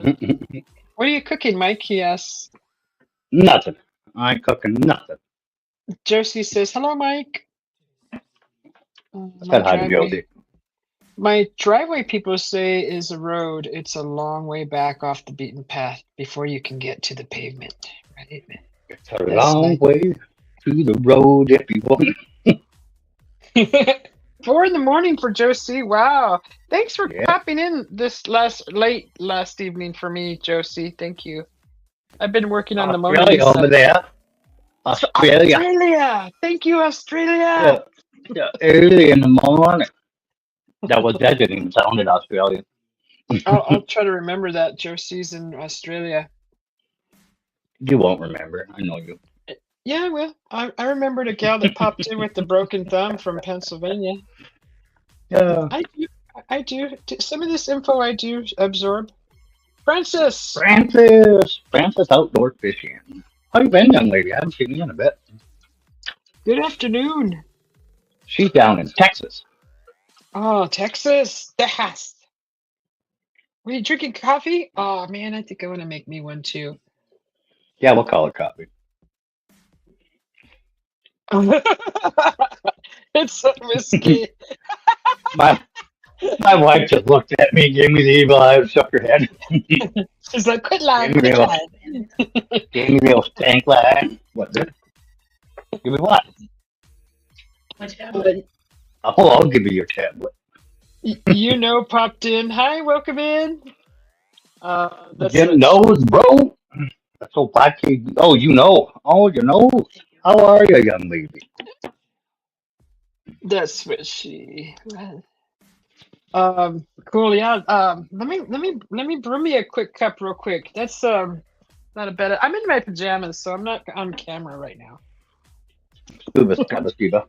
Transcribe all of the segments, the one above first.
What are you cooking, Mike? He asks. Nothing. I ain't cooking nothing. Josie says, "Hello, Mike." I My said hi to driveway. Josie. My driveway, people say, is a road. It's a long way back off the beaten path before you can get to the pavement. Right? It's a That's long nice. way to the road if you want. 4 in the morning for Josie. Wow. Thanks for Yeah. popping in this last evening for me, Josie. Thank you. I've been working on the Australia Mona over Lisa. there. Australia. Australia. Thank you, Yeah. Australia. Yeah. Early in the morning. That didn't even sound Australian. I'll try to remember that Josie's in Australia. You won't remember. I know you. Yeah, well, I remembered a gal that popped in with the broken thumb from Pennsylvania. Yeah. I do, I do. Some of this info I do absorb. Francis, Francis outdoor fishing. How you been, young lady? I haven't seen you in a bit. good afternoon. She's down in Texas. Oh, Texas, Texas. Were you drinking coffee? Oh man, I think I want to make me one too. Yeah, we'll call her copy. It's a whiskey. My my wife just looked at me, gave me the evil eye, shook her head, She's like, quit gave lying, me quit the lying. gave me the old stank line. What? Give me what? Uh, Oh, I'll give you your tablet. Popped in. Hi, welcome in. That's Jim what she. knows, bro. That's so 5K. Oh, you know. Oh, you know. How are you, young lady? That's what she. Cool. Yeah. Let me brew me a quick cup real quick. That's not a bad. I'm in my pajamas, so I'm not on camera right now. Scuba, scuba, scuba.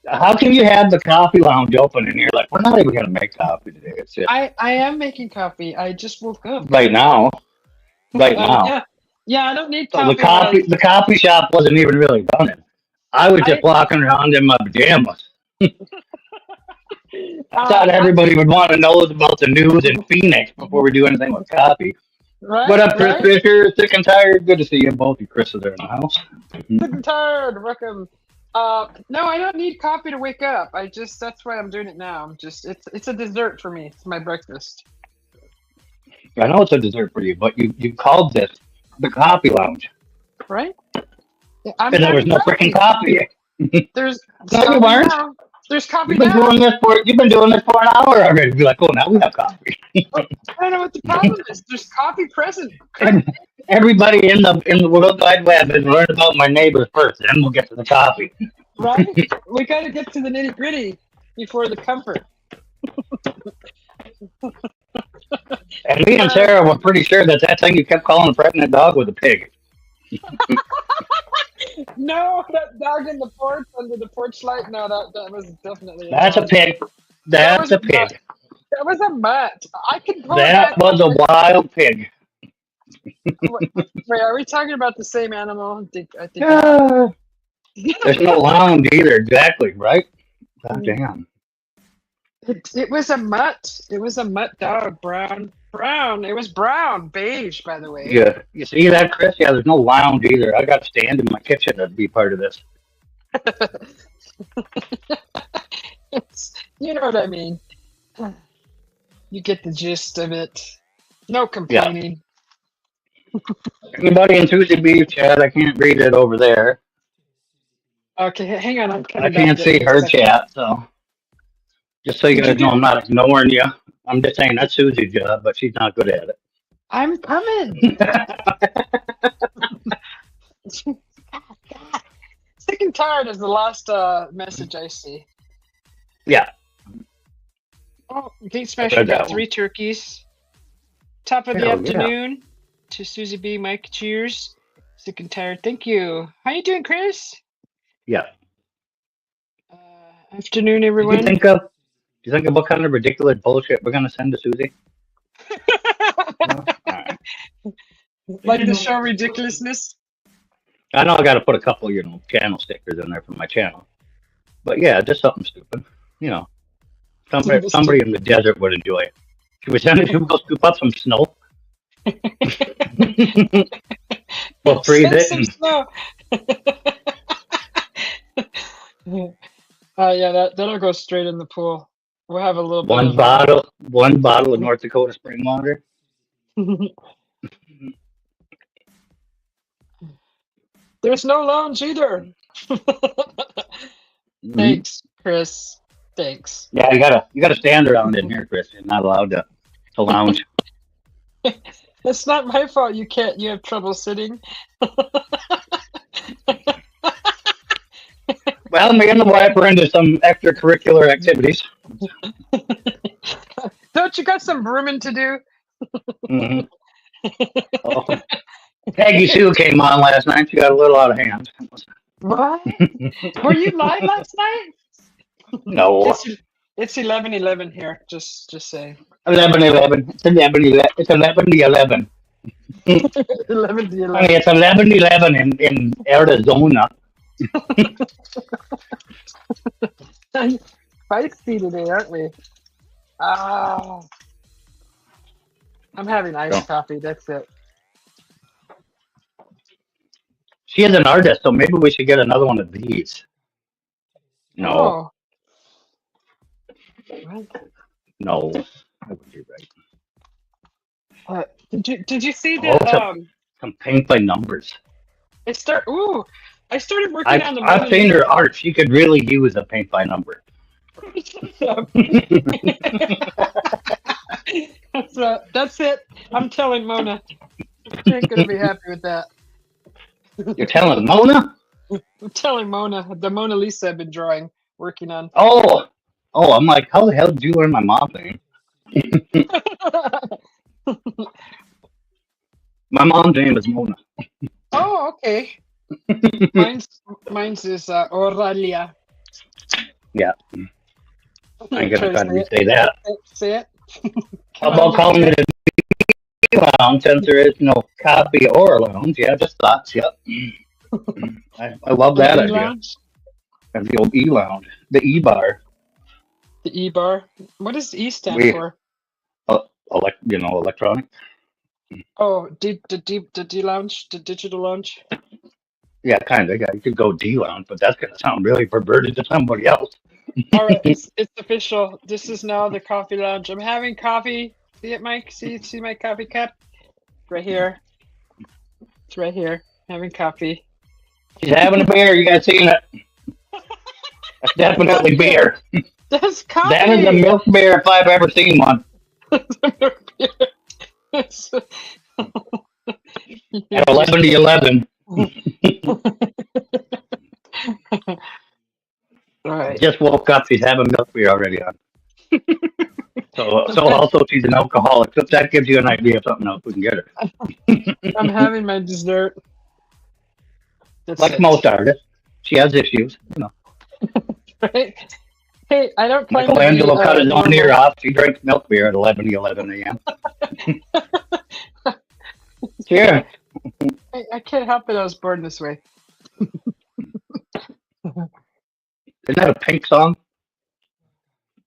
How can you have the coffee lounge open in here? Like, we're not even going to make coffee today. It's just I am making coffee. I just woke up. right now. Right now. Yeah. Yeah. I don't need So the coffee when I. the coffee shop wasn't even really running. I was just I walking around in my pajamas. I thought I everybody would want to know about the news in Phoenix before we do anything with coffee. What right, up, Chris right. Fisher? Sick and tired. Good to see you. Both you Chris are in the house. Sick and tired. Welcome. No, I don't need coffee to wake up. I just that's why I'm doing it now. I'm just it's a dessert for me. It's my breakfast. I know it's a dessert for you, but you called this the coffee lounge, Right? Yeah, I'm and there was having no freaking coffee. coffee. There's No, you coffee weren't. now. There's coffee now. You've been doing this for an hour already. Be like, oh, now we have coffee. Well, I don't know what the problem is. There's coffee present And currently, everybody in the World Wide Web has learned about my neighbors first, then we'll get to the coffee. right? We got to get to the nitty gritty before the comfort. And me and Uh, Sarah were pretty sure that that thing you kept calling a pregnant dog was a pig. no, that dog in the porch under the porch light. No, that was definitely a That's a dog. pig. That was That's a a mutt. pig. That was a mutt. I can pull it That back up. was a wild pig. Wait, are we talking about the same animal? I think not. Ah, there's no lounge either, exactly, right? God damn. It was a mutt. It was a mutt dog, brown, brown. It was brown, beige, by the way. Yeah, you see that, Chris? Yeah, there's no lounge either. I got to stand in my kitchen to be part of this. You know what I mean. You get the gist of it. No Yeah. complaining. Anybody in Susie B chat? I can't read it over there. Okay, hang on. I'm I coming back can't there see for a her second. chat, so just so you Did you guys know, do? I'm not ignoring you. I'm just saying that's Susie's job, but she's not good at I'm coming. it. God. Sick and tired is the last message I see. Yeah, Oh, Gate I Smasher read got that three one. turkeys. Top of the Hell yeah. afternoon to Susie B. Mike, cheers. Sick and tired. Thank you. How you doing, Chris? Yeah. Uh, Afternoon, Did you everyone. think of? Do you think of what kind of ridiculous bullshit we're gonna send to Susie? No. All right. Like the show ridiculousness. I know I got to put a couple, channel stickers in there for my channel, but yeah, just something stupid. You know, somebody Stupid. in the desert would enjoy it. Can we send him to go scoop up some snow? We'll freeze Send it some and snow. Yeah, that'll go straight in the pool. We'll have a little bit one of bottle of North Dakota spring water. There's no lounge either. Thanks, Chris. Thanks. Yeah, you gotta stand around in here, Chris. You're not allowed to lounge. It's not my fault you have trouble sitting. Well, me and the wife are into some extracurricular activities. Don't you got some brooming to do? Hmm. Oh, Peggy Sue came on last night. She got a little out of hand. What? Were you live last night? No. It's 11:11 here. Just saying. 11:11. It's 11:11. It's 11:11. 11 to I mean, 11. it's 11:11 in Arizona. Feisty today, aren't we? Ah, I'm having iced So, coffee. That's it. she is an artist, so maybe we should get another one of these. No, Oh, what? no. I would be right. Did you see Oh, that? some paint by numbers. I started working on the I've Mona seen Lisa. her art. She could really use a paint by number. That's it. I'm telling Mona. She ain't gonna be happy with that. You're telling Mona? I'm telling Mona the Mona Lisa I've been working on. Oh, I'm like, how the hell did you learn my mom's name? My mom's name is Mona. Oh, okay. Mine's is Oralia. Yeah, I ain't gonna Try to try to say it. re-say that. Say it. How Come on, about you can calling do it a lounge since there is no coffee or a lounge? Yeah, just thoughts. Yep. I love an that E idea. lounge, And the old E lounge, the E bar. the E bar. What does E stand We, for? electronic. Oh, the D lounge, the digital lounge. Yeah, kind of. Yeah, you could go D lounge, but that's gonna sound really perverted to somebody else. All right, it's official. This is now the coffee lounge. I'm having coffee. See it, Mike? See my coffee cup? Right here. It's right here. Having coffee. She's having a beer. You guys seen it? That's That's definitely it. beer. That's That is a coffee. milk beer if I've ever seen one. It's- At 11 to 11. All right. Just woke up. She's having milk beer already on. So also she's an alcoholic. So that gives you an idea of something else we can get her. I'm having my dessert. That's Like it. most artists, she has issues. Right? Hey, I don't claim to be Michelangelo cut his own ear normal. off. She drinks milk beer at 11 to 11 a.m. Cheers. I can't help it. I was born this way. Isn't that a Pink song?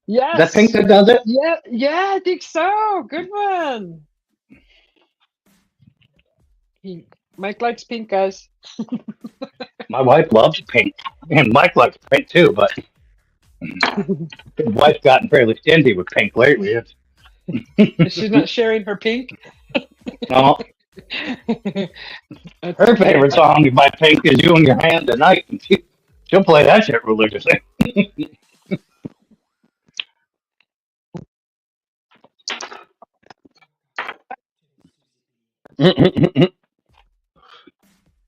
Is that Pink Yes. that does it? Yeah, I think so. Good one. Pink. Mike likes pink, guys. My wife loves Pink. And Mike likes Pink too, but his wife's gotten fairly stingy with Pink lately. She's not sharing her pink. No, That's her okay. favorite song by Pink is You and Your Hand Tonight. And she'll play that shit religiously.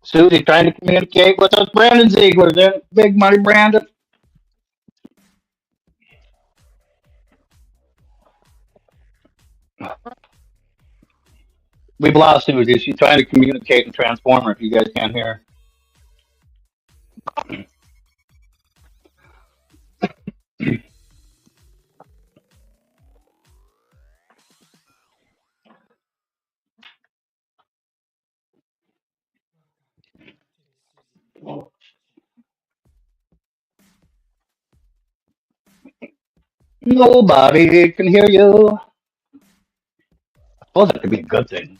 Susie trying to communicate with us. Brandon Ziegler, there. Big money, Brandon. We've lost Susie. She's trying to communicate and transform her if you guys can't hear her. Nobody can hear you. Oh, that could be a good thing.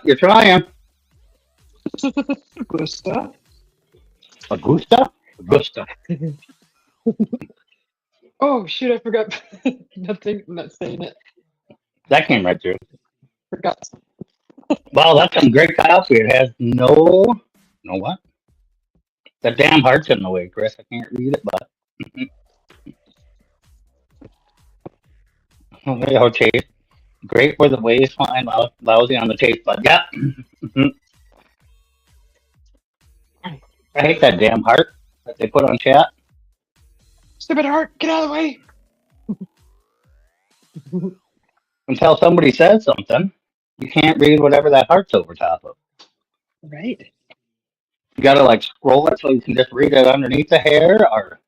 You're trying. Gusta. Augusta? Augusta. Oh shoot! I forgot. Nothing. I'm not saying it. That came right through. Forgot. Wow, that's some great coffee. It has no what? The damn heart's in the way, Chris. I can't read it, but oh, taste. Great for the waistline, lousy on the taste bud. Yeah. I hate that damn heart that they put on chat. Stupid heart! Get out of the way! Until somebody says something, you can't read whatever that heart's over top of. Right. You gotta like scroll it so you can just read it underneath the hair, or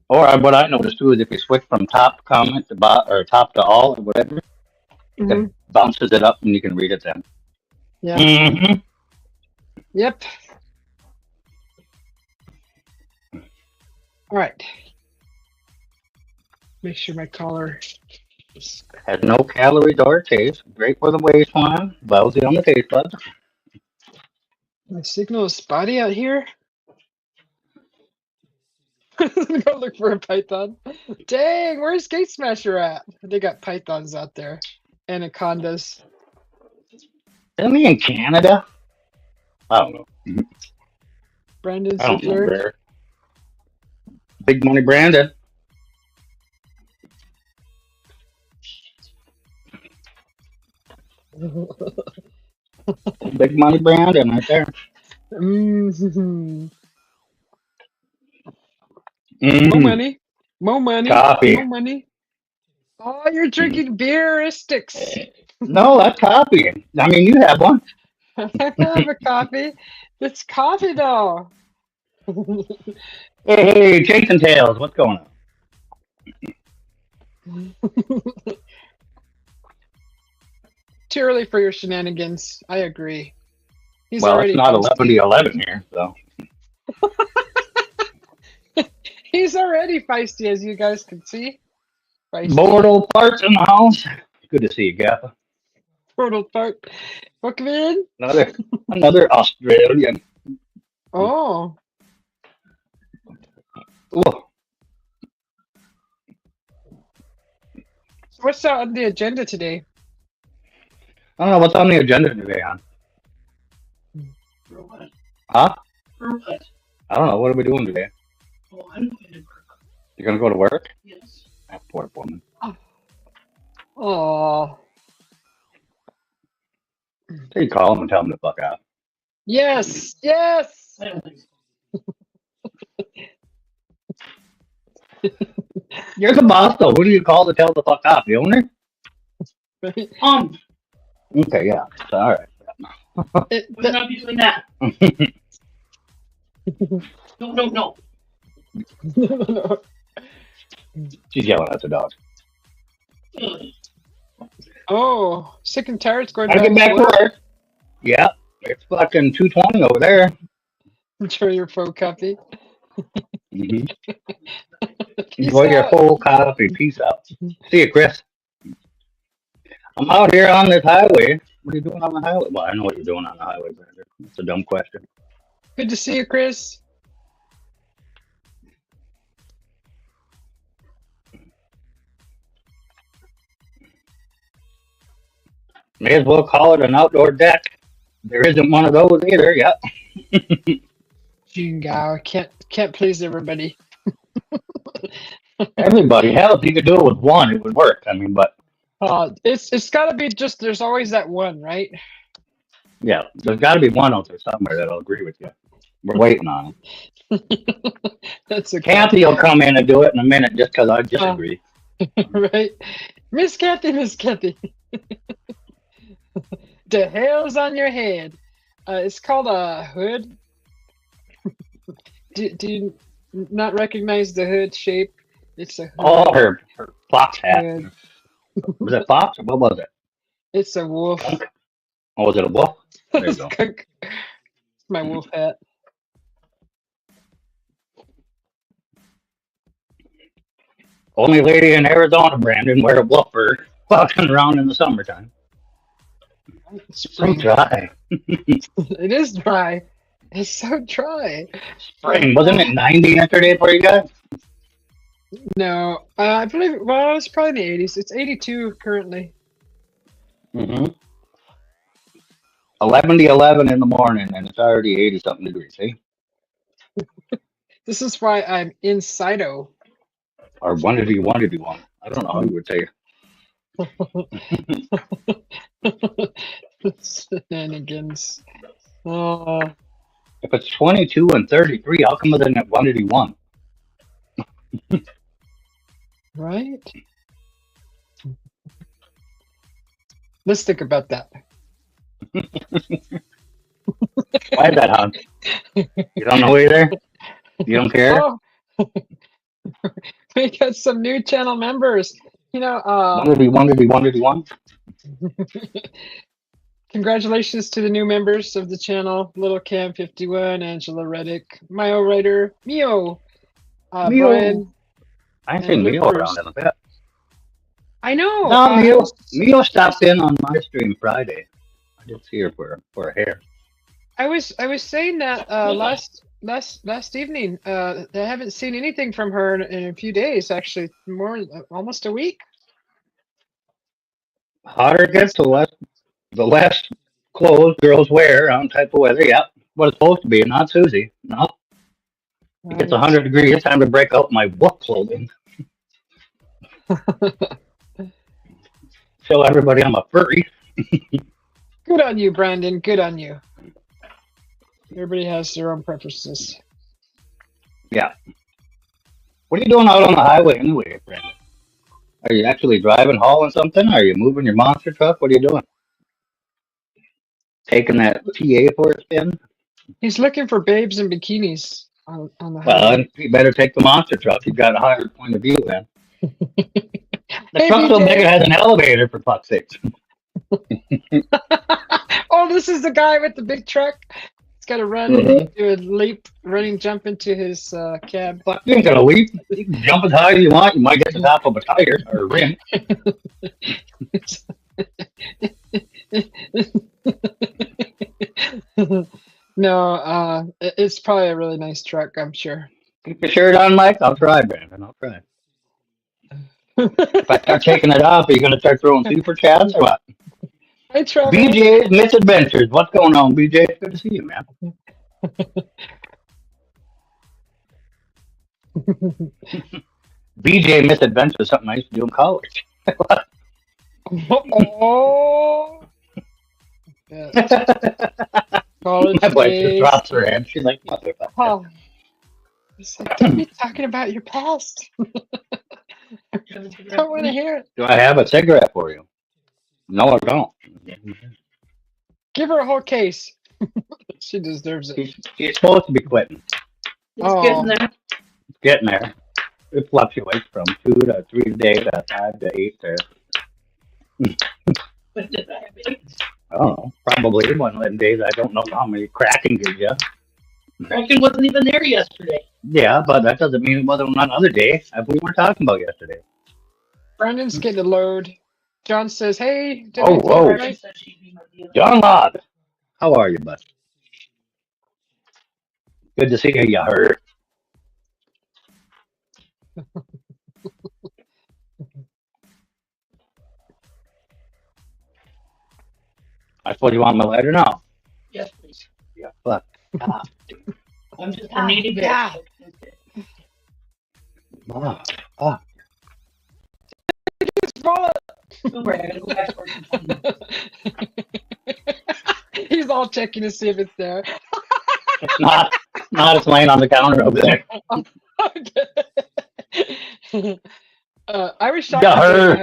what I noticed too is if you switch from top comment to or top to all or whatever, Mm-hmm. it bounces it up and you can read it then. Yeah. Mm-hmm. Yep. All right. Make sure my collar is... Has no calories or taste. Great for the waistline. Lousy on the taste buds. My signal is spotty out here. Go look for a python. Dang, where's Gate Smasher at? They got pythons out there. Anacondas. Isn't he in Canada? I don't know. Brandon I don't know Siffler. where. Big Money Brandon. Big Money Brandon right there. Mm-hmm. Mm. More money. More money. Coffee. More money. Oh, you're drinking beeristics. No, that's coffee. I mean, you have one. I have a coffee. It's coffee, though. Hey, Jason Tails, what's going on? Too early for your shenanigans. I agree. He's Well, already it's not feisty. 11 to 11 here, so. He's already feisty, as you guys can see. Feisty. Mortal Parts in the house. Good to see you, Gaffa. Mortal part. Welcome in. Another Australian. Oh. Ooh. So what's on the agenda today? I don't know what's on the agenda today, hon. Huh? I don't know. What are we doing today? Oh, I'm going to work. You're gonna go to work? Yes. That poor woman. Oh. So you call him and tell him to fuck out. Yes. Yes. I don't think so. You're the boss, though. Who do you call to tell the fuck out? The owner? Okay, yeah. So, all right. We're not doing that. No. She's yelling at the dog. Oh, sick and tired's going I back get back to to work. work. Yeah, it's fucking 2:20 over there. Enjoy your phone coffee. Mm-hmm. Peace Enjoy your out. full coffee. Peace out. See you, Chris. I'm out here on this highway. What are you doing on the highway? Well, I know what you're doing on the highway, Brandon. That's a dumb question. Good to see you, Chris. May as well call it an outdoor deck. There isn't one of those either. Yep. Jingo. Can't please everybody. Everybody. Hell, if you could do it with one, it would work. I mean, but It's got to be just. There's always that one, right? yeah, there's got to be one out there somewhere that'll agree with you. We're waiting on it. That's okay. Kathy will come in and do it in a minute just because I disagree. Right, Miss Kathy. The hair's on your head. It's called a hood. Do you not recognize the hood shape? It's a hood. Oh, her fox hat. Hood. Was it fox or what was it? It's a wolf. Skunk? Oh, was it a wolf? There you go. Skunk. It's my wolf hat. Only lady in Arizona, Brandon, wear a woofer walking around in the summertime. So Spring. dry. It is dry. It's so dry. Spring. Wasn't it 90 yesterday for you guys? No, I believe. Well, it's probably in the 80s. It's 82 currently. Mm-hmm. 11 to 11 in the morning, and it's already 80 something degrees. See, This is why I'm insido. or one to do one to do one. I don't know how you would say. Shenanigans. If it's 22 and 33, how come then at one to do one? Right? Let's think about that. Why is that, hon? You don't know either? You don't care? Oh, we got some new channel members. One to do one to do one to do one. Congratulations to the new members of the channel: Little Cam 51, Angela Reddick, Mio Writer, Mio, Mio. Brian. I ain't seen Mio around in a bit. I know. No, Mio stopped in on my stream Friday. I did see her for her hair. I was saying that last evening. I haven't seen anything from her in a few days. Actually, almost a week. Hotter it gets, the less clothes girls wear on type of weather. Yep, what it's supposed to be, not Susie. No, it gets 100 degrees. It's time to break out my wolf clothing. Show everybody I'm a furry. Good on you, Brandon. Good on you. Everybody has their own preferences. Yeah. What are you doing out on the highway anyway, Brandon? Are you actually driving, hauling something? Are you moving your monster truck? What are you doing? Taking that TA for a spin? He's looking for babes in bikinis on the highway. Well, you better take the monster truck. You've got a higher point of view then. The Hey, truck's so BJ. big it has an elevator, for fuck's sake. Oh, this is the guy with the big truck. He's got to run and do a leap, running jump into his cab. Fuck, you ain't gonna leap. You can jump as high as you want. You might get to the top of a tire or a rim. No, it's probably a really nice truck, I'm sure. Keep your shirt on, Mike. I'll try, Brandon. I'll try. If I start taking it off, are you gonna start throwing super chats or what? Hi, Trevor. BJ's Misadventures. What's going on, BJ? It's good to see you, man. BJ Misadventures is something I used to do in college. Oh. Yeah. College My wife just days. drops her head. She's like, motherfucker. Oh. It's like, don't be talking about your past. Don't want to hear it. Do I have a cigarette for you? No, I don't. Give her a whole case. She deserves it. She's supposed to be quitting. Oh. Getting there. Getting there. It fluctuates from 2 to 3 a day to 5 to 8 to, What did I have? I don't know, probably one of them days. I don't know how many cracking gives you. Kraken wasn't even there yesterday. Yeah, but that doesn't mean it wasn't on another day. We weren't talking about yesterday. Brandon's getting a load. John says, hey. Oh, whoa. She said she'd be my dealer. John Lod, how are you, bud? Good to see you, hurt. I suppose you want my lighter now? Yes, please. Yeah, fuck. I'm just a needy bitch. Yeah. Don't worry, I gotta go back to work. He's all checking to see if it's there. It's not. It's laying on the counter over there. I was shocked. Yeah, her.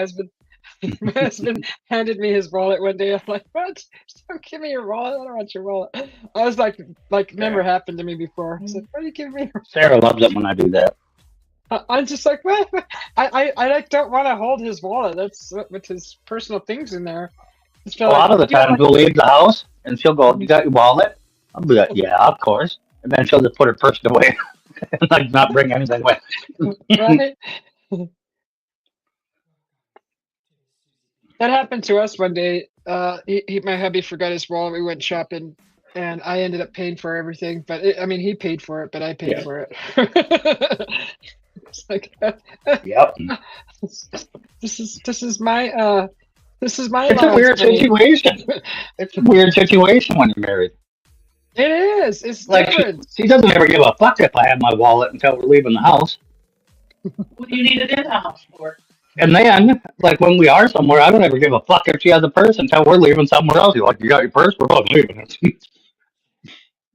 My husband handed me his wallet one day. I'm like, what? Don't give me your wallet. I don't want your wallet. I was like never happened to me before. I was like, why do you give me your Sarah loves it when I do that. I'm just like, what? I like don't want to hold his wallet. That's with his personal things in there. A lot of the time, we'll leave the house and she'll go, "You got your wallet?" I'll be like, "Yeah, of course." And then she'll just put her purse away and like not bring anything with. Right? That happened to us one day. My hubby forgot his wallet. We went shopping, and I ended up paying for everything. But I mean, he paid for it, but I paid Yeah. for it. It's like Yep. this is my It's a allowance weird money. situation. It's a weird situation when you're married. It is. It's Like different. she doesn't ever give a fuck if I have my wallet until we're leaving the house. What do you need it in the house for? And then, like when we are somewhere, I don't ever give a fuck if she has a purse until we're leaving somewhere else. You're like, you got your purse? We're both leaving.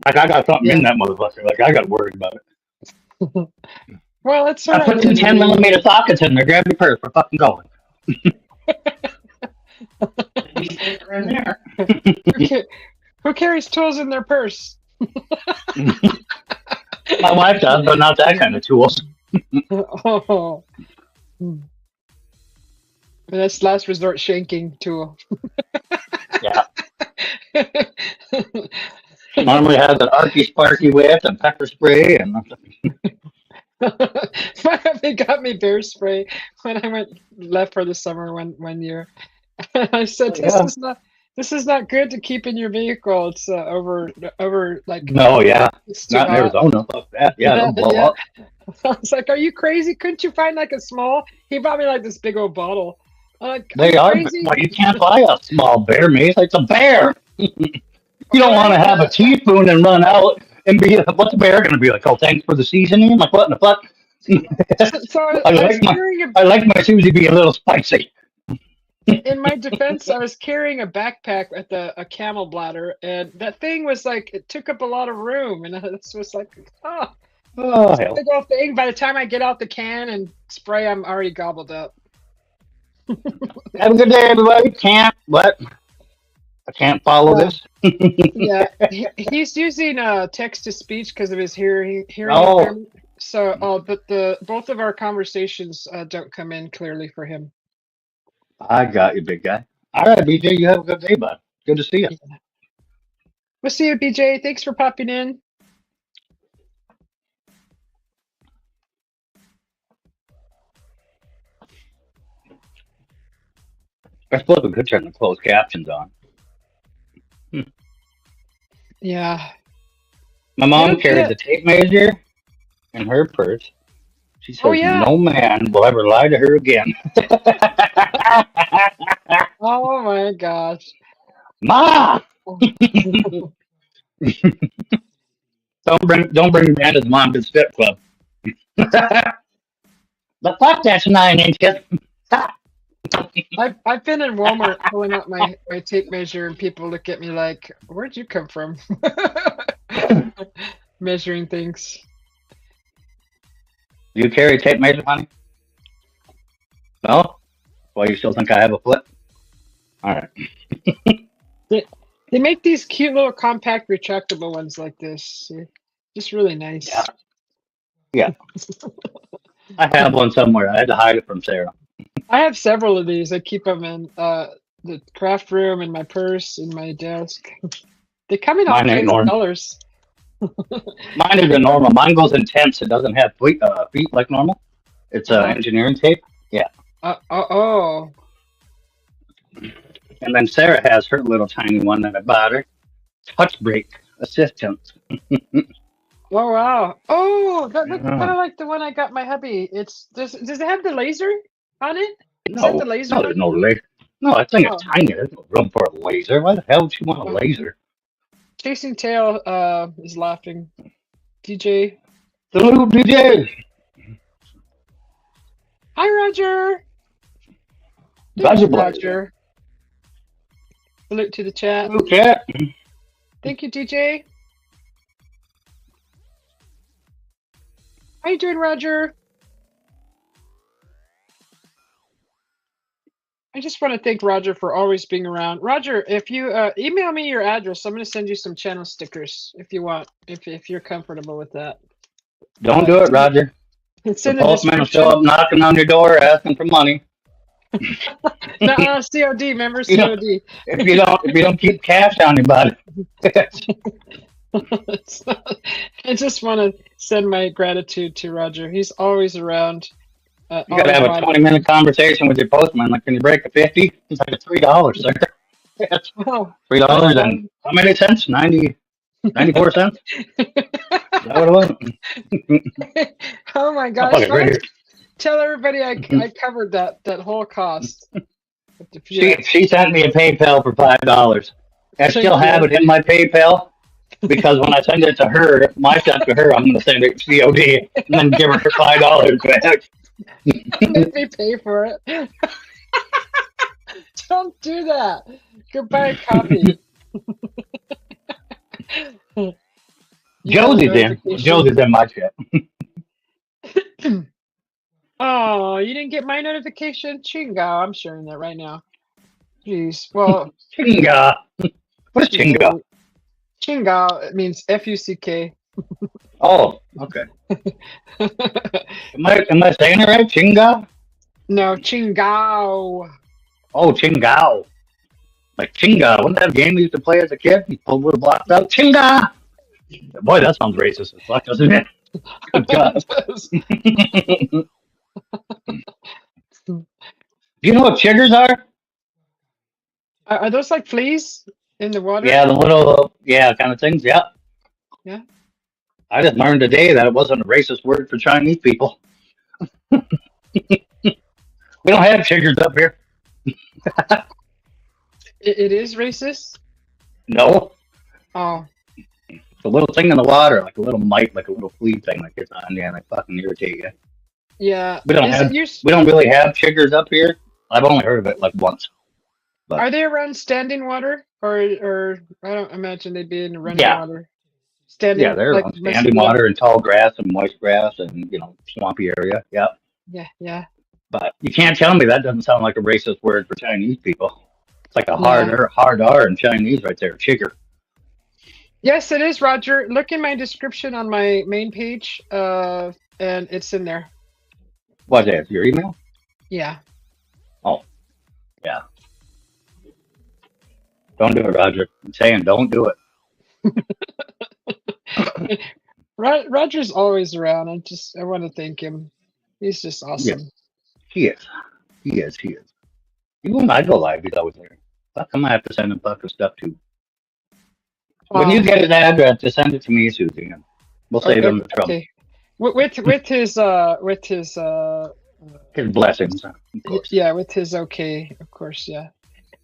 Like I got something Yeah. in that motherfucker. Like I got worried about it. Well, it's I sort put of some 10mm sockets in there. Grab your purse. We're fucking going. You stick her in there. who carries tools in their purse? My wife does, but not that kind of tools. Oh. That's last resort shanking tool. Yeah. She normally has an Arky Sparky whip and pepper spray and My hubby got me bear spray when I left for the summer one year. I said, yeah. This is not good to keep in your vehicle. It's over like No, yeah. it's too Not in hot. Arizona. Fuck that. Yeah, it'll blow Yeah. up. I was like, are you crazy? Couldn't you find like a small? He bought me like this big old bottle. I'm like, are They you are. crazy? Well, you can't buy a small bear mace. It's a bear. You don't want to have a teaspoon and run out and be. What's the bear going to be like? Oh, thanks for the seasoning. Like what in the fuck? So I I was like my carrying I like my Susie B a little spicy. in my defense, I was carrying a backpack with a camel bladder, and that thing was like it took up a lot of room, and this was like, oh, Oh hell. big old thing. By the time I get out the can and spray, I'm already gobbled up. Have a good day, everybody. Can't what? I can't follow this. Yeah, he's using text to speech because of his hearing Oh. impairment. So, but both of our conversations don't come in clearly for him. I got you, big guy. All right, BJ, you have a good day, bud. Good to see you. We'll see you, BJ. Thanks for popping in. I suppose we could turn the closed captions on. Yeah. My mom don't carries get- a tape measure in her purse. She says Oh, yeah. no man will ever lie to her again. Oh my gosh. Ma! Don't bring Amanda's mom to the strip club. The fuck, that's 9 inches. I've been in Walmart pulling out my tape measure, and people look at me like, "Where'd you come from?" Measuring things. Do you carry a tape measure, honey? No? Well, you still think I have a foot? All right. They make these cute little compact retractable ones like this. Just really nice. Yeah. I have one somewhere. I had to hide it from Sarah. I have several of these. I keep them in the craft room, in my purse, in my desk. They come in all Mine ain't kinds of normal. colors. Mine isn't normal. Mine goes intense. It doesn't have feet like normal. It's engineering tape. Yeah. Oh. And then Sarah has her little tiny one that I bought her. Touch brake assistant. Oh wow! Oh, that looks kind of like the one I got my hubby. Does it have the laser on it? Is that the laser? No, there's no laser. No, I think it's Oh. tiny. There's no room for a laser. Why the hell would she want a laser? Chasing Tail is laughing. DJ. Hello, DJ. Hi, Roger. Roger, Roger. Salute to the chat. Hello, cat. Thank you, DJ. How you doing, Roger? I just want to thank Roger for always being around. Roger, if you email me your address, I'm going to send you some channel stickers if you want, if you're comfortable with that. Don't do it, Roger. It's The in the postman will show description. up knocking on your door asking for money. No, COD, remember You know- COD. If you don't keep cash on your body. I just want to send my gratitude to Roger. He's always around. You gotta have a 20-minute conversation with your postman. Like, can you break a 50? It's like $3, sir. That's Oh, $3 and how many cents? 94 cents? Is that what it was? oh my Oh, gosh! okay, right here. Tell everybody I covered that whole cost. She sent me a PayPal for $5. I still have you. it in my PayPal because when I send it to her, my sent to her, I'm going to send it COD and then give her $5 back. Make me pay for it. Don't do that. Go buy a copy. Josie's in my chat. Oh, you didn't get my notification? Chinga, I'm sharing that right now. Jeez. Well, Chinga. What is chinga? Chinga, it means F-U-C-K. Oh, okay. Am I saying it right? Chinga? No, chingao. Oh, chingao. Like Chinga. Wasn't that game we used to play as a kid? You pulled little blocks out. Chinga! Boy, that sounds racist as fuck, doesn't it? Good God. Do you know what chiggers are? Are those like fleas in the water? Yeah, the little, kind of things. Yeah. Yeah. I just learned today that it wasn't a racist word for Chinese people. We don't have chiggers up here. It is racist? No. Oh. It's a little thing in the water, like a little mite, like a little flea thing that gets on you and they fucking irritate you. Yeah. We don't really have chiggers up here. I've only heard of it like once. But are they around standing water, or I don't imagine they'd be in running water. Standing. Yeah, they're on standing water and tall grass and moist grass and swampy area. Yeah. Yeah, yeah. But you can't tell me that doesn't sound like a racist word for Chinese people. It's like a hard R in Chinese right there, chigger. Yes, it is, Roger. Look in my description on my main page, and it's in there. What's that? Your email? Yeah. Oh, yeah. Don't do it, Roger. I'm saying don't do it. Roger's always around. I want to thank him. He's just awesome. Yeah. He is. Even when I go live, he's always there. How come I have to send him fucking stuff too? When you get his address, just send it to me, Susie. And we'll save him the trouble. Okay. With his blessings, of course. Yeah, with his okay, of course, yeah.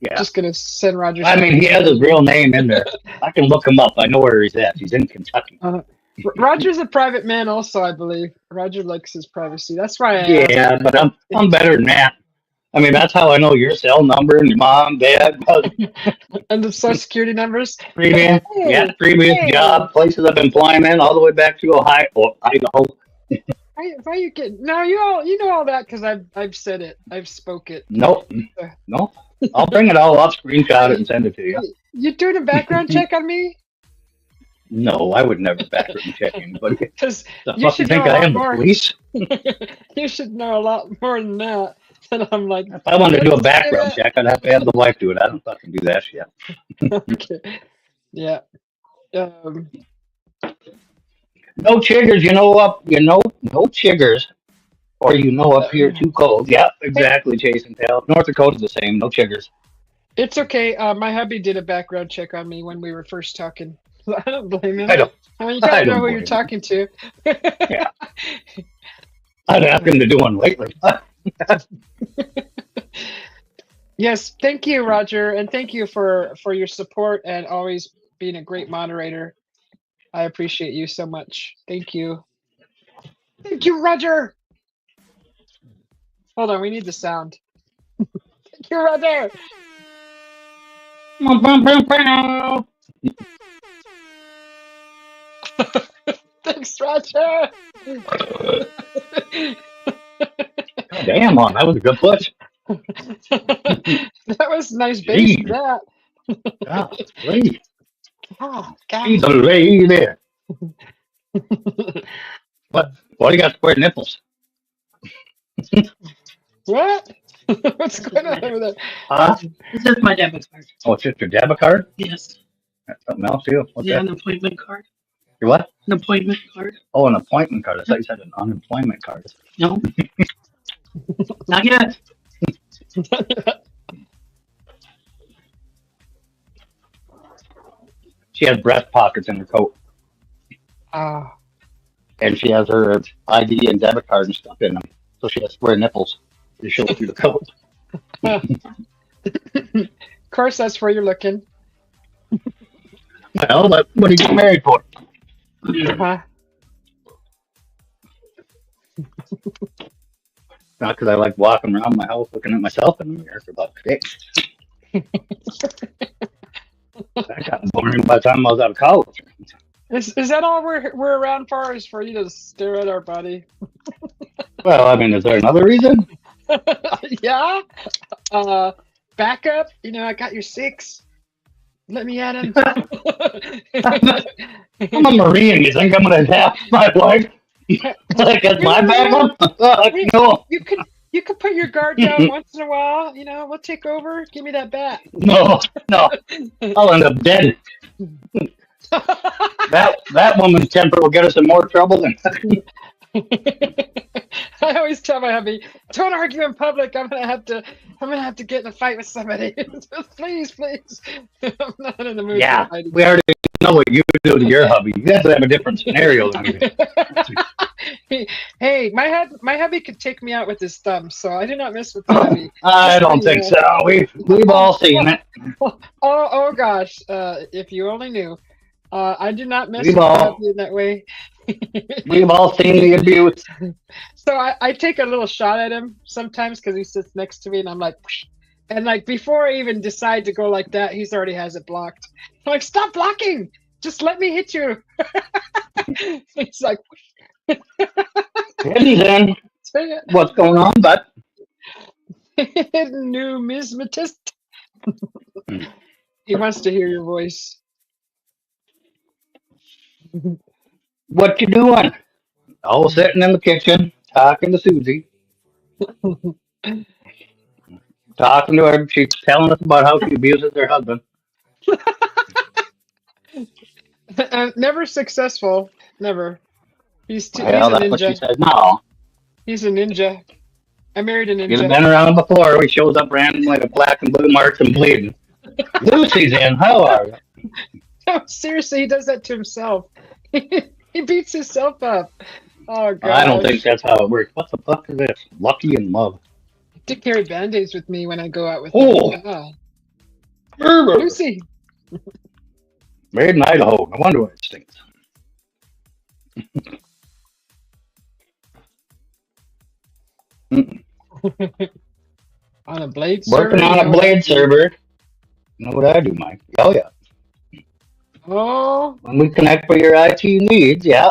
Yeah. Just gonna send Roger. I mean, he has his real name in there. I can look him up. I know where he's at. He's in Kentucky. Roger's a private man, also, I believe. Roger likes his privacy. That's why. But I'm better than that. I mean, that's how I know your cell number and your mom, dad, and the social security numbers. Previous job, places of employment, all the way back to Idaho. Why you getting? No, you know all that because I've said it. I've spoke it. Nope. I'll bring it all up, screenshot it, and send it to you. You doing a background check on me? No, I would never background check anybody. Because you should think I am the police. You should know a lot more than that. And I'm like, if I wanted to do a background check, I'd have to have the wife do it. I don't fucking do that shit. Okay. Yeah. No chiggers, no chiggers. Or up here too cold. Yeah, exactly, Jason Tail. North Dakota's the same, no chiggers. It's okay. My hubby did a background check on me when we were first talking. I don't blame him. I mean, you gotta know who you're talking to. Yeah. I'd ask him to do one lately. Yes, thank you, Roger, and thank you for your support and always being a great moderator. I appreciate you so much. Thank you. Thank you, Roger. Hold on, we need the sound. Thank you, Roger. Thanks, Roger. Damn, on that was a good push. That was nice bass for that. God, please. Oh, God. She's a lady. What do you got square nipples? What? What's going on over there? This is my debit card. Oh, it's just your debit card? Yes. That's something else too. What's that? An appointment card. Your what? An appointment card. Oh, an appointment card. I thought you said an unemployment card. No. Not yet. She has breast pockets in her coat, Ah, and she has her ID and debit card and stuff in them. So she has square nipples to show through the coat. of course, that's where you're looking. Well, what do you get married for? Uh-huh. Not because I like walking around my house looking at myself in the mirror for about 6. That got boring by the time I was out of college. Is that all we're around for? Is for you to stare at our body? Well, I mean, is there another reason? Yeah. Backup. I got your 6. Let me at him. I'm a Marine. You think I'm going to have my wife? Like, that's my backup? No. You could put your guard down once in a while. We'll take over. Give me that bat. No. I'll end up dead. That woman's temper will get us in more trouble than. I always tell my hubby, don't argue in public. I'm gonna have to get in a fight with somebody. Please. I'm not in the mood. Yeah, for fighting. we already know what you do to your hubby. You guys have a different scenario than me. Hey, my hubby could take me out with his thumb, so I do not mess with the hubby. I don't think so. We've all seen it. Oh gosh, if you only knew. I do not mess with the hubby in that way. We've all seen the abuse. So I take a little shot at him sometimes because he sits next to me, and I'm like, and like before I even decide to go like that, he's already has it blocked. I'm like, stop blocking! Just let me hit you. He's like, And then, what's going on, bud? Numismatist. He wants to hear your voice. What you doing? All sitting in the kitchen, talking to Susie. Talking to her. She's telling us about how she abuses her husband. Never successful. Never. He's a That's what she ninja. said. No. He's a ninja. I married a He's ninja. been around before. He shows up randomly with black and blue marks and bleeding. Lucy's in. How are you? No, seriously, he does that to himself. He beats himself up. Oh god. I don't think that's how it works. What the fuck is this? Lucky in love. To carry band-aids with me when I go out with Oh. him. Lucy. Made in Idaho. No wonder why it stinks. On a blade server. Working on a blade server. You know what I do, Mike? Oh yeah. Oh. When we connect for your IT needs, yeah.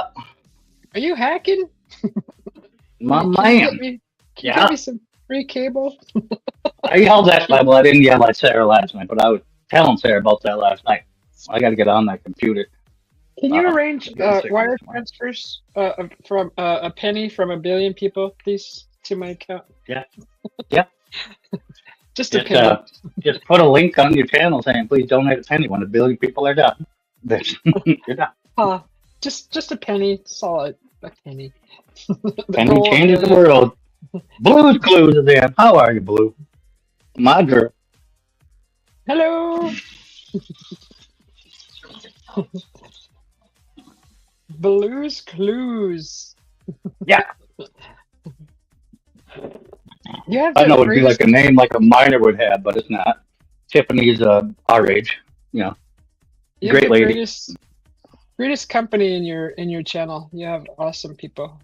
Are you hacking? My Can man. you give me some free cable? I yelled at my, well, I didn't yell at Sarah last night, but I was telling Sarah about that last night. I got to get on that computer. Can you arrange yeah, wire transfers from a penny from a billion people, please, to my account? Yeah. Just a penny. Just put a link on your channel saying, please donate a penny when a billion people are done. You're done. Just a penny, solid. A penny. Penny changes the world. Blue's Clues is in. How are you, Blue? My girl. Hello. Blue's Clues. Yeah. Yeah. I know it'd be like a name like a minor would have, but it's not. Tiffany's our age, you know. Great lady. Greatest company in your channel. You have awesome people.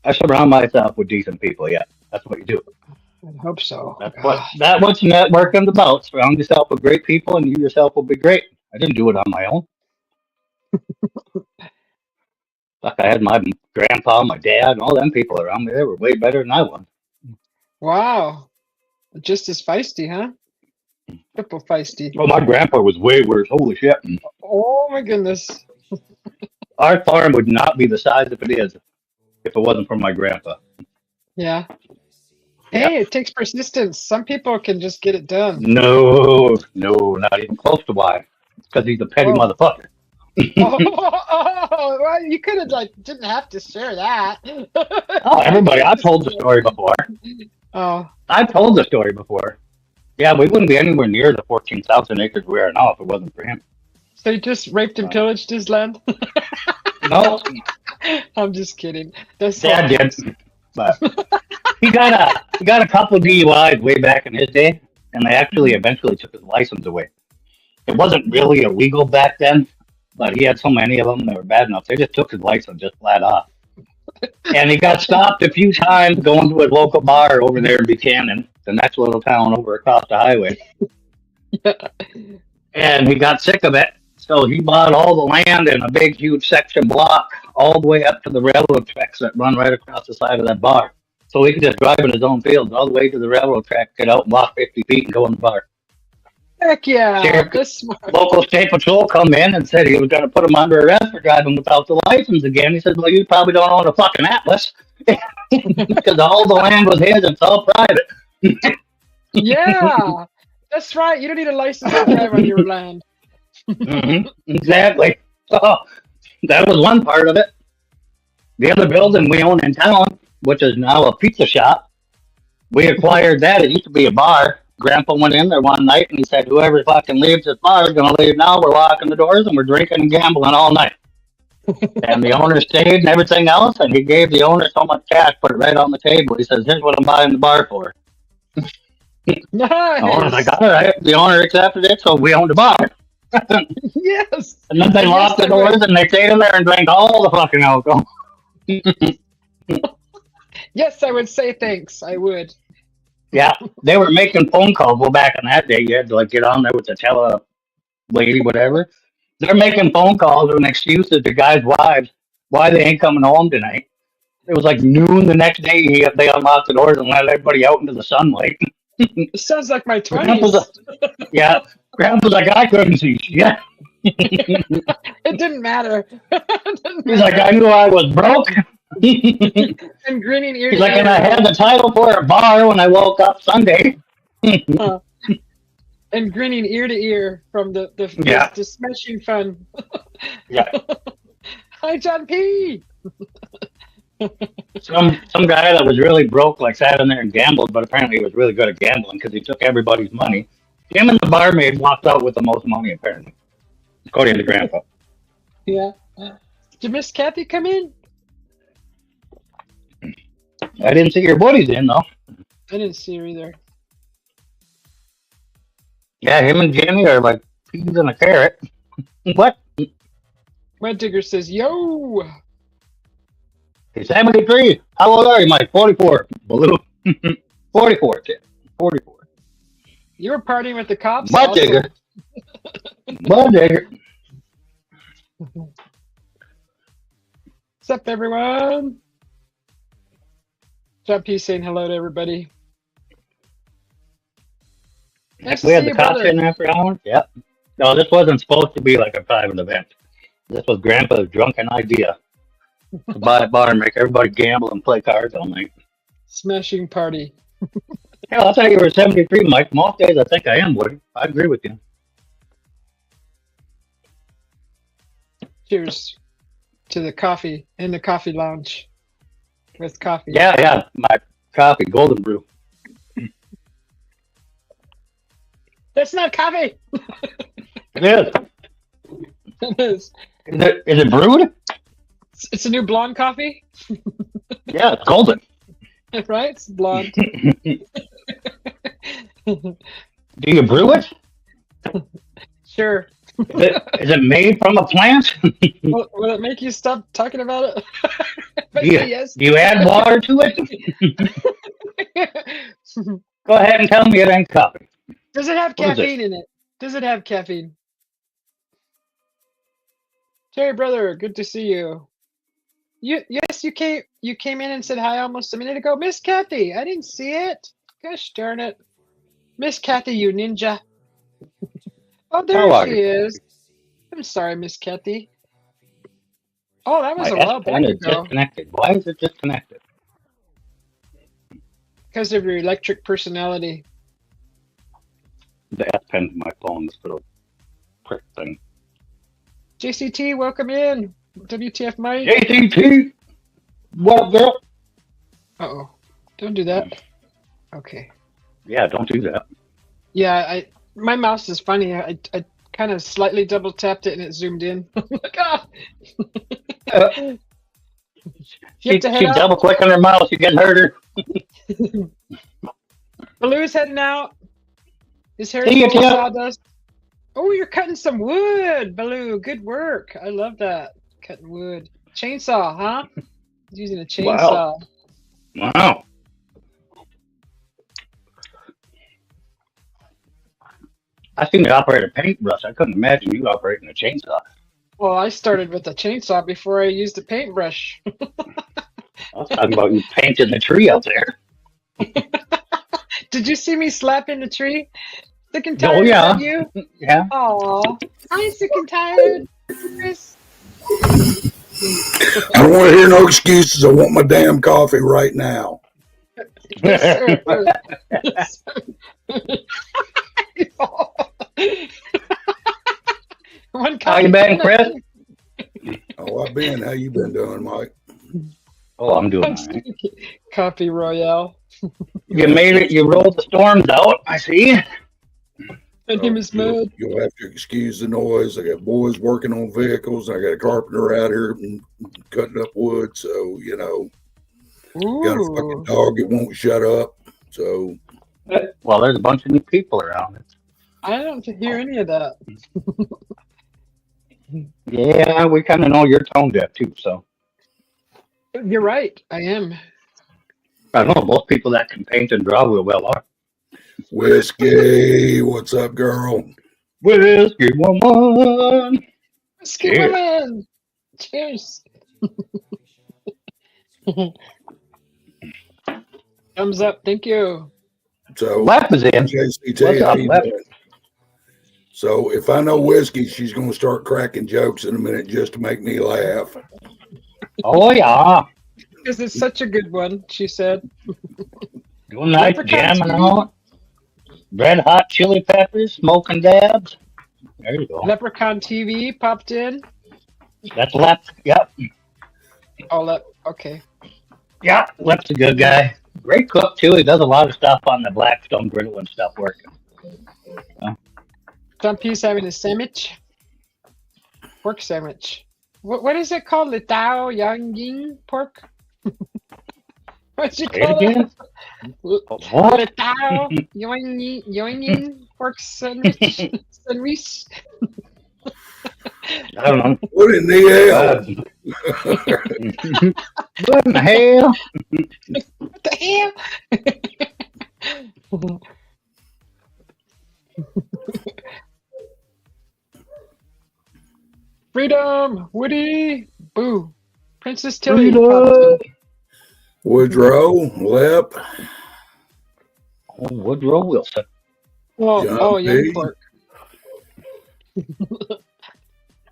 I surround myself with decent people. Yeah, that's what you do. I hope so. That's what networking's about. Surround yourself with great people, and you yourself will be great. I didn't do it on my own. Like I had my grandpa, my dad, and all them people around me. They were way better than I was. Wow, just as feisty, huh? Triple feisty. Well, my grandpa was way worse. Holy shit! Oh my goodness. Our farm would not be the size that it is if it wasn't for my grandpa. Yeah. Hey, it takes persistence. Some people can just get it done. No, not even close to why. It's because he's a petty motherfucker. Well, you could have didn't have to share that. Oh, everybody, I've told the story before. Oh, I've told the story before. Yeah, we wouldn't be anywhere near the 14,000 acres we are now if it wasn't for him. so you just raped and Uh, pillaged his land? no, I'm just kidding. That's Dad did, hilarious. but he got a couple DUIs way back in his day, and they actually eventually took his license away. It wasn't really illegal back then, but he had so many of them that were bad enough. They just took his license just flat off. And he got stopped a few times going to a local bar over there in Buchanan, the next little town over across the highway. And he got sick of it. So he bought all the land in a big, huge section block all the way up to the railroad tracks that run right across the side of that bar. So he could just drive in his own fields all the way to the railroad track, get out and walk 50 feet and go in the bar. Heck yeah, Sheriff, that's smart. local state patrol come in and said he was going to put him under arrest for driving without the license again. He said, well, you probably don't own a fucking atlas because all the land was his. It's all private. Yeah, that's right. You don't need a license to drive on your land. Exactly. So that was one part of it. The other building we own in town, which is now a pizza shop, we acquired that. It used to be a bar. Grandpa went in there one night and he said, whoever fucking leaves this bar is going to leave now. We're locking the doors and we're drinking and gambling all night. And the owner stayed and everything else. And he gave the owner so much cash, put it right on the table. He says, here's what I'm buying the bar for. The owner's like, Nice. all right. The owner accepted it, so we owned the bar. Yes. And then they Yes, locked the I doors would. and they stayed in there and drank all the fucking alcohol. Yes, I would say thanks. I would. Yeah, they were making phone calls. Well, back in that day, you had to like get on there with the tele lady, whatever. They're making phone calls with excuses to guys' wives why they ain't coming home tonight. It was like noon the next day. They unlocked the doors and let everybody out into the sunlight. It sounds like my Grandpa's 20s. yeah, Grandpa's like, I couldn't see shit. It didn't matter. It didn't He's like, I matter. knew I was broke. And grinning ear He's to like, and I ear. had the title for a bar when I woke up Sunday. Uh, and grinning ear to ear from Yeah, the smashing fun. yeah. Hi, John P. Some guy that was really broke like sat in there and gambled, but apparently he was really good at gambling because he took everybody's money. Him and the barmaid walked out with the most money apparently, according to Grandpa. Yeah. Did Miss Kathy come in? I didn't see your buddies in though. I didn't see her either. Yeah, him and Jenny are like peas in a carrot. What? Red Digger says, "Yo, He's 73. How old are you, Mike? 44. Baloo. 44, Tim. 44. you were partying with the cops Mud also." digger. Mud digger. What's up, everyone? John P saying hello to everybody. Nice We to had see the you, cops brother. in there for hours. Yep. No, this wasn't supposed to be like a private event. This was Grandpa's drunken idea to buy a bar and make everybody gamble and play cards all night. Smashing party. Hell, I thought you were 73, Mike. Most days I think I am, Woody. I agree with you. Cheers to the coffee in the coffee lounge with coffee. Yeah, yeah. My coffee, golden brew. That's not coffee. It is. It is. Is it brewed? It's a new blonde coffee, Yeah, it's golden. right? It's blonde. Do you brew it? Sure. Is it made from a plant? Will it make you stop talking about it? But Do you, yes. do you add water to it? Go ahead and tell me it ain't coffee. Does it have What is it? caffeine in it? Does it have caffeine? Terry, brother, good to see you. Yes, you came in and said hi almost a minute ago. Miss Kathy, I didn't see it. Gosh darn it. Miss Kathy, you ninja. Oh, there How are she you? is. I'm sorry, Miss Kathy. Oh, that was My a while S back Pen is ago. disconnected. Why is it disconnected? Because of your electric personality. The S Pen's my phone, this little prick thing. JCT, welcome in. WTF Mike. JTT. What up, girl? Uh-oh. Don't do that. Okay. Yeah, don't do that. Yeah, my mouse is funny. I kind of slightly double tapped it and it zoomed in. Like, ah! Uh, You she have to head she out. double click on her mouse. You can hurt her. Baloo's heading out. His hair See you, is full of Tip. sawdust. Oh, you're cutting some wood, Baloo. Good work. I love that. Cutting wood. Chainsaw, huh? He's using a chainsaw. Wow. I seen you operate a paintbrush. I couldn't imagine you operating a chainsaw. Well, I started with a chainsaw before I used a paintbrush. I was talking about you painting the tree out there. Did you see me slapping the tree? Sick and Oh, tired, yeah. is that you? Yeah. Aw, I'm sick and tired, Chris. I don't want to hear no excuses. I want my damn coffee right now. Yes, sir. Yes, sir. One How you been, Chris? Oh, I've been. How you been doing, Mike? Oh, I'm doing all right. Coffee Royale. You made it. You rolled the storms out. I see. And him is mud. You'll have to excuse the noise. I got boys working on vehicles. I got a carpenter out here cutting up wood. So, got a fucking Ooh. dog that won't shut up. So, Well, there's a bunch of new people around. I don't hear any of that. Yeah, we kind of know you're tone deaf too. So You're right. I am. I don't know. Most people that can paint and draw real well are. Whiskey, what's up, girl? Whiskey woman. Whiskey Cheers. woman. Cheers. Thumbs up. Thank you. So, Lap is in. JCT, What's how up, you Lep? doing? So, if I know Whiskey, she's going to start cracking jokes in a minute just to make me laugh. Oh yeah. Because it's such a good one, she said. Doing nice Leprechaun jamming TV. on. Red hot chili peppers, smoking dabs. There you go. Leprechaun TV popped in. That's Lep. Yep. Oh, okay. Yep. Lep's a good guy. Great cook too. He does a lot of stuff on the Blackstone grill and stuff working. Trumpy's having a sandwich. Pork sandwich. What is it called? The Tao Yang Ying pork? What'd you Say it call it? again. The What? Tao Yang Ying pork sandwich? Sandwich? I don't know. What in the hell? What in the hell? What the hell? Freedom! Woody! Boo! Princess Tilly! Freedom! Woodrow, Lep, Oh, Woodrow Wilson. Oh, young P. pork.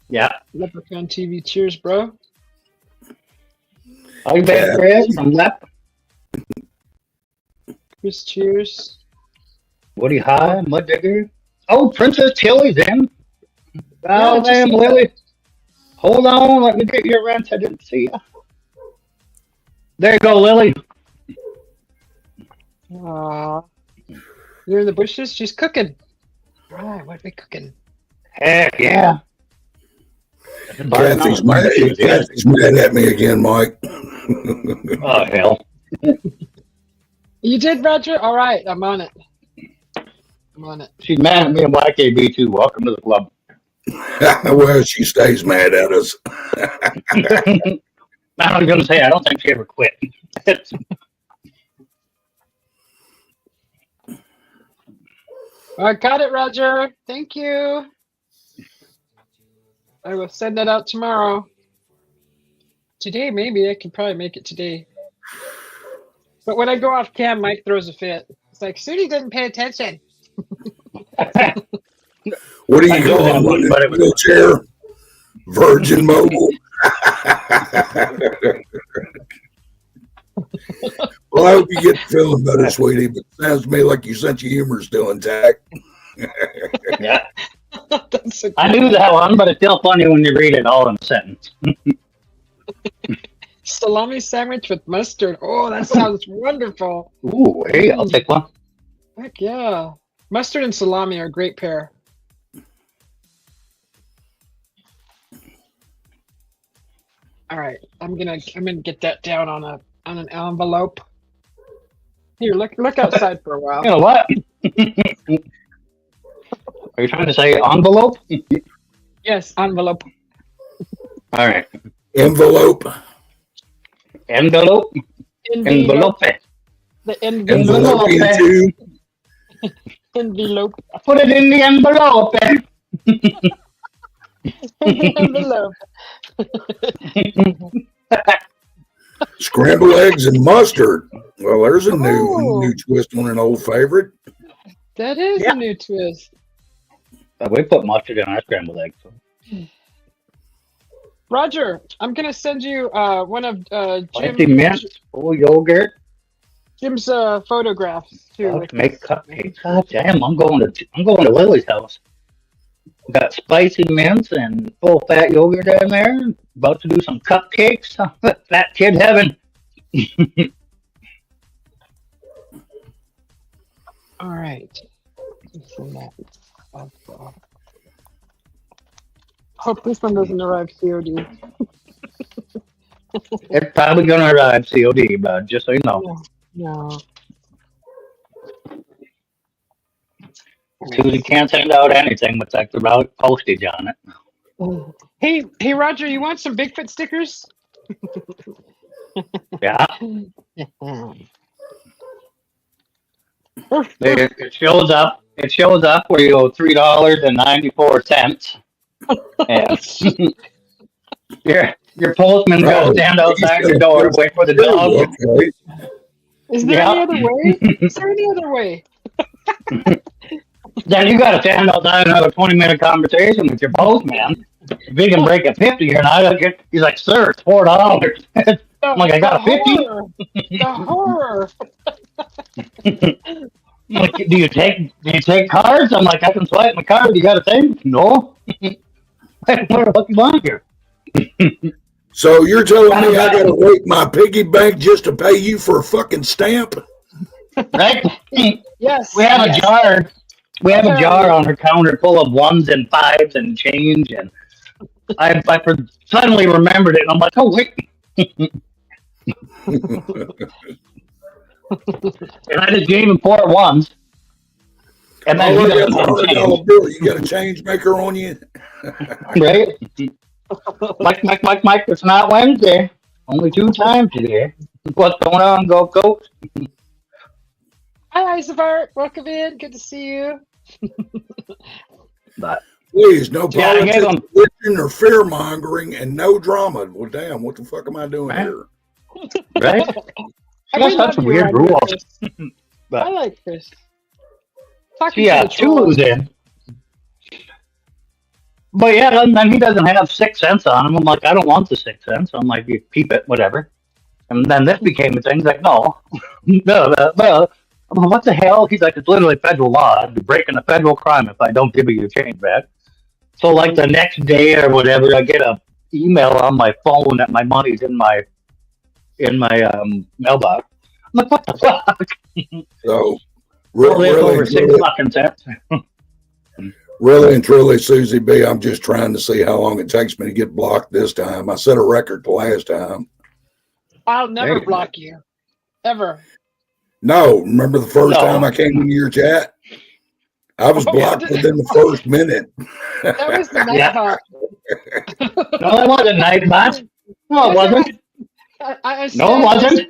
Yeah. Leprechaun TV. Cheers, bro. How you been, Chris? From Lep. Chris, cheers. Woody High, Mud Digger. Oh, Princess Tilly's in. Yeah, I Oh, just damn, saw Lily. Hold on, let me get your wrench. I didn't see you. There you go, Lily. Aw. You're in the bushes? She's cooking. Right, what are we cooking? Heck yeah. Kathy's mad at me again, Mike. Oh, hell. You did, Roger? All right, I'm on it. I'm on it. She's mad at me and YKB too. Welcome to the club. Well, she stays mad at us. I was going to say, I don't think she ever quit. I got it, Roger. Thank you. I will send that out tomorrow. Today, maybe I can probably make it today. But when I go off cam, Mike throws a fit. It's like, Sudi doesn't pay attention. What do I you know call that him? one, but it was- Wheelchair? Virgin Mobile? Well, I hope you get feeling better, sweetie, but it sounds to me like your sense of humor is still intact. Yeah. That's a I good knew one. that one, but it's still funny when you read it all in a sentence. Salami sandwich with mustard. Oh, that sounds wonderful. Ooh, hey, I'll take one. Heck yeah. Mustard and salami are a great pair. All right, I'm gonna get that down on an envelope. Here, look outside for a while. You know what? Are you trying to say envelope? Yes, envelope. All right. Envelope. Envelope. Envelope. Envelope. The Envelope envelope. into. Envelope. Put it in the envelope. Envelope. Scrambled eggs and mustard. Well, there's a Oh. new twist on an old favorite. That is Yeah. a new twist. We put mustard in our scrambled eggs. Roger, I'm gonna send you one of Spicy mint, full yogurt. Jim's photographs too. To with make this. cupcakes. God damn, I'm going to Lily's house. Got spicy mints and full fat yogurt down there. About to do some cupcakes. Fat kid heaven. All right. Hope this one doesn't arrive COD. It's probably gonna arrive COD, but just so you know. No. Susie can't send out anything with like the right postage on it. Hey, Roger, you want some Bigfoot stickers? Yeah. It shows up. It shows up where you owe $3.94. And your postman goes stand outside your door, wait for the dog. Okay. Is there any other way? Is there any other way? Then you got to stand outside and have a 20-minute conversation with your postman. If he can break a 50 or not, he's like, "Sir, it's $4." I'm like, "I got a 50." The horror. I'm like, do you take cards? I'm like, I can swipe my card. You got a thing? No. What the fuck you want here? So you're telling me I gotta wait my piggy bank just to pay you for a fucking stamp? Right? Yes. We have yes. a jar. We have a jar on her counter full of ones and fives and change, and I suddenly remembered it, and I'm like, oh wait. And I just gave him 4 ones. And then Oh, he I got doesn't a have $100 change, bill. You got a change maker on you? right? Mike, it's not Wednesday. Only 2 times today. What's going on, Go Coach? Hi, Isavart. Welcome in. Good to see you. But Please, no Yeah, I gave politics, religion, or fear mongering, and no drama. Well, damn, what the fuck am I doing Right. here? right? I She has love such you, weird Roger, rules. Chris. But I like Chris. Talking yeah, to the trolls. 2 in. But yeah, and then he doesn't have 6 cents on him. I'm like, I don't want the 6 cents. I'm like, you keep it, whatever. And then this became a thing. He's like, no, well, I'm like, what the hell? He's like, it's literally federal law. I'd be breaking a federal crime if I don't give you your change back. So like the next day or whatever, I get a email on my phone that my money's in my mailbox. I'm like, what the fuck? So, Probably it's over really, 6 fucking cents. really and truly, Susie B, I'm just trying to see how long it takes me to get blocked this time. I set a record the last time. I'll never There you block you. Ever. No, remember the first No. time I came into your chat? I was Oh, blocked did- within the first minute. That was the Yeah. Nightbot. No, it wasn't Nightbot. No, it wasn't. I No, it wasn't.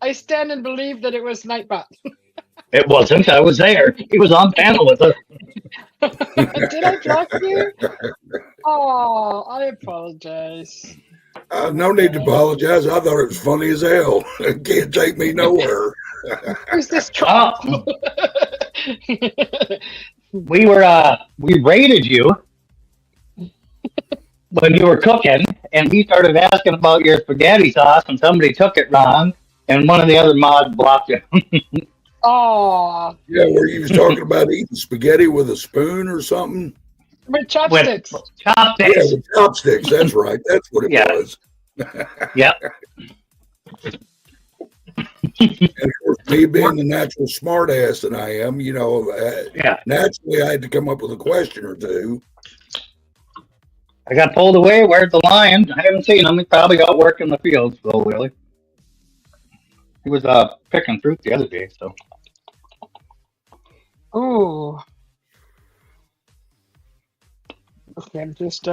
I stand and believe that it was Nightbot. It wasn't. I was there. He was on panel with us. Did I block you? Oh, I apologize. No need to apologize. I thought it was funny as hell. It can't take me nowhere. Who's this troll? Oh, we rated you when you were cooking, and he started asking about your spaghetti sauce, and somebody took it wrong, and one of the other mods blocked it. Oh, Yeah, where you was talking about eating spaghetti with a spoon or something. With chopsticks. Yeah, chopsticks. with chopsticks. That's right. That's what it Yeah. was. Yep. And of course, me being the natural smart ass that I am, Yeah. naturally I had to come up with a question or two. I got pulled away. Where's the lion? I haven't seen him. He's probably out working the fields, though, Willie. He was picking fruit the other day, so. Ooh. Okay, I'm just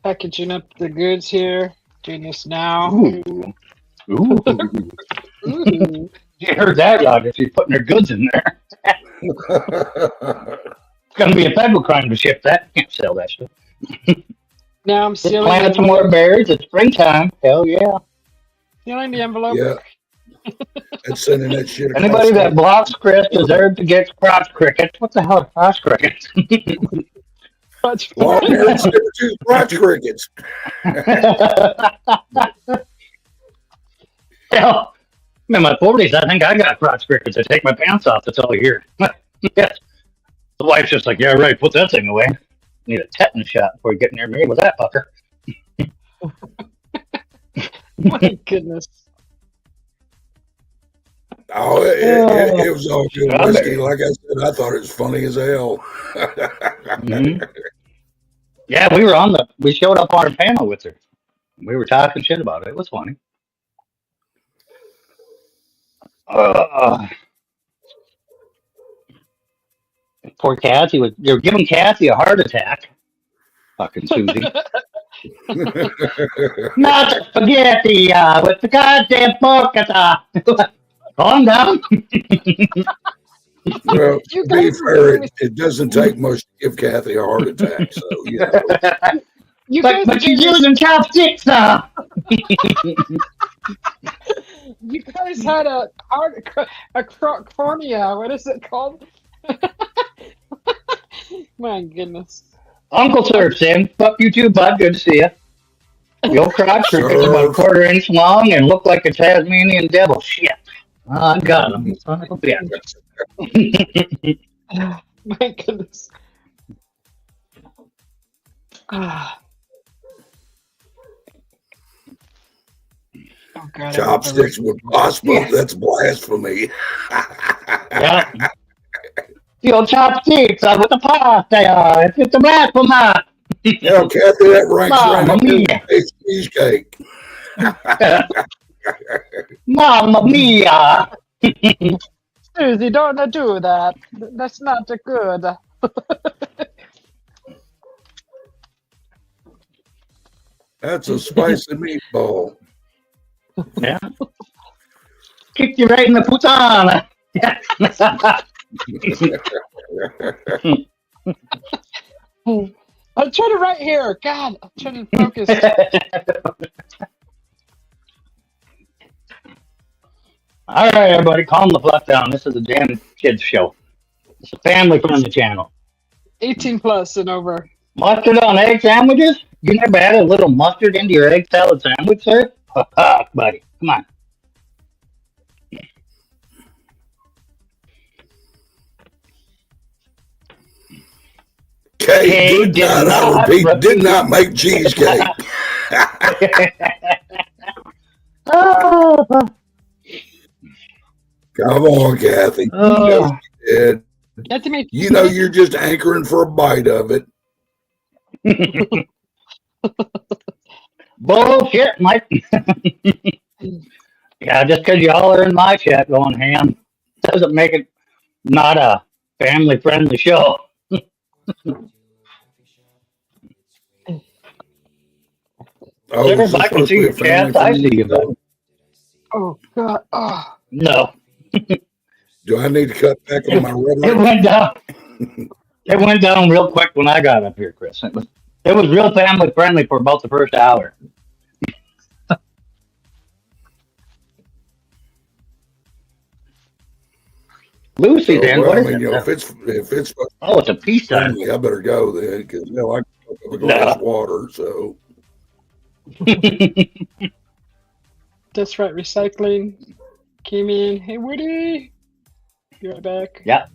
packaging up the goods here. Doing this now. Ooh. Ooh. Ooh. You heard that, Roger? She's putting her goods in there. It's going to be a federal crime to ship that. Can't sell that stuff. Now I'm Just sealing plant some more berries. It's springtime. Hell yeah. the envelope. Yeah. And sending that shit across. Anybody that blocks Chris deserves to get crotch crickets. What the hell are crotch crickets? Long-haired saber-tooth crotch crickets. Hell, in my 40s, I think I got crotch crickets. I take my pants off. That's all I hear. Yes. The wife's just like, yeah, right, put that thing away. Need a tetanus shot before you get near me with that fucker. My goodness. Oh, it was all good whiskey. Like I said, I thought it was funny as hell. Mm-hmm. Yeah, we showed up on her panel with her. We were talking shit about it. It was funny. Poor Kathy they were giving Kathy a heart attack. Fucking Susie. Not the spaghetti with the goddamn pork. Calm down. Well, You to be guys fair, it doesn't take much to give Kathy a heart attack. So, You guys but she's gave me- using chopsticks. You guys had a cornea. What is it called? My goodness. Uncle Surf, Sam. Fuck you too, bud. Good to see you. The old crotch cricket's about a quarter-inch long and look like a Tasmanian devil. Shit. I got him. Son of a bitch. My goodness. Ah. Oh, God, chopsticks with pasta. Yes. That's blasphemy. Yeah. The old chopsticks with the pasta. It's the blasphemy. Kathy, that ranks right Mamma up there mia. with cheesecake. Mamma mia. Susie, don't do that. That's not good. That's a spicy meatball. Yeah. Kick you right in the putana. I'm trying to write here. God, I'm trying to focus. All right, everybody, calm the fuck down. This is a damn kids show. It's a family-friendly channel. 18 plus and over. Mustard on egg sandwiches? You never had a little mustard into your egg salad sandwich, sir? Buddy, come on. Kate did not make cheesecake. Oh. Come on, Kathy. Oh. Get to me. You know you're just anchoring for a bite of it. Bullshit, Mike. Yeah, just because y'all are in my chat going ham doesn't make it not a family-friendly show. Oh, Sir, is this I can supposed see to be your a family chat. I friendly see you, show? bud. Oh, God. Oh. No. Do I need to cut back on my It rhetoric? went down. It went down real quick when I got up here, Chris. It was real family friendly for about the first hour. Lucy's in. Well, What I is mean, it? if it's Oh, it's a peace time. family, I better go then because I can pick up a glass of water. So That's right. Recycling came in. Hey, Woody. Be right back. Yeah.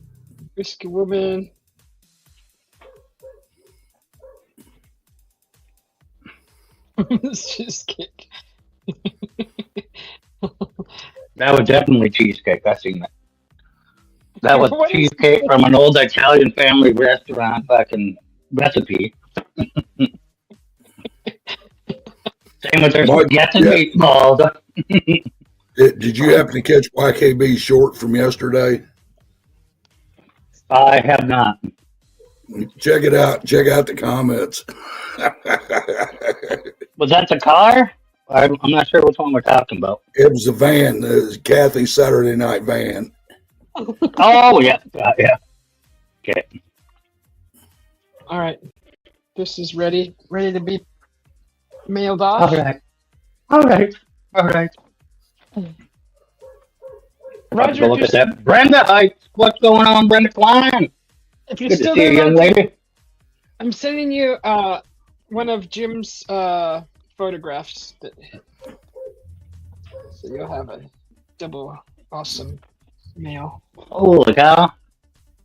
Whiskey Woman. Cheesecake. That was definitely cheesecake. I seen that. That was What is cheesecake from an old Italian family restaurant fucking recipe. Same with their Mike, spaghetti and yeah. meatballs. Did you happen to catch YKB short from yesterday? I have not. Check it out. Check out the comments. Was that the car? I'm not sure which one we're talking about. It was a van, Kathy's Saturday night van. Oh, yeah. Yeah. Okay. All right. This is ready to be mailed off. All right. All right. All right. Roger, Look at that. Brenda, what's going on, Brenda Klein? if you're Good to still see there, you, young Roger, lady. I'm sending you one of Jim's photographs. So you'll have a double awesome mail. Holy cow.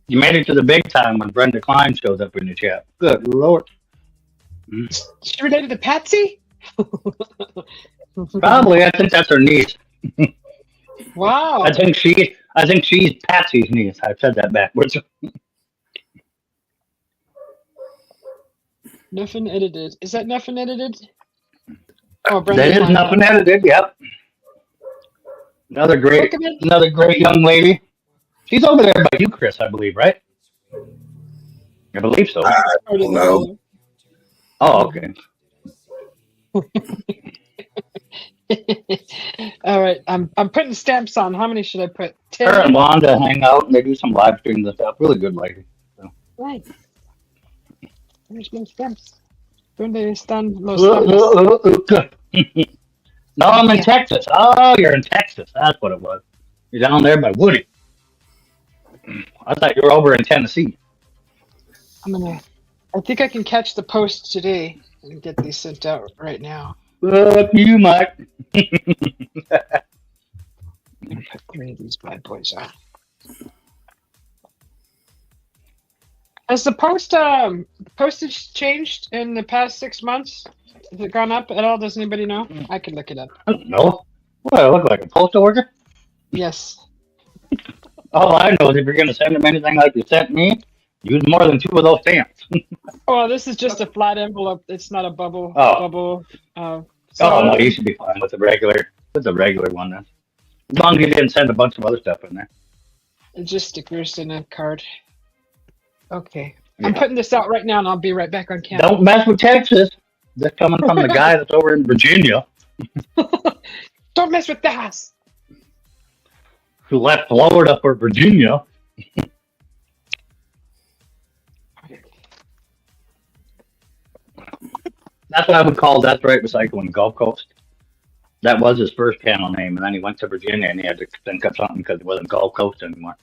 You made it to the big time when Brenda Klein shows up in the chat. Good Lord. She related to Patsy? Probably. I think that's her niece. Wow. I think she's Patsy's niece. I said that backwards. Nothing edited. Is that nothing edited? Oh, That is Klein. nothing edited. Yep. Another great young lady. She's over there by you, Chris, I believe, right? I believe so. I don't know. Oh, okay. All right. I'm putting stamps on. How many should I put? 10? Her and Wanda hang out and they do some live streams and stuff. Really good lady. So. Right. There's my stamps. ¿Dónde están los stamps? No, I'm in Texas. Oh, you're in Texas. That's what it was. You're down there by Woody. I thought you were over in Tennessee. I think I can catch the post today and get these sent out right now. Fuck you, Mike. Put 3 of these bad boys on. Has the postage changed in the past 6 months? Has it gone up at all? Does anybody know? I could look it up. I don't know. What, I look like a postal worker? Yes. All I know is if you're going to send them anything like you sent me, use more than 2 of those stamps. Oh, this is just a flat envelope. It's not a bubble. Oh, no, you should be fine with the regular one then. As long as you didn't send a bunch of other stuff in there. It's just stickers and a card. Okay. Yeah. I'm putting this out right now, and I'll be right back on camera. Don't mess with Texas. That's coming from the guy that's over in Virginia. Don't mess with that. Who left Florida for Virginia. That's what I would call That's Right Recycling Gulf Coast. That was his first channel name, and then he went to Virginia and he had to think of something because it wasn't Gulf Coast anymore.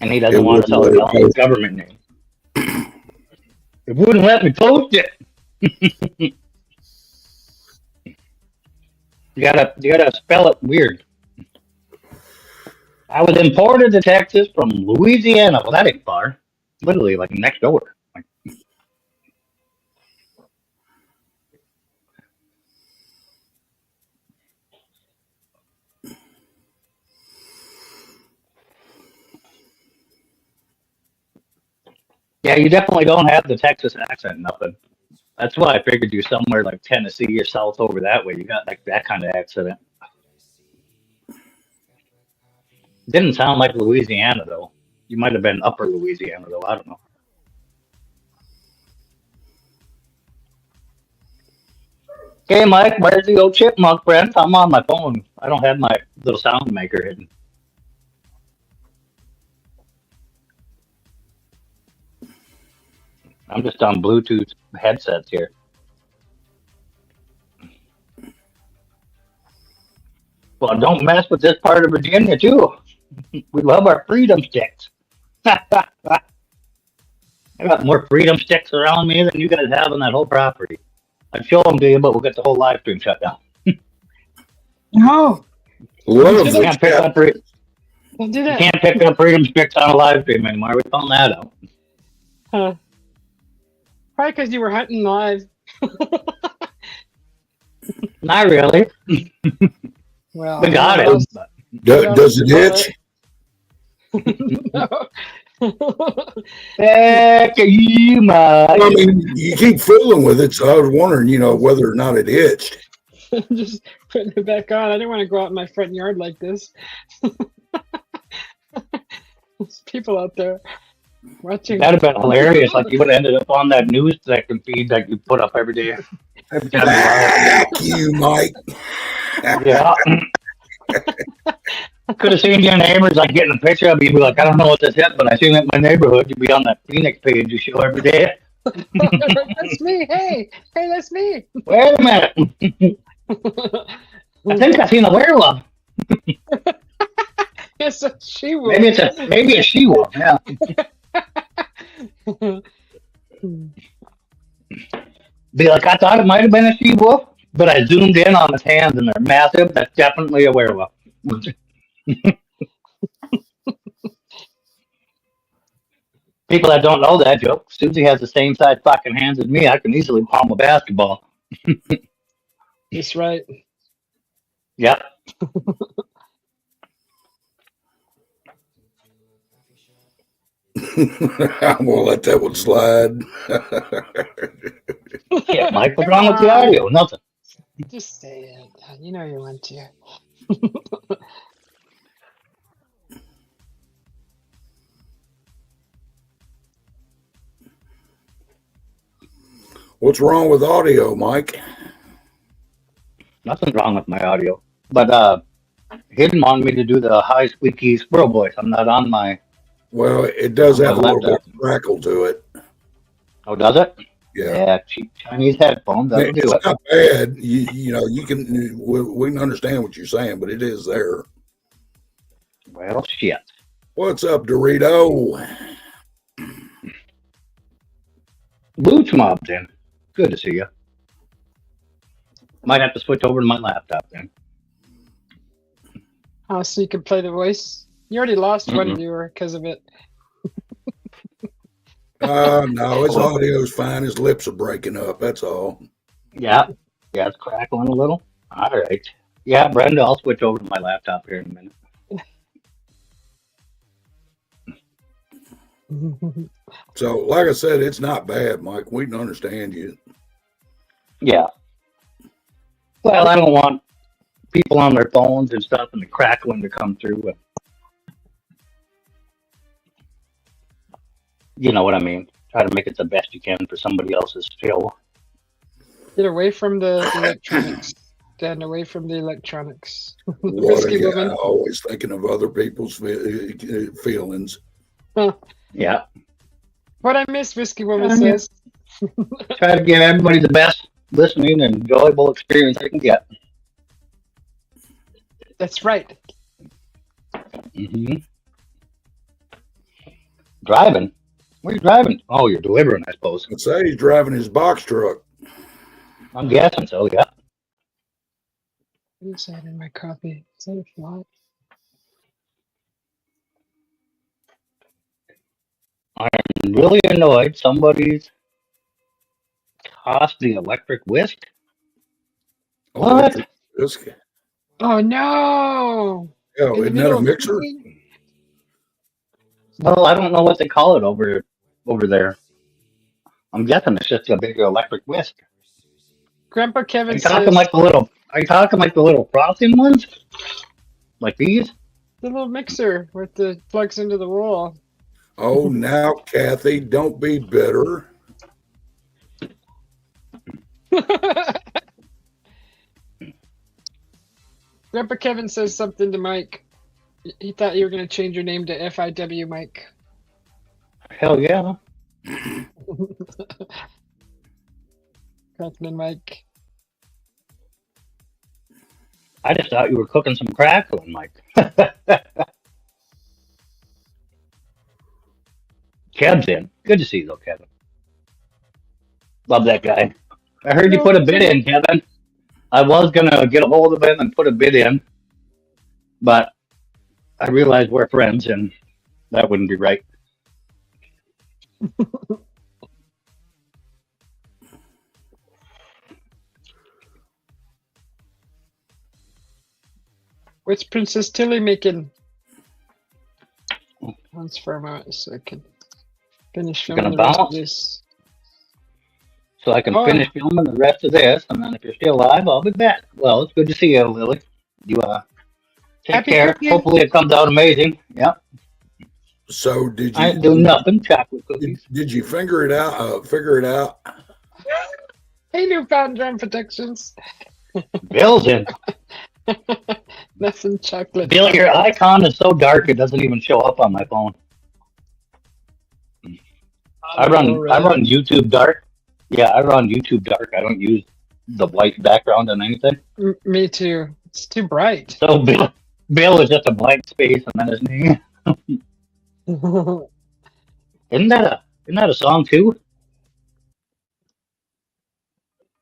And he doesn't want to sell it on his government name. It wouldn't let me post it. You gotta spell it weird. I was imported to Texas from Louisiana. Well, that ain't far. Literally, like next door. Yeah, you definitely don't have the Texas accent, nothing. That's why I figured you somewhere like Tennessee or south over that way. You got like that kind of accent. Didn't sound like Louisiana though. You might have been upper Louisiana though. I don't know. Okay, Mike, where's the old chipmunk friend? I'm on my phone. I don't have my little sound maker hidden. I'm just on Bluetooth headsets here. Well, don't mess with this part of Virginia, too. We love our freedom sticks. I got more freedom sticks around me than you guys have on that whole property. I'd show them to you, but we'll get the whole live stream shut down. No. One of You the can't pick up Don't do You that. can't pick up freedom sticks on a live stream anymore. We found that out. Huh. Probably because you were hunting live. Not really. Well, We got what it. else? But Does it itch? No. heck, you might. I mean, you keep fooling with it, so I was wondering, whether or not it itched. Just putting it back on. I didn't want to go out in my front yard like this. There's people out there watching. That'd have been hilarious. Like you would have ended up on that news section feed that you put up every day. Every time Thank you, Mike. yeah. Could have seen your neighbors like getting a picture of you. Be like, I don't know what this is, but I seen it in my neighborhood. You'd be on that Phoenix page you show every day. That's me. Hey, that's me. Wait a minute. I think I seen a werewolf. Yes, a she-wolf. Maybe a she-wolf. Yeah. Be like, I thought it might have been a she-wolf, but I zoomed in on his hands and they're massive. That's definitely a werewolf. People that don't know that joke, Susie has the same size fucking hands as me. I can easily palm a basketball. That's right. Yep. We'll let that one slide. Yeah, Mike, what's wrong with the audio? Nothing. Just say it. You know you want to. What's wrong with audio, Mike? Nothing's wrong with my audio. But he didn't want me to do the high squeaky squirrel voice. I'm not on my... Well, it does On my have a little bit laptop. of crackle to it. Oh, does it? Yeah. Yeah, cheap Chinese headphones. That'll do It's it. not bad. You can we can understand what you're saying, but it is there. Well, shit. What's up, Dorito? Boots mobbed in. Good to see you. Might have to switch over to my laptop then. Oh, so you can play the voice? You already lost one Mm-mm. viewer because of it. No, his audio's fine. His lips are breaking up. That's all. Yeah. Yeah, it's crackling a little. All right. Yeah, Brenda, I'll switch over to my laptop here in a minute. So, like I said, it's not bad, Mike. We can understand you. Yeah. Well, I don't want people on their phones and stuff and the crackling to come through. You know what I mean. Try to make it the best you can for somebody else's skill. Get away from the electronics. Stand away from the electronics. What Risky are woman. you always thinking of other people's feelings? Yeah. What I miss, Risky Woman Yeah. says. Try to give everybody the best listening and enjoyable experience they can get. That's right. Mm-hmm. Driving? Where are you driving? Oh, you're delivering, I suppose. I'd say he's driving his box truck. I'm guessing so, yeah. What is that in my copy? Is that a fly? I'm really annoyed somebody's tossed the electric whisk. What? Oh no! Oh, In the isn't that middle a of mixer? cooking? Well, I don't know what they call it over there. I'm guessing it's just a big electric whisk. Grandpa Are Kevin you says talking like the little frosting ones? Like these? the little mixer with the plugs into the wall. Oh, now, Kathy, don't be bitter. Grandpa Kevin says something to Mike. He thought you were going to change your name to FIW Mike. Hell yeah. Captain Mike. I just thought you were cooking some crackling, Mike. Kev's in. Good to see you, though, Kevin. Love that guy. I heard you put a bid in, Kevin. I was going to get a hold of him and put a bid in, but I realize we're friends, and that wouldn't be right. What's Princess Tilly making? Once for a moment, so I can finish You're gonna filming the rest of bounce? this. So I can Oh, finish filming the rest of this, and then if you're still alive, I'll be back. Well, it's good to see you, Lily. You take happy care. cooking. Hopefully it comes out amazing. Yep. So did I you ain't doing nothing. Chocolate cookies. did you figure it out? Figure it out? Hey, newfound drum protections. Bill's in. Nothing chocolate. Bill, your icon is so dark it doesn't even show up on my phone. I run YouTube dark. Yeah, I run YouTube dark. I don't use the white background on anything. Me too. It's too bright. So Bill is just a blank space and then his name. Isn't that a song too?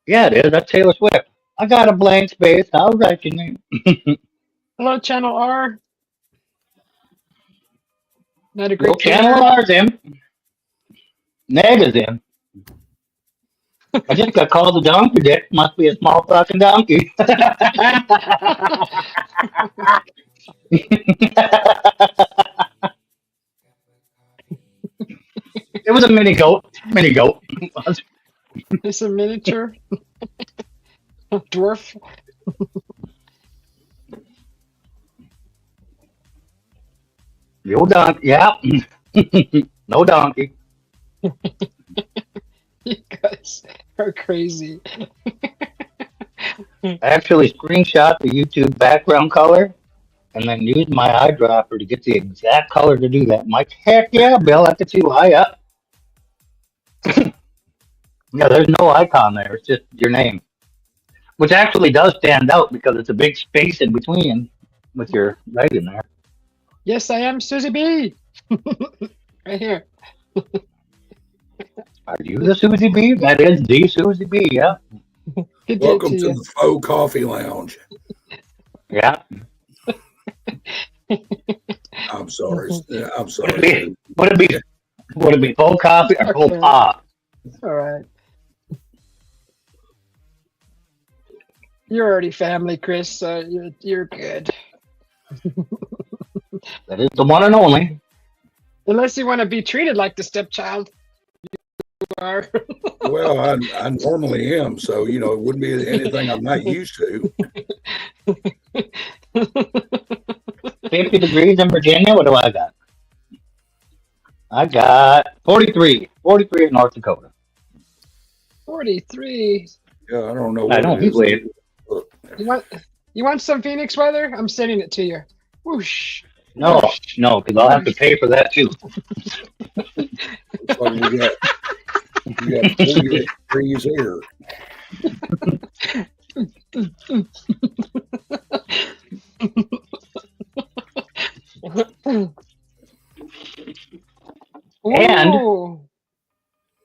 Yeah, it is. That's Taylor Swift. I got a blank space. I'll write your name. Hello, Channel R. Not a No great Channel R's in. Ned is in. I just got called a donkey dick. Must be a small fucking donkey. It was a mini goat. Mini goat. It's a miniature dwarf. No donkey. Yeah. No donkey. You guys are crazy. I actually screenshot the YouTube background color and then used my eyedropper to get the exact color to do that. I'm like, heck yeah, Bill, I can see why up. Yeah, there's no icon there. It's just your name, which actually does stand out because it's a big space in between with your writing there. Yes, I am Susie B. Right here. Are you the Susie B? That is the Susie B, yeah. Good day Welcome to to you. the Faux Coffee Lounge. Yeah. I'm sorry. I'm sorry. Would it be full coffee or full Okay. pop? All right. You're already family, Chris, so you're good. That is the one and only. Unless you want to be treated like the stepchild. You are. Well, I normally am, so it wouldn't be anything I'm not used to. 50 degrees in Virginia. What do I got? I got 43. 43 in North Dakota. 43. Yeah, I don't know. I What don't it is. believe. You want some Phoenix weather? I'm sending it to you. Whoosh. No, because I'll have to pay for that too. Looks like we got 48 degrees here. And- Ooh.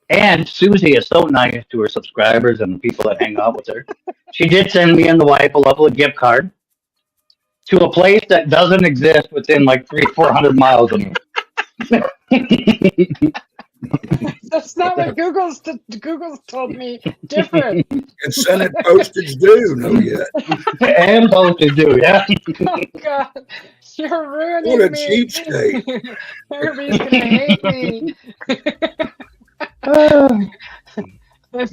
And Susie is so nice to her subscribers and the people that hang out with her. She did send me and the wife a lovely gift card to a place that doesn't exist within like 300-400 miles of me. That's not what Google's told me. Different. And Senate postage due, no yet. And postage due, yeah. Oh God, you're ruining What a me. cheapskate. Everybody's gonna hate me. I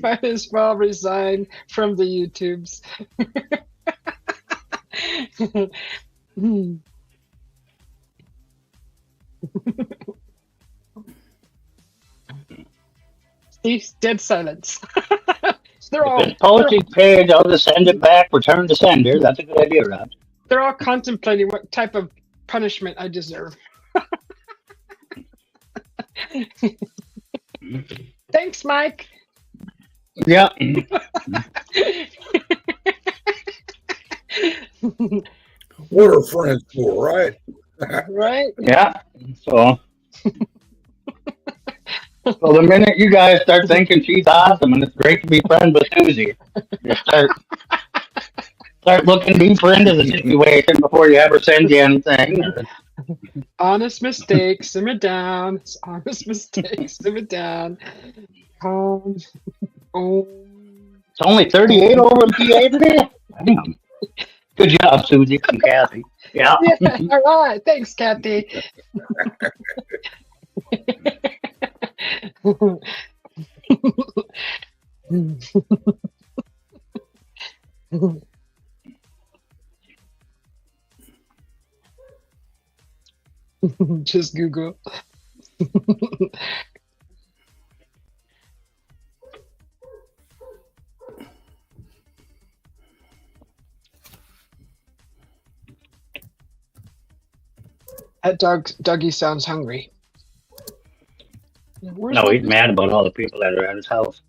might as well resign from the YouTubes. See, dead silence. They're all This postage page, I'll just send it back, return to sender. That's a good idea, Rob. they're all contemplating what type of punishment I deserve. Thanks, Mike. Yeah. What are friends for, right? Right? Yeah. So the minute you guys start thinking she's awesome and it's great to be friends with Susie, you start looking deeper into the situation before you ever send you anything. Honest mistakes, simmer down. Honest mistakes, simmer down. Oh, It's only 38 over in PA today. Damn. Good job, Susie and Kathy. Yeah. yeah, all right. Thanks, Kathy. Just Google. That Dougie sounds hungry. Where's No, my- he's mad about all the people that are at his house.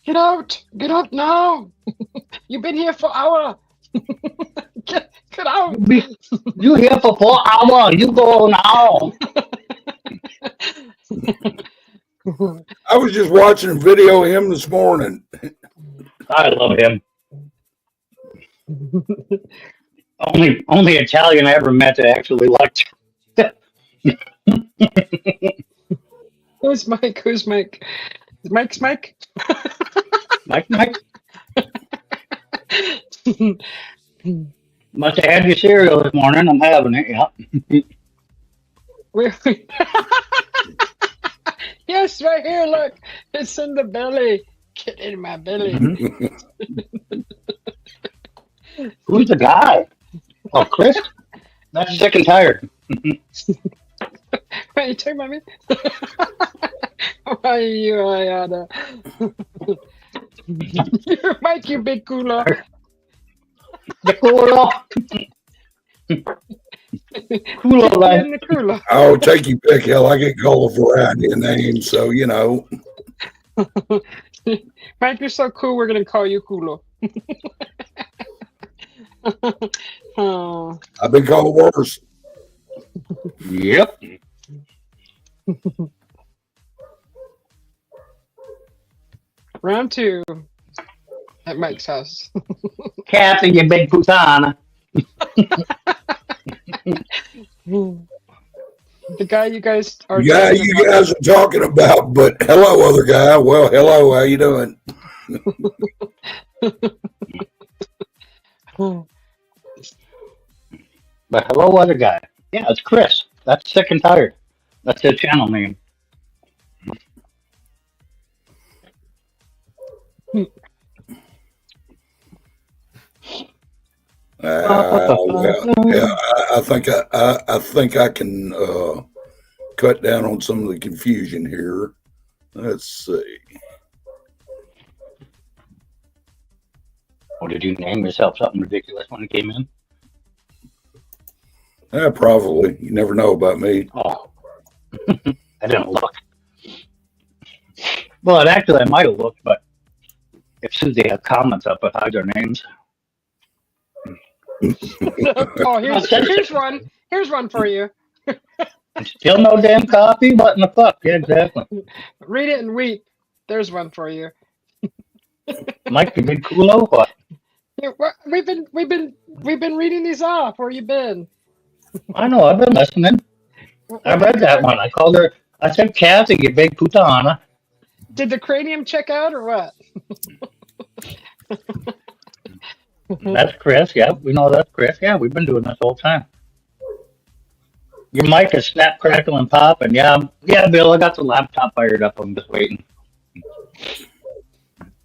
Get out! Get out now! You've been here for hour. Get out! You here for 4 hours? You go now. I was just watching a video of him this morning. I love him. Only Italian I ever met that actually liked. Who's Mike? Who's Mike? Mike's Mike? Mike. Must have had your cereal this morning. I'm having it. Yeah. Yes, right here. Look, it's in the belly. Get in my belly. Who's the guy? Oh, Chris. That's sick and tired. Wait, you talking about me? Why you, Ayana? Mike, you big cooler. The culo. Culo Get line. in the cooler. Oh, take you pick. Hell, I get called a variety of names, so you know. Mike, you're so cool. We're gonna call you Culo. Oh. I've been called worse. Yep. Round 2 at Mike's house. Kathy, you big putana. The guy you guys are. Yeah, talking you about- guys are talking about, but hello, other guy. Well, hello, how you doing? But hello, other guy. Yeah, it's Chris. That's sick and tired. That's his channel name. Well, yeah, I think I can cut down on some of the confusion here. Let's see. Or did you name yourself something ridiculous when it came in? Probably. You never know about me. Oh, I didn't look. Well, actually, I might have looked, but if Susie had comments up, it hides our names. Oh, here's one. Here's one for you. Still no damn copy? What in the fuck? Yeah, exactly. Read it and weep. There's one for you. Mike, you big culo? What? Yeah, we've been reading these off. Where you been? I know, I've been listening. I read that one. I called her, I said, Kathy, you big putana. Did the cranium check out or what? That's Chris. Yeah, we know that's Chris. Yeah, we've been doing this whole time. Your mic is snap, crackle, and pop. And yeah, Bill, I got the laptop fired up. I'm just waiting.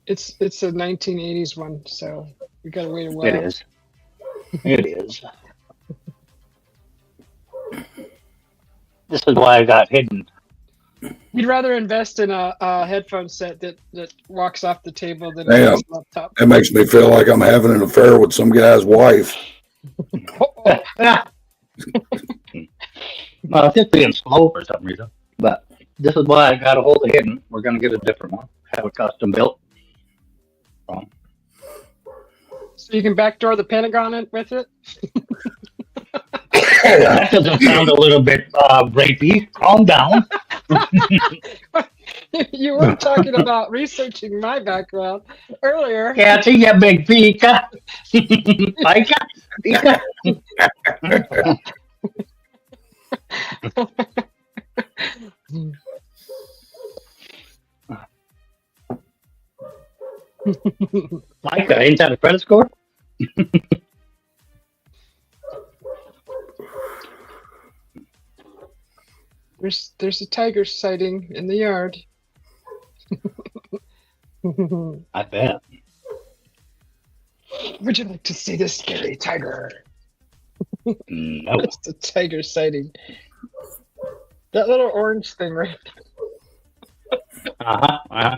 It's a 1980s one, so we gotta wait a while. It is. It is. This is why I got hidden. You'd rather invest in a headphone set that walks off the table than Damn. a laptop. That makes me feel like I'm having an affair with some guy's wife. Oh, Well, it's just being slow for some reason. But this is why I got a hold of hidden. We're going to get a different one. Have it custom built. so you can backdoor the Pentagon with it? That doesn't sound a little bit rapey. Calm down. You were talking about researching my background earlier. Kathy, you big pika. Pika. Pika. Like that ain't that a credit score? There's a tiger sighting in the yard. I bet. Would you like to see this scary tiger? No. It's a tiger sighting. That little orange thing, right? Uh-huh. Uh-huh.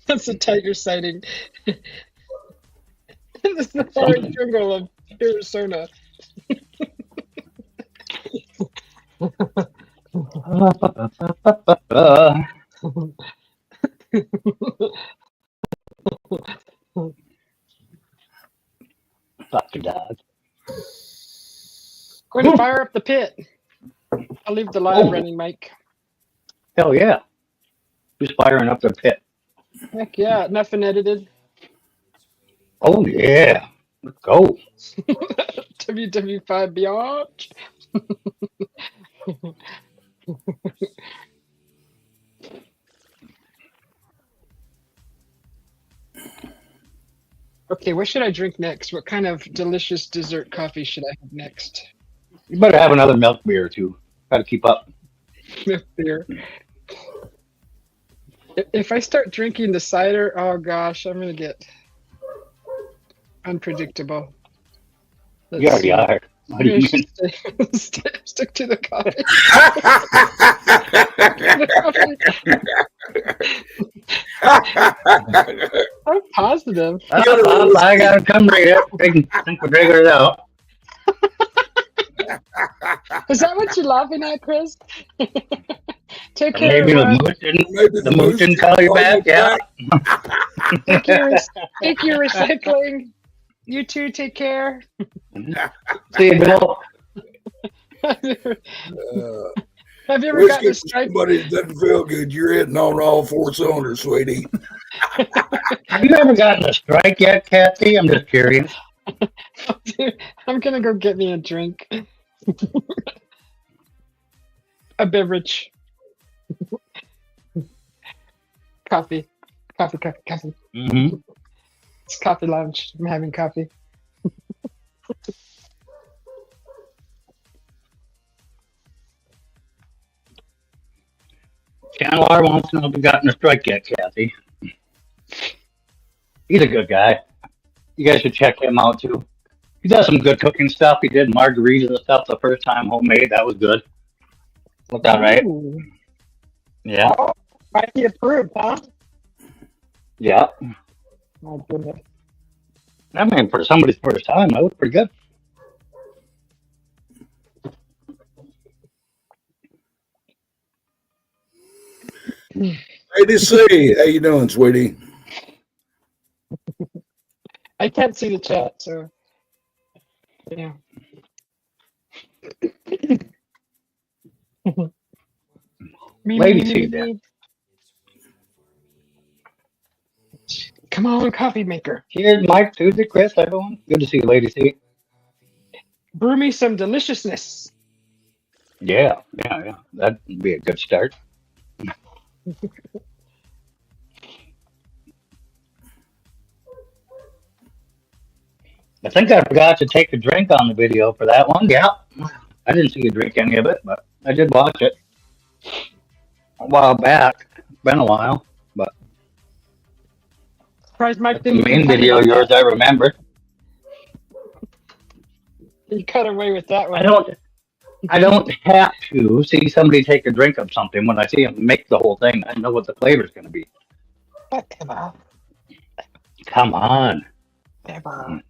That's a tiger sighting. This is the forest jungle of Arizona. Fuck your dog. Going to fire up the pit. I'll leave the live running, Mike. Hell yeah. Who's firing up the pit? Heck yeah, nothing edited. Oh yeah. Let's go. WW5 Beyond. Okay, what should I drink next? What kind of delicious dessert coffee should I have next? You better have another milk beer too. Gotta keep up. Milk beer. If I start drinking the cider, oh gosh, I'm gonna get unpredictable. You already are. What do you mean? Stick to the coffee. I'm positive. I gotta come read it. I think we're figuring it out. Is that what you're laughing at, Chris? Take care, Maybe everyone. the moose didn't call you back. Yeah. Take your recycling. You too. Take care. See you, Bill. Have you ever gotten a strike? Somebody that doesn't feel good. You're hitting on all four cylinders, sweetie. Have you ever gotten a strike yet, Kathy? I'm just curious. I'm gonna go get me a drink. A beverage. Coffee. Coffee. Mm-hmm. It's coffee lounge. I'm having coffee. Channel R wants to know if you've gotten a strike yet, Kathy. He's a good guy. You guys should check him out too. He does some good cooking stuff. He did margaritas and stuff the first time, homemade. That was good. Was that right? Ooh. Yeah. Oh, might be approved, huh? Yeah. My goodness. I mean, for somebody's first time, that was pretty good. Hey, to see. How you doing, sweetie? I can't see the chat, so yeah. Lady see that. Come on, coffee maker. Cheers, Mike, Susie, Chris, everyone. Good to see you, Lady C. Brew me some deliciousness. Yeah. That'd be a good start. I think I forgot to take a drink on the video for that one. Yeah. I didn't see you drink any of it, but I did watch it a while back. It's been a while, but Surprised Mike the didn't main video of yours I remember. He cut away with that one. I don't have to see somebody take a drink of something. When I see them make the whole thing, I know what the flavor's going to be. Whatever. Come on. Whatever.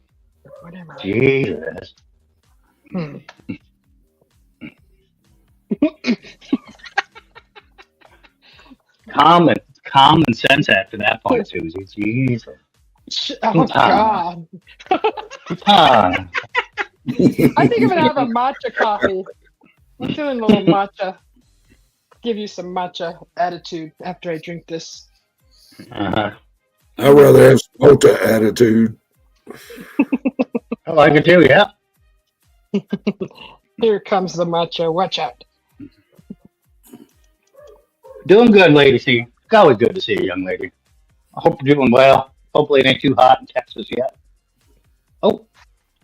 Jesus. Common sense after that point, Susie. Jesus. Oh, God. I I think I'm going to have a matcha coffee. I'm feeling a little matcha. Give you some matcha attitude after I drink this. Uh-huh. I'd rather have some Mota attitude. I like it too, yeah. Here comes the macho. Watch out. Doing good, lady. See, it's always good to see you, young lady. I hope you're doing well. Hopefully it ain't too hot in Texas yet. Oh,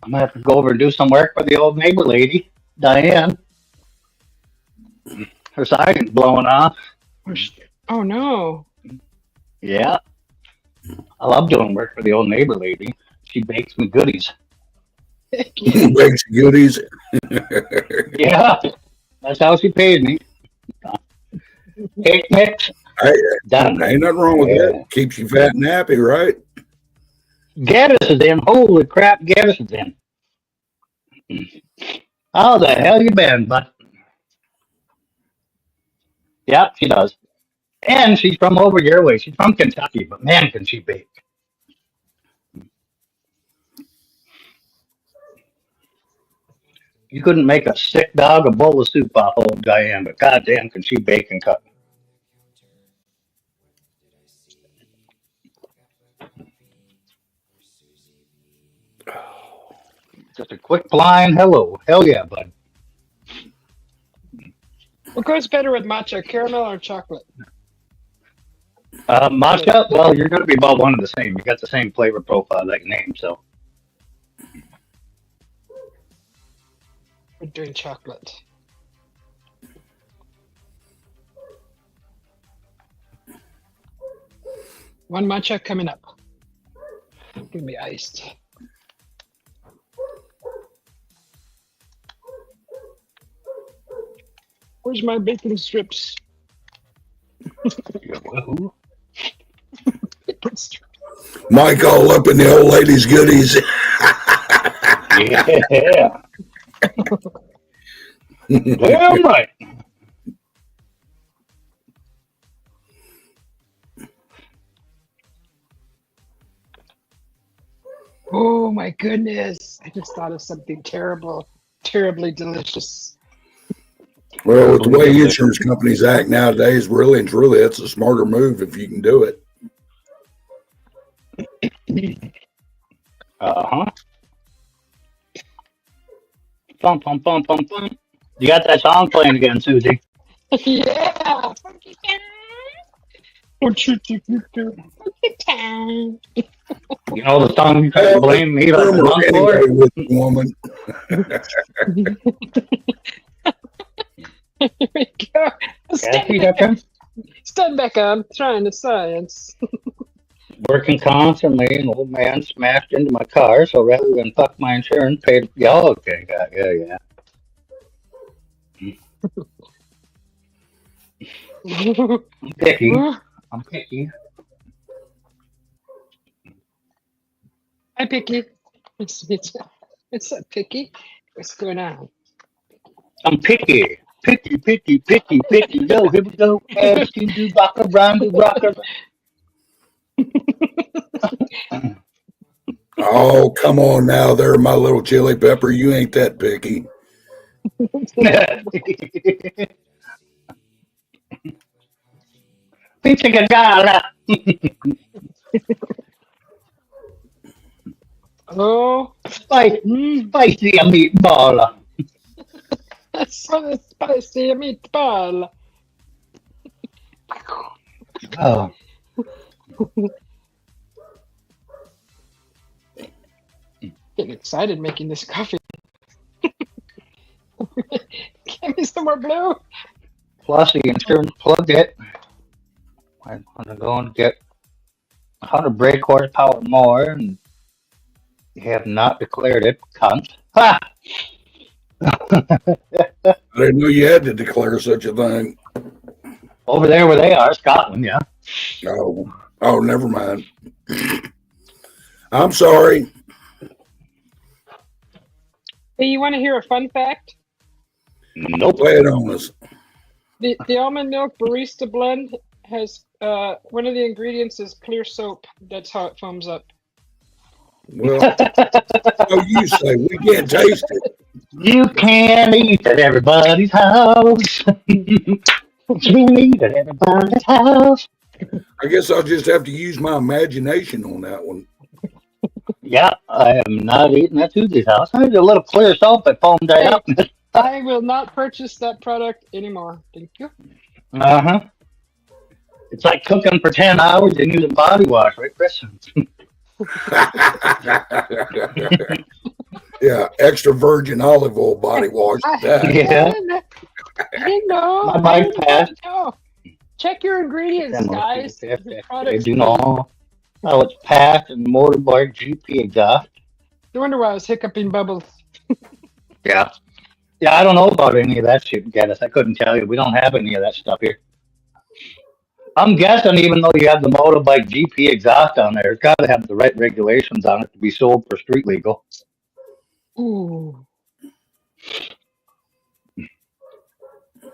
I'm gonna have to go over and do some work for the old neighbor lady, Diane. Her siding's blowing off. Oh no. Yeah, I love doing work for the old neighbor lady. She bakes me goodies. Bakes goodies. Yeah, that's how she pays me. Picnics, Hey, done. ain't nothing wrong with that. Keeps you fat and happy, right? Gaddis is in. Holy crap, Gaddis is in. How the hell you been, bud? Yep, she does. And she's from over your way. She's from Kentucky, but man, can she bake. You couldn't make a sick dog a bowl of soup off old Diane, but goddamn, can she bake and cook. Just a quick blind hello. Hell yeah, bud. What goes better with matcha, caramel or chocolate? Matcha, well, you're going to be about one and the same. You got the same flavor profile like name, so. We're doing chocolate. One matcha coming up. Gonna be iced. Where's my bacon strips? Bacon strips. Mike all up in the old lady's goodies. Yeah. Damn right. Oh my goodness. I just thought of something terribly delicious. Well, with the way insurance companies act nowadays, really and truly, it's a smarter move if you can do it. Uh-huh. Bum, bum, bum, bum, bum. You got that song playing again, Susie. Yeah. Funky time. You know the song you try to blame me like a month for? Anyway, with the woman. Here we go. Stand back on. Trying the science. Working constantly, an old man smashed into my car, so rather than fuck my insurance, paid. Yeah, okay, yeah. I'm picky. Hi, Picky. It's so picky. What's going on? I'm picky. Picky. Go, here we go. Asking do rocker, round rocker. Oh, come on now there, my little chili pepper. You ain't that picky. Pizza gala. Oh, Spicy a meatball. so spicy meatball. Oh. Getting excited making this coffee. Give me some more blue. Plus the insurance plugged it. I'm gonna go and get 100 brake horsepower more, and you have not declared it, cunt. Ha! I didn't know you had to declare such a thing. Over there where they are, Scotland, yeah. Oh, never mind. I'm sorry. Hey, you want to hear a fun fact? Nope. Lay it on us. The almond milk barista blend has one of the ingredients is clear soap. That's how it foams up. Well, so you say we can't taste it. You can't eat at everybody's house. You can't eat at everybody's house. I guess I'll just have to use my imagination on that one. Yeah, I am not eating at Susie's house. I need a little clear soap that foams right up. I will not purchase that product anymore. Thank you. Uh-huh. It's like cooking for 10 hours and using body wash, right, Chris? Yeah, extra virgin olive oil body wash. Yeah. I didn't know. My I bike didn't passed. know. Check your ingredients, guys. The products. You know how it's passed and motorbike GP exhaust. No wonder why I was hiccuping bubbles. Yeah. Yeah, I don't know about any of that shit, Dennis. I couldn't tell you. We don't have any of that stuff here. I'm guessing even though you have the motorbike GP exhaust on there, it's got to have the right regulations on it to be sold for street legal. Ooh. I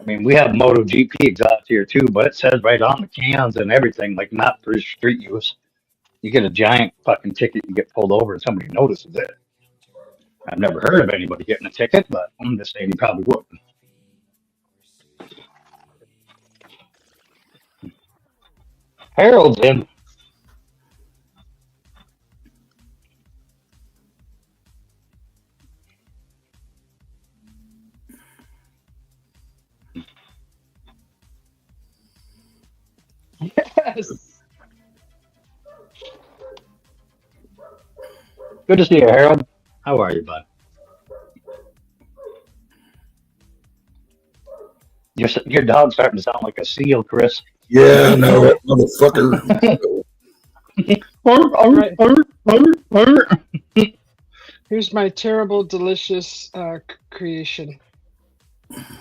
mean, we have Moto GP exhaust here too, but it says right on the cans and everything, like not for street use. You get a giant fucking ticket, you get pulled over, and somebody notices it. I've never heard of anybody getting a ticket, but I'm just saying you probably would. Harold's in. Yes. Good to see you, Harold. How are you, bud? Your dog's starting to sound like a seal, Chris. Yeah, no, that motherfucker. Here's my terrible, delicious creation.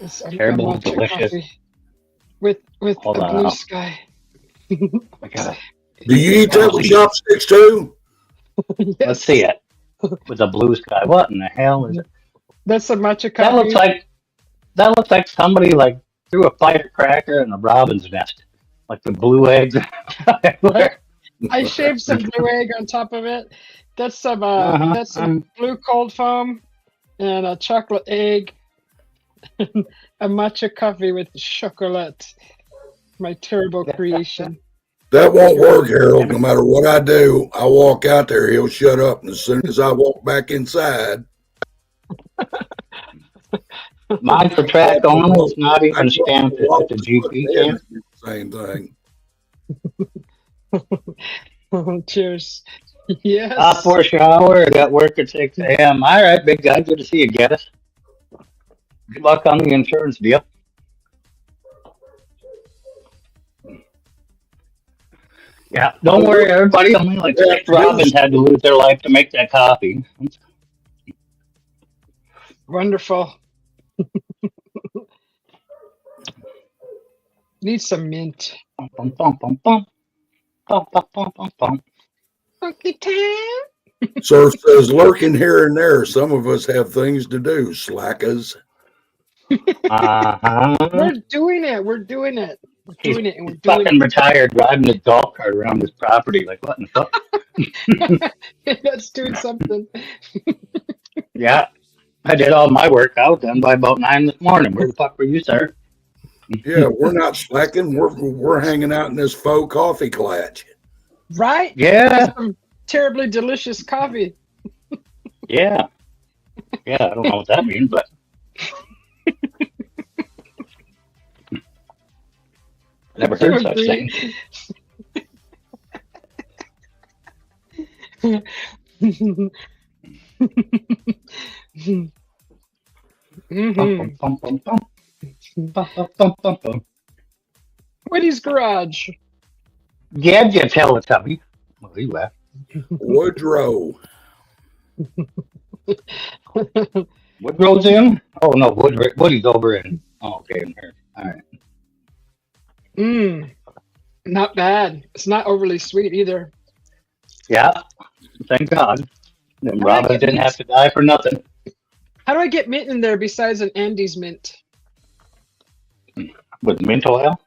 It's Terrible, matcha delicious. coffee with Hold a on blue now. sky. I gotta, Do you eat that with chopsticks too? Yes. let's see it. With a blue sky. What in the hell is it? That's a matcha That coffee. looks like somebody like threw a firecracker in a robin's nest. Like the blue eggs. I shaved some blue egg on top of it. That's some that's some blue cold foam and a chocolate egg. A matcha coffee with chocolate. My terrible creation. That won't work, Harold. No matter what I do, I walk out there, he'll shut up. And as soon as I walk back inside, Mine's for track only. It's not even stamped at the GP can. same thing. Cheers. Yes. Off for a shower. I got work at 6 a.m. All right, big guy. Good to see you, Geddes. Good luck on the insurance deal. Yeah, don't worry, everybody. Only like 6 robins had to lose their life to make that coffee. Wonderful. Need some mint. Bum, bum, bum, bum, bum. Bum, bum, bum, bum, bum. Funky time. Surf says, lurking here and there. Some of us have things to do, slackers. We're doing it. We're doing it. We're He's doing it. And we're doing fucking retired, driving his golf cart around his property. Like, what in the fuck? it. That's doing something. Yeah, I did all my work. I was done by about 9 this morning. Where the fuck were you, sir? Yeah, we're not slacking. We're hanging out in this faux coffee clutch. Right? Yeah, Some terribly delicious coffee. yeah, yeah. I don't know what that means, but never heard such thing. Mm-hmm. Bum, bum, bum, bum. Bum, bum, bum, bum, bum. Woody's garage. Yeah, you tell it, Tubby. Well, he left. Woodrow. Woodrow's in? Oh no, Woody's over in. Oh, okay, in here. All right. Not bad. It's not overly sweet either. Yeah, thank God. And How do I Robin get didn't mint? have to die for nothing. How do I get mint in there besides an Andes mint? With mint oil?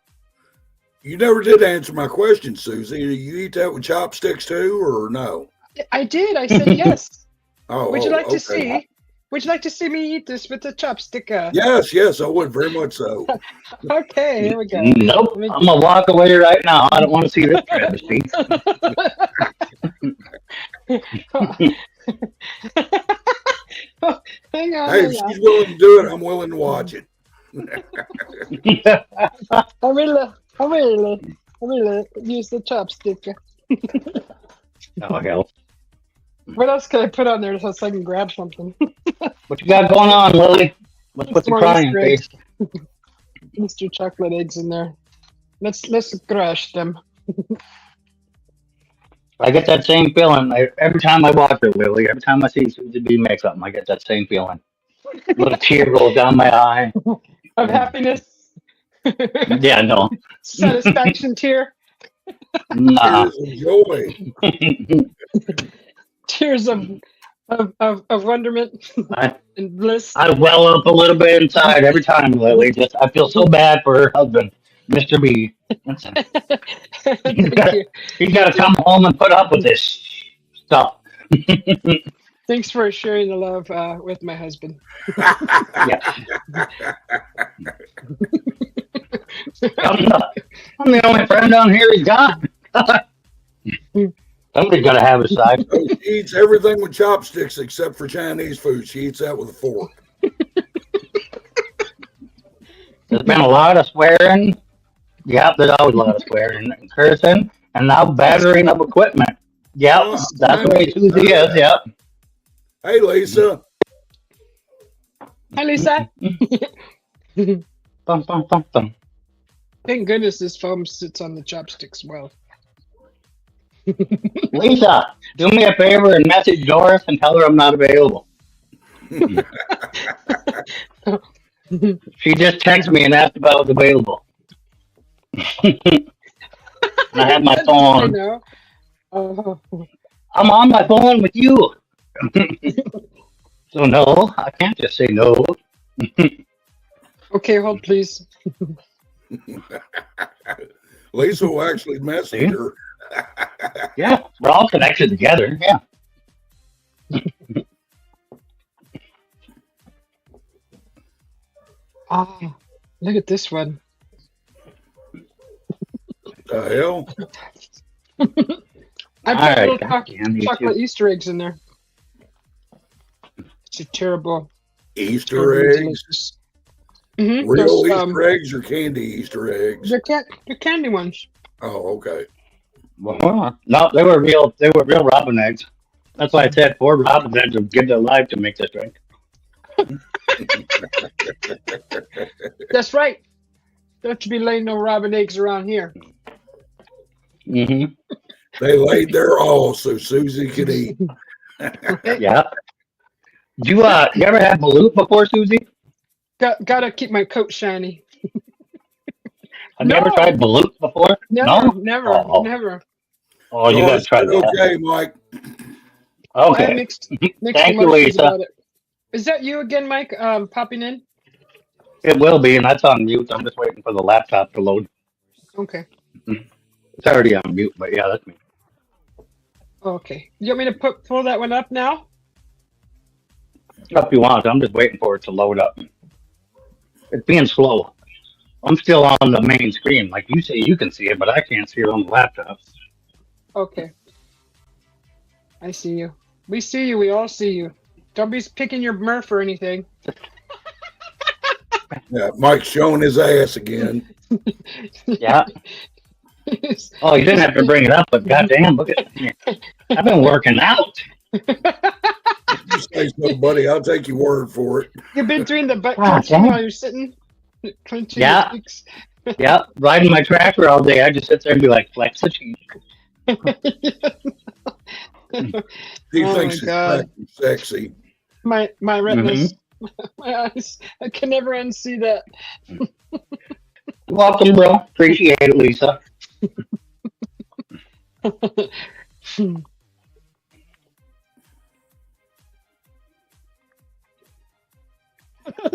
You never did answer my question, Susie. Do you eat that with chopsticks too, or no? I did. I said yes. Oh, Would you like to okay. see? Would you like to see me eat this with a chopstick? Yes, I would very much so. Okay, here we go. Nope. I'm gonna walk away right now. I don't want to see this travesty. Hang on. Hey, if she's willing to do it, I'm willing to watch it. I will use the chopstick. Oh, hell. What else can I put on there so I can grab something? What you got going on, Lily? What's with the More crying Easter eggs. face? Mr. Chocolate eggs in there. Let's crush them. I get that same feeling every time I watch it, Lily. Every time I see Susie B make something, I get that same feeling. A little tear rolls down my eye. Of happiness. Yeah, no. Satisfaction tear. Nah. Tears of joy. Tears of wonderment I and bliss. well up a little bit inside every time, Lily. Just I feel so bad for her husband, Mr. B. Listen, Thank you. he's got to come home and put up with this stuff. Thanks for sharing the love with my husband. Yeah. I'm the only friend down here he's got. Somebody's got to have his side. She eats everything with chopsticks except for Chinese food. She eats that with a fork. There's been a lot of swearing. Yep, there's always a lot of swearing and cursing, and now battering of equipment. Yep, that's the way Susie is. Yep. Hey, Lisa. Hi, Lisa. Bum, bum, bum, bum. Thank goodness this foam sits on the chopsticks well. Lisa, do me a favor and message Doris and tell her I'm not available. She just texted me and asked if I was available. I had my I phone. know. Oh. I'm on my phone with you. So no, I can't just say no. Okay, hold please. Lisa will actually message her. Yeah, we're all connected together. Yeah. Ah, look at this one. The hell? I All put right, little goddamn, you chocolate two. Easter eggs in there. It's a terrible. Easter eggs? Mm-hmm. Real Easter eggs or candy Easter eggs? The candy ones. Oh, okay. Well, no, they were real. They were real robin eggs. That's why I said 4 robin eggs would give their life to make this drink. That's right. Don't you be laying no robin eggs around here. Mm-hmm. They laid their all so Susie could eat. Yeah. You ever had balut before, Susie? Gotta keep my coat shiny. Have you ever tried balut before? Never. Oh, you gotta try that. Okay, Mike. I Okay. mixed Thank you, emotions Lisa. about it. Is that you again, Mike? Popping in? It will be, and that's on mute. I'm just waiting for the laptop to load. Okay. It's already on mute, but yeah, that's me. Okay. You want me to pull that one up now? If you want, I'm just waiting for it to load up. It's being slow. I'm still on the main screen. Like you say, you can see it, but I can't see it on the laptop. Okay. I see you. We see you. We all see you. Don't be picking your Murph or anything. Yeah, Mike's showing his ass again. Yeah. Oh, you didn't have to bring it up, but goddamn, look at me. I've been working out. You say so, buddy. I'll take your word for it. You've been doing the butt God clenching damn. while you're sitting, clenching Yeah. your cheeks. Yeah, riding my tractor all day. I just sit there and be like, flex the cheek. He Oh thinks my it's God. sexy. My retinas, my eyes. I can never unsee that. You're welcome, bro. Appreciate it, Lisa.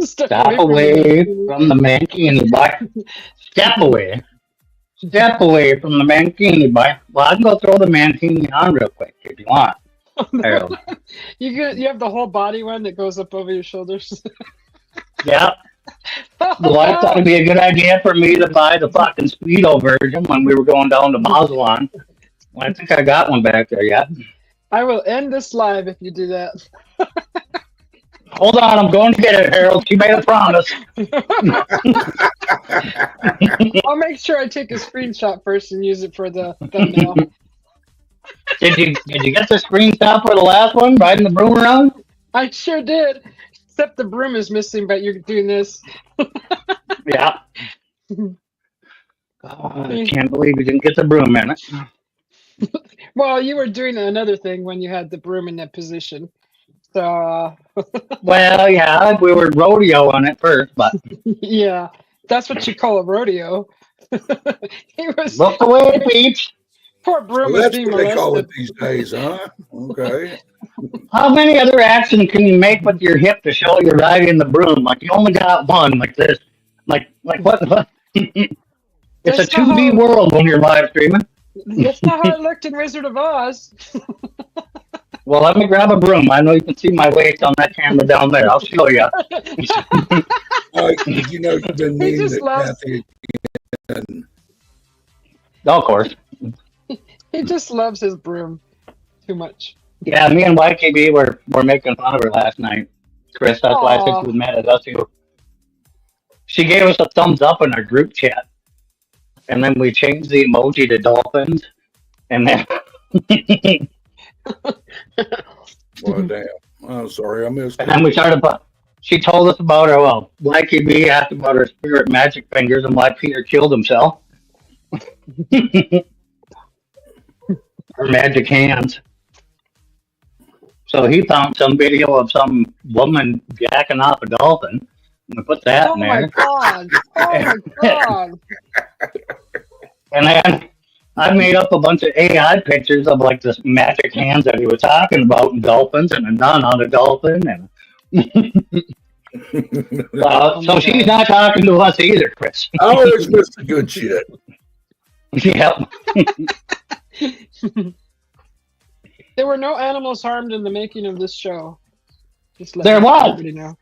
Step away from the mankini, boy. Step away. Step away from the mankini, boy. Well, I can go throw the mankini on real quick if you want. Harold. You have the whole body one that goes up over your shoulders. Yeah. Well, I thought it'd be a good idea for me to buy the fucking Speedo version when we were going down to Basel on. Well, I think I got one back there yet. I will end this live if you do that. Hold on, I'm going to get it, Harold. She made a promise. I'll make sure I take a screenshot first and use it for the thumbnail. Did you get the screenshot for the last one, riding the broom around? I sure did. Except the broom is missing, but you're doing this. Yeah. Oh, I can't believe you didn't get the broom in it. Well, you were doing another thing when you had the broom in that position. So, Well, yeah, we were rodeoing it first, but yeah, that's what you call a rodeo. He was look away, peeps. poor broom Well, was that's being what they call it molested. these days, huh? Okay. How many other actions can you make with your hip to show you're riding the broom? Like you only got one, like this. Like what? It's a That's not 2D how. world when you're live streaming. That's not how it looked in Wizard of Oz. Well, let me grab a broom. I know you can see my waist on that camera down there. I'll show you. You know, you've been He meaning just to loves. Kathy and Oh, of course. He just loves his broom too much. Yeah, me and YKB were making fun of her last night. Chris, that's why I said she Aw, was mad at us too. She gave us a thumbs up in our group chat, and then we changed the emoji to dolphins, and then well, damn. I'm sorry, I missed and it. then we started. She told us about her. Well, YKB asked about her spirit magic fingers and why Peter killed himself. Her magic hands. So he found some video of some woman jacking off a dolphin. And we put that oh in my there. God. Oh my God. And then I made up a bunch of AI pictures of like this magic hands that he was talking about and dolphins and a nun on a dolphin. And Oh so my she's God. not talking to us either, Chris. I always miss the good shit. Yep. There were no animals harmed in the making of this show. Just There letting was. everybody know.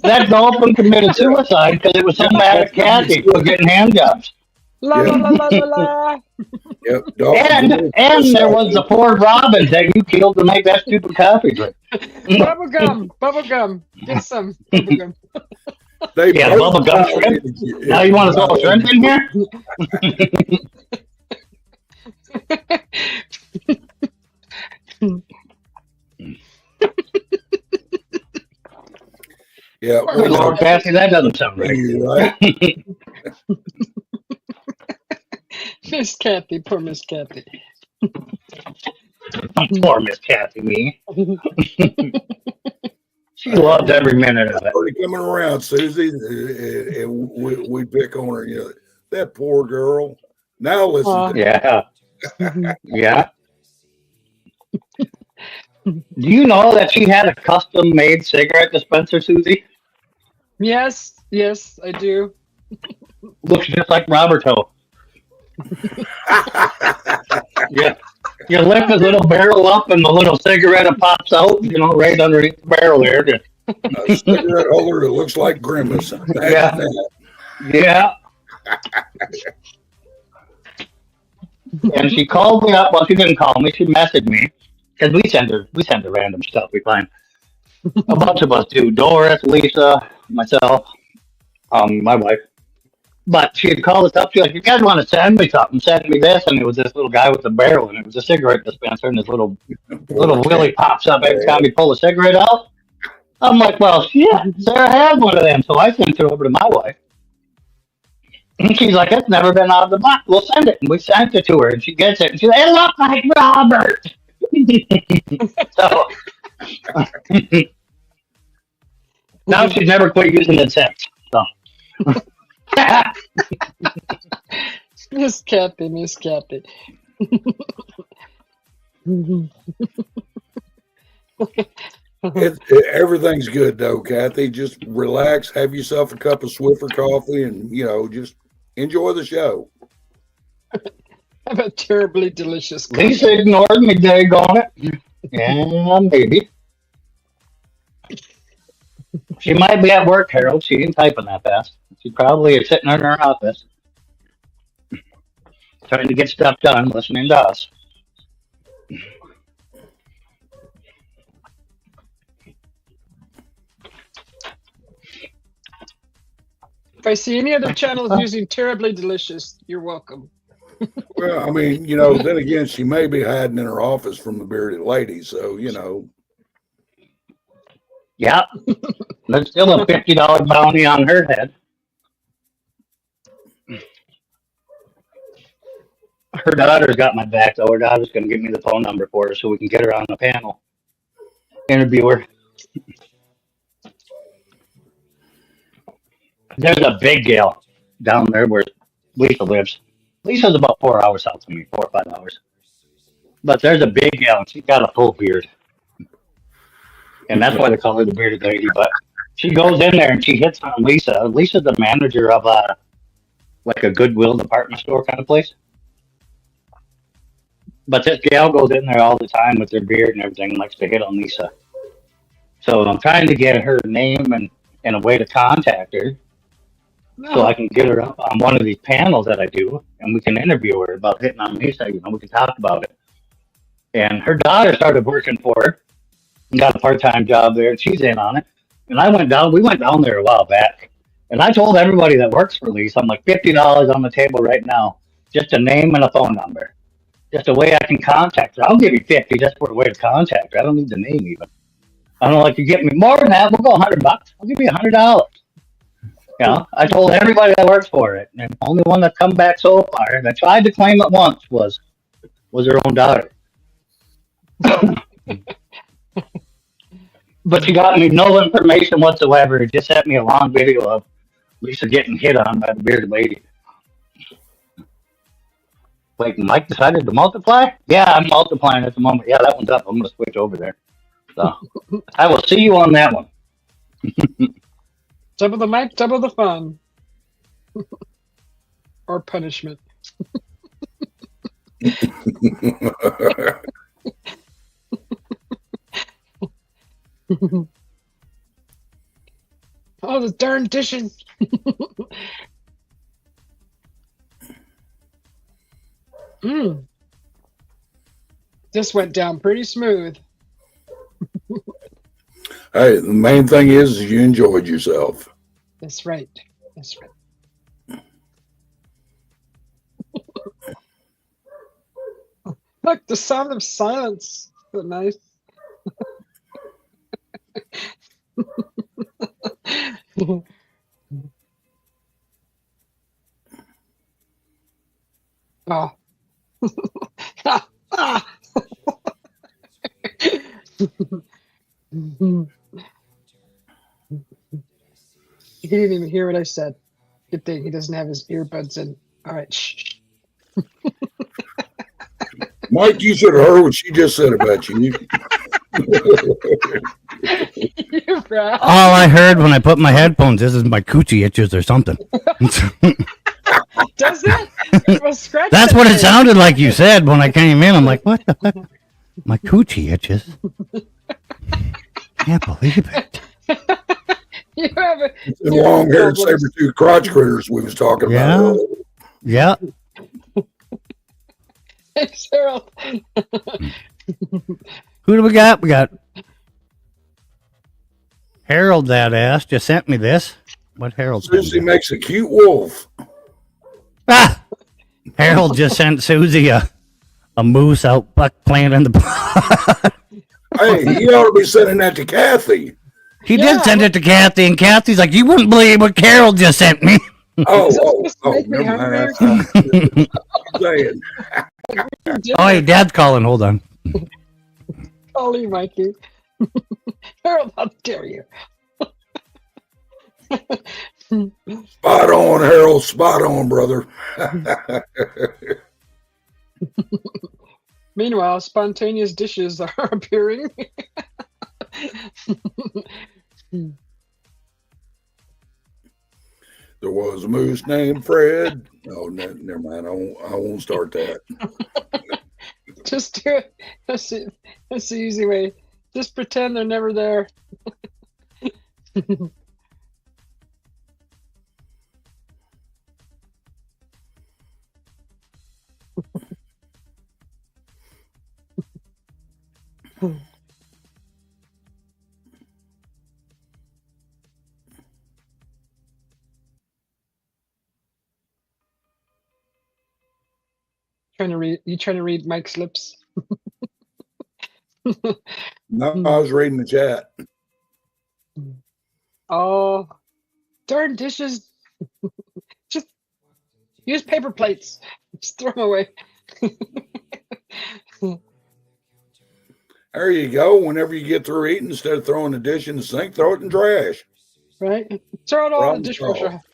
That dolphin committed suicide because it was so mad at Kathy for getting hand jobs. La la Yep, la la la la. yep. Dolphins And there was the poor robins that you killed to make that stupid coffee drink. Bubble gum. Bubble gum. Get some bubble gum. They Yeah, both bubble gum died shrimp. in- Now you want to throw shrimp in here? Yeah, Poor Good Miss Lord, Kathy. Kathy, that doesn't sound right. you're right. Miss Kathy. Poor Miss Kathy. Poor Miss Kathy, me. She loved every minute of it. Already coming around, Susie, and we pick on her. You know, that poor girl. Now listen to Yeah, yeah. Do you know that she had a custom-made cigarette dispenser, Susie? Yes, yes, I do. Looks just like Roberto. Yeah. You lift the little barrel up and the little cigarette pops out, right underneath the barrel there. a cigarette holder that looks like Grimace. Yeah. Yeah. And she called me up. Well, she didn't call me. She messaged me because we send her random stuff we find. A bunch of us do. Doris, Lisa, myself, my wife. But she had called us up. She's like, "You guys want to send me something? Send me this." And it was this little guy with a barrel, and it was a cigarette dispenser, and this little willy pops up every time you pull a cigarette out. I'm like, "Well, shit, Sarah has one of them," so I sent it over to my wife. And she's like, "It's never been out of the box. We'll send it." And we sent it to her, and she gets it, and she's like, "It looks like Robert." So now she's never quit using it since. So. Miss Kathy, Miss Kathy. Everything's good though, Kathy. Just relax, have yourself a cup of Swiffer coffee, and just enjoy the show. Have a terribly delicious coffee. Lisa ignored me, daggone it. Yeah, maybe. She might be at work, Harold. She ain't typing that fast. She probably is sitting in her office trying to get stuff done, listening to us. If I see any other channels using terribly delicious, you're welcome. Well, I mean, then again, she may be hiding in her office from the bearded lady. So, Yeah. There's still a $50 bounty on her head. Her daughter's got my back, though. Her daughter's going to give me the phone number for her so we can get her on the panel. Interview her. There's a big gal down there where Lisa lives. Lisa's about 4 hours south of me, 4 or 5 hours. But there's a big gal, and she's got a full beard. And that's why they call her the bearded lady. But she goes in there and she hits on Lisa. Lisa's the manager of like a Goodwill department store kind of place. But this gal goes in there all the time with her beard and everything and likes to hit on Lisa. So I'm trying to get her name and a way to contact her so I can get her up on one of these panels that I do and we can interview her about hitting on Lisa. We can talk about it. And her daughter started working for her and got a part-time job there. And she's in on it. And we went down there a while back. And I told everybody that works for Lisa, I'm like, $50 on the table right now, just a name and a phone number. Just a way I can contact her. I'll give you 50 just for a way to contact her. I don't need the name even. I don't like you get me more than that. We'll go $100. I'll give you $100. I told everybody that works for it, and the only one that come back so far that tried to claim it once was her own daughter. But she got me no information whatsoever. It just sent me a long video of Lisa getting hit on by the bearded lady. Wait, Mike decided to multiply? Yeah, I'm multiplying at the moment. Yeah, that one's up. I'm going to switch over there. So I will see you on that one. Double the mic, double the fun. Or punishment. Oh, the darn dishes. This went down pretty smooth. Hey, the main thing is you enjoyed yourself. That's right. That's right. Look, the sound of silence. So nice. Oh. He didn't even hear what I said. Good thing he doesn't have his earbuds in. All right. Shh. Mike, you should have heard what she just said about you. All I heard when I put my headphones is my coochie itches or something. Does it? Well, scratch That's that what it thing. sounded like you said when I came in. I'm like, what the fuck? My coochie itches. Can't believe it. You have a The long-haired saber-tooth crotch critters we was talking about earlier. Yeah. Thanks, Harold. Who do we got? We got Harold, that ass, just sent me this. What Harold sent Susie me? makes a cute wolf. Ah! Harold just sent Susie a moose out playing in the pond. Hey, he ought to be sending that to Kathy. He did send it to Kathy, and Kathy's like, you wouldn't believe what Carol just sent me. Oh, Make me never hungry. mind. Saying. Oh, hey, Dad's calling. Hold on. Call you, Mikey. Harold, how dare you? Spot on, Harold. Spot on, brother. Meanwhile, spontaneous dishes are appearing. There was a moose named Fred. Oh, never mind. I won't start that. Just do it. That's the easy way. Just pretend they're never there. Trying to read Mike's lips? No, I was reading the chat. Oh, darn dishes. Just use paper plates. Just throw them away. There you go. Whenever you get through eating, instead of throwing the dish in the sink, throw it in trash. Right? Throw it all in Problem the dishwasher. solved.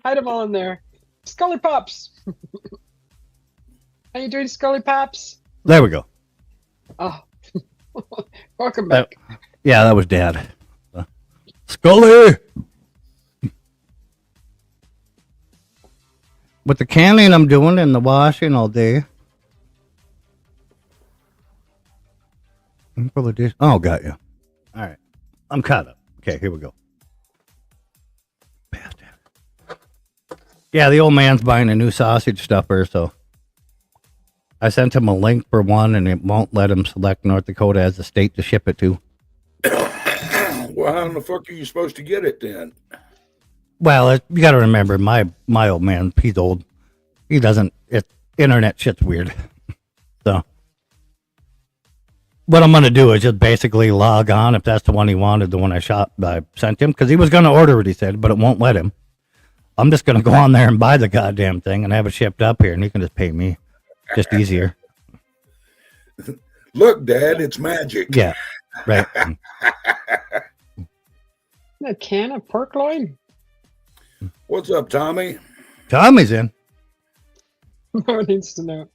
Hide them all in there. Scully Pops. How you doing, Scully Pops? There we go. Oh, welcome back. Yeah, that was Dad. Scully! With the canning I'm doing and the washing all day. Oh, got you. All right. I'm caught up. Okay, here we go. Yeah, the old man's buying a new sausage stuffer, so I sent him a link for one, and it won't let him select North Dakota as a state to ship it to. Well, how in the fuck are you supposed to get it then? Well, you got to remember, my old man, he's old. He doesn't. Internet shit's weird. So what I'm gonna do is just basically log on if that's the one he wanted, the one I sent him, because he was gonna order it. He said, but it won't let him. I'm just gonna go on there and buy the goddamn thing and have it shipped up here, and he can just pay me. Just easier. Look, Dad, it's magic. Yeah, right. A can of pork loin? What's up, Tommy? Tommy's in. No one needs to know.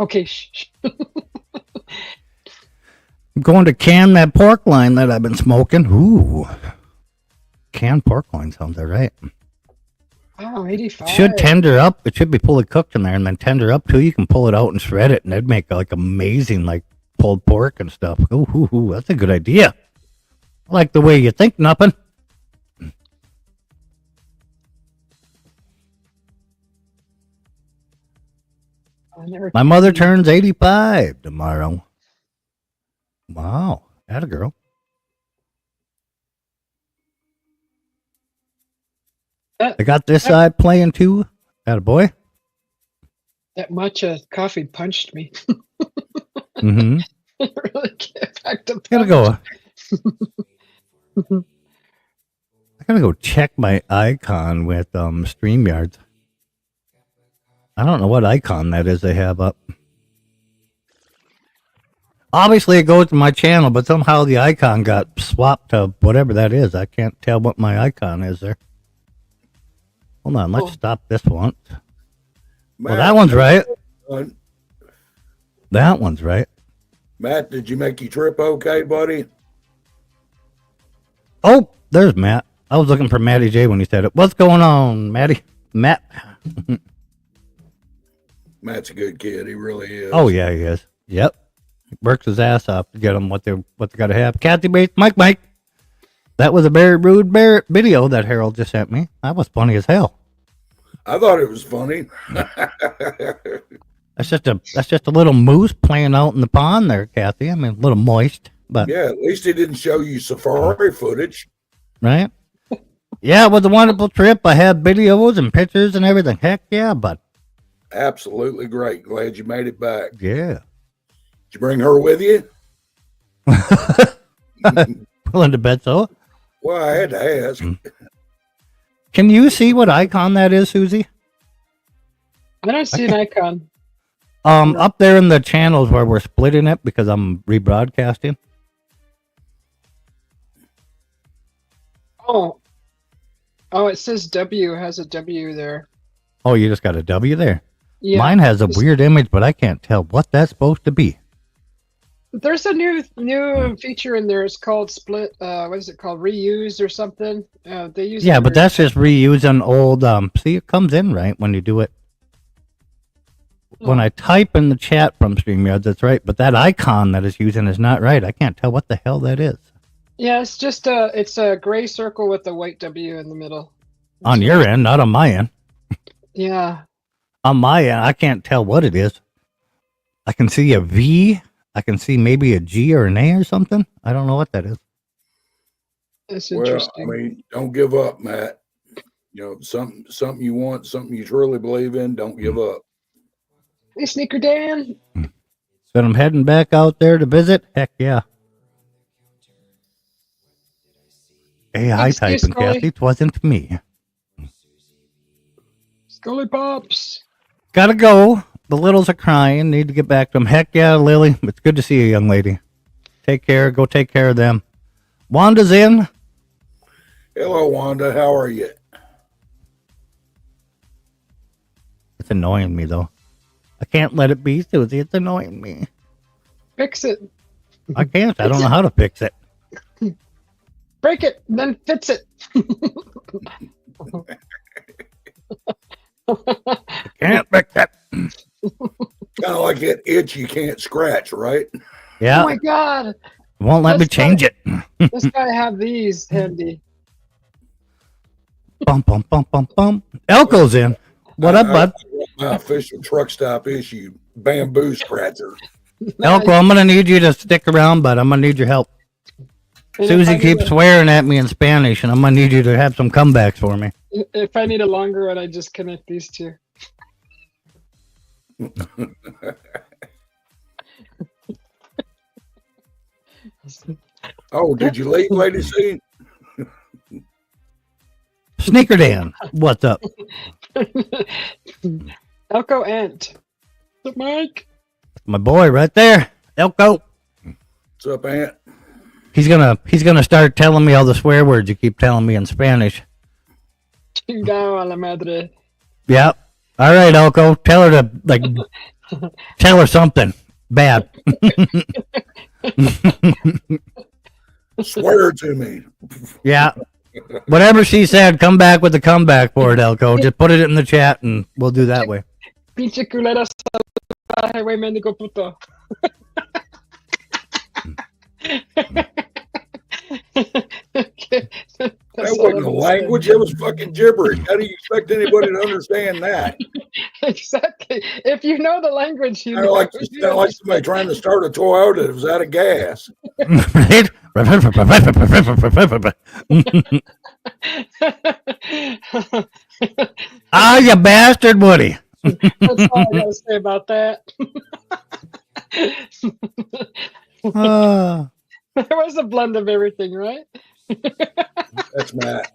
Okay, shh. I'm going to can that pork loin that I've been smoking. Ooh, canned pork loin sounds all right. Oh, 85. Should tender up. It should be fully cooked in there, and then tender up too. You can pull it out and shred it, and it'd make like amazing, like pulled pork and stuff. Ooh, that's a good idea. I like the way you think, nothing. My mother turns 85 tomorrow. Wow, atta girl. I got this side playing too. Atta boy. That matcha coffee punched me. Mm-hmm. Really get back to Gotta go. I gotta go check my icon with StreamYard. I don't know what icon that is they have up. Obviously, it goes to my channel, but somehow the icon got swapped to whatever that is. I can't tell what my icon is there. Hold on, let's stop this one. Well, that one's right. That one's right. Matt, did you make your trip okay, buddy? Oh, there's Matt. I was looking for Matty J when he said it. What's going on, Matty? Matt. Matt's a good kid. He really is. Oh, yeah, he is. Yep. Works his ass off to get them what they got to have. Kathy Bates, Mike. That was a very rude video that Harold just sent me. That was funny as hell. I thought it was funny. That's just a little moose playing out in the pond there, Kathy. I mean, a little moist, but Yeah, at least he didn't show you safari footage. right? Yeah, it was a wonderful trip. I had videos and pictures and everything. Heck yeah, bud. Absolutely great. Glad you made it back. Did Yeah. you bring her with you? Willing to bet so. Well, I had to ask. Can you see what icon that is, Susie? I don't see an icon. Up there in the channels where we're splitting it because I'm rebroadcasting. Oh, it says W. It has a W there. Oh, you just got a W there. Yeah. Mine has a weird image, but I can't tell what that's supposed to be. There's a new feature in there. It's called split. What is it called? Reuse or something? They use. Yeah, but that's just reusing old. See, it comes in right when you do it. When I type in the chat from StreamYard, that's right. But that icon that it's using is not right. I can't tell what the hell that is. Yeah, it's just it's a gray circle with a white W in the middle. On your end, not on my end. Yeah. On my end, I can't tell what it is. I can see a V. I can see maybe a G or an A or something. I don't know what that is. That's Well, interesting. I mean, don't give up, Matt. something you want, something you truly believe in. Don't give up. Hey, Sneaker Dan. So I'm heading back out there to visit. Heck yeah. AI Thanks, typing, Scully. Kathy. It wasn't me. Scully Pops. Gotta go. The littles are crying. Need to get back to them. Heck yeah, Lily. It's good to see you, young lady. Take care. Go take care of them. Wanda's in. Hello, Wanda. How are you? It's annoying me, though. I can't let it be, Susie. It's annoying me. Fix it. I can't. I don't know how to fix it. Break it, then fix it. I can't fix it. Kind of like that itch you can't scratch, right? Yeah. Oh my God. Won't let me change it. This guy have these handy. Bum, bum, bum, bum, bum. Elko's in. What up, bud? My official truck stop issue bamboo scratcher. Elko, I'm going to need you to stick around, bud. I'm going to need your help. And Susie keeps swearing at me in Spanish, and I'm going to need you to have some comebacks for me. If I need a longer one, I just connect these two. Oh, did you leave, Lady C? Sneaker Dan, what's up? Elko Ant. What's up, Mike? My boy right there. Elko. What's up, Aunt? He's gonna start telling me all the swear words you keep telling me in Spanish. Chingao a la madre. Yep. All right, Elko. Tell her to tell her something bad. Swear to me. Yeah. Whatever she said, come back with the comeback for it, Elko. Just put it in the chat and we'll do that way. Pinche culera salvaje, güey, mendigo puto. That wasn't a language. It was fucking gibberish. How do you expect anybody to understand that? Exactly. If you know the language, you Kind know. of like somebody trying to start a Toyota that was out of gas. Right? Ah, you bastard, Woody. That's all I gotta say about that. There was a blend of everything, right? That's Matt.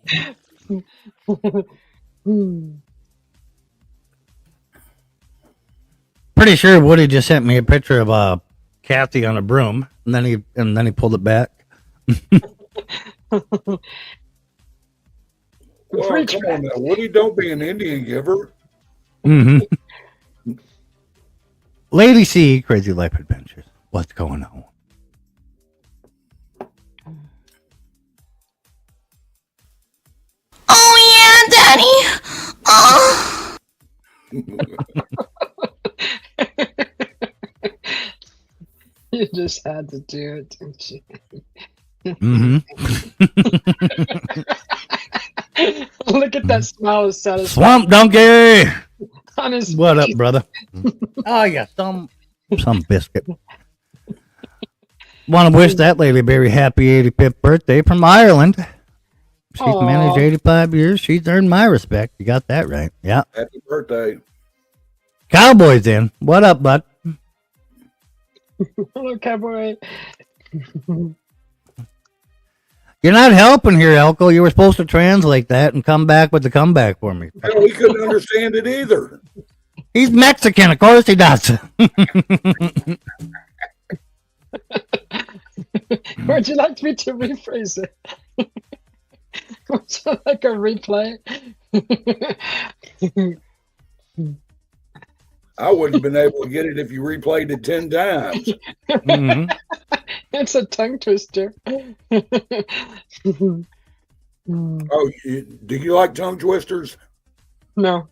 Pretty sure Woody just sent me a picture of Kathy on a broom, and then he pulled it back. Well, come on now, Woody, don't be an Indian giver. Mm-hmm. Lady C, Crazy Life Adventures. What's going on? Oh yeah, Daddy. Oh. You just had to do it, didn't you? Mm-hmm. Look at that smile of satisfaction Swamp Donkey. on his What up, face. brother? Oh yeah, some biscuit. Want to wish that lady a very happy 85th birthday from Ireland. She's Aw. managed 85 years. She's earned my respect. You got that right. Yeah. Happy birthday. Cowboy's in. What up, bud? Hello, cowboy. You're not helping here, Elko. You were supposed to translate that and come back with the comeback for me. Hell, he couldn't understand it either. He's Mexican. Of course he does. Would you like me to rephrase it? Would you like a replay? I wouldn't have been able to get it if you replayed it 10 times. Mhm. It's a tongue twister. Oh, do you like tongue twisters? No.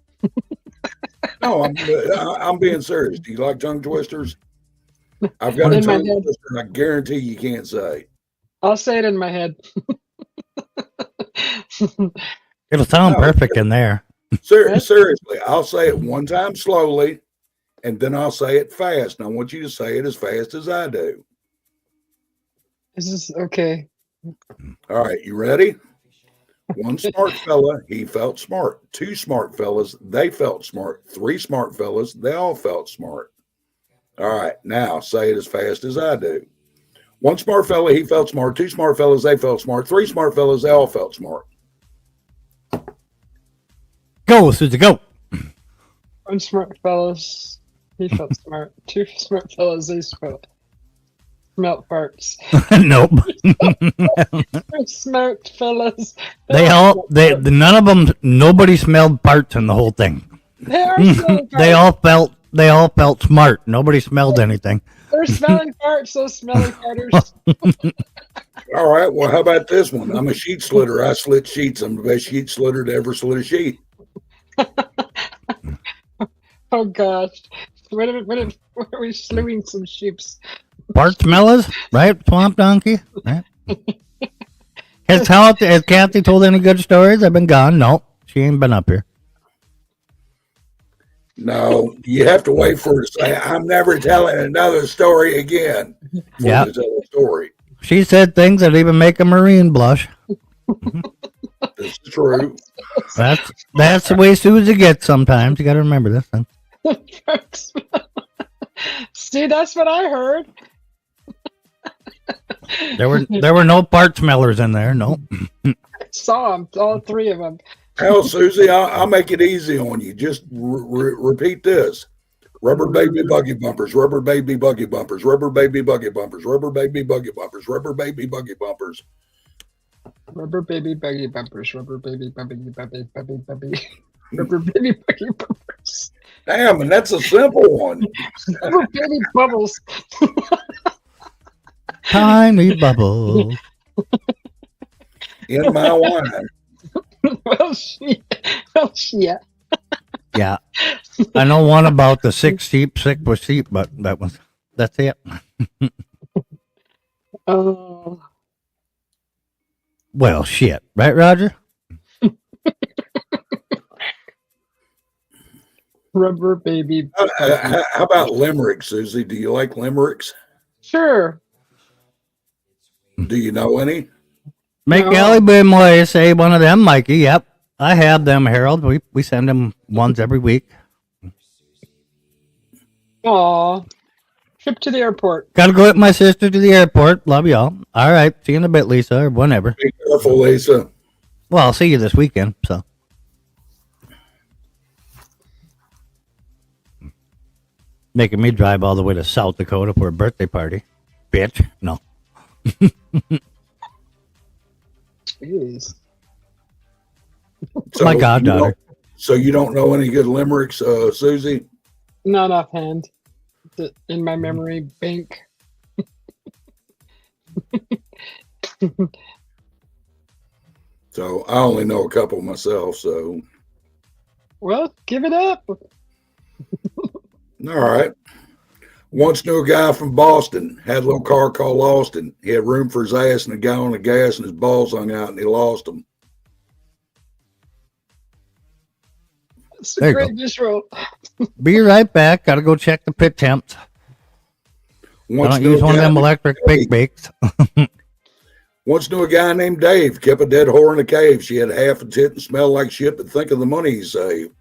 No, I'm being serious. Do you like tongue twisters? I've got a In my tongue head. twister I guarantee you can't say. I'll say it in my head. It'll sound No. perfect in there. Seriously, I'll say it one time slowly, and then I'll say it fast. And I want you to say it as fast as I do. This is okay. All right, you ready? One smart fella, he felt smart. Two smart fellas, they felt smart. Three smart fellas, they all felt smart. All right, now say it as fast as I do. One smart fella, he felt smart. Two smart fellas, they felt smart. Three smart fellas, they all felt smart. Go, Susie, go. One smart fellas, he felt smart. Two smart fellas, they smelt farts. Nope. Three smart fellas. None of them, nobody smelled parts in the whole thing. They are smelling farts. They all felt smart. Nobody smelled anything. They're smelling farts, those smelly farters. All right, well, how about this one? I'm a sheet slitter. I slit sheets. I'm the best sheet slitter to ever slit a sheet. Oh gosh. When are we slewing some sheeps? Part smellers, right? Swamp donkey, right? Has Kathy told any good stories? I've been gone. No, she ain't been up here. No, you have to wait for her to say, I'm never telling another story again. Yeah. To tell a story. She said things that even make a Marine blush. This is true. That's the way Susie gets sometimes. You got to remember this. Huh? See, that's what I heard. There were no part smellers in there. No. I saw them, all three of them. Hell, Susie, I'll make it easy on you. Just repeat this. Rubber baby buggy bumpers, rubber baby buggy bumpers, rubber baby buggy bumpers, rubber baby buggy bumpers, rubber baby buggy bumpers. Rubber baby buggy bumpers, rubber baby buggy rubber baby buggy bumpers. Damn, and that's a simple one. Rubber baby bubbles. Tiny bubbles. In my wine. Yeah. Yeah. I know one about the sick with sheep, but that's it. Oh. Well, shit. Right, Roger? Rubber baby. How about limericks, Susie? Do you like limericks? Sure. Do you know any? Make Gally Boy say one of them, Mikey. Yep. I have them, Harold. We send them ones every week. Aw. Trip to the airport. Gotta go with my sister to the airport. Love y'all. All right. See you in a bit, Lisa, or whenever. Be careful, Lisa. Well, I'll see you this weekend, so. Making me drive all the way to South Dakota for a birthday party. Bitch. No. Jeez. So my goddaughter. So you don't know any good limericks, Susie? Not offhand. In my memory bank. So I only know a couple myself, so. Well, give it up. All right. Once knew a guy from Boston, had a little car called Austin. He had room for his ass and a gallon of gas, and his balls hung out, and he lost them. It's There a you great go. visual. Be right back. Gotta go check the pit temps. I Once don't knew use a one of guy them named electric Dave. big bakes. Once knew a guy named Dave, kept a dead whore in a cave. She had half a tit and smelled like shit, but think of the money he saved.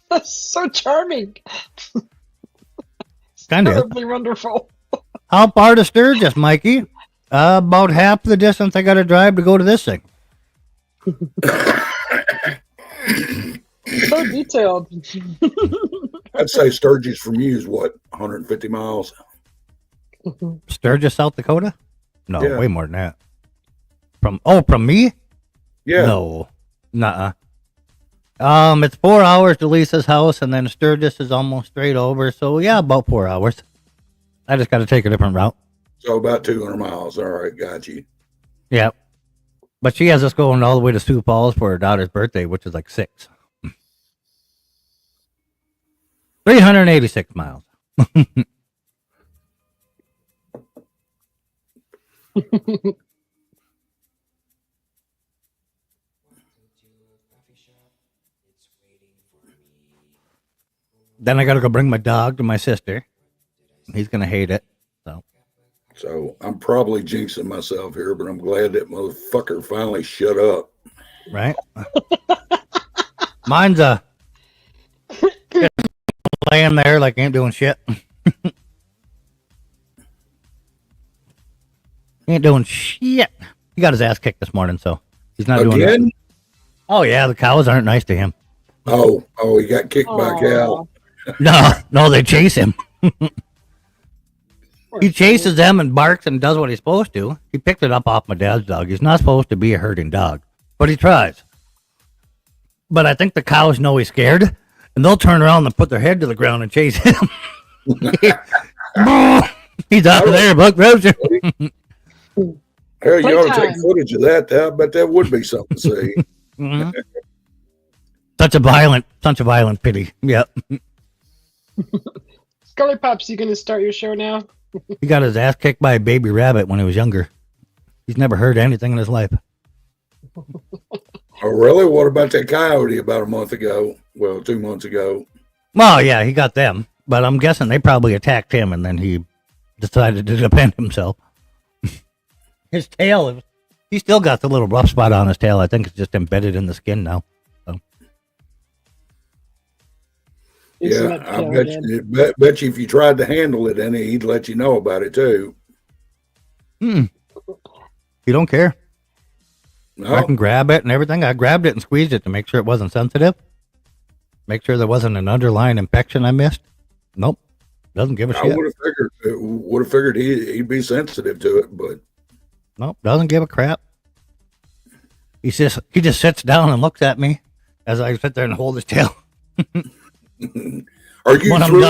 That's so charming. Kind of. Terribly wonderful. How far to Sturgis, Mikey? About half the distance I gotta drive to go to this thing. So detailed. I'd say Sturgis from you is what, 150 miles? Sturgis, South Dakota? No, Yeah. way more than that. From me? Yeah. No. Nuh-uh. It's 4 hours to Lisa's house, and then Sturgis is almost straight over. So yeah, about 4 hours. I just got to take a different route. So about 200 miles. All right, got you. Yeah, but she has us going all the way to Sioux Falls for her daughter's birthday, which is like 6. 386 miles. Then I got to go bring my dog to my sister. He's going to hate it. So So I'm probably jinxing myself here, but I'm glad that motherfucker finally shut up. Right? Mine's laying there like ain't doing shit. Ain't doing shit. He got his ass kicked this morning, so he's not doing Again? that. Oh yeah, the cows aren't nice to him. Oh, he got kicked by a cow. No, they chase him. He chases them and barks and does what he's supposed to. He picked it up off my dad's dog. He's not supposed to be a herding dog, but he tries. But I think the cows know he's scared, and they'll turn around and put their head to the ground and chase him. He's out of there, Buck Roser. Hell, you ought to take Playtime. footage of that. I bet that would be something to see. Mhm. Such a violent pity. Yep. Scully Pops, you gonna start your show now? He got his ass kicked by a baby rabbit when he was younger. He's never heard anything in his life. Oh, really? What about that coyote about a month ago? Well, 2 months ago. Well, yeah, he got them, but I'm guessing they probably attacked him and then he decided to defend himself. His tail, he still got the little rough spot on his tail. I think it's just embedded in the skin now. Isn't Yeah, that I killer, bet man? you, bet you if you tried to handle it, then he'd let you know about it too. He don't care. No, I can grab it and everything. I grabbed it and squeezed it to make sure it wasn't sensitive. Make sure there wasn't an underlying infection I missed. Nope. Doesn't give a I shit. would have figured he'd be sensitive to it, but Nope. Doesn't give a crap. He just sits down and looks at me as I sit there and hold his tail. are you When I'm through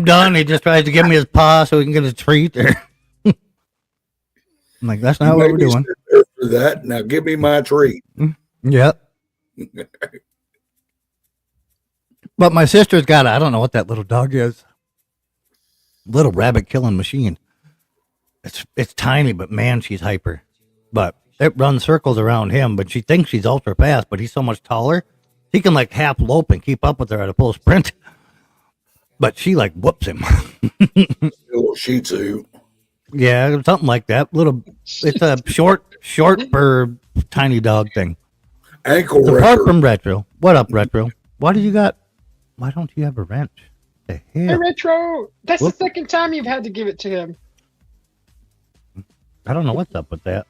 done, yet? he just tries to give me his paw so he can get his treat. There. I'm like, that's not You what made we're me doing. sit there for that. Now give me my treat. Yep. But my sister's got, I don't know what that little dog is. Little rabbit killing machine. It's tiny, but man, she's hyper. But it runs circles around him, but she thinks she's ultra fast, but he's so much taller. He can like half lope and keep up with her at a full sprint. But she like whoops him. Little Shih Tzu. Yeah, something like that. It's a short for tiny dog thing. Ankle Apart wrencher. from Retro. What up, Retro? Why don't you have a wrench? The Hey, hell? Retro, that's Whoop. the second time you've had to give it to him. I don't know what's up with that.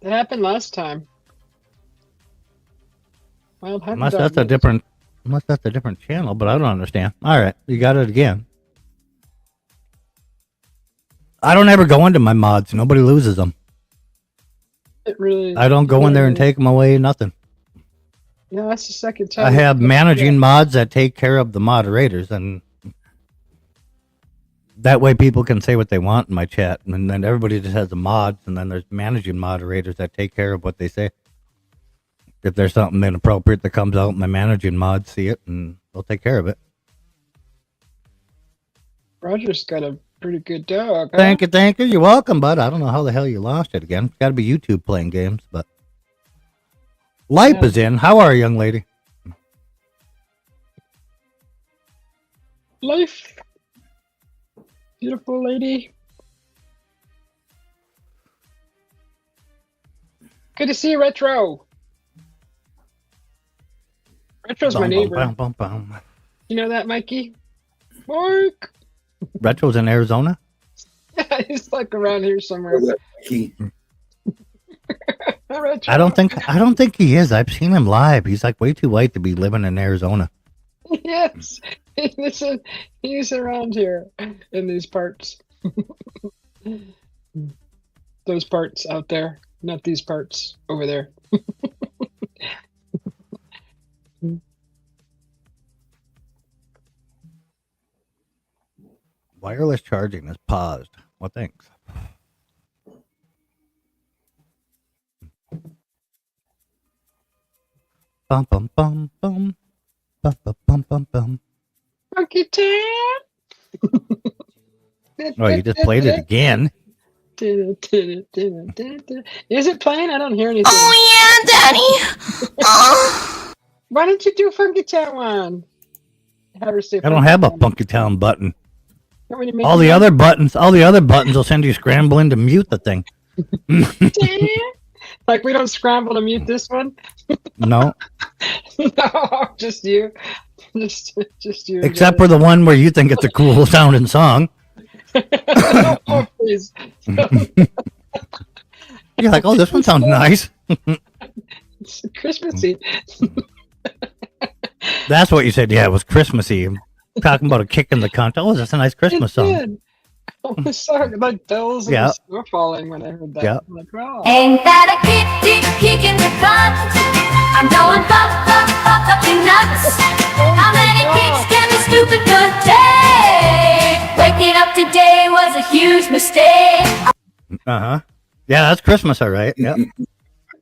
That happened last time. Wild Hunt Unless Dog that's a knows. different channel, but I don't understand. All right, you got it again. I don't ever go into my mods. Nobody loses them. It really. I don't go in there and take them away. Nothing. No, that's the second time. I have managing mods that take care of the moderators, and that way people can say what they want in my chat, and then everybody just has the mods, and then there's managing moderators that take care of what they say. If there's something inappropriate that comes out, my managing mods see it, and they'll take care of it. Roger's got a pretty good dog. Huh? Thank you. You're welcome, bud. I don't know how the hell you lost it again. It's got to be YouTube playing games, but Lipe Yeah. is in. How are you, young lady? Life. Beautiful lady. Good to see you, Retro. Retro's my neighbor. Bum, bum. You know that, Mikey? Mark. Retro's in Arizona. Yeah, he's like around here somewhere. He- Retro. I don't think he is. I've seen him live. He's like way too white to be living in Arizona. Yes. Listen, he's around here in these parts. Those parts out there, not these parts over there. Wireless charging is paused. What thanks? Bum bum bum bum bum bum bum bum bum. Monkey Town. Oh, you just played it again. Is it playing? I don't hear anything. Oh yeah, Daddy. Oh. Why don't you do Funky Town one? Have her say I don't have a Town. Funky Town button. When you make All it the up. other buttons will send you scrambling to mute the thing. Like we don't scramble to mute this one. No, No, just you. Just you. except for the one where you think it's a cool sounding song. Oh, please. You're like, oh, this one sounds nice. It's Christmassy. That's what you said. Yeah, it was Christmassy. Talking about a kick in the cunt. Oh, that's a nice Christmas It song. did. Oh, the song, like bells and Yeah. the snow falling when I heard that. Yeah. I'm like, wow. Ain't that a kick in the butt? I'm going fucking nuts. How many kicks can a stupid good take? Waking up today was a huge mistake. Uh huh. Yeah, that's Christmas, all right. Yeah.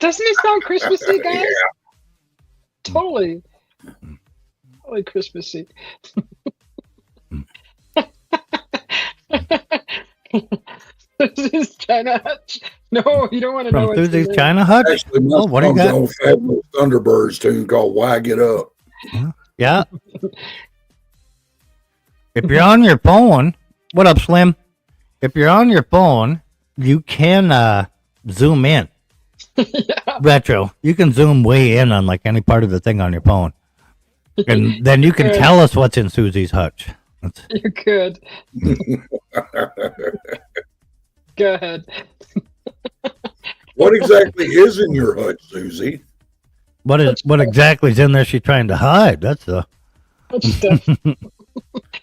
Doesn't it sound Christmassy, guys? Yeah. Totally. Totally Christmassy. This is China Hutch. No, you don't want to know From what's Susie's in there. China Hut. Actually, my Oh, what do you song's got? on Fabulous Thunderbirds tune called "Why Get Up." Yeah. If you're on your phone, what up, Slim? If you're on your phone, you can zoom in. Yeah. Retro. You can zoom way in on like any part of the thing on your phone. And then you can Yeah. tell us what's in Susie's hutch. That's, You could. Go ahead. What exactly is in your hut, Susie? what exactly is in there she's trying to hide? That's the Much stuff.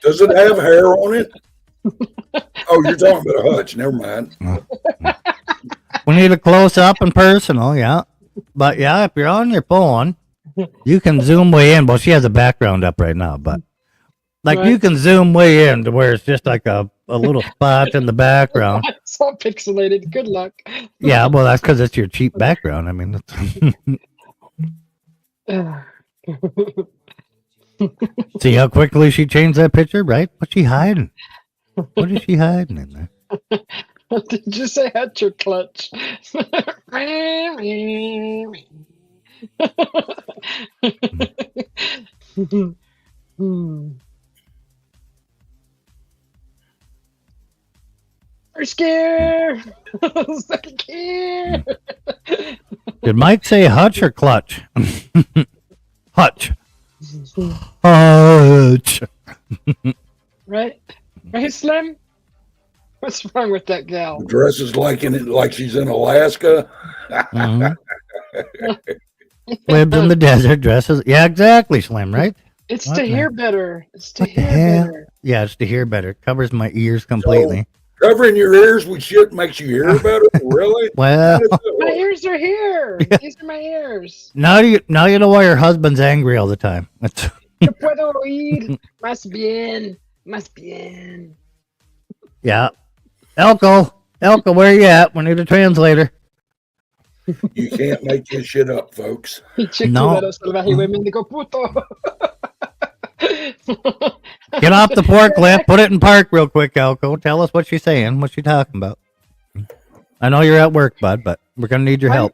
Does it have hair on it? Oh, you're talking about a hutch. Never mind. we need a close up and personal, yeah. But yeah, if you're on your phone, you can zoom way in. Well, she has a background up right now, but like you Right. can zoom way in to where it's just like a little spot in the background. It's all pixelated. Good luck. Yeah, well, that's because it's your cheap background. I mean, see how quickly she changed that picture, right? What's she hiding? What is she hiding in there? Did you say hutch or clutch? First gear. Second gear. Did Mike say hutch or clutch? Hutch. Hutch. Right? Right, Slim? What's wrong with that gal? Dresses like she's in Alaska. Mhm. Lives in the desert, dresses. Yeah, exactly, Slim, right? It's What to the- hear better. It's to What the hear hell? better. Yeah, it's to hear better. Covers my ears completely. Covering your ears with shit makes you hear better. Really? Well, How does that My work? ears are here. These are my ears. now you know why your husband's angry all the time. That's, Yo puedo oír. Más bien. Más bien. yeah. Elko, where you at? We need a translator. You can't make this shit up, folks. No. Chiquilero salvaje women. Digo, puto. Get off the forklift, put it in park real quick, Elko. Tell us what she's saying, what she's talking about. I know you're at work, bud, but we're gonna need your help.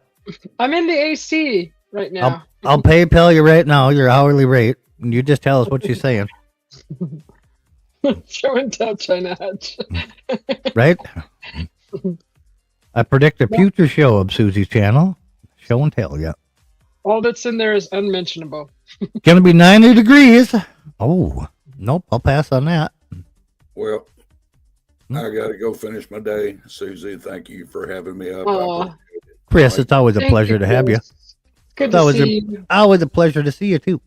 I'm in the AC right now. I'll PayPal you right now your hourly rate, and you just tell us what she's saying, Show and tell, China Hutch. right? I predict a future show of Susie's channel. Show and tell, yeah. All that's in there is unmentionable. Gonna be 90 degrees. Oh, nope, I'll pass on that. Well, I got to go finish my day. Susie, thank you for having me up. Aw. I appreciate it. Chris, it's always a Thank pleasure to have you. Chris. Good That to was see you. Always a pleasure to see you, too.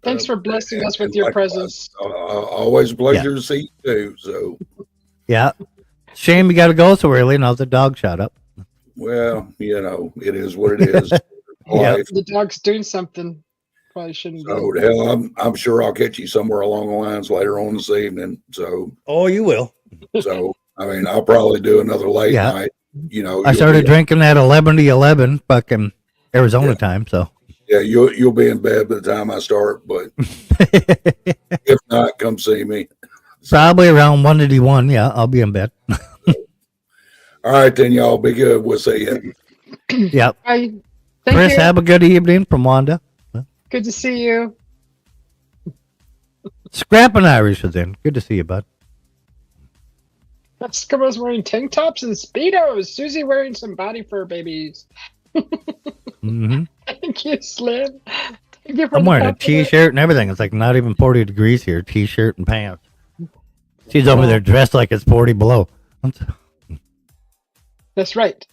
Thanks for blessing us with your Likewise. presence. Always a pleasure to see you too. So, Yeah. Shame you got to go so early. Now the dog shot up. well, it is what it is. Yeah. Life. The dog's doing something. Probably shouldn't So, be. hell, I'm sure I'll catch you somewhere along the lines later on this evening. So, Oh, you will. I mean, I'll probably do another late Yeah. night. I started drinking at 11 to 11 fucking Arizona time, so. Yeah, you'll be in bed by the time I start, but if not, come see me. Probably around 1 to 1. Yeah, I'll be in bed. All right, then, y'all. Be good. We'll see you. Yep. Bye. Thank Chris, you. have a good evening from Wanda. Good to see you. Scrapping Irish is in. Good to see you, bud. Eskimos wearing tank tops and Speedos. Susie wearing some body fur babies. Mm-hmm. Thank you, Slim. Thank you for I'm the wearing a compliment. t-shirt and everything. It's like not even 40 degrees here. T-shirt and pants. She's over there dressed like it's 40 below. That's right.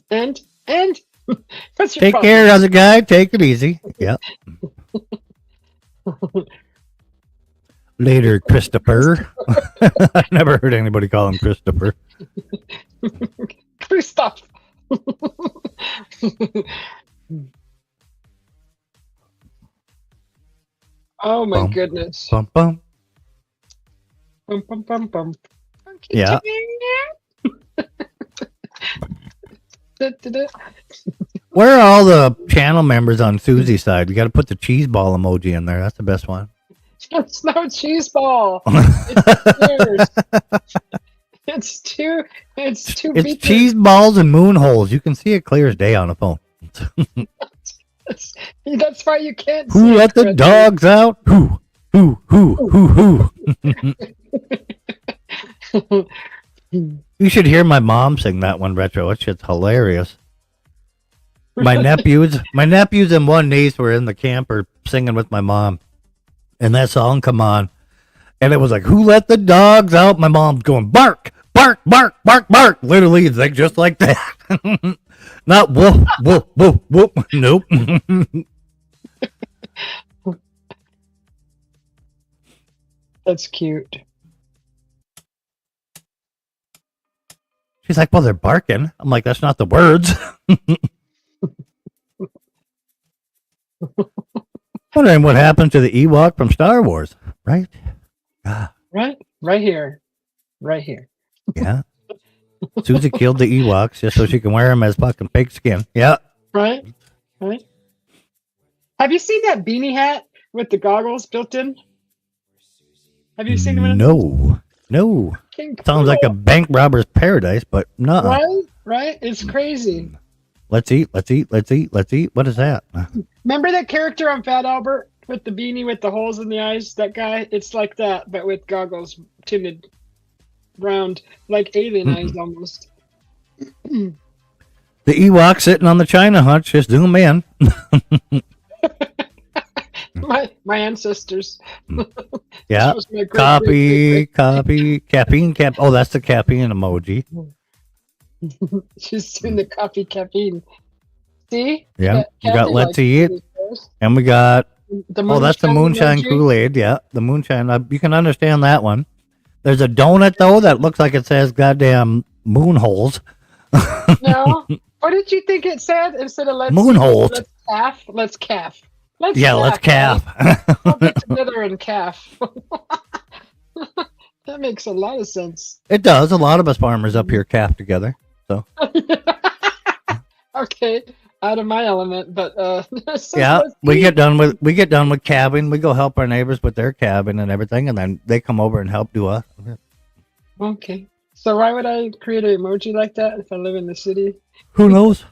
and what's your Take problem? care, other guy. Take it easy. Yep. Later, Christopher. I've never heard anybody call him Christopher. Christoph. Oh my Bum, goodness. Bum, bum. Bum, bum, bum, bum. Yeah. Where are all the channel members on Susie's side? You got to put the cheese ball emoji in there. That's the best one. It's no cheese ball. It's two. It's two. It's beakers. cheese balls and moon holes. You can see it clear as day on a phone. That's why you can't. Who see let it the correctly. dogs out? Who? You should hear my mom sing that one retro. That shit's hilarious. My nephews and one niece were in the camper singing with my mom, and that song come on, and it was like, "Who let the dogs out?" My mom's going, "Bark, bark, bark, bark, bark." Literally, it's like just like that. Not woof, woof, woof, woof. Nope. That's cute. She's like, "Well, they're barking." I'm like, "That's not the words." Wondering what happened to the Ewok from Star Wars, right? Right here. Yeah. Susie killed the Ewoks just so she can wear them as fucking pigskin. Yeah. Right. Have you seen that beanie hat with the goggles built in? Have you seen one? No. Fucking Sounds like a cool. bank robber's paradise, but no. Right. It's crazy. Let's eat. What is that? Remember that character on Fat Albert with the beanie with the holes in the eyes? That guy? It's like that, but with goggles, tinted, round, like alien eyes almost. The Ewok sitting on the China hutch, just zoom in. My ancestors. Yeah. This was my great- Copy. Caffeine. Oh, that's the caffeine emoji. She's doing the coffee caffeine. See? Yeah. We got Kathy let's likes eat. these girls. And we got, The that's the moonshine emoji. Kool-Aid. Yeah, the moonshine. You can understand that one. There's a donut, though, that looks like it says goddamn moon holes. No. What did you think it said instead of let's Moon holes. Let's calf. Let's calf. Let's Let's calf. Right? We'll get together and calf. That makes a lot of sense. It does. A lot of us farmers up here calf together. So Okay, out of my element, but so yeah, let's we eat. get done with calving. We go help our neighbors with their calving and everything, and then they come over and help do us. Okay. So why would I create an emoji like that if I live in the city? Who knows?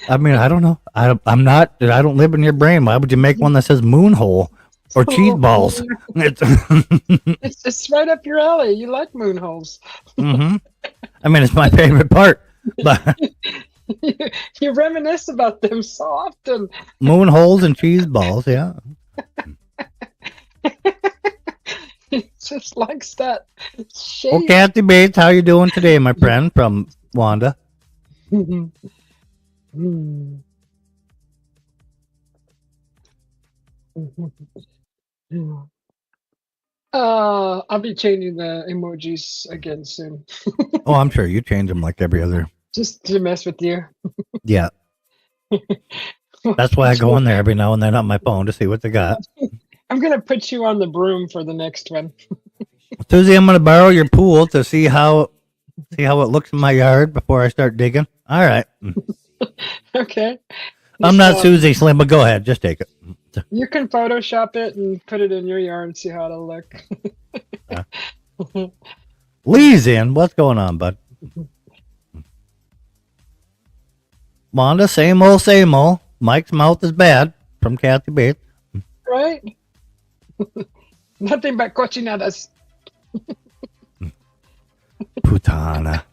I mean, I don't know. I don't live in your brain. Why would you make one that says moon hole or cheese balls? It's right up your alley. You like moon holes. Mm-hmm. I mean, it's my favorite part. But You reminisce about them so often. moon holes and cheese balls, yeah. He just likes that shape. Oh, Kathy Bates, how you doing today, my friend? From Wanda. I'll be changing the emojis again soon, Oh, I'm sure you change them like every other. just to mess with you. Yeah, that's why I go in there every now and then on my phone to see what they got. I'm gonna put you on the broom for the next one. Susie, I'm gonna borrow your pool to see how it looks in my yard before I start digging. All right. Okay. I'm not So, Susie Slim, but go ahead, just take it. You can Photoshop it and put it in your yard and see how it'll look. Lee's in. What's going on, bud? Wanda, same old, same old. Mike's mouth is bad from Kathy Bates. Right? Nothing but cochinadas. Putana.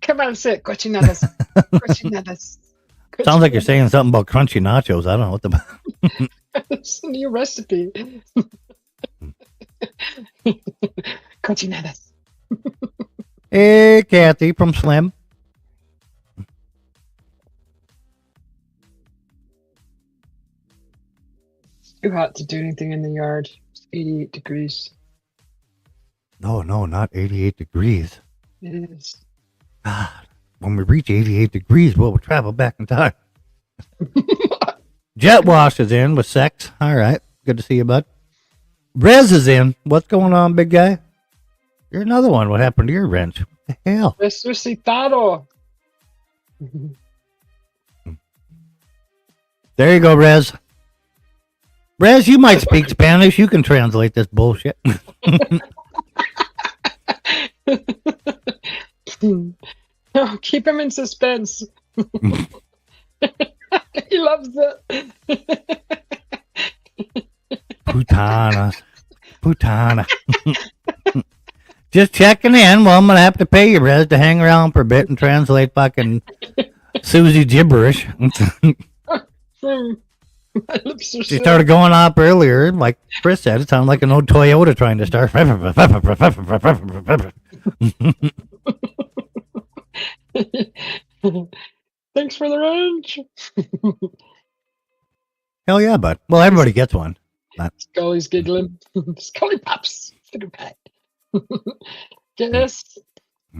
Come on, sit. Cochinadas. Cochinadas. Sounds like you're saying something about crunchy nachos. I don't know what the. It's a new recipe. Cochinadas. Hey, Kathy from Slim. It's too hot to do anything in the yard. It's 88 degrees. No, not 88 degrees. It is. God, when we reach 88 degrees, we'll travel back in time. Jet Wash is in with sex. All right. Good to see you, bud. Rez is in. What's going on, big guy? You're another one. What happened to your wrench? What the hell? Resucitado. There you go, Rez. Rez, you might speak Spanish. You can translate this bullshit. Oh, keep him in suspense. He loves it. Putana. Just checking in. Well, I'm going to have to pay you, Rez, to hang around for a bit and translate fucking Susie gibberish. My lips are She sealed. started going up earlier. Like Chris said, it sounded like an old Toyota trying to start. Thanks for the wrench. Hell yeah, bud. Well, everybody gets one. Scully's giggling. Scully pops. Guess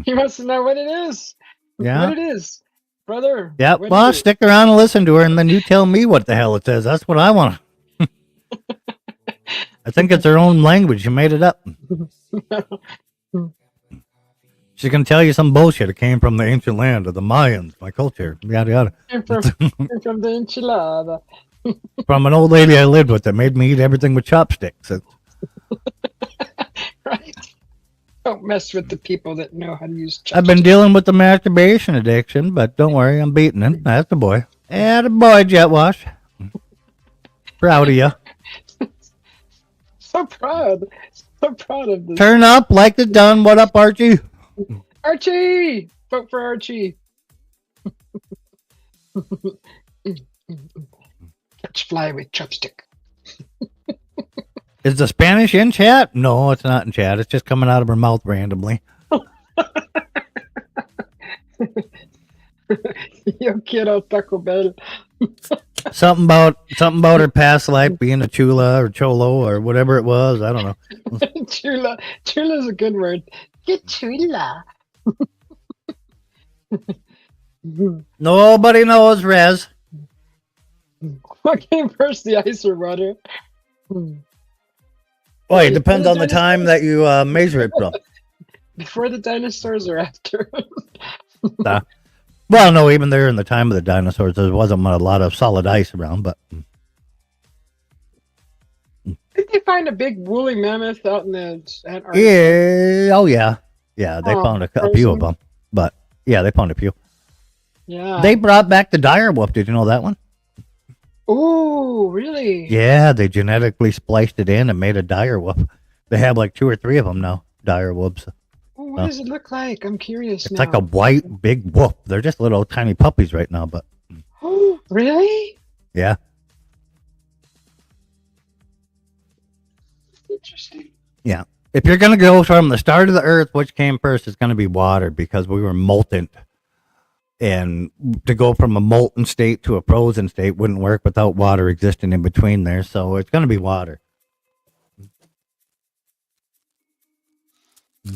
he wants to know what it is. Yeah. What it is, brother. Yep. What Well, is it? stick around and listen to her, and then you tell me what the hell it says. That's what I want. I think it's her own language. She made it up. She's gonna tell you some bullshit. It came from the ancient land of the Mayans, my culture, yada yada. Came from the enchilada. From an old lady I lived with that made me eat everything with chopsticks. Right. Don't mess with the people that know how to use I've been dealing with the masturbation addiction, but don't worry, I'm beating it. That's the boy. The boy, Jet Wash. Proud of you. So proud. So proud of this. Turn up like it's done. What up, Archie? Archie! Vote for Archie. Catch fly with chopstick. Is the Spanish in chat? No, it's not in chat. It's just coming out of her mouth randomly. Yo quiero Taco Bell. Something about her past life being a chula or cholo or whatever it was. I don't know. Chula. Chula's a good word. Get chula. Nobody knows, Rez. What came first, the ice or water? Well, it depends on the time that you measure it from. Before the dinosaurs or after? Well, no, even there in the time of the dinosaurs, there wasn't a lot of solid ice around, but. Did they find a big woolly mammoth out in the Antarctica? Yeah, oh yeah. Yeah, they found a few of them. But, yeah, they found a few. Yeah. They brought back the dire wolf. Did you know that one? Oh, really? Yeah, they genetically spliced it in and made a dire wolf. They have like 2 or 3 of them now, dire wolves. Oh, what does it look like? I'm curious It's now. like a white, big wolf. They're just little tiny puppies right now, but Oh, really? yeah. Interesting. Yeah. If you're going to go from the start of the earth, which came first, it's going to be water because we were molten. And to go from a molten state to a frozen state wouldn't work without water existing in between there. So it's going to be water.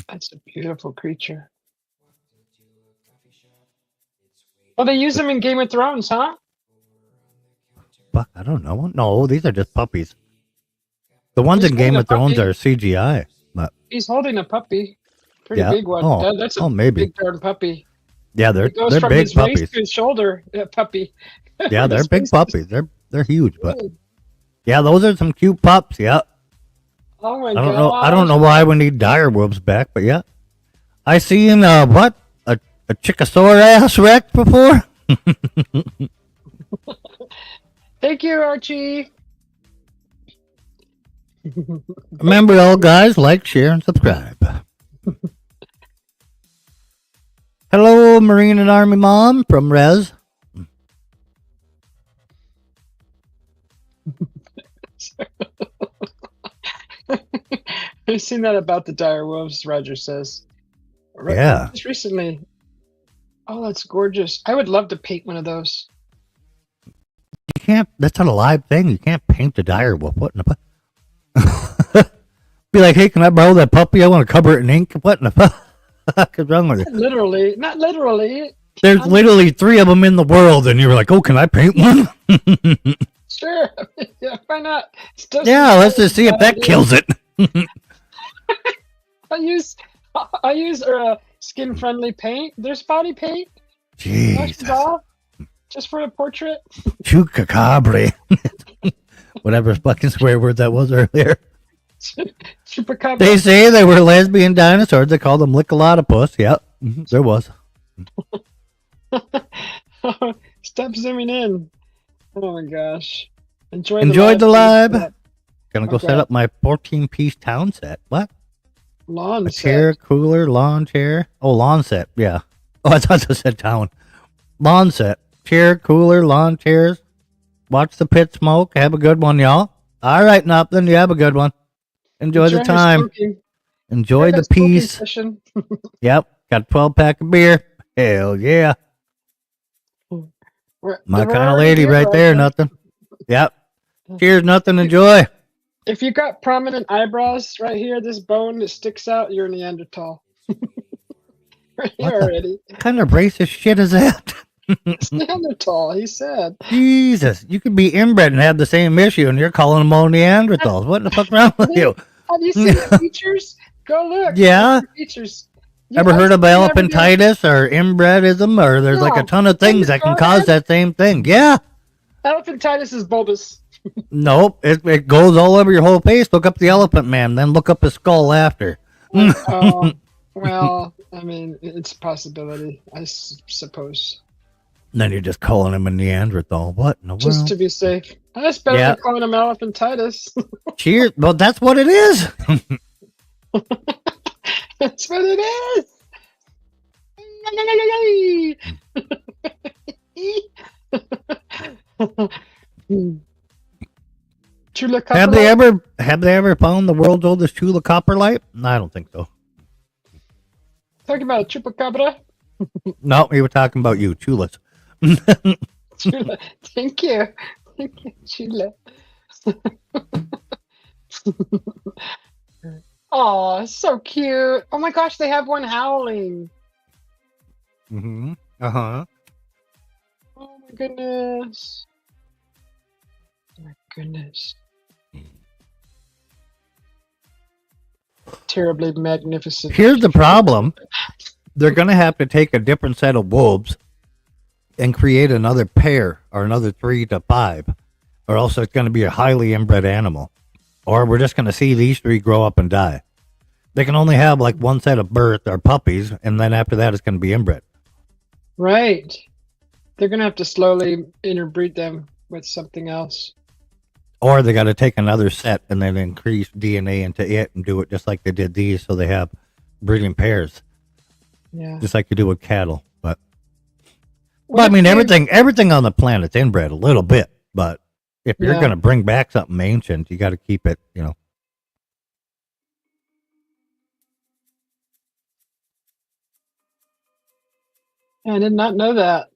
That's a beautiful creature. Oh, they use them in Game of Thrones, huh? Fuck, I don't know. No, these are just puppies. The ones He's in Game holding of a Thrones puppy. are CGI. But He's holding a puppy. Pretty Yeah. big one. Oh. That's Oh, a maybe. big darn puppy. yeah, It goes they're from big his waist puppies. to his shoulder. Puppy. Yeah, they're His big waist puppies. They're huge, but is- yeah, those are some cute pups. Yeah. Oh my I god. don't know why we need dire wolves back, but yeah. I seen what? A Chickasaurus Rex before? Thank you, Archie. Remember, all guys, like, share, and subscribe. Hello, Marine and Army Mom from Rez. I've seen that about the dire wolves, Roger says. Yeah. Just recently. Oh, that's gorgeous. I would love to paint one of those. You can't, that's not a live thing. You can't paint the dire wolf. What in the Be like, hey, can I borrow that puppy? I want to cover it in ink. What in the fuck is wrong with it? Not literally. There's literally 3 of them in the world, and you're like, oh, can I paint one? Sure. Yeah, why not? Yeah, let's just see if that kills it. I use skin-friendly paint. There's body paint. Jesus. Just for a portrait. Chupacabra. Whatever fucking swear word that was earlier. Chupacabra. They say they were lesbian dinosaurs. They called them Lickalotopus. Yep, there was. Stop zooming in. Oh my gosh. Enjoy the live. set. Gonna go set up my 14-piece town set. What? Lawn A set. chair, cooler, lawn chair. Oh, lawn set. Yeah. Oh, I thought it said town. Lawn set. Chair, cooler, lawn chairs. Watch the pit smoke. Have a good one, y'all. All right, Nothing. You have a good one. Enjoy the your time. smoking. Enjoy the smoking peace. session. Yep. Got a 12-pack of beer. Hell yeah. My We're kind of already lady here, right there, Roger. Nothing. Yep. Cheers, Nothing. Enjoy. If you got prominent eyebrows right here, this bone that sticks out, you're Neanderthal. Right here What the- already. What kind of racist shit is that? It's Neanderthal, he said. Jesus. You could be inbred and have the same issue, and you're calling them all Neanderthals. What the fuck wrong with you? Have you seen the features? Go look. Yeah. The features. Ever heard of You never did. elephantitis or inbredism? Or there's like a No. ton of things that can cause that same thing. Yeah. Elephantitis is bulbous. Nope. It goes all over your whole face. Look up the elephant man, then look up his skull after. Well, I mean, it's a possibility, I suppose. And then you're just calling him a Neanderthal. What in the Just world? to be safe. That's better Yeah. than calling him elephantitis. Cheers. Well, that's what it is. That's what it is. Chula Have they ever found the world's oldest Chula copper light? No, I don't think so. Talking about chupacabra? No, we were talking about you, Chulas. Chula. Thank you. Thank you, Chula. Oh, so cute. Oh my gosh, they have one howling. Mm-hmm. Uh-huh. Oh my goodness. Oh my goodness. Terribly magnificent. Here's the problem. They're going to have to take a different set of wolves and create another pair or another 3 to 5, or else it's going to be a highly inbred animal. Or we're just going to see these 3 grow up and die. They can only have like one set of birth or puppies, and then after that it's going to be inbred. Right. They're going to have to slowly interbreed them with something else. Or they got to take another set and then increase DNA into it and do it just like they did these, so they have breeding pairs, Yeah. just like you do with cattle. But What I if mean, they- everything on the planet's inbred a little bit. But if you're Yeah. going to bring back something ancient, you got to keep it, you know. I did not know that.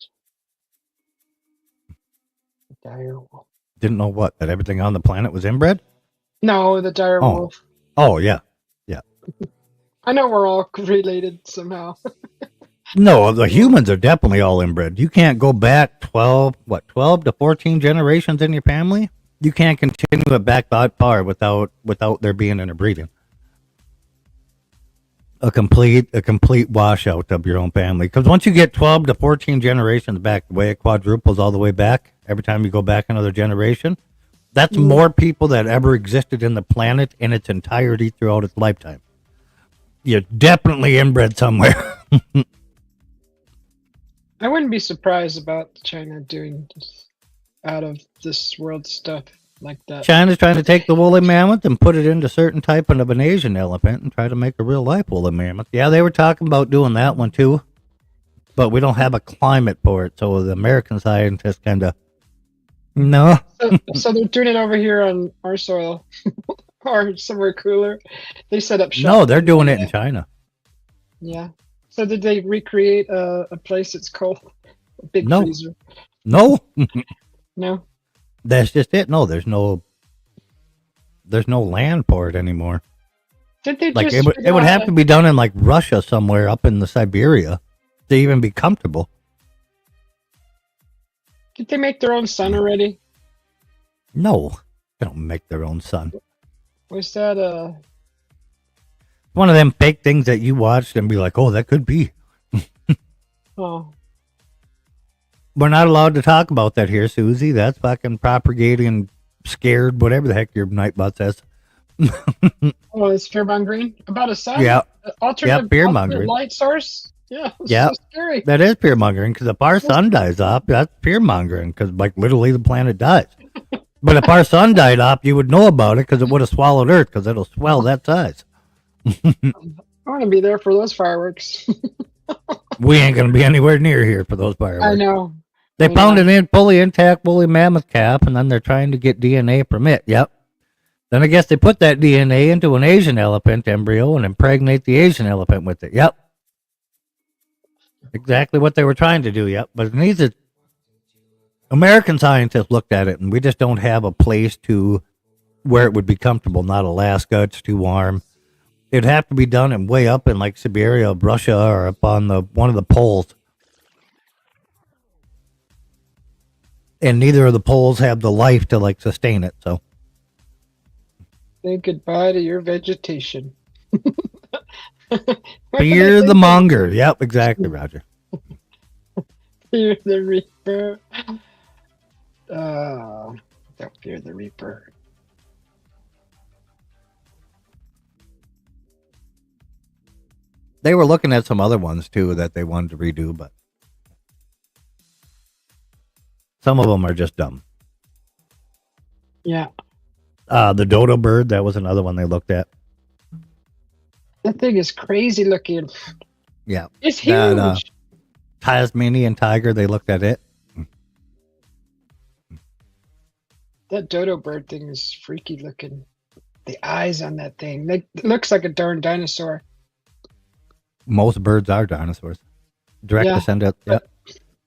Dire wolf. Didn't know what, that everything on the planet was inbred? No, the dire Oh. wolf. Oh, yeah. I know we're all related somehow. No, the humans are definitely all inbred. You can't go back 12 to 14 generations in your family? You can't continue it back that far without there being interbreeding. A complete washout of your own family. Because once you get 12 to 14 generations back, the way it quadruples all the way back, every time you go back another generation, that's more people that ever existed in the planet in its entirety throughout its lifetime. You're definitely inbred somewhere. I wouldn't be surprised about China doing this out of this world stuff. like that. China's trying to take the woolly mammoth and put it into certain type of an Asian elephant and try to make a real life woolly mammoth. Yeah, they were talking about doing that one too, but we don't have a climate for it, so the American scientists kind of no. So they're doing it over here on our soil or somewhere cooler. They set up shop. No, they're doing it in China. Yeah. So did they recreate a place that's cold? A big No. freezer? No, No. that's just it. No, there's no land for it anymore. Did they Like just it would have to be done in like Russia somewhere up in the Siberia to even be comfortable. Did they make their own sun already? No, they don't make their own sun. Was that One of them fake things that you watched and be like, oh, that could be. oh, We're not allowed to talk about that here, Susie. That's fucking propagating, scared, whatever the heck your nightbot says. oh, it's fear-mongering about a sun? Yeah, Alternate fear-mongering. light source? Yeah. It's Yeah. So scary. that is fear mongering because if our sun dies off, that's fear mongering because like literally the planet dies. But if our sun died off, you would know about it because it would have swallowed Earth because it'll swell that size. I want to be there for those fireworks. We ain't gonna be anywhere near here for those fireworks. I know. They I found know. an fully intact woolly mammoth calf, and then they're trying to get DNA from it. Yep. Then I guess they put that DNA into an Asian elephant embryo and impregnate the Asian elephant with it. Yep. Exactly what they were trying to do. Yep. But it needs a American scientists looked at it, and we just don't have a place to where it would be comfortable. Not Alaska; it's too warm. It'd have to be done in way up in like Siberia, Russia, or up on the one of the poles. And neither of the poles have the life to like sustain it. So Say goodbye to your vegetation. fear the monger. Yep, exactly, Roger. Fear the Reaper. Don't fear the Reaper. They were looking at some other ones too that they wanted to redo, but some of them are just dumb. Yeah. The dodo bird, that was another one they looked at. That thing is crazy looking. Yeah. It's huge. That, Tasmanian tiger, they looked at it. That dodo bird thing is freaky looking. The eyes on that thing. It looks like a darn dinosaur. Most birds are dinosaurs. Direct Yeah. descendant. Yep.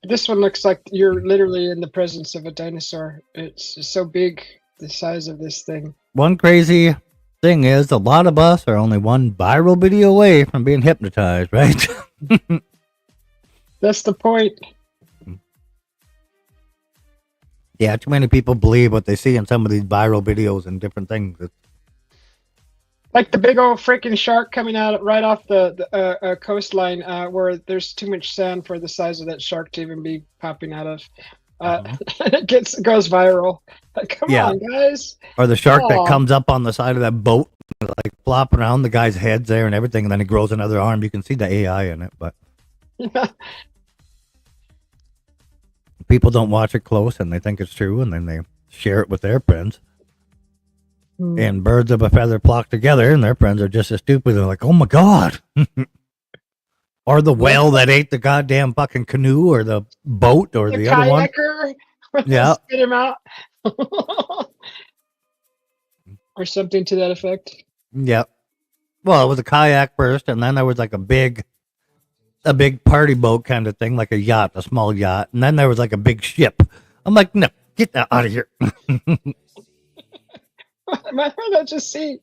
This one looks like you're literally in the presence of a dinosaur. It's so big, the size of this thing. One crazy thing is a lot of us are only one viral video away from being hypnotized, right? That's the point. Yeah, too many people believe what they see in some of these viral videos and different things. Like the big old freaking shark coming out right off the coastline where there's too much sand for the size of that shark to even be popping out of. It goes viral. Like, come Yeah. on, guys. Or the shark Aw. that comes up on the side of that boat, like flopping around, the guy's head's there and everything, and then he grows another arm. You can see the AI in it, but people don't watch it close and they think it's true, and then they share it with their friends. And birds of a feather flock together, and their friends are just as stupid. They're like, oh my God. Or the whale that ate the goddamn fucking canoe or the boat or the other one. kayaker. Yeah. Spit him out. Or something to that effect. Yeah. Well, it was a kayak first, and then there was like a big party boat kind of thing, like a yacht, a small yacht. And then there was like a big ship. I'm like, no, get that out of here. Why did I just see?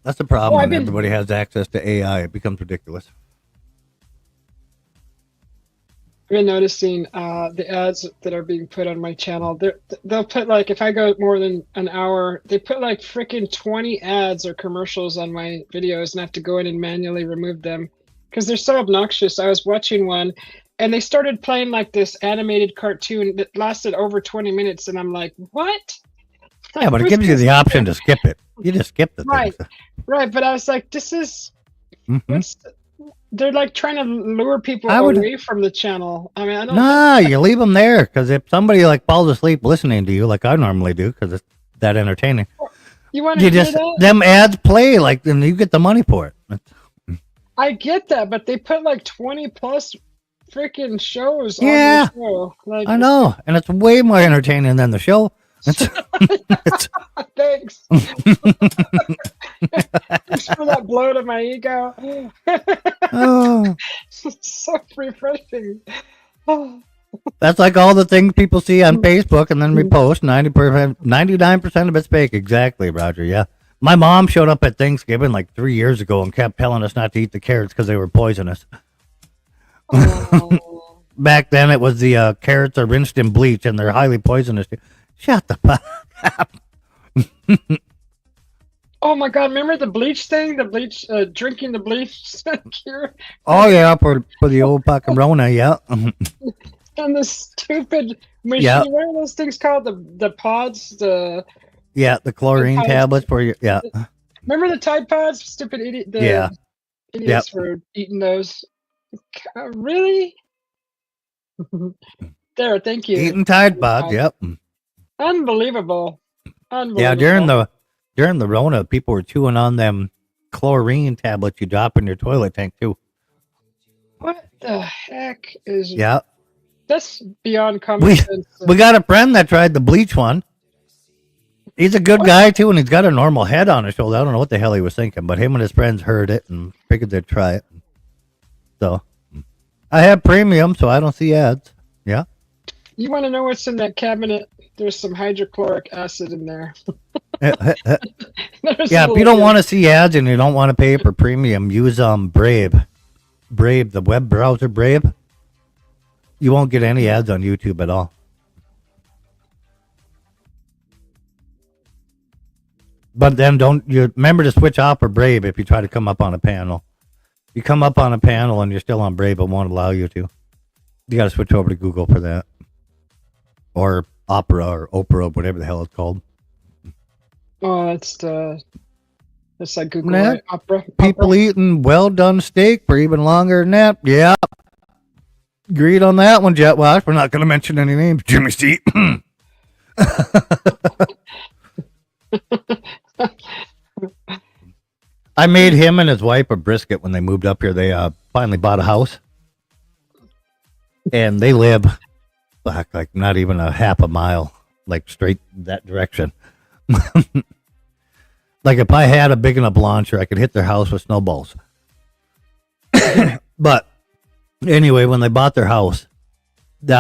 That's the problem Oh, I've when been- everybody has access to AI. It becomes ridiculous. I've been noticing the ads that are being put on my channel. They'll put like, if I go more than an hour, they put like freaking 20 ads or commercials on my videos, and I have to go in and manually remove them because they're so obnoxious. I was watching one, and they started playing like this animated cartoon that lasted over 20 minutes, and I'm like, what? Yeah, but it gives you the option to skip it. You just skip the Right. things. Right, but I was like, this is Mhm. what's they're like trying to lure people I would- away from the channel. I mean, I don't Nah, you leave them there because if somebody like falls asleep listening to you, like I normally do, because it's that entertaining, you want to you hear just that? them ads play like, and you get the money for it. I get that, but they put like 20 plus freaking shows Yeah. on the show. Like, I know, and it's way more entertaining than the show. It's, it's, Thanks. Thanks for that blow to my ego. oh, It's so refreshing. Oh, that's like all the things people see on Facebook and then repost. 90%, 99% of it's fake. Exactly, Roger. Yeah. My mom showed up at Thanksgiving like 3 years ago and kept telling us not to eat the carrots because they were poisonous. oh. Back then, it was the carrots are rinsed in bleach and they're highly poisonous. Shut the fuck up. Oh my god, remember the bleach thing? The bleach, drinking the bleach cure? Oh, yeah, for the old fucking Rona, yeah. And the stupid machine. Yeah. What are those things called? The pods? Yeah, the chlorine Tide tablets for you. Yeah. Remember the Tide Pods? Stupid idiot. The Yeah. idiots were eating those. Really? There, thank you. Eating Tide Pods, yep. Unbelievable. Yeah, during the Rona, people were chewing on them chlorine tablets you drop in your toilet tank, too. What the heck is? Yeah. That's beyond common We- sense. We got a friend that tried the bleach one. He's a good guy, too, and he's got a normal head on his shoulder. I don't know what the hell he was thinking, but him and his friends heard it and figured they'd try it. So, I have premium, so I don't see ads. Yeah. You want to know what's in that cabinet? There's some hydrochloric acid in there. Yeah, There's if you don't want to see ads and you don't want to pay for premium, use Brave. Brave, the web browser Brave. You won't get any ads on YouTube at all. But then you remember to switch off for Brave if you try to come up on a panel. You come up on a panel and you're still on Brave, it won't allow you to. You got to switch over to Google for that. Or Opera or Oprah, whatever the hell it's called. Oh, it's like Google Nah. right? Opera. People eating well done steak for even longer than that. Yeah. Agreed on that one, Jet Wash. We're not going to mention any names. Jimmy C. I made him and his wife a brisket when they moved up here. They finally bought a house. And they live like not even a half a mile, like straight that direction. Like if I had a big enough launcher, I could hit their house with snowballs. But anyway, when they bought their house, they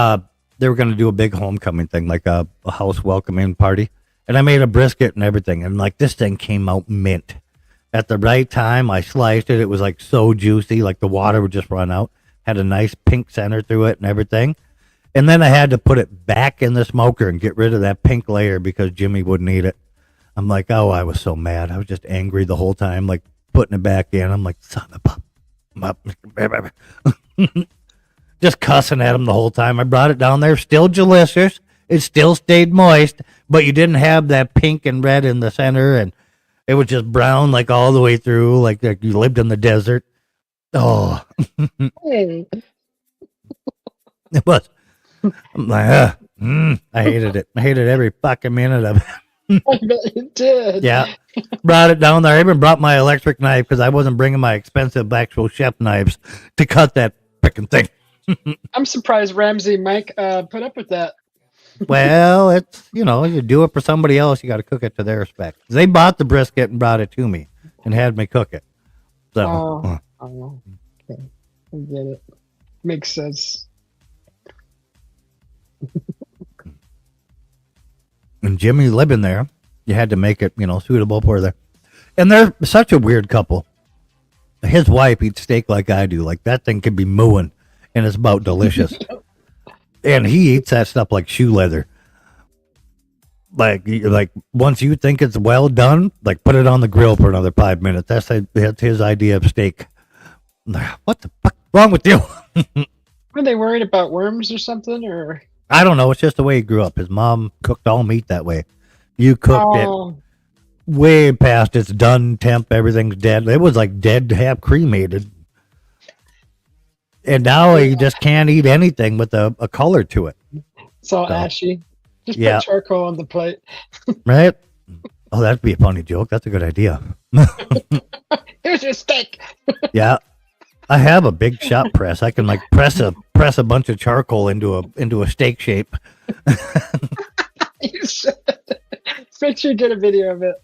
were going to do a big homecoming thing, like a house welcoming party. And I made a brisket and everything. And like this thing came out mint. At the right time, I sliced it. It was like so juicy, like the water would just run out. Had a nice pink center through it and everything. And then I had to put it back in the smoker and get rid of that pink layer because Jimmy wouldn't eat it. I'm like, oh, I was so mad. I was just angry the whole time, like putting it back in. I'm like, son of a... Just cussing at him the whole time. I brought it down there, still delicious. It still stayed moist, but you didn't have that pink and red in the center, and it was just brown like all the way through, like you lived in the desert. Oh, Hey. it was. I'm like, I hated it. I hated every fucking minute of it. I bet you did. Yeah. Brought it down there. I even brought my electric knife because I wasn't bringing my expensive actual chef knives to cut that freaking thing. I'm surprised Ramsey Mike put up with that. Well, it's, you do it for somebody else. You got to cook it to their respect. They bought the brisket and brought it to me and had me cook it. So, Oh, okay. I get it. Makes sense. and Jimmy living there, you had to make it, suitable for there. And they're such a weird couple. His wife eats steak like I do. Like that thing could be mooing and it's about delicious. And he eats that stuff like shoe leather. Like once you think it's well done, like put it on the grill for another 5 minutes. That's his idea of steak. What the fuck wrong with you? Were they worried about worms or something? Or I don't know. It's just the way he grew up. His mom cooked all meat that way. You cooked it Oh, way past its done temp. Everything's dead. It was like dead to have cremated. And now you just can't eat anything with a color to it. it's all So, ashy. Just yeah. put charcoal on the plate. Right? Oh, that'd be a funny joke. That's a good idea. Here's your steak. Yeah. I have a big shop press. I can like press a bunch of charcoal into a steak shape. You should. Make sure you get a video of it.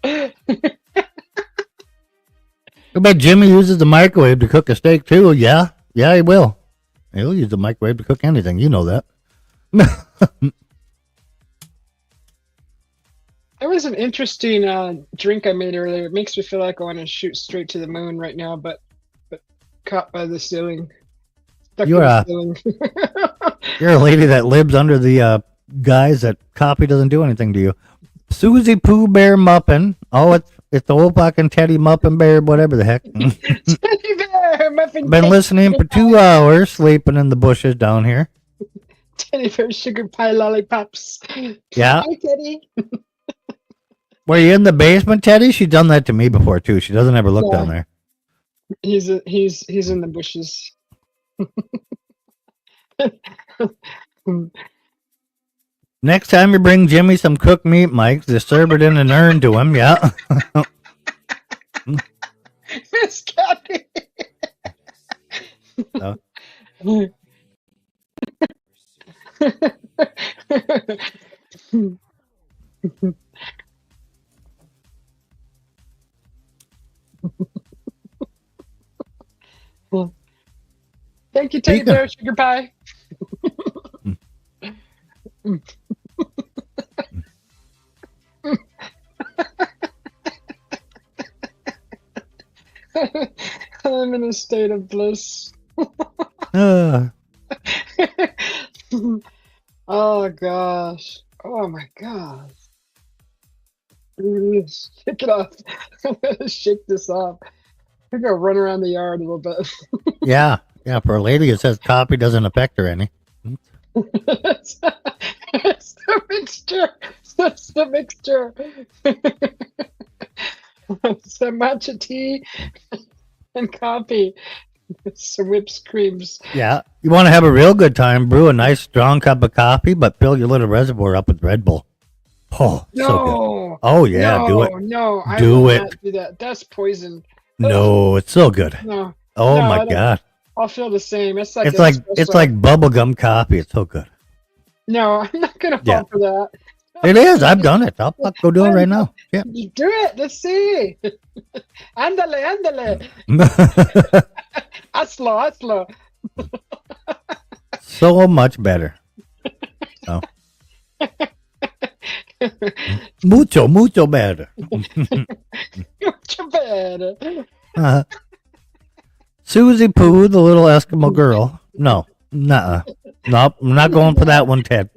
I bet Jimmy uses the microwave to cook a steak too. Yeah, he will. He'll use the microwave to cook anything. You know that. There was an interesting drink I made earlier. It makes me feel like I want to shoot straight to the moon right now, but caught by the ceiling. Stuck You're in the a- ceiling. You're a lady that lives under the guys that copy doesn't do anything to you. Susie Pooh Bear Muppin. Oh, it's the old fucking Teddy Muppin Bear, whatever the heck. Teddy bear, muffin Been cake, listening for 2 hours, sleeping in the bushes down here. Teddy bear sugar pie lollipops. Yeah. Hi, Teddy. Were you in the basement, Teddy? She's done that to me before too. She doesn't ever look Yeah. down there. He's in the bushes. Next time you bring Jimmy some cooked meat, Mike, just serve it in an urn to him. Yeah. Miss Kathy. Oh. Thank you, Teddy Speaking- bear sugar pie. I'm in a state of bliss. Oh gosh. Oh my gosh. Shake it off. I'm gonna shake this off. I'm gonna run around the yard a little bit. Yeah. For a lady, it says copy doesn't affect her any. it's the mixture. It's the mixture. Some matcha tea and coffee. Some whipped creams. Yeah. You want to have a real good time, brew a nice strong cup of coffee, but fill your little reservoir up with Red Bull. Oh, so good. No. Oh, yeah, no, do it. No, I Do will it. not do that. That's poison. No, it's so good. No, Oh No, I my don't- God. I'll feel the same. It's like It's like espresso. bubblegum coffee. It's so good. No, I'm not gonna fall Yeah. for that. It is. I've done it. I'll go do it right now. Yeah. You do it. Let's see. Ándale. Hazlo. So much better. Oh. Mucho better. Mucho better. Uh-huh. Susie Pooh, the little Eskimo girl. No. Nuh-uh. Nope. I'm not going for that one, Ted.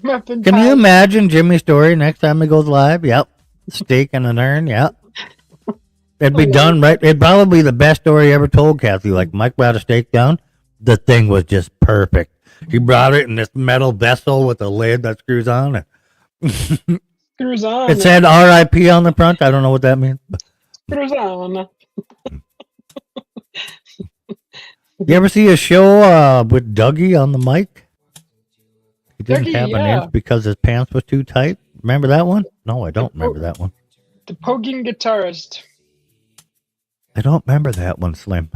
Muffin Can pie. you imagine Jimmy's story next time it goes live? Yep. Steak in an urn. Yep. It'd be done right. It'd probably be the best story ever told, Kathy. Like Mike brought a steak down. The thing was just perfect. He brought it in this metal vessel with a lid that screws on. Screws on. It said R.I.P. on the front. I don't know what that means. Screws on. You ever see a show with Dougie on the mic? He didn't Dougie, have an yeah. inch because his pants was too tight. Remember that one? No, I don't remember that one. The poking guitarist. I don't remember that one, Slim.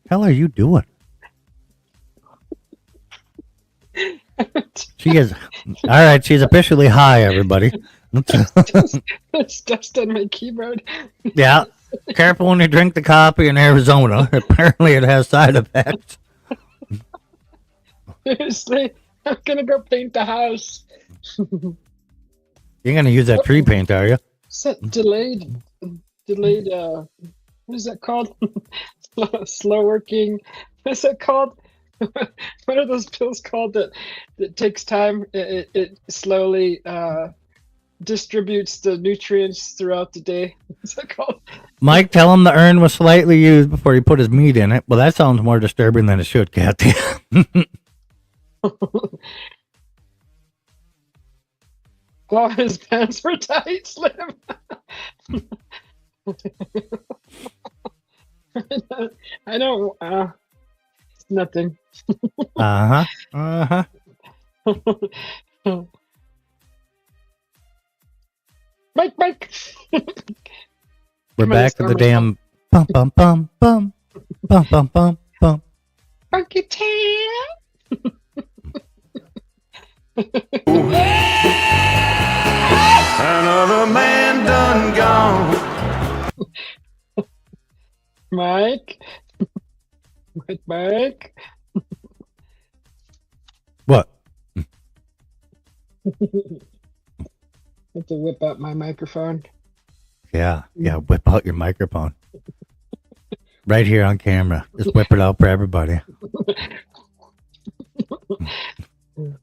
Hell are you doing? She is. All right, she's officially high, everybody. It's dust on my keyboard. Yeah. Careful when you drink the coffee in Arizona. Apparently it has side effects. Seriously, I'm gonna go paint the house. You're going to use that tree paint, are you? Set delayed. What is that called? slow working. What is that called? What are those pills called that takes time? It slowly distributes the nutrients throughout the day. What's that called? Mike, tell him the urn was slightly used before he put his meat in it. Well, that sounds more disturbing than it should, Kathy. Oh, his pants were tight, Slim. I don't. It's nothing. Mike. We're Come on, back to the damn bum bum bum bum bum bum bum bum. Funky tail. Another man done gone. Mike. Mike. What? Have to whip out my microphone. Yeah, whip out your microphone. Right here on camera. Just whip it out for everybody.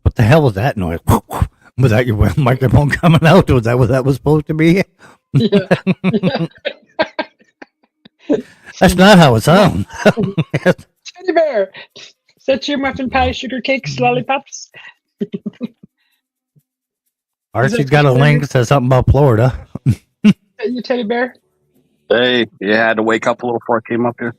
What the hell was that noise? Was that your microphone coming out? Was that what that was supposed to be? Yeah. That's not how it sounds. Teddy bear. Is that your muffin pie, sugar cakes, lollipops? Archie's got a link that says something about Florida. Is that you, teddy bear? Hey, you had to wake up a little before I came up here.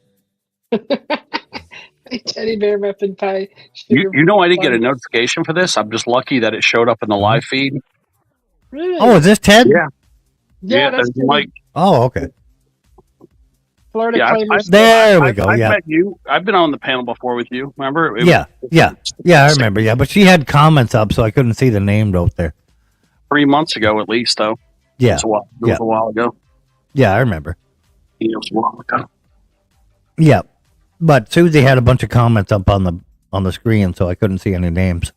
Hey, teddy bear muffin pie. You know I didn't get a notification for this. I'm just lucky that it showed up in the live feed. Really? Oh, is this Ted? Yeah. yeah, There's that's Mike. Oh, okay. Florida Yeah, claimers. There we go. I've Yeah. met you. I've been on the panel before with you. Remember? Yeah, I remember. Yeah, but she had comments up, so I couldn't see the name wrote there. 3 months ago, at least, though. Yeah, It was a while ago. yeah, I remember. It was a while ago. Yeah, but Susie had a bunch of comments up on the screen, so I couldn't see any names.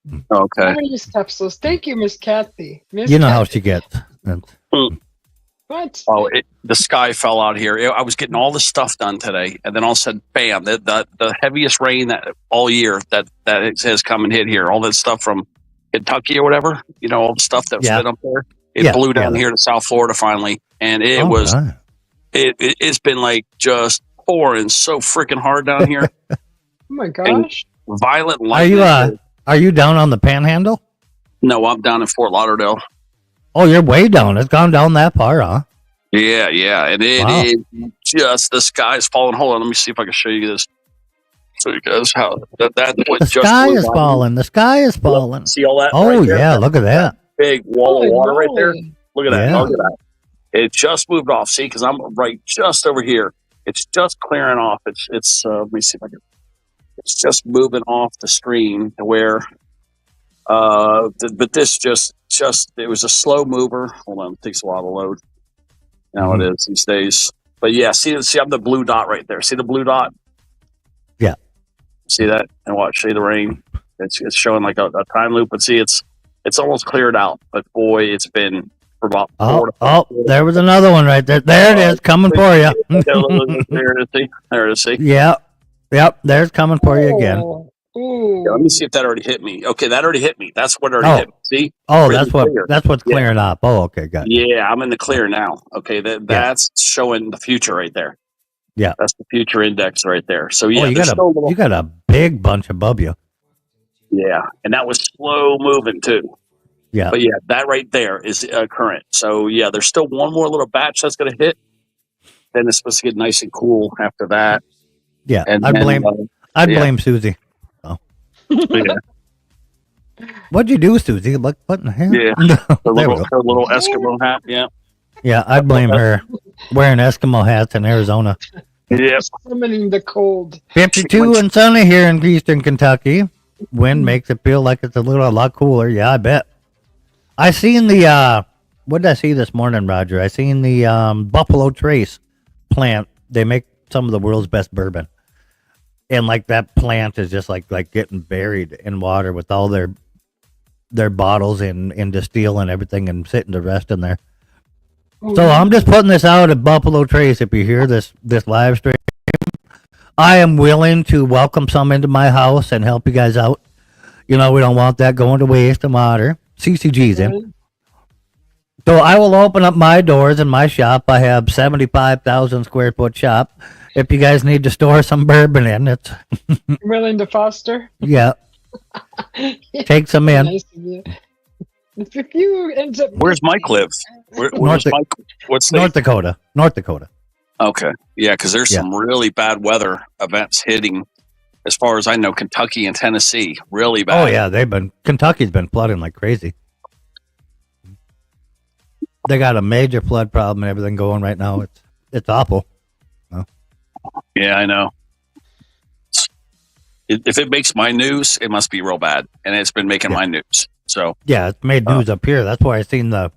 Okay. How are you, Stepsos? Thank you, Miss Kathy. You know how she gets. What? Oh, the sky fell out here. I was getting all this stuff done today, and then all of a sudden, bam! The heaviest rain that all year that has come and hit here. All that stuff from Kentucky or whatever. You know, all the stuff that was been up there. It blew down here to South Florida finally, and it was. Right. It's been like just pouring so freaking hard down here. Oh my gosh! Violent lightning. Are you down on the Panhandle? No, I'm down in Fort Lauderdale. Oh, you're way down. It's gone down that far, huh? Yeah, and it is just the sky is falling. Hold on, let me see if I can show you this. So you guys how that what The just sky blew is by. falling. The sky is falling. See all that? Oh right there? yeah, look at that. Big wall of water right there. Look at that. Yeah. Look at that. It just moved off. See, because I'm right just over here. It's just clearing off. It's let me see if I can. It's just moving off the screen to where. But this just it was a slow mover. Hold on, it takes a while to load. Now it is these days. But yeah, see, I'm the blue dot right there. See the blue dot? Yeah. See that? And watch, see the rain. It's showing like a time loop, but see, it's almost cleared out. But boy, it's been for about 4 to 5 days. There was another one right there. There it is, coming for you. There it is. There it is. See? Yep. There's coming for you again. Yeah, let me see if that already hit me. Okay, that already hit me. That's what already hit me. See? Oh, Really clear. that's what's clearing up. Oh, okay, got it. Yeah, I'm in the clear now. Okay, that's showing the future right there. Yeah, that's the future index right there. So yeah, you got a big bunch above you. Yeah, and that was slow moving too. Yeah, but yeah, that right there is current. So yeah, there's still one more little batch that's going to hit. Then it's supposed to get nice and cool after that. Yeah, and I'd blame Susie. Oh. Yeah. What'd you do, Susie? What in the hell? Yeah, her little Eskimo hat. Yeah. Yeah, I'd blame her wearing Eskimo hats in Arizona. Yeah. Summoning the cold. 52 and sunny here in Eastern Kentucky. Wind makes it feel like it's a lot cooler. Yeah, I bet. I seen the what did I see this morning, Roger? I seen the Buffalo Trace plant. They make some of the world's best bourbon. And like that plant is just like getting buried in water with all their bottles in distill and everything and sitting to rest in there. So I'm just putting this out at Buffalo Trace. If you hear this live stream, I am willing to welcome some into my house and help you guys out. You know, we don't want that going to waste of water. CCG's in. So I will open up my doors in my shop. I have 75,000 square foot shop. If you guys need to store some bourbon in, it's Willing to foster? yeah. Take some in. Nice of you. If you end up Where's Mike live? Where's Mike? What state? North Dakota. North Dakota. Okay. Yeah, because there's Yeah. some really bad weather events hitting, as far as I know, Kentucky and Tennessee. Really bad. Oh yeah, Kentucky's been flooding like crazy. They got a major flood problem and everything going right now. It's awful. Yeah, I know. If it makes my news, it must be real bad, and it's been making my news. So Yeah, it's made news up here. That's why I seen the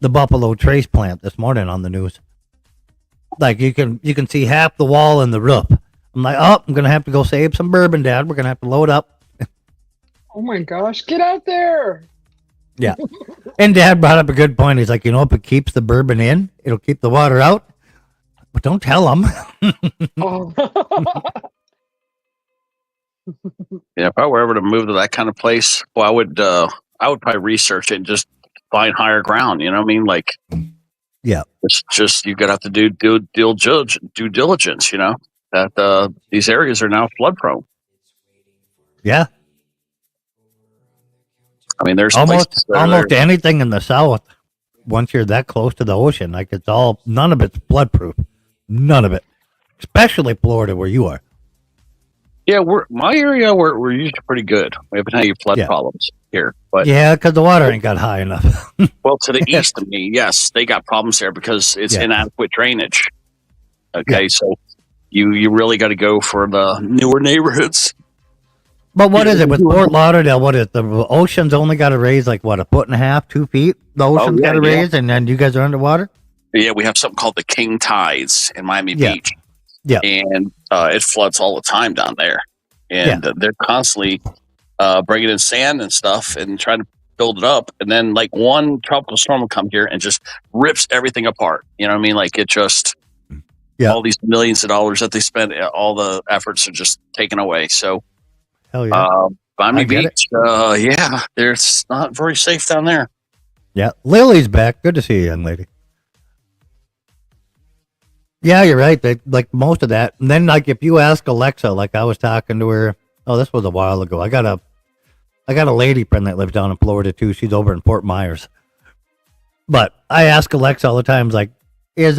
Buffalo Trace plant this morning on the news. Like you can see half the wall and the roof. I'm like, oh, I'm gonna have to go save some bourbon, Dad. We're gonna have to load up. Oh my gosh, get out there! Yeah. And Dad brought up a good point. He's like, if it keeps the bourbon in, it'll keep the water out. But don't tell them. Oh. yeah, if I were ever to move to that kind of place, well, I would probably research it and just find higher ground. You know what I mean? Like, Yeah. it's just you gotta have to do due diligence. You know that these areas are now flood prone. Yeah. I mean, there's Almost places that are there. anything in the south. Once you're that close to the ocean, like none of it's floodproof. None of it. Especially Florida, where you are. Yeah, my area. We're usually pretty good. We haven't had any flood problems here, but Yeah, because the water ain't got high enough. well, to the east of me, yes, they got problems there because it's inadequate drainage. Okay, so you really got to go for the newer neighborhoods. But what is it with Fort Lauderdale? What is the ocean's only got to raise like what, 1.5 feet, 2 feet? The ocean's got to raise, and then you guys are underwater. Yeah, we have something called the King Tides in Miami Beach. Yeah, and it floods all the time down there, and they're constantly bringing in sand and stuff and trying to build it up. And then like one tropical storm will come here and just rips everything apart. You know what I mean? Like it just all these millions of dollars that they spend, all the efforts are just taken away. So. Hell yeah. Miami Beach, it's not very safe down there. Yeah, Lily's back. Good to see you, young lady. Yeah, you're right. They like most of that. And then like if you ask Alexa, like I was talking to her, this was a while ago. I got a lady friend that lives down in Florida too. She's over in Fort Myers. But I ask Alexa all the time, like, is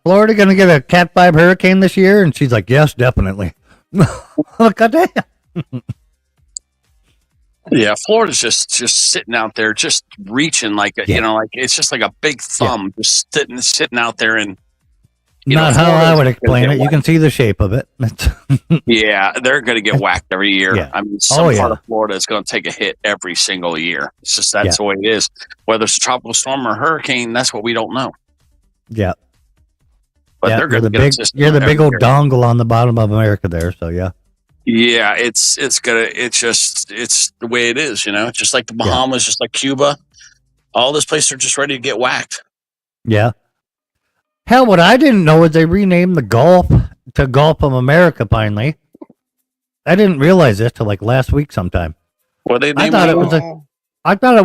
Florida gonna get a Cat 5 hurricane this year? And she's like, yes, definitely. God damn. Yeah, Florida's just sitting out there, just reaching like like it's just like a big thumb, just sitting out there, and not how I would explain it. You can see the shape of it. Yeah, they're going to get whacked every year. Yeah. I mean, some part of Florida is going to take a hit every single year. It's just that's the way it is. Whether it's a tropical storm or a hurricane, that's what we don't know. Yeah. But they're going to get a system. You're the big old dongle on the bottom of America there, so yeah. Yeah, it's the way it is, just like the Bahamas, just like Cuba. All those places are just ready to get whacked. Yeah. Hell, what I didn't know is they renamed the Gulf to Gulf of America finally. I didn't realize this till like last week sometime. Well, I thought it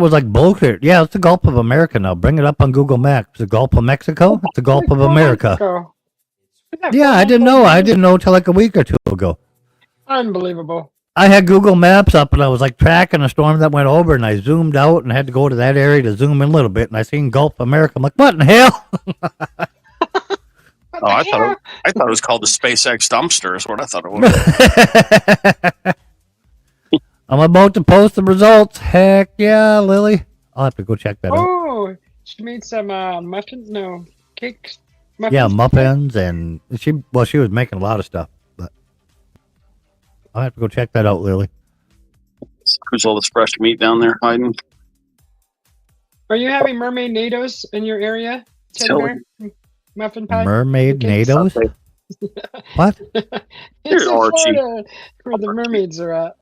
was like bullshit. Yeah, it's the Gulf of America now. Bring it up on Google Maps. The Gulf of Mexico? It's the Gulf of America. Yeah, I didn't know. I didn't know till like a week or two ago. Unbelievable. I had Google Maps up and I was like tracking a storm that went over and I zoomed out and had to go to that area to zoom in a little bit and I seen Gulf of America. I'm like, what in the hell? I thought it was called the SpaceX dumpster is what I thought it was. I'm about to post the results. Heck yeah, Lily. I'll have to go check that out. Oh, she made some muffins. No, cakes. Muffins. Yeah, muffins and she was making a lot of stuff. But I'll have to go check that out, Lily. Who's all this fresh meat down there hiding? Are you having mermaid nados in your area? Muffin pie? Mermaid nados? What? It's Archie. Florida, where the mermaids are at.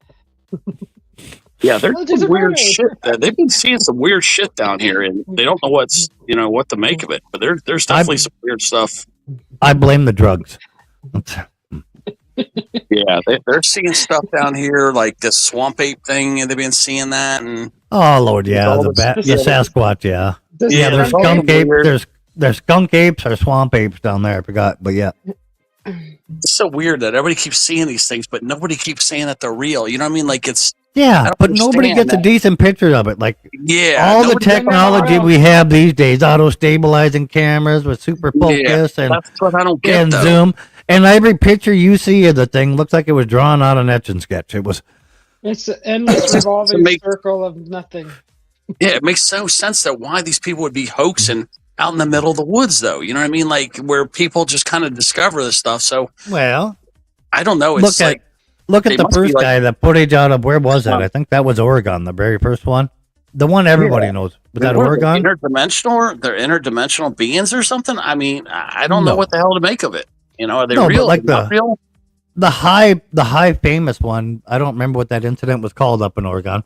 Yeah, they're doing weird shit. They've been seeing some weird shit down here, and they don't know what to make of it. But there's definitely some weird stuff. I blame the drugs. Yeah, they're seeing stuff down here like this swamp ape thing, and they've been seeing that. And oh Lord, yeah, the Sasquatch, yeah. Does Yeah, Yeah, there's skunk skunk ape- ape. There's skunk apes or swamp apes down there. I forgot, but yeah. It's so weird that everybody keeps seeing these things, but nobody keeps saying that they're real. You know what I mean? Like I Yeah, don't but nobody understand gets a that. decent picture of it. Like Yeah, all the nobody gets technology wild. we have these days, auto stabilizing cameras with super focus and That's what I don't get though. zoom, and every picture you see of the thing looks like it was drawn on an etch and sketch. It was It's an endless revolving make- circle of nothing. Yeah, it makes no sense that why these people would be hoaxing out in the middle of the woods, though. You know what I mean? Like where people just kind of discover this stuff. So well. I don't know. It's Look they at the must be first like- guy, the footage out of where was that? I think that was Oregon, the very first one, the one everybody knows. Was that what are they, Oregon? interdimensional? They're interdimensional beings or something. I mean, I don't know No. what the hell to make of it. You know, are they No, but real? like Are they not real? The high famous one. I don't remember what that incident was called up in Oregon,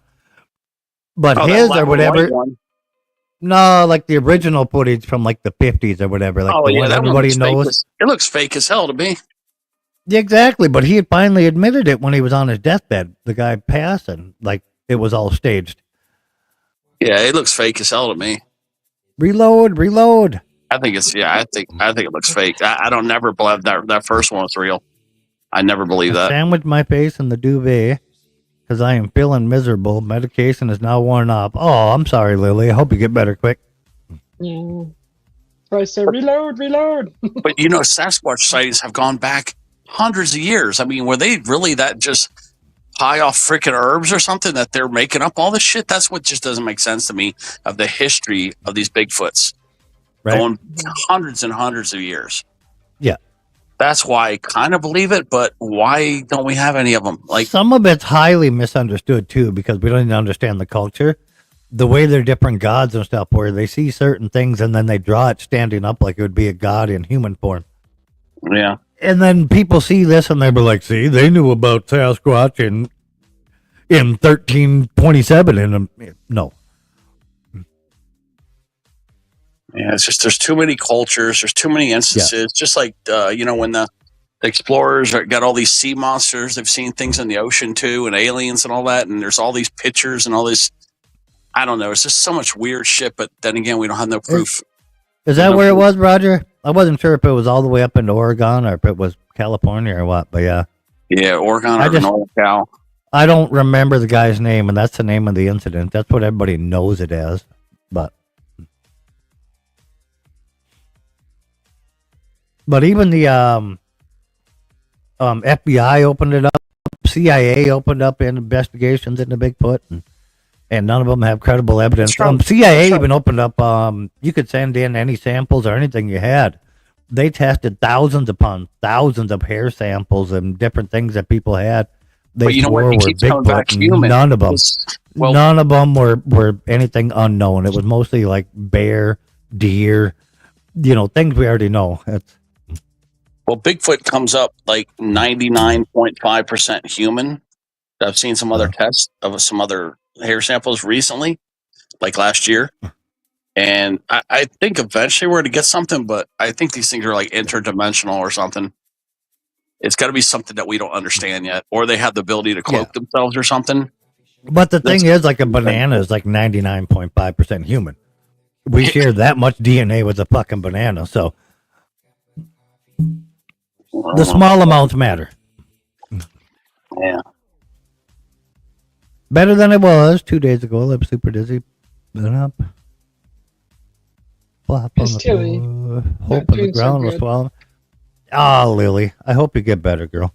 but Oh, that his black or and whatever. white one. No, like the original footage from like the 50s or whatever. Like Oh the yeah, one that one everybody looks fake knows. it looks fake as hell to me. Yeah, exactly, but he had finally admitted it when he was on his deathbed. The guy passed, and like it was all staged. Yeah, it looks fake as hell to me. Reload. I think it's I think it looks fake. I don't never believe that first one was real. I never believe I that. sandwiched my face in the duvet because I am feeling miserable. Medication is now worn off. Oh, I'm sorry, Lily. I hope you get better quick. Yeah. So I say reload. But you know, Sasquatch sightings have gone back hundreds of years. I mean, were they really that just high off freaking herbs or something that they're making up all this shit? That's what just doesn't make sense to me of the history of these Bigfoots Right? going hundreds and hundreds of years. Yeah. That's why I kind of believe it, but why don't we have any of them? Like, Some of it's highly misunderstood too because we don't even understand the culture. The way they're different gods and stuff, where they see certain things and then they draw it standing up like it would be a god in human form. yeah, And then people see this and they be like, see, they knew about Sasquatch in 1327. And no. yeah. It's just there's too many cultures. There's too many instances. Just like you know, when the explorers got all these sea monsters, they've seen things in the ocean too, and aliens and all that. And there's all these pictures and all this. I don't know. It's just so much weird shit. But then again, we don't have no proof. Is that where it was, Roger? I wasn't sure if it was all the way up into Oregon or if it was California or what, but yeah. Yeah, Oregon I or just- North Cal. I don't remember the guy's name, and that's the name of the incident. That's what everybody knows it as. But even the FBI opened it up, CIA opened up investigations into Bigfoot, and none of them have credible evidence. CIA even opened up. You could send in any samples or anything you had. They tested thousands upon thousands of hair samples and different things that people had. They But you know swore what? It were keeps coming back Bigfoot. human. None of them. Well, None of them were anything unknown. It was mostly like bear, deer, things we already know. well, Bigfoot comes up like 99.5% human. I've seen some other tests of some other hair samples recently, like last year. And I think eventually we're going to get something, but I think these things are like interdimensional or something. It's got to be something that we don't understand yet, or they have the ability to cloak themselves or something. But the thing is, like a banana is like 99.5% human. We share that much DNA with a fucking banana, so the small amounts matter. Yeah. Better than it was 2 days ago. I'm super dizzy. Been up. Flop on It's the chilly. floor. Hope Not on the doing so ground was good. swallowing. Ah, Lily, I hope you get better, girl.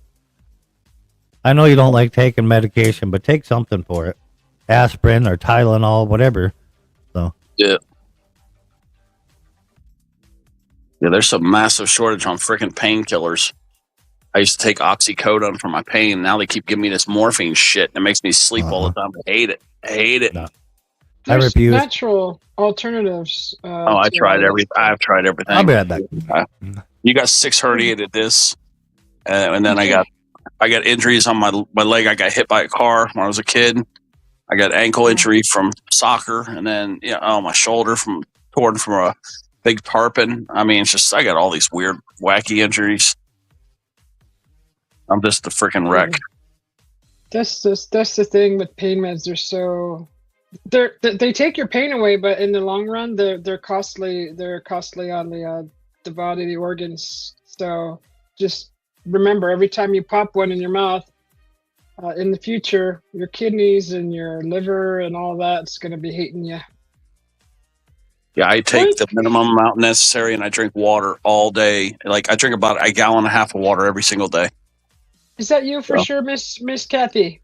I know you don't like taking medication, but take something for it. Aspirin or Tylenol, whatever. So Yeah. Yeah, there's a massive shortage on freaking painkillers. I used to take oxycodone for my pain. Now they keep giving me this morphine shit. And it makes me sleep all the time. I hate it. I hate it. No. I There's refuse. natural alternatives. I've tried everything. I'll be right back. You got 6 herniated discs, and then I got injuries on my leg. I got hit by a car when I was a kid. I got ankle injury from soccer, and then my shoulder torn from a big tarpon. I mean, it's just I got all these weird, wacky injuries. I'm just a freaking wreck. That's the thing with pain meds. They're so They take your pain away, but in the long run, they're costly. They're costly on the body, the organs. So just remember, every time you pop one in your mouth, in the future, your kidneys and your liver and all that's going to be hating you. Yeah, I take the minimum amount necessary, and I drink water all day. Like I drink about a gallon and a half of water every single day. Is that you for sure, Miss Kathy?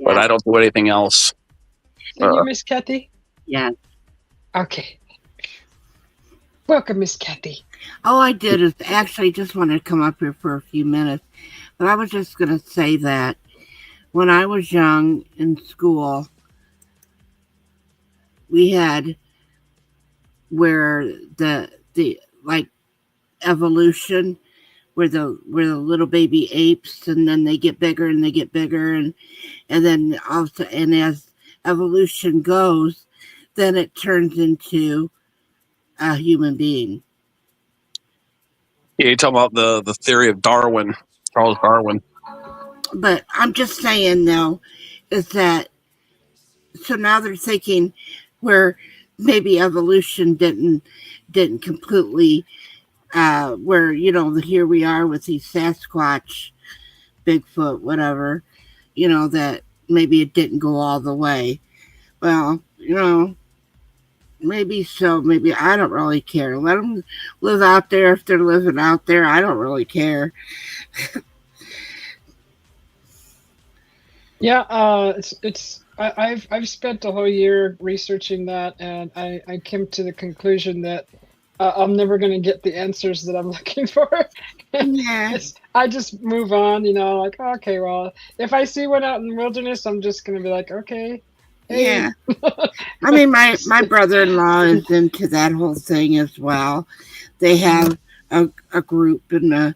But I don't do anything else. Is that you, Miss Kathy? Yeah. Okay. Welcome, Miss Kathy. All I did is actually just wanted to come up here for a few minutes. But I was just going to say that when I was young in school, we had where the like evolution, where the little baby apes, and then they get bigger and they get bigger, and then also, and as evolution goes, then it turns into a human being. Yeah, you talk about the theory of Darwin, Charles Darwin. But I'm just saying, though, is that so now they're thinking where maybe evolution didn't completely, where, you know, here we are with these Sasquatch, Bigfoot, whatever, you know, that maybe it didn't go all the way. Well, you know, maybe so, maybe I don't really care. Let them live out there if they're living out there. I don't really care. Yeah, I've spent a whole year researching that, and I came to the conclusion that I'm never going to get the answers that I'm looking for. Yeah. I just move on, you know, like, okay, well, if I see one out in the wilderness, I'm just going to be like, okay. Hey. Yeah. I mean, my brother-in-law is into that whole thing as well. They have a group and a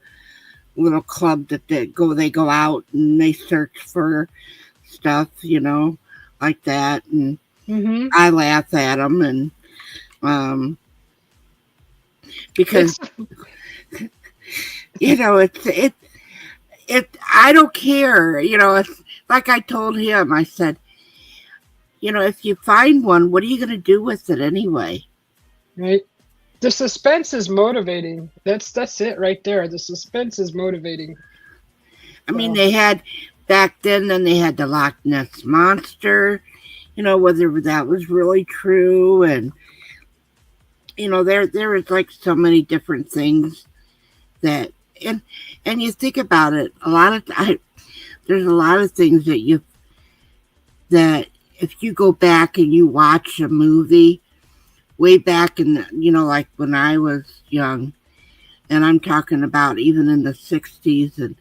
little club that they go out and they search for stuff, you know, like that. And I laugh at them, and because you know, it I don't care, you know. It's like I told him, I said, you know, if you find one, what are you going to do with it anyway? Right. The suspense is motivating. That's it right there. The suspense is motivating. I mean, they had back then they had the Loch Ness Monster, you know, whether that was really true. And, you know, there was like so many different things that, and you think about it, a lot of time, there's a lot of things that if you go back and you watch a movie way back in, you know, like when I was young, and I'm talking about even in the 60s, and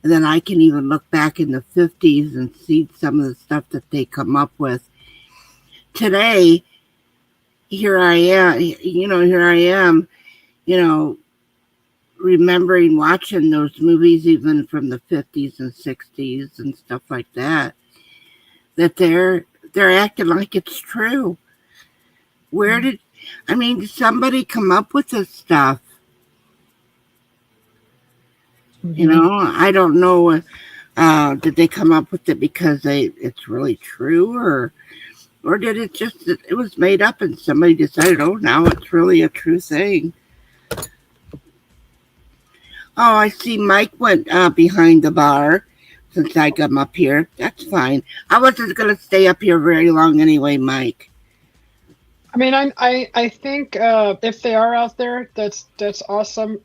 then I can even look back in the 50s and see some of the stuff that they come up with. Today, here I am, you know, remembering watching those movies even from the 50s and 60s and stuff like that, that they're acting like it's true. Did somebody come up with this stuff? You know, I don't know. Did they come up with it because it's really true, or did it was made up and somebody decided, oh, now it's really a true thing? Oh, I see Mike went behind the bar since I come up here. That's fine. I wasn't going to stay up here very long anyway, Mike. I mean, I think if they are out there, that's awesome.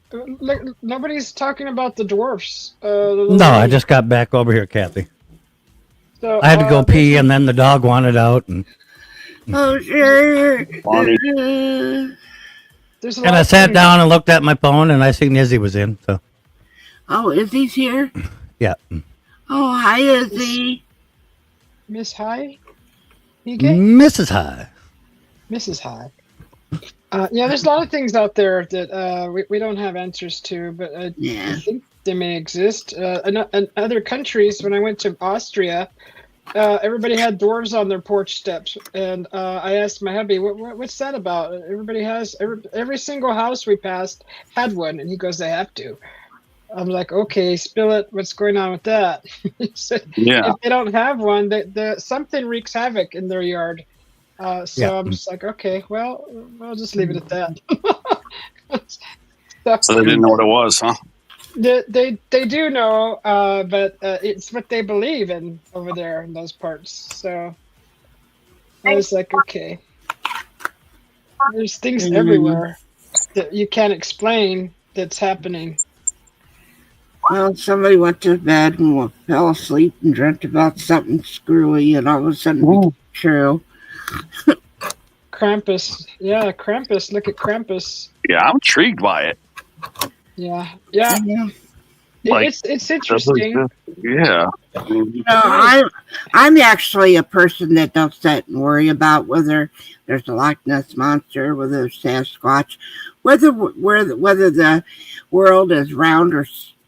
Nobody's talking about the dwarfs. No, I just got back over here, Kathy. So, I had to go pee, and then the dog wanted out, and oh, sure. And I sat down and looked at my phone, and I seen Izzy was in. So. Oh, Izzy's here? Yeah. Oh, hi, Izzy. Miss High? Mrs. High. Mrs. High. Yeah, there's a lot of things out there that we don't have answers to, but I think they may exist. In other countries, when I went to Austria, everybody had dwarves on their porch steps, and I asked my hubby, "What's that about?" Everybody has every single house we passed had one, and he goes, "They have to." I'm like, okay, spill it. What's going on with that? So Yeah. if they don't have one, something wreaks havoc in their yard. So Yeah. I'm just like, okay, well, I'll just leave it at that. So they didn't know what it was, huh? They do know, but it's what they believe in over there in those parts. So I was like, okay, there's things everywhere that you can't explain that's happening. Well, somebody went to bed and fell asleep and dreamt about something screwy, and all of a sudden it became true. Krampus, yeah, Krampus. Look at Krampus. Yeah, I'm intrigued by it. Yeah. Like, It's interesting. Yeah. No, I'm actually a person that don't sit and worry about whether there's a Loch Ness monster, whether there's Sasquatch, whether the world is round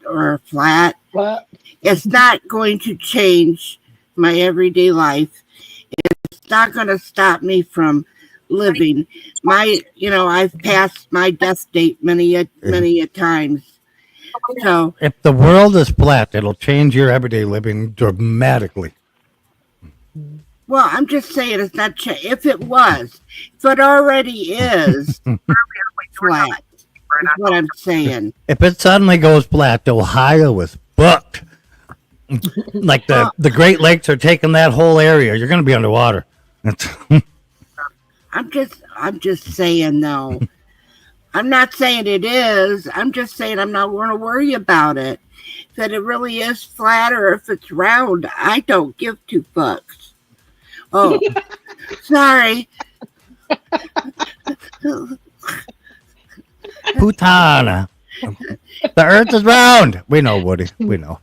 or flat. But It's not going to change my everyday life. It's not going to stop me from living. I've passed my death date many a times. So If the world is flat, it'll change your everyday living dramatically. well, I'm just saying it's not. If it already is flat. Is what I'm saying. If it suddenly goes flat, Ohio is booked. Like the Great Lakes are taking that whole area. You're going to be underwater. I'm just saying though. I'm not saying it is. I'm just saying I'm not going to worry about it. That it really is flat or if it's round, I don't give two fucks. Oh, sorry. Putana. The earth is round. We know, Woody. We know.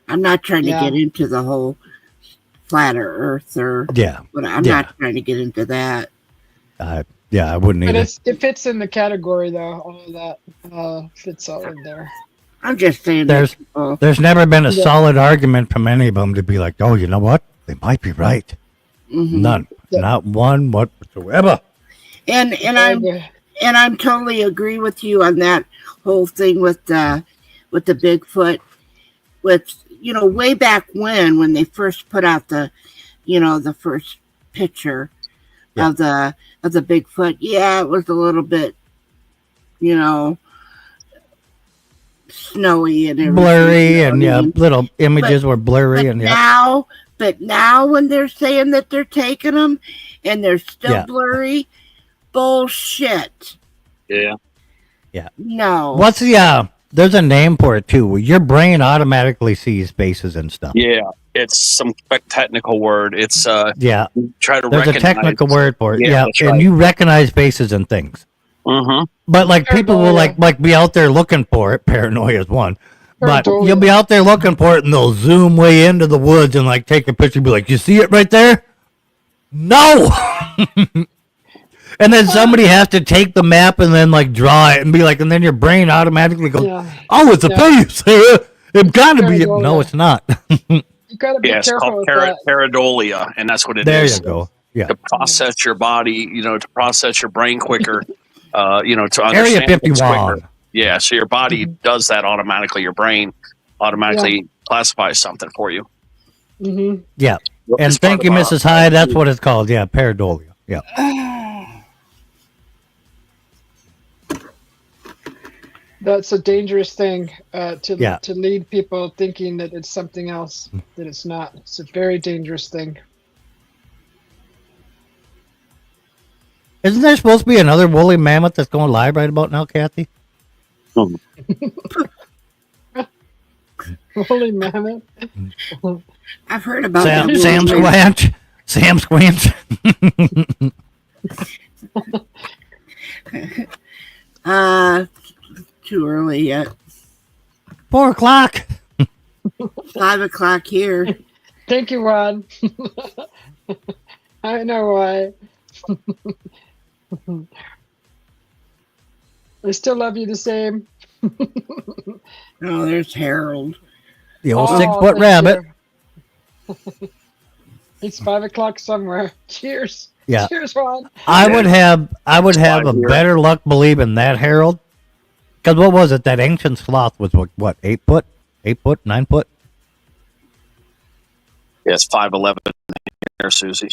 I'm not trying to get into the whole flatter earth but I'm not trying to get into that. Yeah, I wouldn't But either. it fits in the category though. All of that fits all in there. I'm just saying There's never been a solid argument from any of them to be like, oh, you know what? They might be right. Mhm. None. Not one whatsoever. And I'm totally agree with you on that whole thing with the Bigfoot. With way back when they first put out the first picture of the Bigfoot. Yeah, it was a little bit snowy and everything, Blurry and little images were blurry and But now when they're saying that they're taking them and they're still blurry, bullshit. Yeah. Yeah. No. What's there's a name for it too. Your brain automatically sees faces and stuff. Yeah. It's some technical word. It's try to There's recognize. a technical word for it. Yeah, that's and right. you recognize faces and things. Mm-hmm. But like people will like be out there looking for it. Paranoia is one. But you'll be out there looking for it and they'll zoom way into the woods and like take a picture and be like, you see it right there? No. And then somebody has to take the map and then like draw it and be like, and then your brain automatically goes, oh, it's a face. It gotta be. No, it's not. You gotta be it's careful called with that. pareidolia, and that's what it There is. you go. Yeah. To process your body, to process your brain quicker, to understand Area things 51. quicker. Yeah, so your body does that automatically. Your brain automatically classifies something for you. Mm-hmm. Yeah. And It's thank part you, of Mrs. Hyde. That's what it's called. Yeah, pareidolia. Yeah. That's a dangerous thing to Yeah. lead people thinking that it's something else that it's not. It's a very dangerous thing. Isn't there supposed to be another woolly mammoth that's going live right about now, Kathy? Holy mammoth. I've heard about Sam that. Squanch. Sam Squanch. Too early yet. 4 o'clock. 5 o'clock here. Thank you, Ron. I know why. I still love you the same. Oh, there's Harold. The old Oh, 6-foot thank rabbit. you. It's 5 o'clock somewhere. Cheers. Yeah. Cheers, Ron. I would have a here. better luck believing that, Harold. Because what was it? That ancient sloth was what 8 foot, 9 foot. Yeah, it's 5'11" here, Susie.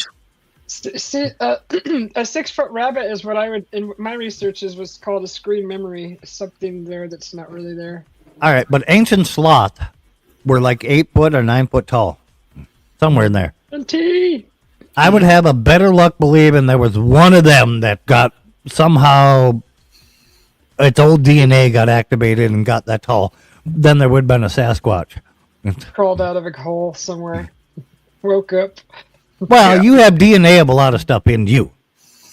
See, a 6-foot rabbit is what I would, in my research, is what's called a screen memory. Something there that's not really there. All right, but ancient sloth were like 8 foot or 9 foot tall, somewhere in there. T. I would have a better luck believing there was one of them that got somehow its old DNA got activated and got that tall. Then there would have been a Sasquatch. Crawled out of a hole somewhere. Woke up. Well, you have DNA of a lot of stuff in you,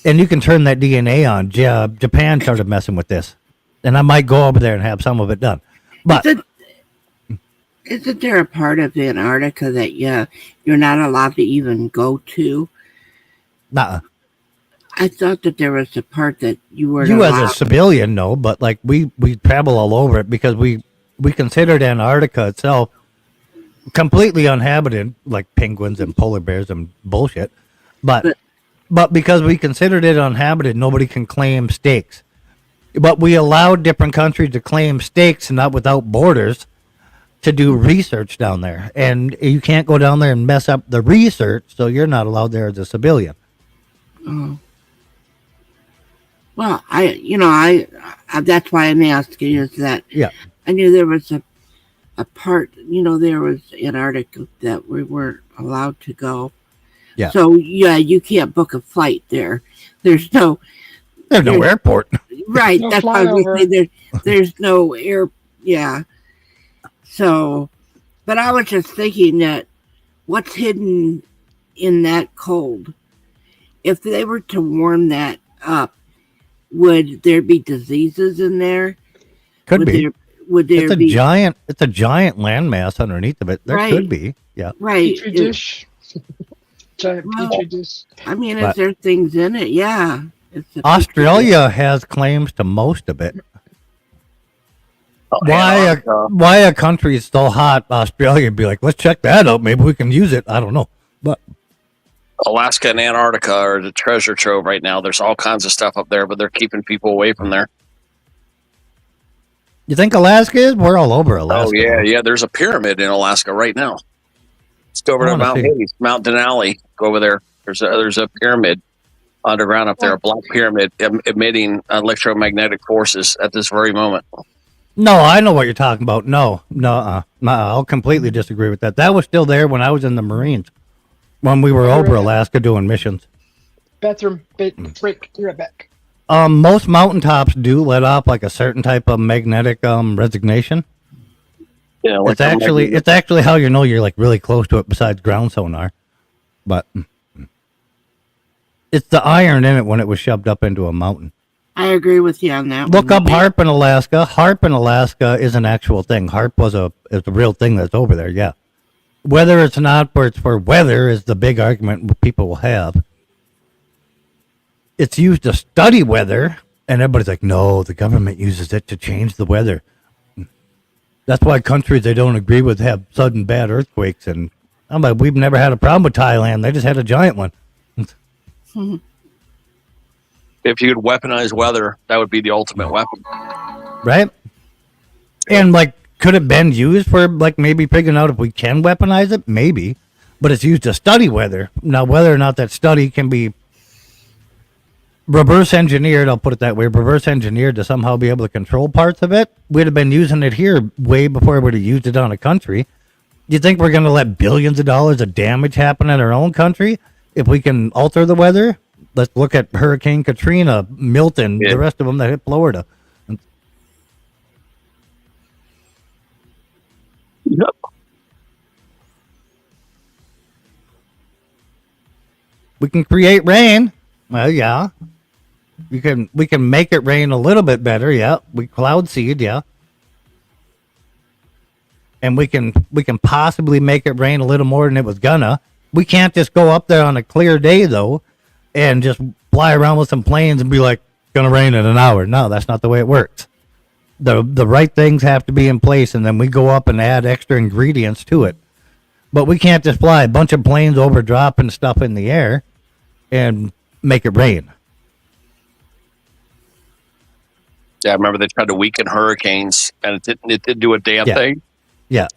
and you can turn that DNA on. Japan started messing with this, and I might go over there and have some of it done. But Isn't there a part of Antarctica that you're not allowed to even go to? nuh-uh. I thought that there was a part that you were You allowed. as a civilian, no, but like we travel all over it because we considered Antarctica itself completely uninhabited, like penguins and polar bears and bullshit. But because we considered it uninhabited, nobody can claim stakes. But we allowed different countries to claim stakes, not without borders, to do research down there. And you can't go down there and mess up the research, so you're not allowed there as a civilian. Oh. Well, I that's why I'm asking is that Yeah. I knew there was a part, there was Antarctica that we weren't allowed to go. Yeah. So you can't book a flight there. There's no airport. Right. No That's why I was flyover. saying there's no air. Yeah. So, but I was just thinking that what's hidden in that cold? If they were to warm that up, would there be diseases in there? Could would be. Would there It's a be giant landmass underneath of it. There Right. could be. Yeah. right? Petri dish. Giant Well, petri dish. I mean, But- is there things in it? Yeah. It's a Australia has claims to most of it. Oh, Why a country is so hot, Australia would be like, let's check that out. Maybe we can use it. I don't know. But Alaska and Antarctica are the treasure trove right now. There's all kinds of stuff up there, but they're keeping people away from there. you think Alaska is? We're all over Alaska. Oh yeah. There's a pyramid in Alaska right now. Let's go over I to wanna Mount see. Hades, Mount Denali. Go over there. There's a pyramid underground up there, a black pyramid emitting electromagnetic forces at this very moment. No, I know what you're talking about. No, I'll completely disagree with that. That was still there when I was in the Marines, when we were over Alaska doing missions. Bathroom break. You're right back. Most mountaintops do let off like a certain type of magnetic resignation. Yeah, It's actually how you know you're like really close to it besides ground sonar. But it's the iron in it when it was shoved up into a mountain. I agree with you on that. Look one. up HARP in Alaska. HARP in Alaska is an actual thing. HARP is a real thing that's over there, yeah. Whether it's not for it's for weather is the big argument people will have. It's used to study weather, and everybody's like, no, the government uses it to change the weather. That's why countries they don't agree with have sudden bad earthquakes. And I'm like, we've never had a problem with Thailand. They just had a giant one. If you could weaponize weather, that would be the ultimate weapon. Right? And like, could it been used for like maybe figuring out if we can weaponize it? Maybe. But it's used to study weather. Now, whether or not that study can be reverse engineered, I'll put it that way, reverse engineered to somehow be able to control parts of it, we'd have been using it here way before we'd have used it on a country. Do you think we're going to let billions of dollars of damage happen in our own country if we can alter the weather? Let's look at Hurricane Katrina, Milton, Yeah. the rest of them that hit Florida. Yep. We can create rain. Well, yeah. We can make it rain a little bit better, yeah. We cloud seed, yeah. And we can possibly make it rain a little more than it was gonna. We can't just go up there on a clear day though and just fly around with some planes and be like, gonna rain in an hour. No, that's not the way it works. The right things have to be in place, and then we go up and add extra ingredients to it. But we can't just fly a bunch of planes over dropping stuff in the air and make it rain. Yeah, I remember they tried to weaken hurricanes, and it didn't do a damn thing. Yeah.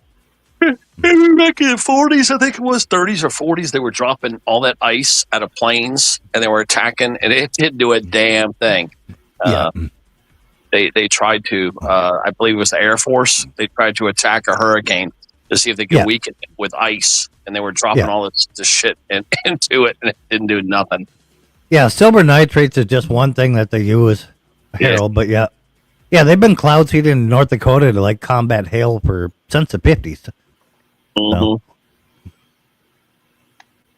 Back in the 40s, I think it was 30s or 40s, they were dropping all that ice out of planes, and they were attacking, and it didn't do a damn thing. They tried to, I believe it was the Air Force, they tried to attack a hurricane to see if they could weaken it with ice, and they were dropping all this shit into it, and it didn't do nothing. Yeah, silver nitrates is just one thing that they use, Harold, but yeah, they've been cloud seeding in North Dakota to like combat hail since the 50s. So.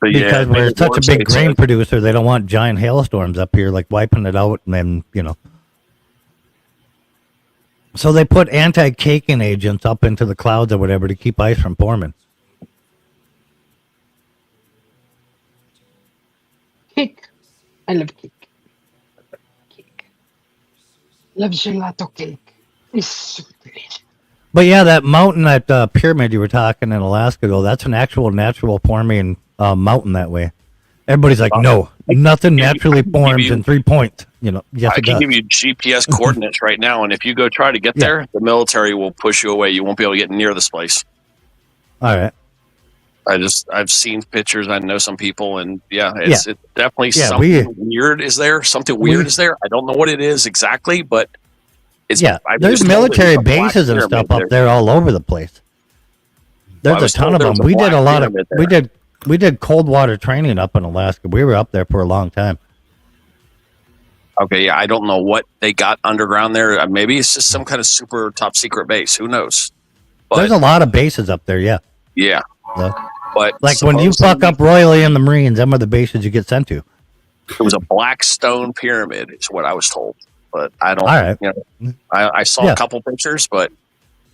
Because we're such a big grain producer, they don't want giant hailstorms up here, like wiping it out, and then, you know. So they put anti-caking agents up into the clouds or whatever to keep ice from forming. Cake. I love cake. Cake. Love gelato cake. It's so delicious. But yeah, that mountain, that pyramid you were talking in Alaska, though, that's an actual natural forming mountain that way. Everybody's like, no, nothing naturally forms in 3 points. You know, yes, I can give you GPS coordinates right now, and if you go try to get there, the military will push you away. You won't be able to get near this place. All right. I've seen pictures. I know some people, and it's definitely something weird is there. Something weird is there. I don't know what it is exactly, but it's there's military bases and stuff up there all over the place. There's a ton of them. We did a lot of we did cold water training up in Alaska. We were up there for a long time. Okay, I don't know what they got underground there. Maybe it's just some kind of super top secret base. Who knows? But there's a lot of bases up there. Yeah. Yeah. But like when you fuck up royally in the Marines, them are the bases you get sent to. It was a black stone pyramid, is what I was told. But I don't. All right. You know, I saw a couple pictures, but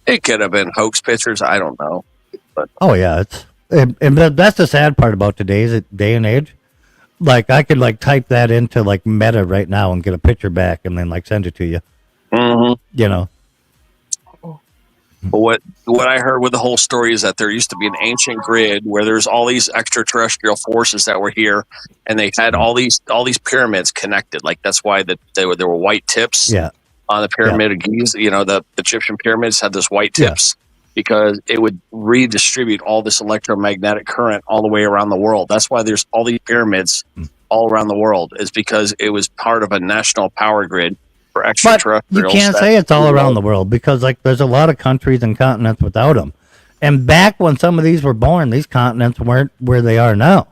it could have been hoax pictures. I don't know. But that's the sad part about today's day and age. Like I could like type that into like Meta right now and get a picture back and then like send it to you. Mm-hmm. You know. But what I heard with the whole story is that there used to be an ancient grid where there's all these extraterrestrial forces that were here, and they had all these pyramids connected. Like that's why there were white tips on the pyramid of Giza. You know, the Egyptian pyramids had those white tips because it would redistribute all this electromagnetic current all the way around the world. That's why there's all these pyramids all around the world, is because it was part of a national power grid. But you can't say it's all around the world because like there's a lot of countries and continents without them. And back when some of these were born, these continents weren't where they are now.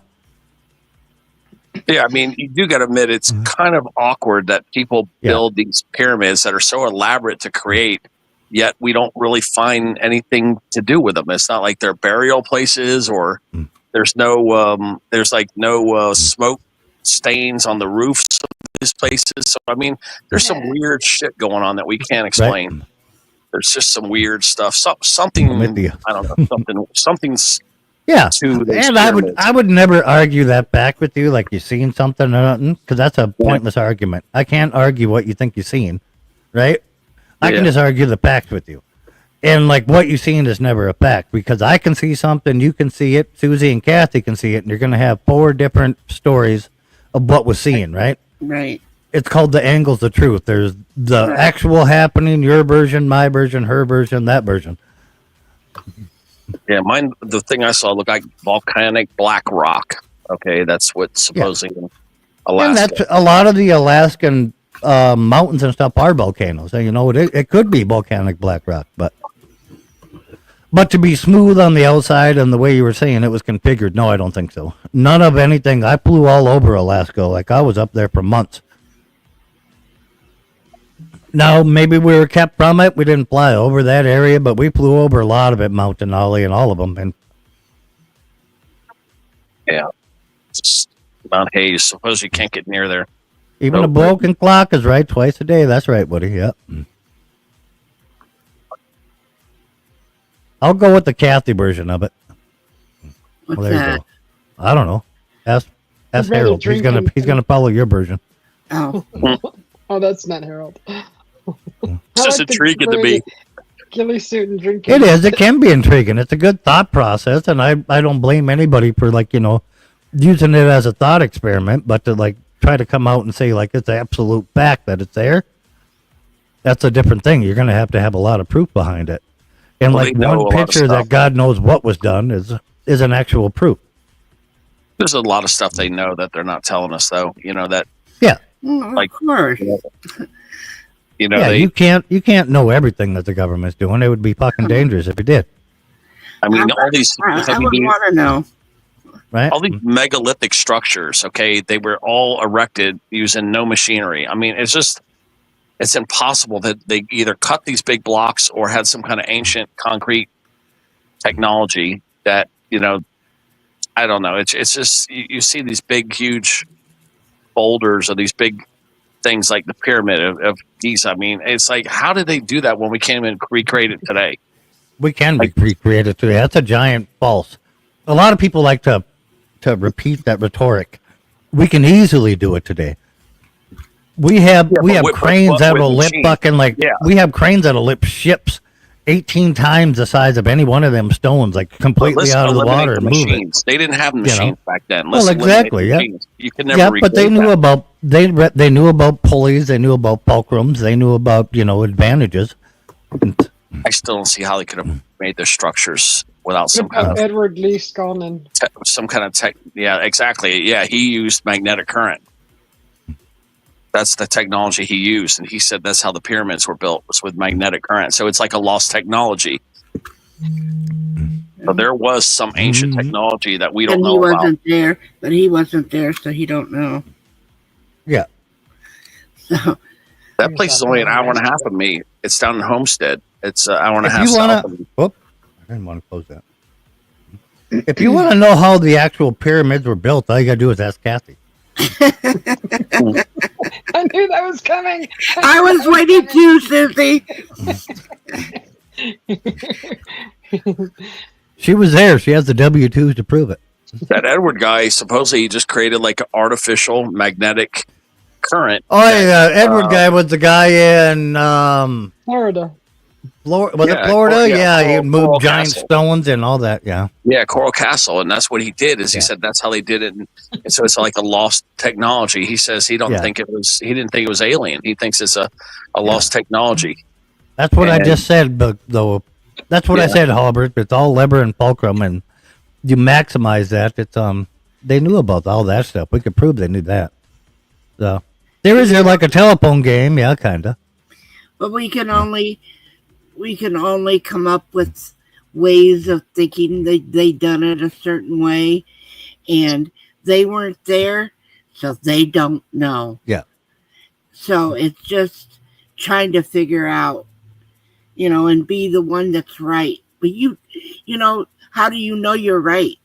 Yeah, I mean, you do got to admit it's kind of awkward that people build these pyramids that are so elaborate to create, yet we don't really find anything to do with them. It's not like they're burial places or there's no smoke stains on the roofs of these places. So I mean, there's some weird shit going on that we can't explain. Right. There's just some weird stuff. Something I don't know. Something's and I would never argue that back with you, like you've seen something or nothing, because that's a pointless argument. I can't argue what you think you've seen, right? I can just argue the facts with you. And like what you've seen is never a fact, because I can see something, you can see it, Susie and Kathy can see it, and you're going to have 4 different stories of what was seen, right? Right. It's called the angles of truth. There's the actual happening, your version, my version, her version, that version. Yeah, mine. The thing I saw looked like volcanic black rock. Okay, that's what supposedly in Alaska. And that's a lot of the Alaskan mountains and stuff are volcanoes. And you know, it could be volcanic black rock, but to be smooth on the outside and the way you were saying it was configured, no, I don't think so. None of anything. I flew all over Alaska. Like I was up there for months. Now, maybe we were kept from it. We didn't fly over that area, but we flew over a lot of it, Mount Denali and all of them. And Mount Hayes. Suppose you can't get near there. Even a broken clock is right twice a day. That's right, Woody. Yep. I'll go with the Kathy version of it. What's there that? You go. I don't know. Ask Harold. He's gonna follow your version. Oh. Oh, that's not Harold. It's just intriguing to me. Ghillie suit and drinking. It is. It can be intriguing. It's a good thought process, and I don't blame anybody for like using it as a thought experiment, but to like try to come out and say like it's absolute fact that it's there, that's a different thing. You're going to have a lot of proof behind it. And Well, like they know a one lot of picture that stuff. God knows what was done is an actual proof. There's a lot of stuff they know that they're not telling us, though. You know that. Well, Like- of course. You know, Yeah, they. you can't know everything that the government's doing. It would be fucking dangerous if you did, I mean, all these. I would want to know. right? all these megalithic structures, okay, they were all erected using no machinery. I mean, it's impossible that they either cut these big blocks or had some kind of ancient concrete technology that, you know, I don't know. It's just, you see these big, huge boulders or these big things like the pyramid of Giza. I mean, it's like, how did they do that when we can't even recreate it today? We can recreate it today. That's a giant false. A lot of people like to repeat that rhetoric. We can easily do it today. We have cranes that'll lift fucking like we have cranes that'll lift ships 18 times the size of any one of them stones, like completely out of the water and move it. They didn't have machines back then. Well, exactly. Yeah. You can never. Yeah, but they recreate knew that. about they knew about pulleys. They knew about fulcrums. They knew about advantages. I still don't see how they could have made their structures without some kind of Edward Lee Scollman. tech. Yeah, exactly. Yeah, he used magnetic current. That's the technology he used, and he said that's how the pyramids were built, was with magnetic current. So it's like a lost technology. So there was some ancient technology that we don't And know he about. wasn't there, but he wasn't there, so he don't know. Yeah. So That place is only an hour and a half of me. It's down in Homestead. It's an hour and a half If you south want of me. to, I didn't want to close that. If you want to know how the actual pyramids were built, all you gotta do is ask Kathy. I knew that was coming. I was waiting too, Susie. She was there. She has the W-2s to prove it. That Edward guy, supposedly he just created like an artificial magnetic current. Oh yeah, Edward guy was the guy in Florida. Was it Yeah, Florida? yeah, he Coral moved giant Castle. stones and all that. Yeah. Yeah, Coral Castle, and that's what he did. Is he said that's how they did it, and so it's like a lost technology. He says he don't think it was. He didn't think it was alien. He thinks it's a lost technology. That's what I just said, but though that's what I said, Halbert. It's all lever and fulcrum, and you maximize that. It's they knew about all that stuff. We could prove they knew that. So there is like a telephone game, yeah, kinda. But we can only come up with ways of thinking they done it a certain way, and they weren't there, so they don't know. Yeah. So it's just trying to figure out, and be the one that's right. But how do you know you're right?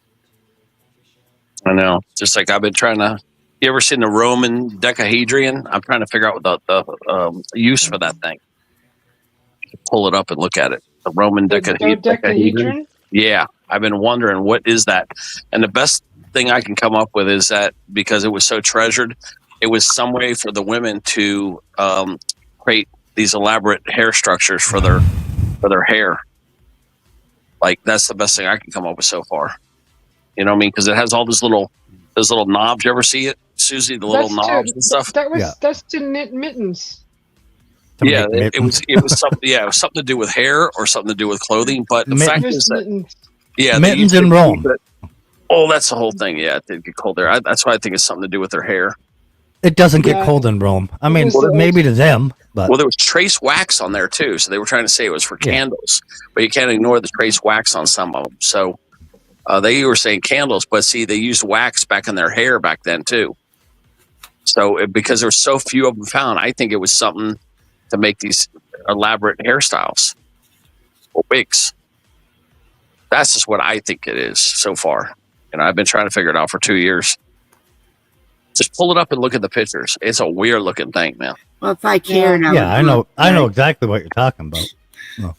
I know. Just like I've been trying to. You ever seen the Roman decahedron? I'm trying to figure out the use for that thing. Pull it up and look at it. The Roman decahedron. Yeah, I've been wondering what is that, and the best thing I can come up with is that because it was so treasured, it was some way for the women to create these elaborate hair structures for their hair. Like that's the best thing I can come up with so far. You know what I mean? Because it has all those little knobs. You ever see it, Susie? The little knobs and stuff. That's to knit mittens. Yeah, it was something. Yeah, it was something to do with hair or something to do with clothing. But the fact is that mittens in Rome. Oh, that's the whole thing. Yeah, it did get cold there. That's why I think it's something to do with their hair. It doesn't get cold in Rome. I mean, maybe to them, but there was trace wax on there too. So they were trying to say it was for candles, but you can't ignore the trace wax on some of them. So they were saying candles, but see, they used wax back in their hair back then too. So because there were so few of them found, I think it was something to make these elaborate hairstyles or wigs. That's just what I think it is so far. I've been trying to figure it out for 2 years. Just pull it up and look at the pictures. It's a weird looking thing, man. Well, if I cared, I know exactly what you're talking about. Oh.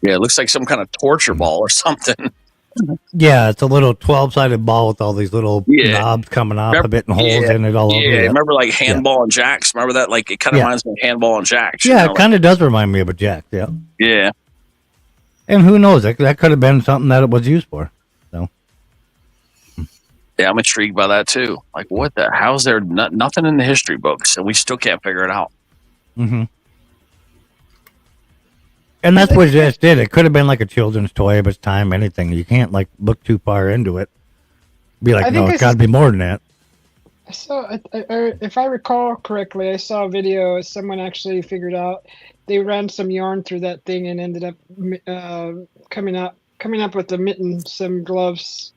Yeah, it looks like some kind of torture ball or something. Yeah, it's a little 12-sided ball with all these little knobs coming off of it and holes in it all over. Yeah, remember like handball and jacks? Remember that? Like it kind of reminds me of handball and jacks. Yeah, it kind of does remind me of a jack. Yeah. Yeah. And who knows? That could have been something that it was used for. So. Yeah, I'm intrigued by that too. Like, what the? How's there nothing in the history books, and we still can't figure it out? Mm-hmm. And that's what it just did. It could have been like a children's toy of its time, anything. You can't like look too far into it. Be like, no, it's got to be more than that. I saw, if I recall correctly, I saw a video. Someone actually figured out they ran some yarn through that thing and ended up coming up with a mitten, some gloves,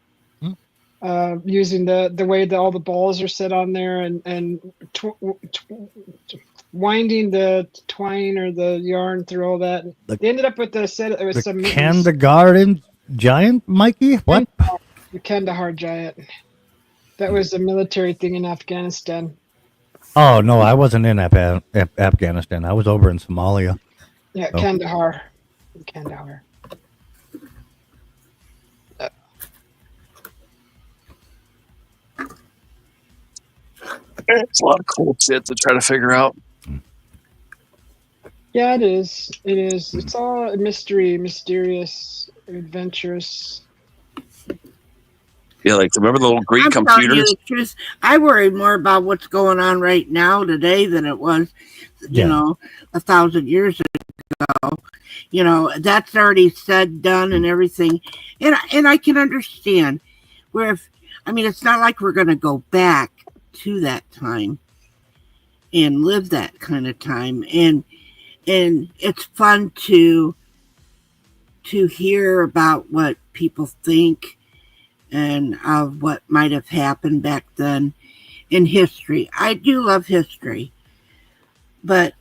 using the way that all the balls are set on there and winding the twine or the yarn through all that. They ended up with a set. It was some Kindergarten giant, Mikey. What? The Kandahar giant. That was a military thing in Afghanistan. Oh no, I wasn't in Afghanistan. I was over in Somalia. Yeah, Kandahar. It's a lot of cool shit to try to figure out. Yeah, it is. It is. It's all mystery, mysterious, adventurous. Yeah, like remember the little Greek I'm computers? telling you the truth. I worry more about what's going on right now today than it was, you know, 1,000 years ago. You know, that's already said, done, and everything. And I can understand where it's not like we're going to go back to that time and live that kind of time. And it's fun to hear about what people think and of what might have happened back then in history. I do love history, but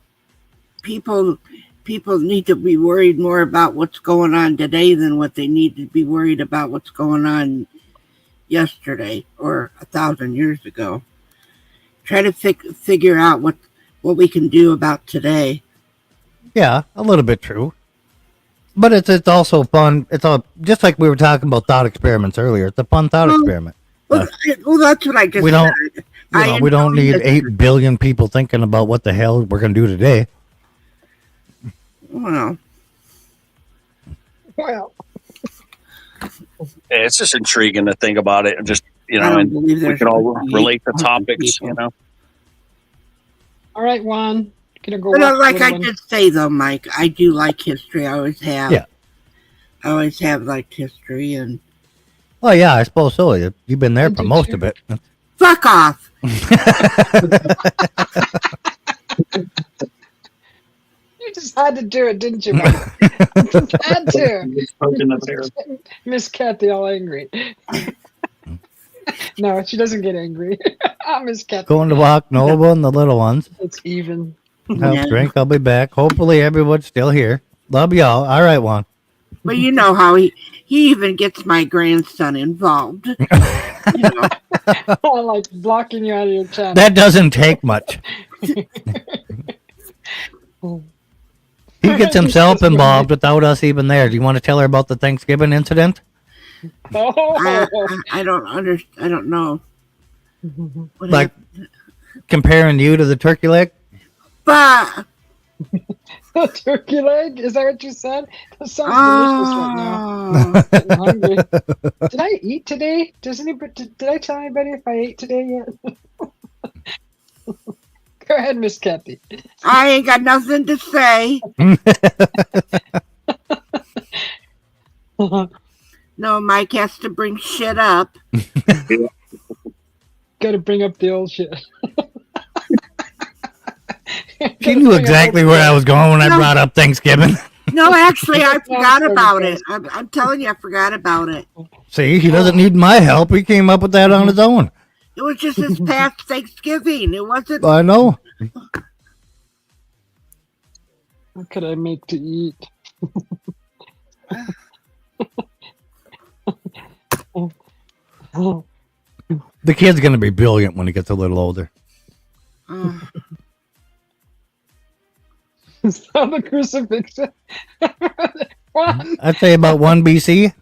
people need to be worried more about what's going on today than what they need to be worried about what's going on yesterday or 1,000 years ago. Try to figure out what we can do about today. Yeah, a little bit true. But it's also fun. It's all just like we were talking about thought experiments earlier. It's a fun thought experiment. Well, that's what I just said. We don't need 8 billion people thinking about what the hell we're going to do today. Well, It's just intriguing to think about it, and just and we can all relate the topics. You know. All right, Juan. But like I did say though, Mike, I do like history. I always have. Yeah. I always have liked history and. Well, yeah, I suppose so. You've been there for most of it. Fuck off. You just had to do it, didn't you? Just had to. Miss Kathy all angry. No, she doesn't get angry. Miss Kathy. Going to walk Nova and the little ones. It's even. Help drink. I'll be back. Hopefully everyone's still here. Love y'all. All right, Juan. Well, you know how he even gets my grandson involved. Like blocking you out of your channel. That doesn't take much. He gets himself involved without us even there. Do you want to tell her about the Thanksgiving incident? I don't understand. I don't know. What like comparing you to the turkey leg? But turkey leg? Is that what you said? That sounds delicious right now. I'm hungry. Did I eat today? Did I tell anybody if I ate today yet? Go ahead, Miss Kathy. I ain't got nothing to say. No, Mike has to bring shit up. Got to bring up the old shit. She knew exactly where I was going when I brought up Thanksgiving. No, actually, I forgot about it. I'm telling you, I forgot about it. See, he doesn't need my help. He came up with that on his own. It was just this past Thanksgiving. It wasn't. I know. What could I make to eat? The kid's going to be brilliant when he gets a little older. Saw the crucifixion. I'd say about 1 BC.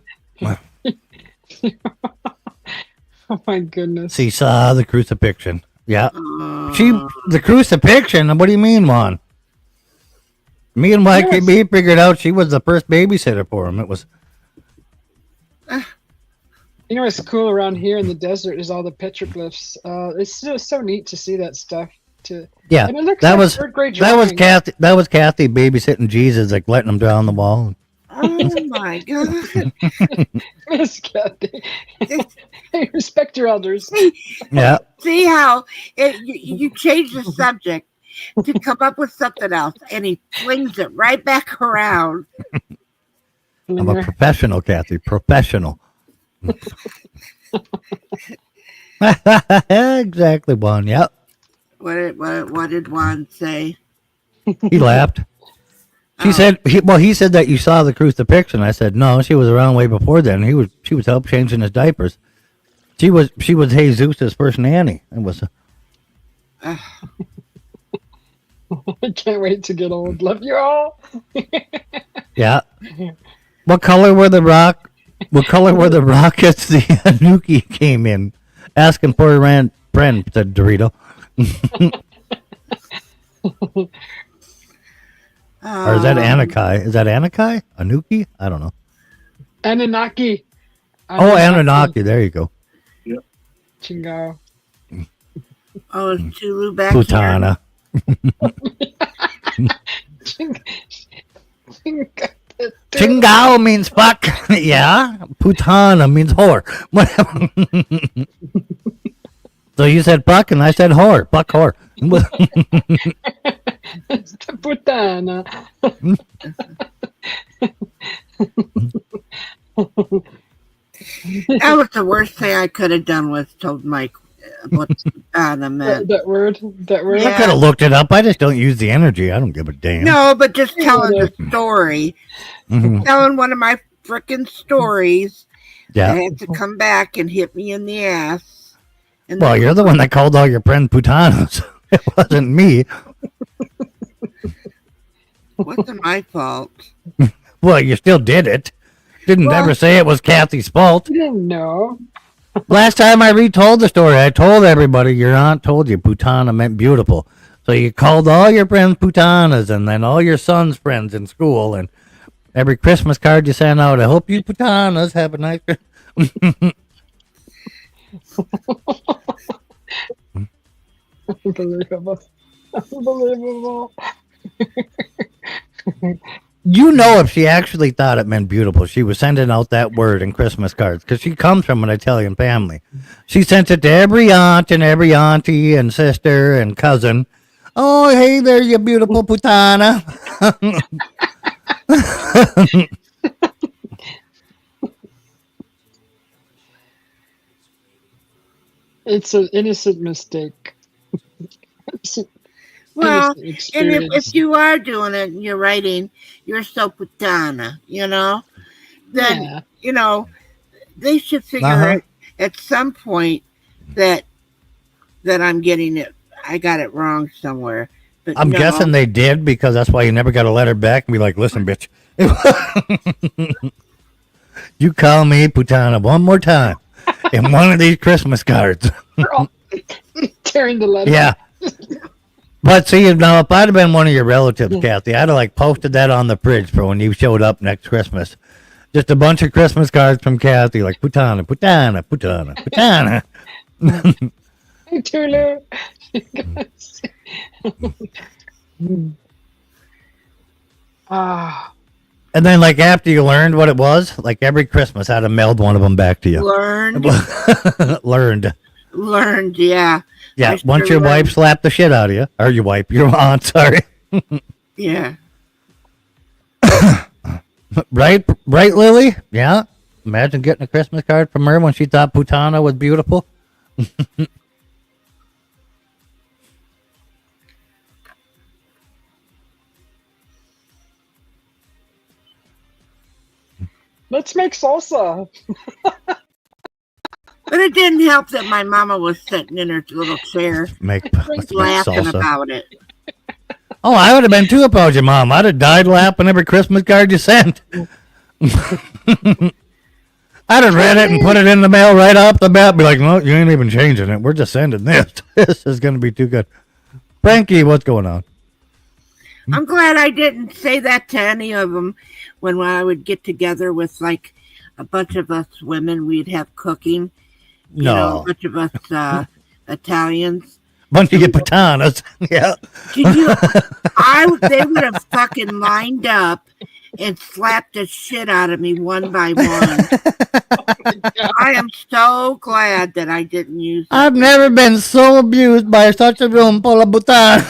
Oh my goodness. She saw the crucifixion. Yeah. The crucifixion? What do you mean, Juan? Me and Mikey B figured out she was the first babysitter for him. It was You know what's cool around here in the desert is all the petroglyphs. It's just so neat to see that stuff. Yeah, And it looks that like was third grade that was drawing. Kathy. That was Kathy babysitting Jesus, like letting him draw on the wall. Oh my God. Miss Kathy. Hey, respect your elders. Yeah, See how you change the subject to come up with something else, and he flings it right back around. I'm a professional, Kathy. Professional. Exactly, Juan. Yep. What did Juan say? He laughed. She said, he said that you saw the crucifixion. I said, no, she was around way before then. She was help changing his diapers. She was Jesus' first nanny. It was. I can't wait to get old. Love you all. Yeah. What color were the rockets? The Anuki came in, asking for a friend. Said Dorito. Or is that Anakai? Is that Anakai? Anuki? I don't know. Anunnaki. Oh, Anunnaki. There you go. Yep. Chingo. Oh, is Tulu back Putana. Chingao means fuck. Yeah. Putana means whore. Whatever. So you said fuck and I said whore. Fuck whore. It's the putana. That was the worst thing I could have done was told Mike what putana meant. That word. I could have looked it up. I just don't use the energy. I don't give a damn. No, but just telling the story. Telling one of my frickin' stories. Yeah. I had to come back and hit me in the ass. And Well, you're the one that called all your friends putanas. It wasn't me. wasn't my fault. Well, you still did it. Didn't ever say it was Kathy's fault. You didn't know. Last time I retold the story, I told everybody your aunt told you putana meant beautiful. So you called all your friends putanas and then all your son's friends in school. And every Christmas card you sent out, I hope you putanas have a nice Unbelievable. Unbelievable. You know, if she actually thought it meant beautiful, she was sending out that word in Christmas cards because she comes from an Italian family. She sent it to every aunt and every auntie and sister and cousin. Oh, hey there, you beautiful putana. It's an innocent mistake. Well, and experience. if you are doing it and you're writing, you're so putana, then, Yeah. They should figure out at some point that I'm getting it. I got it wrong somewhere. But I'm guessing they did because that's why you never got a letter back and be like, listen, bitch. You call me putana one more time in one of these Christmas cards. Tearing the letter. Yeah. But see, now if I'd have been one of your relatives, Kathy, I'd have posted that on the fridge for when you showed up next Christmas. Just a bunch of Christmas cards from Kathy, like putana, putana, putana, putana. Hey, Tulu. And then, after you learned what it was, every Christmas, I'd have mailed one of them back to you. Learned, yeah. Yeah, once your wife slapped the shit out of you, or your aunt, sorry. Yeah. Right, Lily? Yeah. Imagine getting a Christmas card from her when she thought putana was beautiful. Let's make salsa. But it didn't help that my mama was sitting in her little chair Let's make laughing salsa about it. Oh, I would have been too if I was your mom. I'd have died laughing every Christmas card you sent. I'd have read it and put it in the mail right off the bat. Be like, no, you ain't even changing it. We're just sending this. This is going to be too good. Frankie, what's going on? I'm glad I didn't say that to any of them when I would get together with a bunch of us women, we'd have cooking. You No. know, a bunch of us Italians. Bunch of patanas. Yeah. Did you? They would have fucking lined up and slapped the shit out of me one by one. I am so glad that I didn't use that. I've never been so abused by such a room full of butan.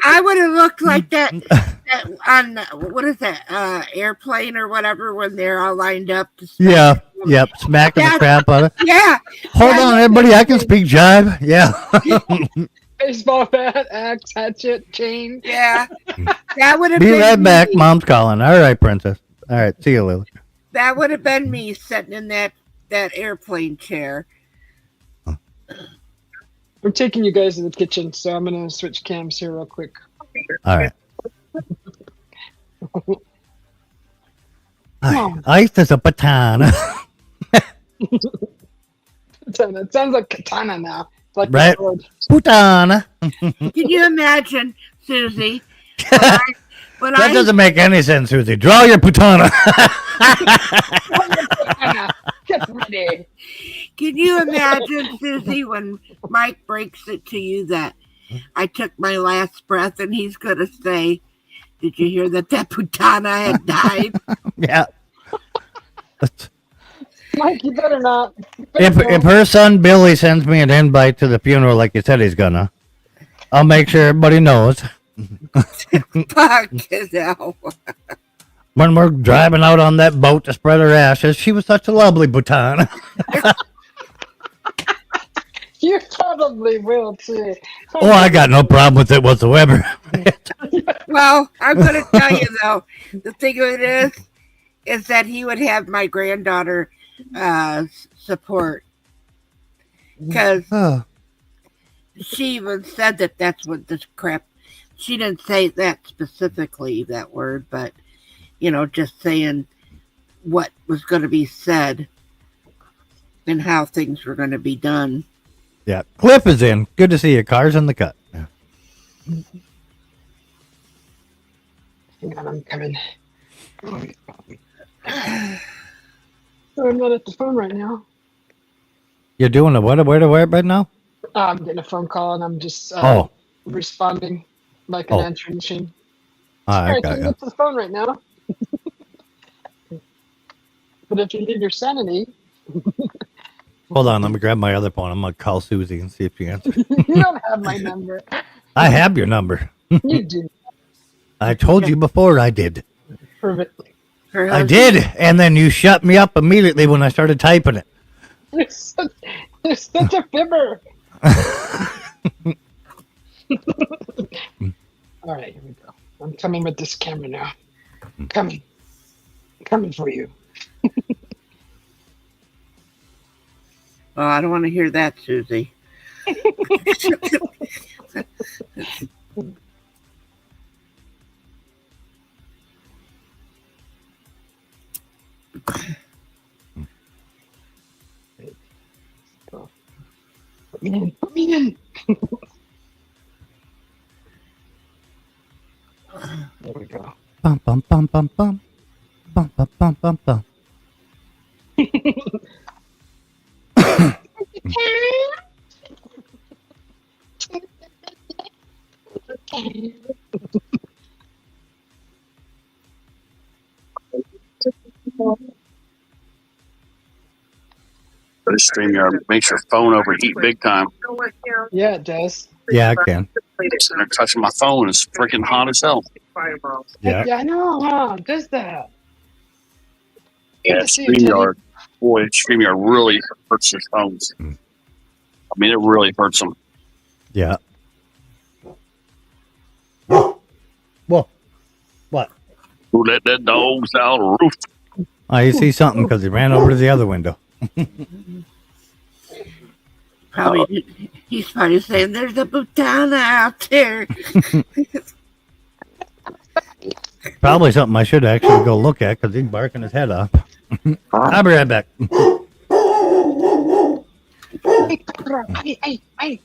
I would have looked like that on what is that airplane or whatever when they're all lined up. To Yeah. Yep. Smacking the crap out of it. Yeah. Hold on, everybody. I can speak jive. Yeah. Baseball bat, axe, hatchet, chain. Yeah. That would have Be been right back. me. Mom's calling. All right, princess. All right. See you, Lily. That would have been me sitting in that airplane chair. I'm taking you guys to the kitchen, so I'm gonna switch cams here real quick. All right. Ice is a patana. It sounds like katana now. It's like Right. the word. Putana. Can you imagine, Susie? When That doesn't make any sense, Susie. Draw your putana. Katana. Get ready. Can you imagine, Susie, when Mike breaks it to you that I took my last breath and he's going to say, did you hear that putana had died? Yeah. Mike, you better not. If her son Billy sends me an invite to the funeral like he said he's gonna, I'll make sure everybody knows. Fuck hell. When we're driving out on that boat to spread her ashes, she was such a lovely bhutan. You probably will too. Oh, I got no problem with it whatsoever. Well, I'm going to tell you, though, the thing of it is that he would have my granddaughter support. Because Oh, she even said that that's what this crap. She didn't say that specifically, that word, but, you know, just saying what was going to be said and how things were going to be done. yeah. Cliff is in. Good to see you. Car's in the cut. Yeah. Hang on, I'm coming. So I'm not at the phone right now. You're doing a what? Where right now? I'm getting a phone call and I'm just Oh. responding like an Oh. answering machine. I Sorry, I got can't you. get to the phone right now. But if you need your sanity, Hold on. Let me grab my other phone. I'm gonna call Susie and see if she answers. you don't have my number. I have your number. You do. I told you before I did. Perfectly. Her I husband- did, and then you shut me up immediately when I started typing it. You're such a fibber. All right, here we go. I'm coming with this camera now. Coming. Coming for you. Oh, I don't want to hear that, Susie. Put me in. Put me in. There we go. Bum bum bum bum bum. Bum bum bum bum bum. But StreamYard makes your phone overheat big time. Yeah, it does. Yeah, I can. Sitting there touching my phone is freaking hot as hell. Yeah. Yeah, I know. Huh? It does that. Yeah, Good to see you, StreamYard. Boy, StreamYard really hurts your phones. I mean, it really hurts them. Yeah. Whoa. What? Who let that dogs out of the roof? Oh, you see something because he ran over to the other window. Probably he's probably saying there's a putana out there. Probably something I should actually go look at because he's barking his head off. I'll be right back. Hey.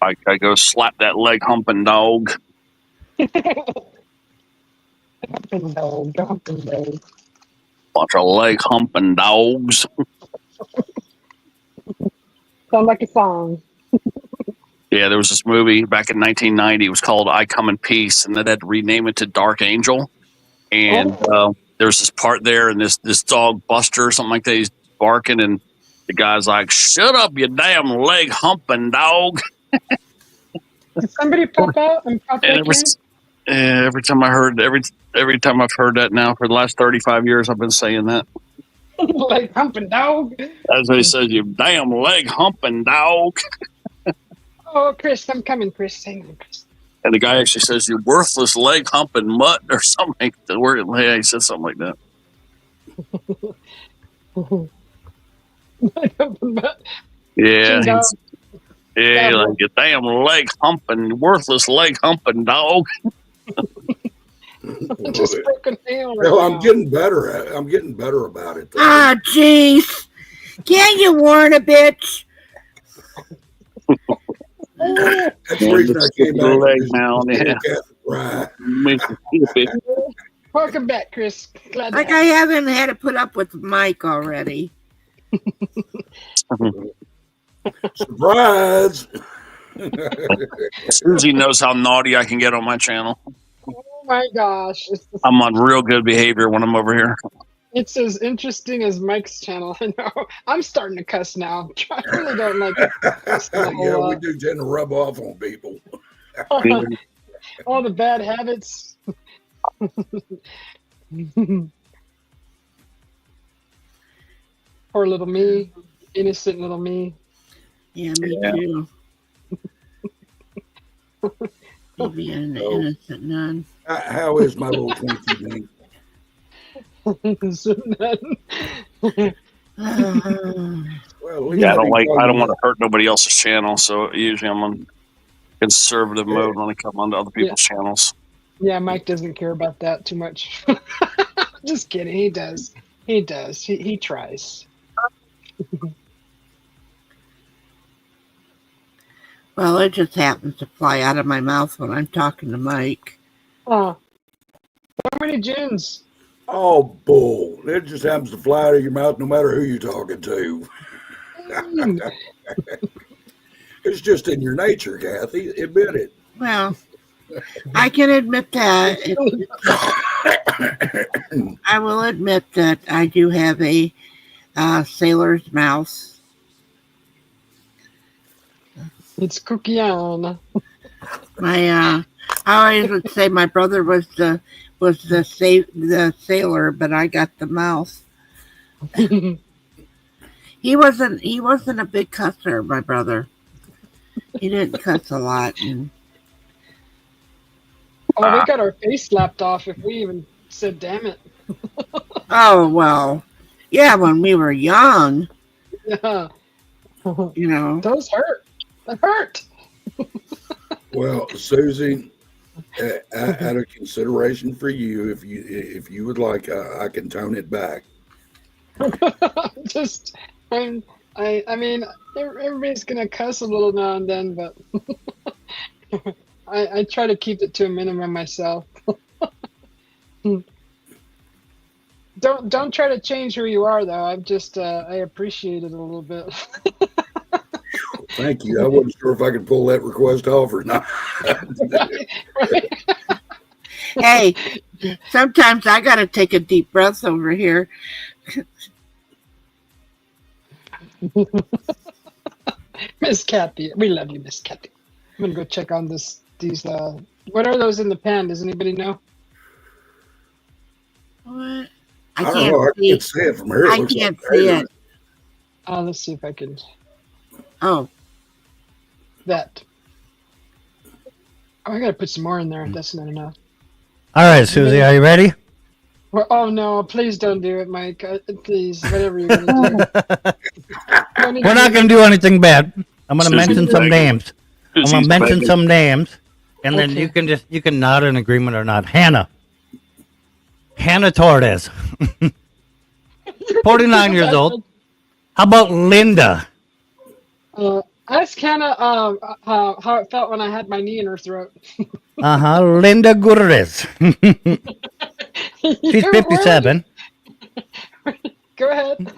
I go slap that leg humping dog. Bunch of leg humping dogs. Sound like a song. Yeah, there was this movie back in 1990. It was called I Come in Peace, and then they had to rename it to Dark Angel. And there's this part there, and this dog Buster or something like that, he's barking, and the guy's like, "Shut up, you damn leg humping dog!" Did somebody pop out and pop And back in? every time I've heard that now for the last 35 years, I've been saying that. Like humping dog. As he says, "You damn leg humping dog." Oh, Chris, I'm coming, Chris. Hang on, Chris. And the guy actually says, "You worthless leg humping mutt," or something like the word. Yeah, he said something like that. Yeah, yeah, like you damn leg humping, worthless leg humping dog. Just broken nail right Well, I'm now. getting better at it. I'm getting better about it. though. Ah, jeez. Can't you warn a bitch? That's the reason I came back. Leg to this now, yeah. Right. Welcome back, Chris. Glad to Like have I haven't had to put up with Mike already. Surprise! Susie knows how naughty I can get on my channel. Oh my gosh. I'm on real good behavior when I'm over here. It's as interesting as Mike's channel. I know. I'm starting to cuss now. I really don't like it. Yeah, we do tend to rub off on people. All the bad habits. Poor little me. Innocent little me. Yeah, me too. Maybe an innocent nun. How is my little Twinkie thing? Well, Yeah, I don't want to hurt nobody else's channel, so usually I'm on conservative mode when I come onto other people's channels. Yeah, Mike doesn't care about that too much. Just kidding. He does. He does. He tries. Well, it just happens to fly out of my mouth when I'm talking to Mike. Oh, so many gins. Oh, bull. It just happens to fly out of your mouth no matter who you're talking to. It's just in your nature, Kathy. Admit it. Well, I can admit that. I will admit that I do have a sailor's mouth. It's cookie on. I always would say my brother was the sailor, but I got the mouth. He wasn't a big cusser, my brother. He didn't cuss a lot. And Oh, we got our face slapped off if we even said damn it. oh well, yeah, when we were young, Yeah. you know. Those hurt. That hurt. Well, Susie, out of consideration for you, if you would like, I can tone it back. Just, I mean, everybody's gonna cuss a little now and then, but I try to keep it to a minimum myself. Don't try to change who you are, though. I'm just I appreciate it a little bit. Thank you. I wasn't sure if I could pull that request off or not. Right. Hey, sometimes I gotta take a deep breath over here. Miss Kathy, we love you, Miss Kathy. I'm gonna go check on these. What are those in the pan? Does anybody know? What? I don't know. I can't see it from here. It I looks can't like see it. Let's see if I can. Oh, That. Oh, I gotta put some more in there. That's not enough. All right, Susie, are you ready? Well, oh no! Please don't do it, Mike. Please, whatever you're gonna do. We're not going to do anything bad. I'm going to Susie's mention some begging. names. I'm going to mention some names, and then you can nod in agreement or not. Hannah Torres, 49 years old. How about Linda? Ask Hannah how it felt when I had my knee in her throat. Linda Gutierrez. She's Where- 57. Go ahead.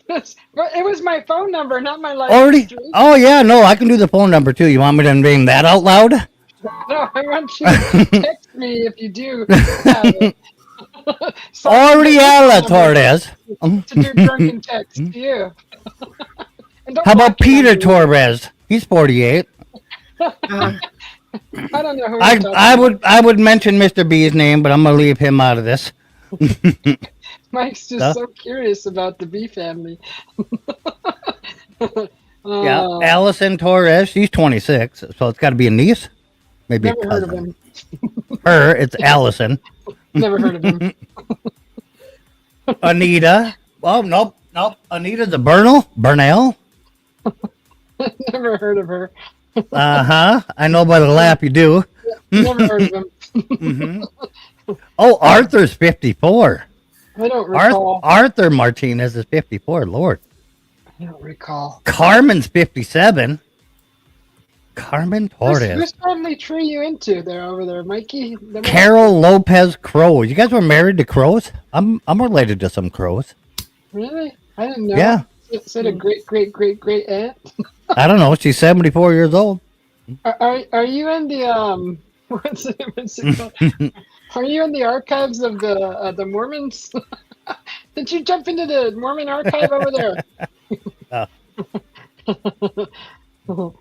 It was my phone number, not my life Already? history. Oh, yeah, no, I can do the phone number too. You want me to name that out loud? No, I want you to text me if you do have it. Oriela Torres. To do drunken text to you. And don't How about block your Peter number. Torres? He's 48. Uh, I don't know who you're talking I would mention Mr. B's name, but I'm gonna leave him out of this. Mike's just Huh? so curious about the B family. Yeah, Allison Torres. She's 26, so it's got to be a niece, maybe a Never heard of cousin. him. Her, it's Allison. Never heard of him. Anita. Oh, nope. Anita's a Bernal. Never heard of her. I know by the laugh you do. Never heard of him. Oh, Arthur's 54. I don't recall. Arthur Martinez is 54. Lord. I don't recall. Carmen's 57. Carmen Whose Torres. family tree you into there over there, Mikey? Carol Lopez Crow. You guys were married to crows? I'm related to some crows. Really? I didn't know. Yeah. Is it a great aunt? I don't know. She's 74 years old. Are you in the what's it called? Are you in the archives of the Mormons? Did you jump into the Mormon archive over there? Hold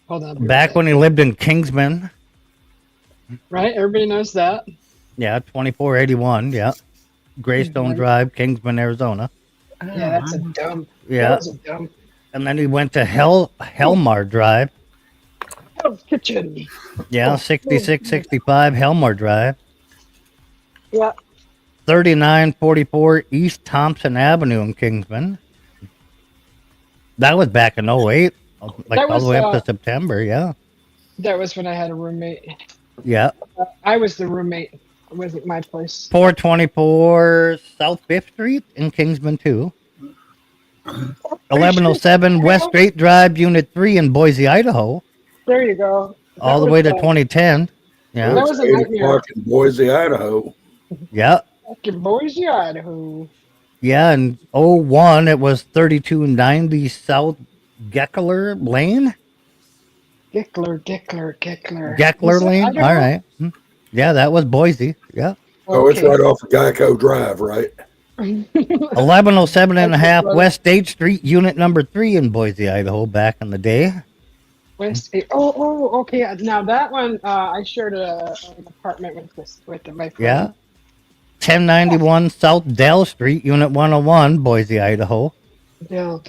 on. Back when he lived in Kingsman. Right? Everybody knows that. Yeah, 2481. Yeah. Greystone Drive, Kingsman, Arizona. Yeah, that's a dump. Yeah. That was a dump. And then he went to Helmar Drive. Hell's Kitchen. Yeah, 6665 Helmar Drive. Yeah. 3944 East Thompson Avenue in Kingsman. That was back in 08. Like That all was, the way up to September, yeah. That was when I had a roommate. Yeah. I was the roommate. It wasn't my place. 424 South 5th Street in Kingsman 2. 1107 West Straight Drive, Unit 3 in Boise, Idaho. There you go. All the way to 2010. Yeah. That was a 8 nightmare. o'clock in Boise, Idaho. Yeah. Back in Boise, Idaho. Yeah, in 01, it was 3290 South Geckler Lane. Geckler. Geckler Lane? Idaho? All right. Yeah, that was Boise. Yeah. Oh, it's right off of Geico Drive, right? 1107 and a half West State Street, unit number 3 in Boise, Idaho, back in the day. West. Okay. Now that one, I shared an apartment with my friend. Yeah. 1091 South Dell Street, unit 101, Boise, Idaho. Dell.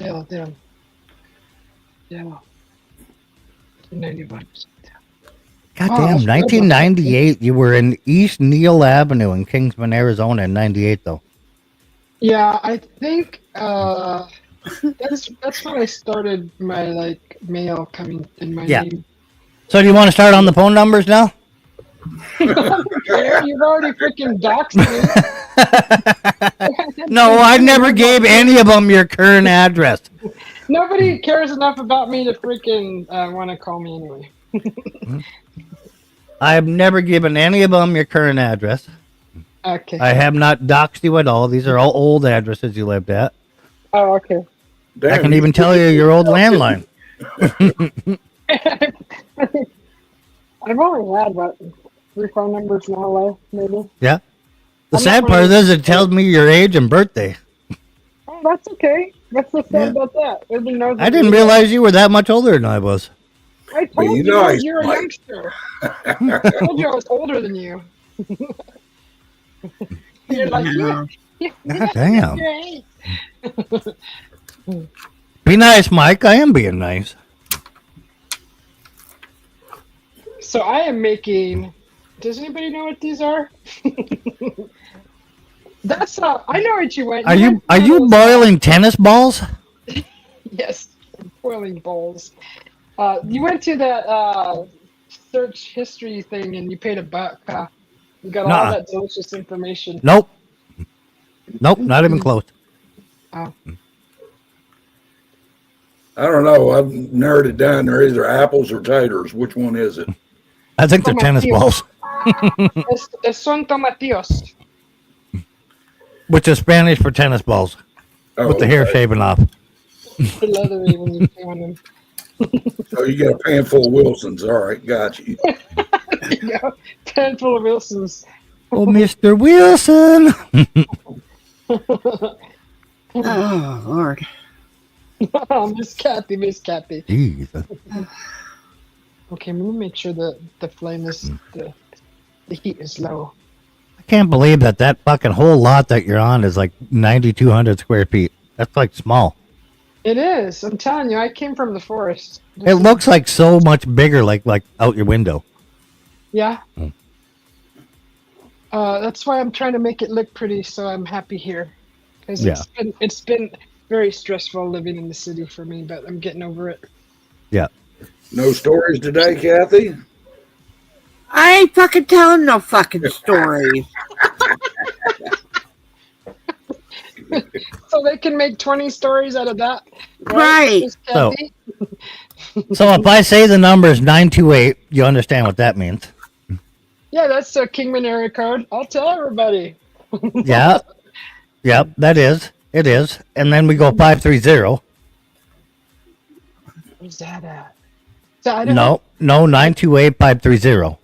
91. Goddamn, 1998. You were in East Neal Avenue in Kingsman, Arizona in 98, though. Yeah, I think that's when I started my mail coming in my name. So do you want to start on the phone numbers now? You've already freaking doxed me. No, I never gave any of them your current address. Nobody cares enough about me to freaking want to call me anyway. I have never given any of them your current address. Okay. I have not doxed you at all. These are all old addresses you lived at. Oh, okay. Damn, I can even tell you your old landline. I've only had about 3 phone numbers in my life, maybe. Yeah. The I'm sad not part really- is it tells me your age and birthday. Oh, that's okay. What's so sad about that? Everybody knows. I didn't realize you were that much older than I was. I told you you nice, you're a Mike. youngster. I told you I was older than you. You're like, yeah. God damn. Your age. Be nice, Mike. I am being nice. So I am making. Does anybody know what these are? That's I know what you went. Are you went to those- boiling tennis balls? Yes, boiling bowls. You went to that search history thing and you paid $1. Huh? You got Nuh-uh. all that delicious information. Nope. Nope, not even close. Oh. I don't know. I've narrowed it down. They're either apples or taters. Which one is it? I think they're tennis balls, Son tomatillos. which is Spanish for tennis balls, Oh, with the hair okay. shaven off. They're leathery when you chew on them. So you get a pan full of Wilsons. All right, got you. Yeah, pan full of Wilsons. Oh, Mr. Wilson. Oh, Lord. Oh, Miss Kathy, Miss Kathy. Jesus. Okay, let me make sure that the flame is the heat is low. I can't believe that fucking whole lot that you're on is like 9,200 square feet. That's like small. It is. I'm telling you, I came from the forest. It looks like so much bigger, like out your window. Yeah. Mm. That's why I'm trying to make it look pretty, so I'm happy here. Because Yeah. it's been very stressful living in the city for me, but I'm getting over it. Yeah. No stories today, Kathy? I ain't fucking telling no fucking stories. So they can make 20 stories out of that. Right. Miss So- Kathy? So if I say the number is 928, you understand what that means. Yeah, that's a Kingman area code. I'll tell everybody. Yeah. Yep, that is. It is. And then we go 530. Where's that at? So I don't No, 928 530.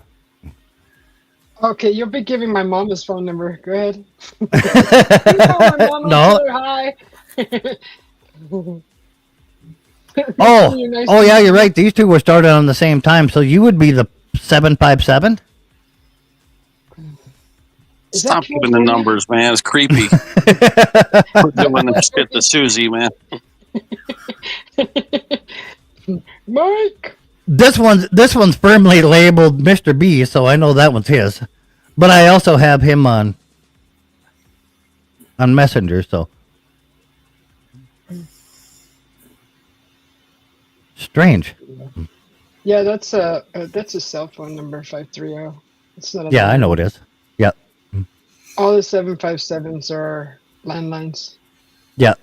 Okay, you'll be giving my mom his phone number. Go ahead. You know my mom will No. tell her hi. Oh, You're nice oh to yeah, meet you're you. right. These two were started on the same time, so you would be the 757. Is that Stop giving the California? numbers, man. It's creepy. We're doing the shit to Susie, man. Mike. This one's firmly labeled Mr. B, so I know that one's his. But I also have him on Messenger, so strange. Yeah, that's a cell phone number 530. It's not a Yeah, I number. know it is. Yep. All the 757s are landlines. Yeah.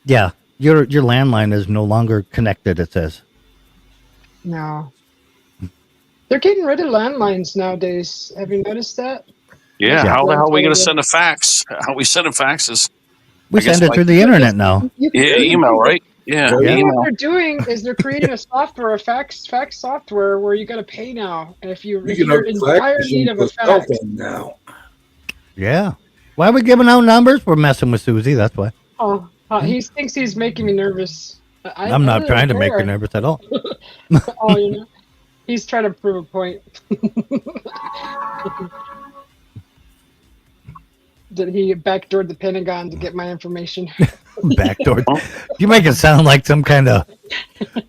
Yeah. Your landline is no longer connected, it says. No. They're getting rid of landlines nowadays. Have you noticed that? Yeah, Yeah. how the hell are we going to send a fax? How we sending faxes? We I guess send it like- through the internet now. Yeah, email, right? Yeah, You know email. what they're doing is they're creating a software, a fax software where you got to pay now. And if You you're can in dire need of a cell fax, phone now. Yeah. Why are we giving out numbers? We're messing with Susie, that's why. he thinks he's making me nervous. I'm not really trying to don't make her care. nervous at all. Oh, you know, he's trying to prove a point. That he backdoored the Pentagon to get my information. Backdoor. You make it sound like some kind of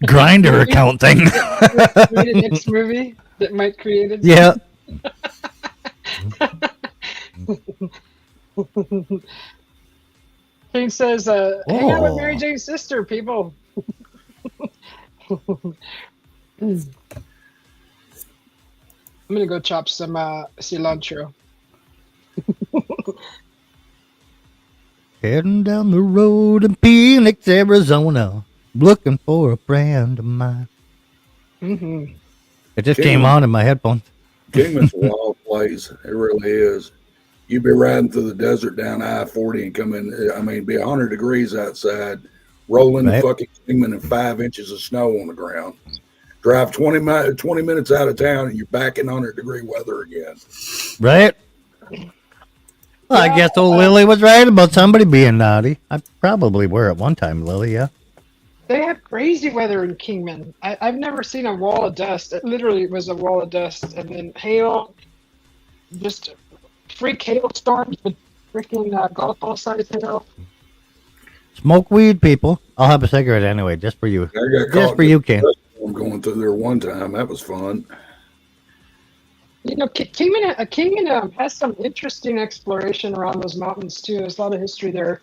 grinder account thing. Read a next movie that Mike created. Yeah. Kane says, hang out with Oh. Mary Jane's sister, people. I'm gonna go chop some cilantro. Heading down the road in Phoenix, Arizona, looking for a friend of mine. Hmm. It just came on in my headphones. Kingman's a wild place. It really is. You'd be riding through the desert down I-40 and come in. I mean, be 100 degrees outside, rolling Right. the fucking Kingman and 5 inches of snow on the ground. Drive 20 minutes out of town and you're back in 100-degree weather again. Right? Well, I guess old Lily was right about somebody being naughty. I probably were at one time, Lily, yeah. They have crazy weather in Kingman. I've never seen a wall of dust. It literally was a wall of dust, and then hail, just freak hailstorms with freaking golf ball size hail. Smoke weed, people. I'll have a cigarette anyway, just for you. I got Just caught for in you, a Ken. storm going through there one time. That was fun. You know, Kingman has some interesting exploration around those mountains too. There's a lot of history there.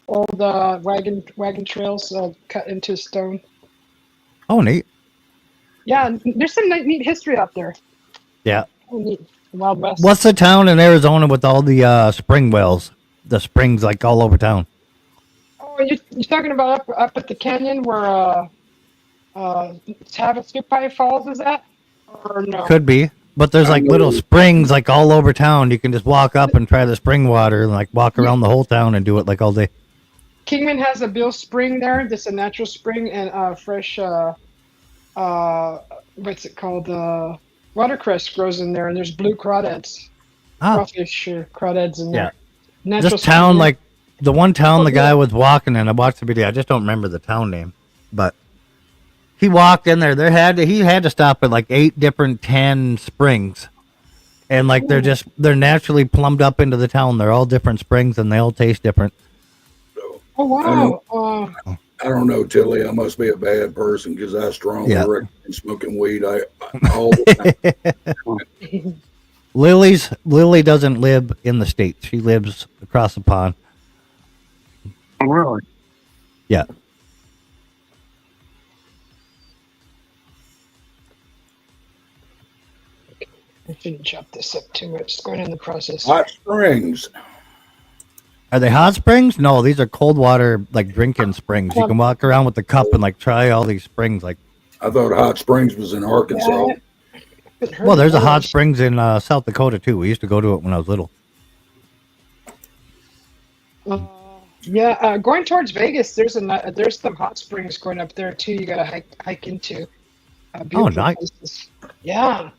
All the wagon trails cut into stone. Oh, neat. Yeah, and there's some neat history out there. Yeah. Oh, neat. Wild West. What's the town in Arizona with all the spring wells? The springs like all over town. Oh you're talking about up at the canyon where Tavatsupai Falls is at, or no? Could be, but there's like little springs like all over town. You can just walk up and try the spring water, and like walk around the whole town and do it like all day. Kingman has a Bill Spring there. That's a natural spring and fresh. What's it called? Watercress grows in there, and there's blue crawdads. Crawfish or crawdads in there. Natural This town, spring. like the one town the guy was walking in, I watched the video. I just don't remember the town name, but he walked in there. He had to stop at like 8 different 10 springs, and like they're naturally plumbed up into the town. They're all different springs, and they all taste different. Oh wow! I don't know, Tilly. I must be a bad person because I strongly recommend smoking weed. I all the time. Lily doesn't live in the States. She lives across the pond. Oh, really? Yeah. I shouldn't chop this up too much. It's going in the process. Hot springs. Are they hot springs? No, these are cold water, like drinking springs. You can walk around with the cup and like try all these springs. Like, I thought Hot Springs was in Arkansas. well, there's a hot springs in South Dakota too. We used to go to it when I was little. Going towards Vegas, there's some hot springs going up there too. You gotta hike into. Nice. Places. Yeah.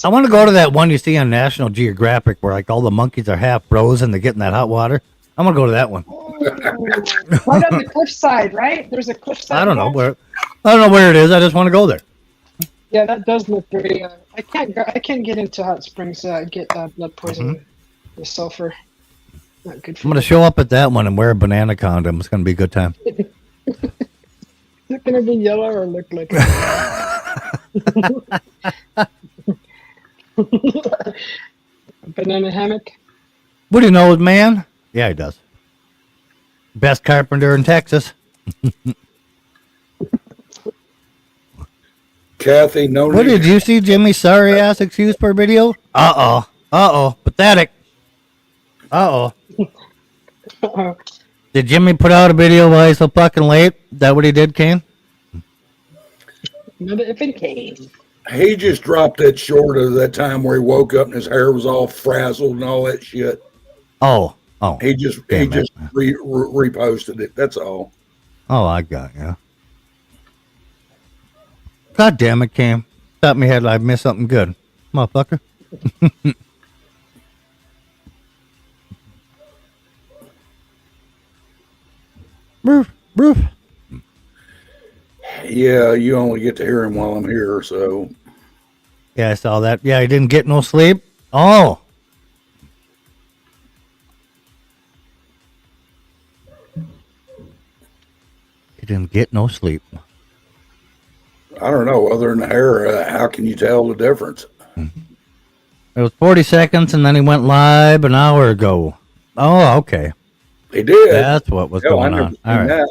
I want to go to that one you see on National Geographic where like all the monkeys are half frozen and they get in that hot water. I'm gonna go to that one. Right on the cliffside, right? There's a cliffside. I don't know where it is. I just want to go there. Yeah, that does look very. I can't get into hot springs. Get blood poisoning. The sulfur. Not good for I'm gonna show up at that one and wear a banana condom. It's gonna be a good time. Is it gonna be yellow or look like? Banana hammock. Woody knows, man. Yeah, he does. Best carpenter in Texas. Kathy, no. What did you see Jimmy's sorry ass excuse for video? Pathetic. Did Jimmy put out a video while he's so fucking late? Is that what he did, Kane? Another effing Kane. He just dropped that short of that time where he woke up and his hair was all frazzled and all that shit. He just reposted it. That's all. Oh, I got you. God damn it, Cam. Thought me had I missed something good. Motherfucker. Roof. Yeah, you only get to hear him while I'm here, so. Yeah, I saw that. Yeah, he didn't get no sleep. Oh. He didn't get no sleep. I don't know. Other than the hair, how can you tell the difference? It was 40 seconds, and then he went live an hour ago. Oh, okay. He did. That's what was going on. All right. That.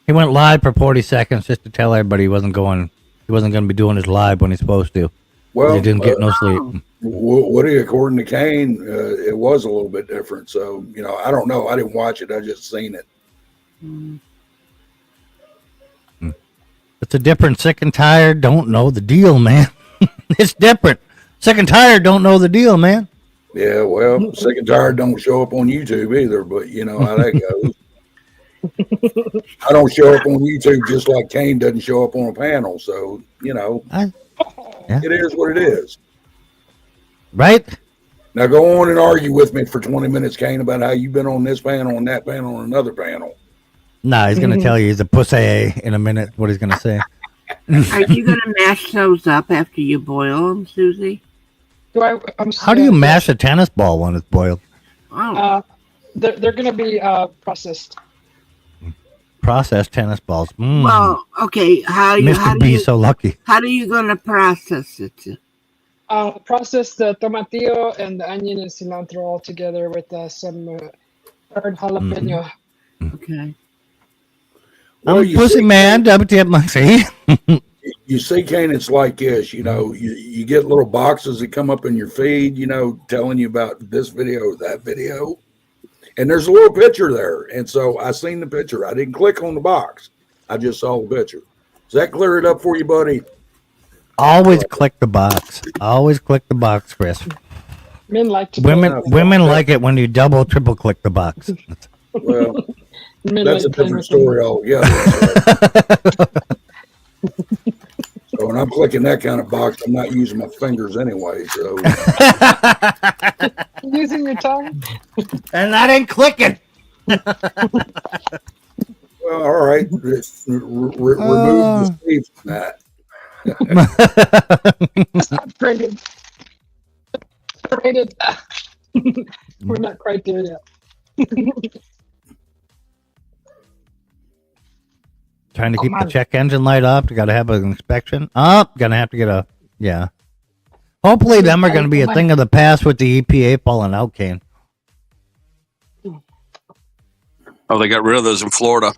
He went live for 40 seconds just to tell everybody he wasn't going to be doing his live when he's supposed to. Well, he didn't get no sleep. Woody, according to Kane, it was a little bit different. So, I don't know. I didn't watch it. I just seen it. It's a different sick and tired, don't know the deal, man. It's different. Sick and tired, don't know the deal, man. Yeah, well, sick and tired don't show up on YouTube either, but you know how that goes. I don't show up on YouTube just like Kane doesn't show up on a panel. So, it is what it is. Right? Now go on and argue with me for 20 minutes, Kane, about how you've been on this panel, on that panel, on another panel. Nah, he's going to tell you he's a pussy in a minute, what he's going to say. Are you going to mash those up after you boil them, Susie? How do you mash a tennis ball when it's boiled? Oh. They're going to be processed. Processed tennis balls. Well, okay. Mr. B so lucky. How are you going to process it? Process the tomatillo and the onion and cilantro all together with some herb jalapeno. Okay. Well, I'm a pussy man. See? You see, Kane, it's like this. You get little boxes that come up in your feed, telling you about this video or that video. And there's a little picture there. And so I seen the picture. I didn't click on the box. I just saw the picture. Does that clear it up for you, buddy? Always click the box. Always click the box, Chris. Men like to Women like it when you double, triple click the box. Well, Men that's a like playing different with story altogether. So when I'm clicking that kind of box, I'm not using my fingers anyway. So them. Using your tongue. And I didn't click it. well, all right. Remove the sleeve from that. Graded. Graded. We're not quite there yet. Trying to keep the check engine light up. You got to have an inspection. Oh, gonna have to get a yeah. Hopefully, them are going to be a thing of the past with the EPA falling out, Kane. Oh, they got rid of those in Florida.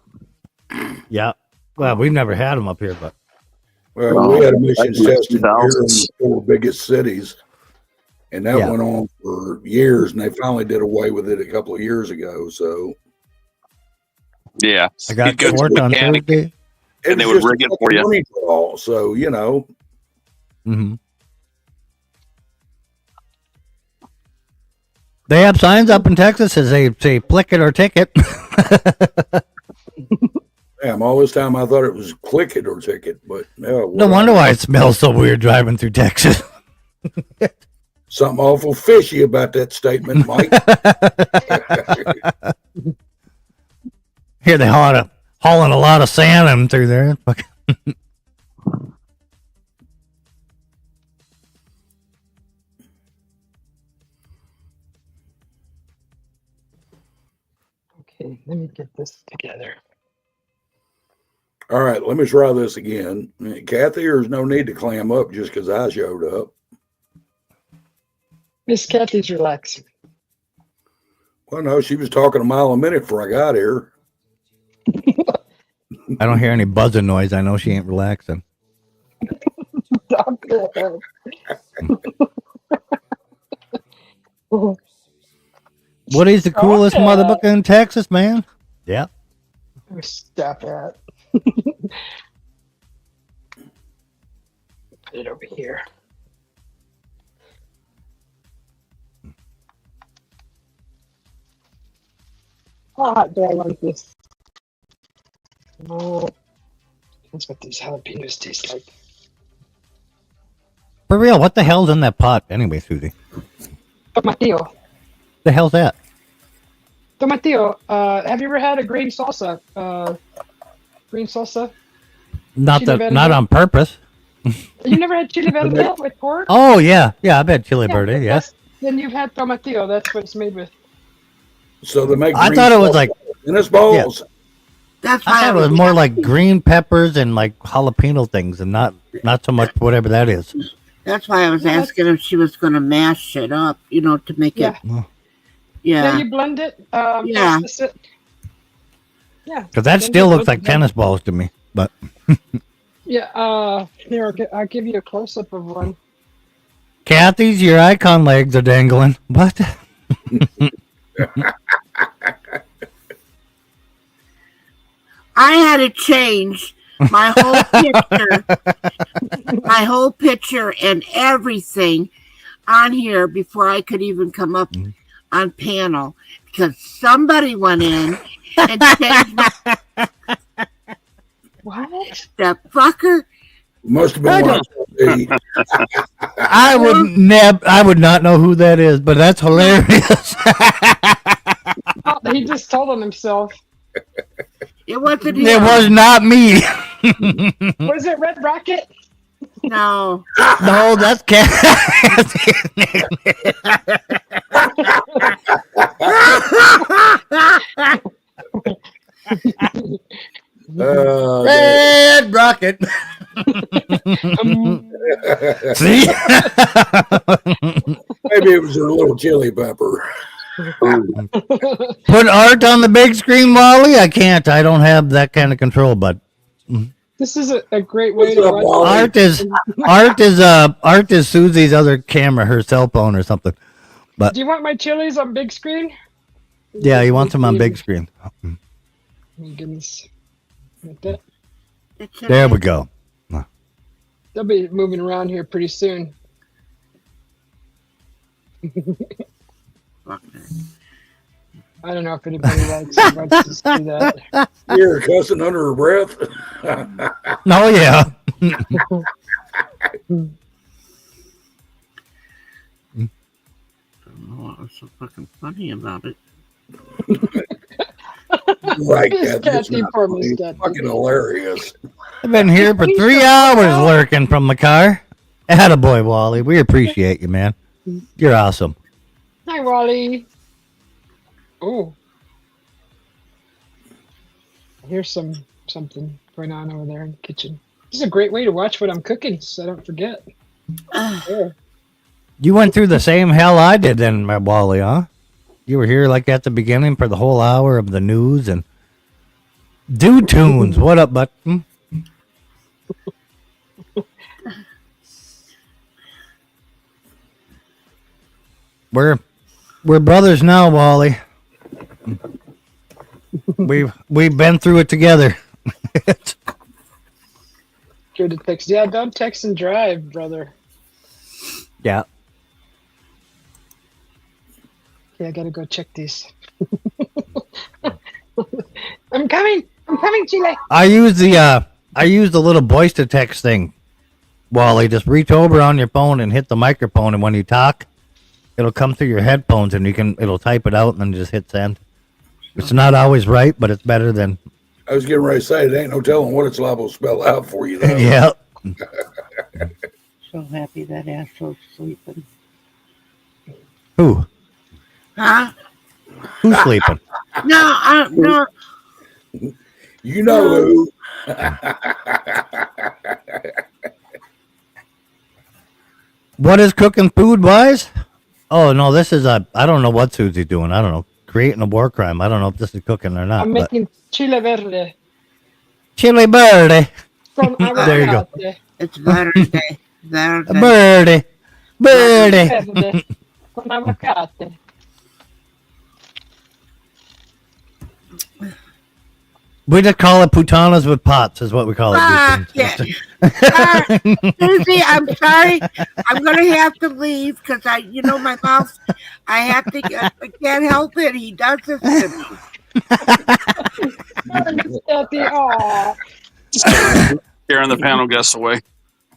Yeah. Well, we've never had them up here, but Well, we had emissions Back in the tested here in 2000s. the 4 biggest cities, and that Yeah. went on for years, and they finally did away with it a couple of years ago. So Yeah. I got You'd go to court the on mechanic. Thursday. And they was would just rig it a for you. money draw. So Mm-hmm. They have signs up in Texas that say "Plick it or ticket." damn, all this time I thought it was click it or ticket, but no. No wonder why it smells so weird driving through Texas. Something awful fishy about that statement, Mike. Here they hauling a lot of sand through there. Okay, let me get this together. All right, let me try this again. Kathy, there's no need to clam up just because I showed up. Miss Kathy's relaxing. Well, no, she was talking a mile a minute before I got here. I don't hear any buzzing noise. I know she ain't relaxing. Woody's the coolest motherfucker in Texas, man. Yeah. Stop that. Put it over here. Ah, do I like this? Oh, that's what these jalapenos taste like. For real, what the hell's in that pot anyway, Susie? Tomatillo. The hell's that? Tomatillo. Have you ever had a green salsa? Green salsa? Not Chili not verde? on purpose. You never had chili verde with pork? Oh yeah, I've had chili verde. Yes. Then you've had tomatillo. That's what it's made with. So they make. I green thought it was sauce like tennis balls. That's I why thought it was more like green peppers and like jalapeno things, and not so much whatever that is. That's why I was asking if she was going to mash it up, to make it. Then Yeah. you blend it. Yeah. Yeah. Because that Then still you looks blend like it. tennis balls to me. But Yeah. Here, I'll give you a close up of one. Kathy's, your icon legs are dangling. What? I had to change my whole picture and everything on here before I could even come up on panel because somebody went in and changed What? that fucker. Must have been one of the- I would not know who that is, but that's hilarious. Oh, he just told on himself. It wasn't It him. was not me. Was it Red Rocket? No. No, that's Kathy. Red Rocket. See? Maybe it was a little chili pepper. Put art on the big screen, Wally? I can't. I don't have that kind of control, but This is a great way What's to up, watch. Wally? art is Susie's other camera, her cell phone or something. Do you want my chilies on big screen? Yeah, he wants them on big screen. Oh my goodness. Like that. There we go. They'll be moving around here pretty soon. I don't know if anybody likes to see that. You're cussing under her breath. Oh, yeah. What was so fucking funny about it? Right, Miss Kathy, it's Kathy, not poor funny. Miss It's Kathy. fucking hilarious. I've been here for 3 hours lurking from the car. Attaboy, Wally. We appreciate you, man. You're awesome. Hi, Wally. Oh. I hear something going on over there in the kitchen. This is a great way to watch what I'm cooking so I don't forget. There. You went through the same hell I did then, my Wally, huh? You were here like at the beginning for the whole hour of the news and do tunes. What up, bud? We're brothers now, Wally. We've been through it together. Good to text. Yeah, don't text and drive, brother. Yeah. Okay, I gotta go check these. I'm coming, Chile. I use the little voice to text thing, Wally. Just reach over on your phone and hit the microphone, and when you talk, it'll come through your headphones, and it'll type it out, and then just hit send. It's not always right, but it's better than. I was getting ready to say, it ain't no telling what it's liable to spell out for you, though. Yeah. So happy that Astro's sleeping. Who? Huh? Who's sleeping? No, no. You know who. What is cooking food wise? Oh no, this is I don't know what Susie's doing. I don't know. Creating a war crime. I don't know if this is cooking or not. I'm making chile verde Chili birdie. from There you go. avocado. It's Verde. Verde. Birdie. Birdie. Verde con avocado. We just call it putanas with pots, is what we call it. Yeah. Susie, I'm sorry. I'm gonna have to leave because my mouth. I have to. I can't help it. He does this to me. Aw. Scaring the panel guests away.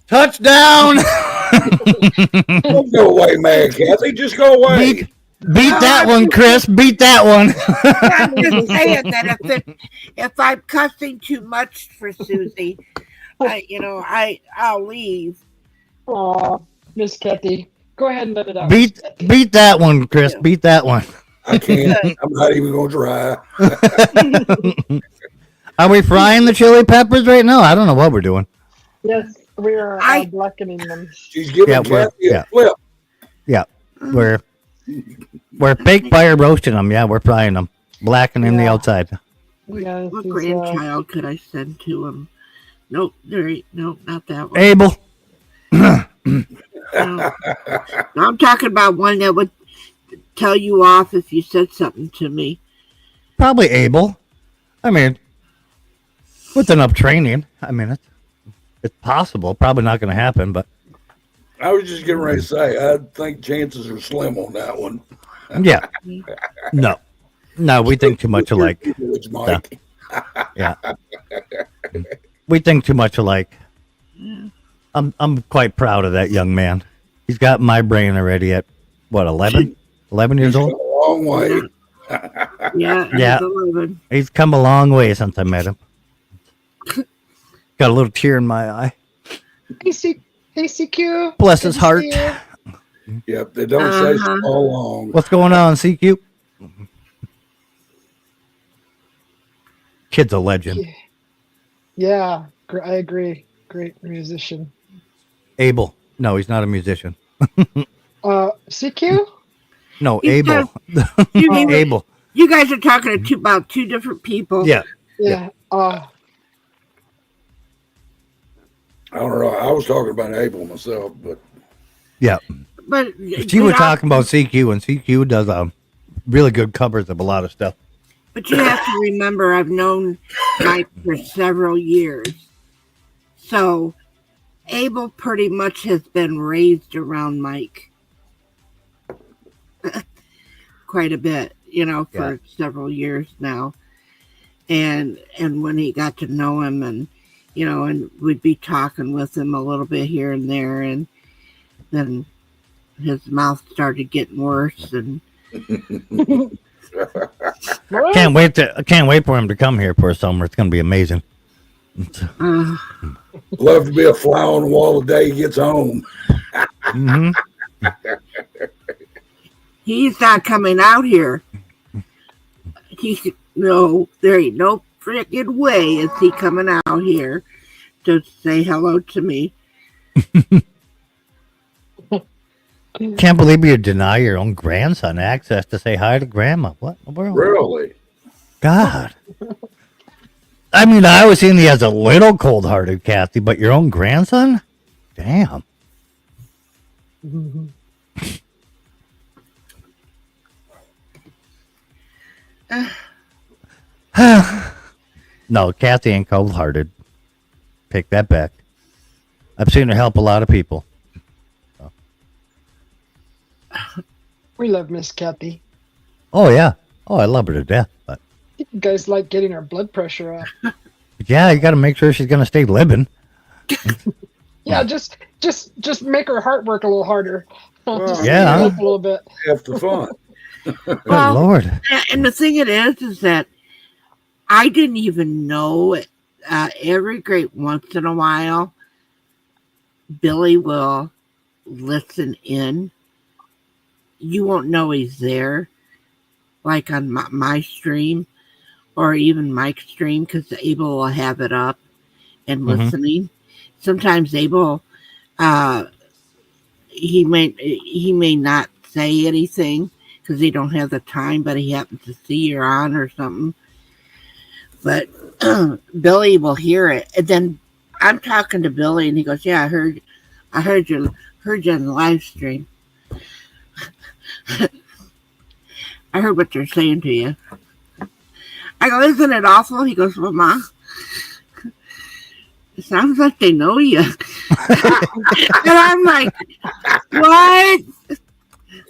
Touchdown! Don't go away, man, Kathy. Just go away. Beat that one, Chris. Beat that one. I'm just saying that if I'm cussing too much for Susie, I'll leave. Aw, Miss Kathy. Go ahead and let it out. Beat that one, Chris. Beat that one. I can't. I'm not even going to try. Are we frying the chili peppers right now? I don't know what we're doing. Yes, we are blackening them. She's giving Kathy a flip. Yeah, we're fake fire roasting them. Yeah, we're frying them, blackening the outside. Yeah, What grandchild could I send to him? Nope, nope, not that one. Abel. No, I'm talking about one that would tell you off if you said something to me. Probably Abel. I mean, with enough training, I mean, it's possible. Probably not going to happen, but. I was just getting ready to say, I think chances are slim on that one. Yeah. No, we think too much alike. It's Mike. Yeah. We think too much alike. I'm quite proud of that young man. He's got my brain already at, what, 11? 11 years old? A long way. Yeah. He's come a long way since I met him. Got a little tear in my eye. Hey, CQ. Bless his heart. Yep, they don't say so long. What's going on, CQ? Kid's a legend. Yeah, I agree. Great musician. Abel. No, he's not a musician. CQ? No, He's Abel. Abel. You guys are talking about two different people. Yeah. Yeah. I don't know. I was talking about Abel myself, but Yeah. But She was talking about CQ, and CQ does really good covers of a lot of stuff. But you have to remember, I've known Mike for several years. So Abel pretty much has been raised around Mike quite a bit, for several years now. And when he got to know him and we'd be talking with him a little bit here and there, and then his mouth started getting worse, and can't wait for him to come here for a summer. It's going to be amazing. Love to be a fly on the wall the day he gets home. Mm-hmm. He's not coming out here. There ain't no freaking way is he coming out here to say hello to me. Can't believe you deny your own grandson access to say hi to grandma. What in the world? Really? God. I mean, I always seen he as a little cold-hearted, Kathy, but your own grandson? Damn. No, Kathy ain't cold-hearted. Take that back. I've seen her help a lot of people. So. We love Miss Kathy. Oh, yeah. Oh, I love her to death. But You guys like getting her blood pressure up. yeah, you got to make sure she's going to stay living. Yeah, just make her heart work a little harder. Just Yeah. speed it up a little bit. After fun. Good Well, Lord. And the thing it is that I didn't even know it. Every great once in a while, Billy will listen in. You won't know he's there, like on my stream or even Mike's stream, because Abel will have it up and listening. Sometimes Abel, he may not say anything because he don't have the time, but he happens to see you're on or something. But Billy will hear it, and then I'm talking to Billy, and he goes, "Yeah, I heard you on the live stream. I heard what they're saying to you." I go, "Isn't it awful?" He goes, "Well, Ma, it sounds like they know you." And I'm like, "What?"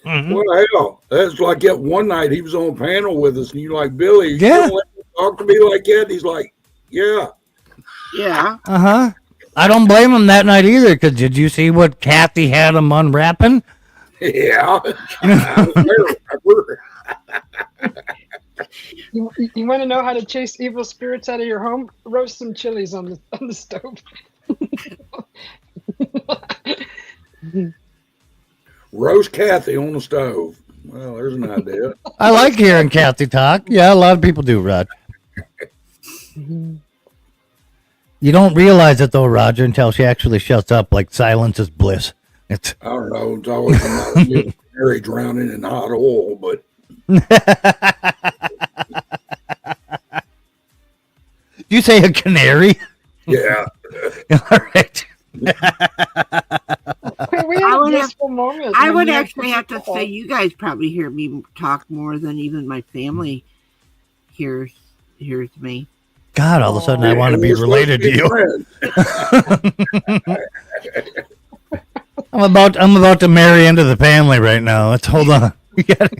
Well, hell, that's like that one night he was on a panel with us, and you're like, "Billy, you Yeah. don't let him talk to me like that." And he's like, "Yeah." Yeah. Uh-huh. I don't blame him that night either, because did you see what Kathy had him unwrapping? Yeah. I was there. You want to know how to chase evil spirits out of your home? Roast some chilies on the stove. Roast Kathy on the stove. Well, there's an idea. I like hearing Kathy talk. Yeah, a lot of people do, Roger. You don't realize it, though, Roger, until she actually shuts up like silence is bliss. It's I don't know. It's always a canary drowning in hot oil, but you say a canary? yeah. All right. We had a blissful moment. I when would you actually have to people- say you guys probably hear me talk more than even my family hears me. God, all of a sudden I want to be We're supposed related to be you. friends. I'm about to marry into the family right now. Let's hold on. We got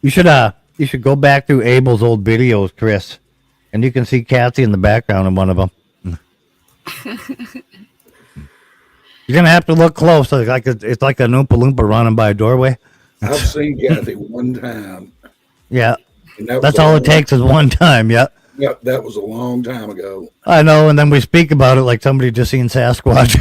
You should go back through Abel's old videos, Chris, and you can see Kathy in the background in one of them. You're gonna have to look close. It's like an Oompa Loompa running by a doorway. I've seen Kathy one time. Yeah, And that that's was all a it takes is one time. Yeah, Yep, that was a long time ago. I know. And then we speak about it like somebody just seen Sasquatch.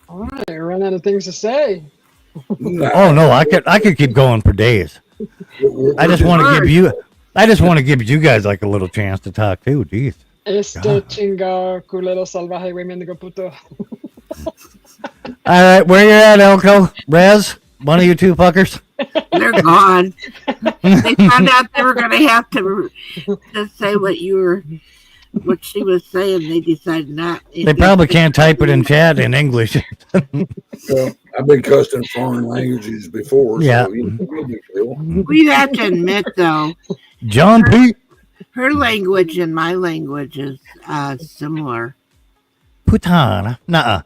All right, I run out of things to say. Oh no, I could keep going for days. I just want to give you I just want to give you guys like a little chance to talk too. Jeez. Este chinga culero salvaje güey mendigo puto. All right, where you at, Elko? Rez, one of you two fuckers. They're gone. They found out they were going to have to say what she was saying. They decided not. They probably can't type it in chat in English. Well, I've been cussed in foreign languages before. Yeah. So, no big deal. We have to admit, though, John P. her language and my language is similar. Putana. Nuh-uh.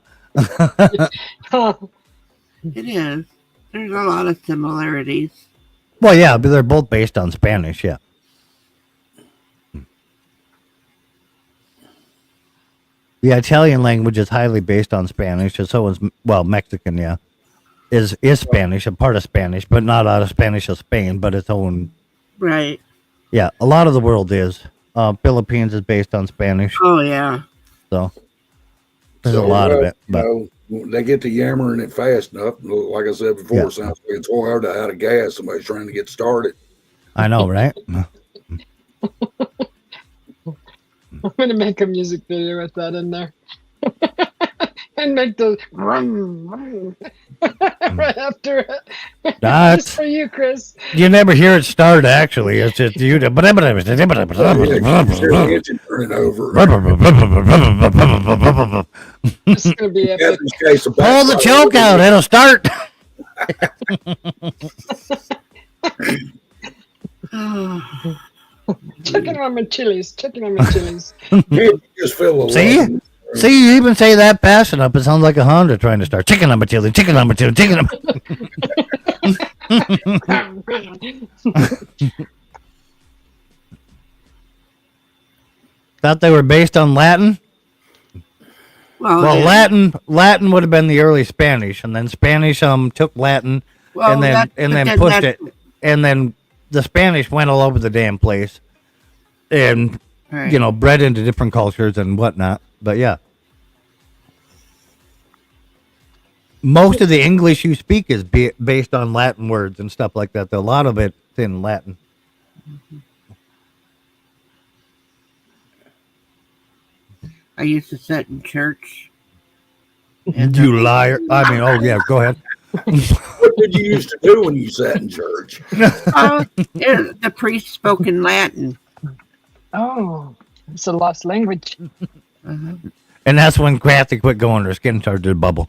It is. There's a lot of similarities. Well, yeah, but they're both based on Spanish, yeah. The Italian language is highly based on Spanish, and so is, well, Mexican, yeah. Is Spanish, a part of Spanish, but not out of Spanish of Spain, but its own. Right. Yeah, a lot of the world is. Philippines is based on Spanish, Oh, yeah. so there's a lot of it. But When they get to yammering it fast enough, like I said before, Yeah. it sounds like it's hard out of gas. Somebody's trying to get started. I know, right? I'm gonna make a music video with that in there. And make the right after it. That's- Just for you, Chris. You never hear it start, actually. It's just you. Hear the engine turning over. This is gonna be epic. Catherine's case of Pull the choke out. It'll start. Checking on my chilies. Checking on my chilies. You just feel a See? love. See, you even say that fast enough. It sounds like a Honda trying to start. Chicken number chili, chicken number chili, chicken number. Thought they were based on Latin? Well, yeah. Latin would have been the early Spanish, and then Spanish took Latin Well, and then pushed it, and then the Spanish went all over the damn place, and Right. you know, bred into different cultures and whatnot. But yeah, most of the English you speak is based on Latin words and stuff like that. A lot of it's in Latin. I used to sit in church. And You liar! I mean, oh yeah, go ahead. What did you used to do when you sat in church? the priest spoke in Latin. Oh, it's a lost language. Uh-huh. And that's when Kathy quit going. Her skin started to bubble.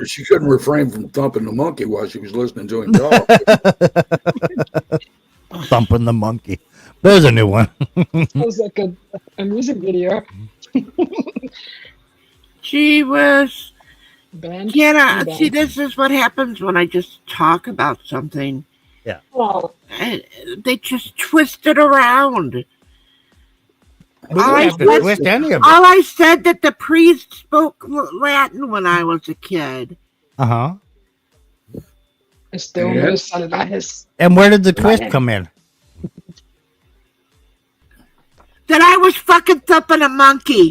She couldn't refrain from thumping the monkey while she was listening to him talk. Thumping the monkey. There's a new one. Sounds like a music video. She was. Band. Yeah, Band. see, this is what happens when I just talk about something. Well, And they just twist it around. We don't have to twist any of it. All I said that the priest spoke Latin when I was a kid. Uh-huh. este hombre salvajes. And where did the twist come in? That I was fucking thumping a monkey.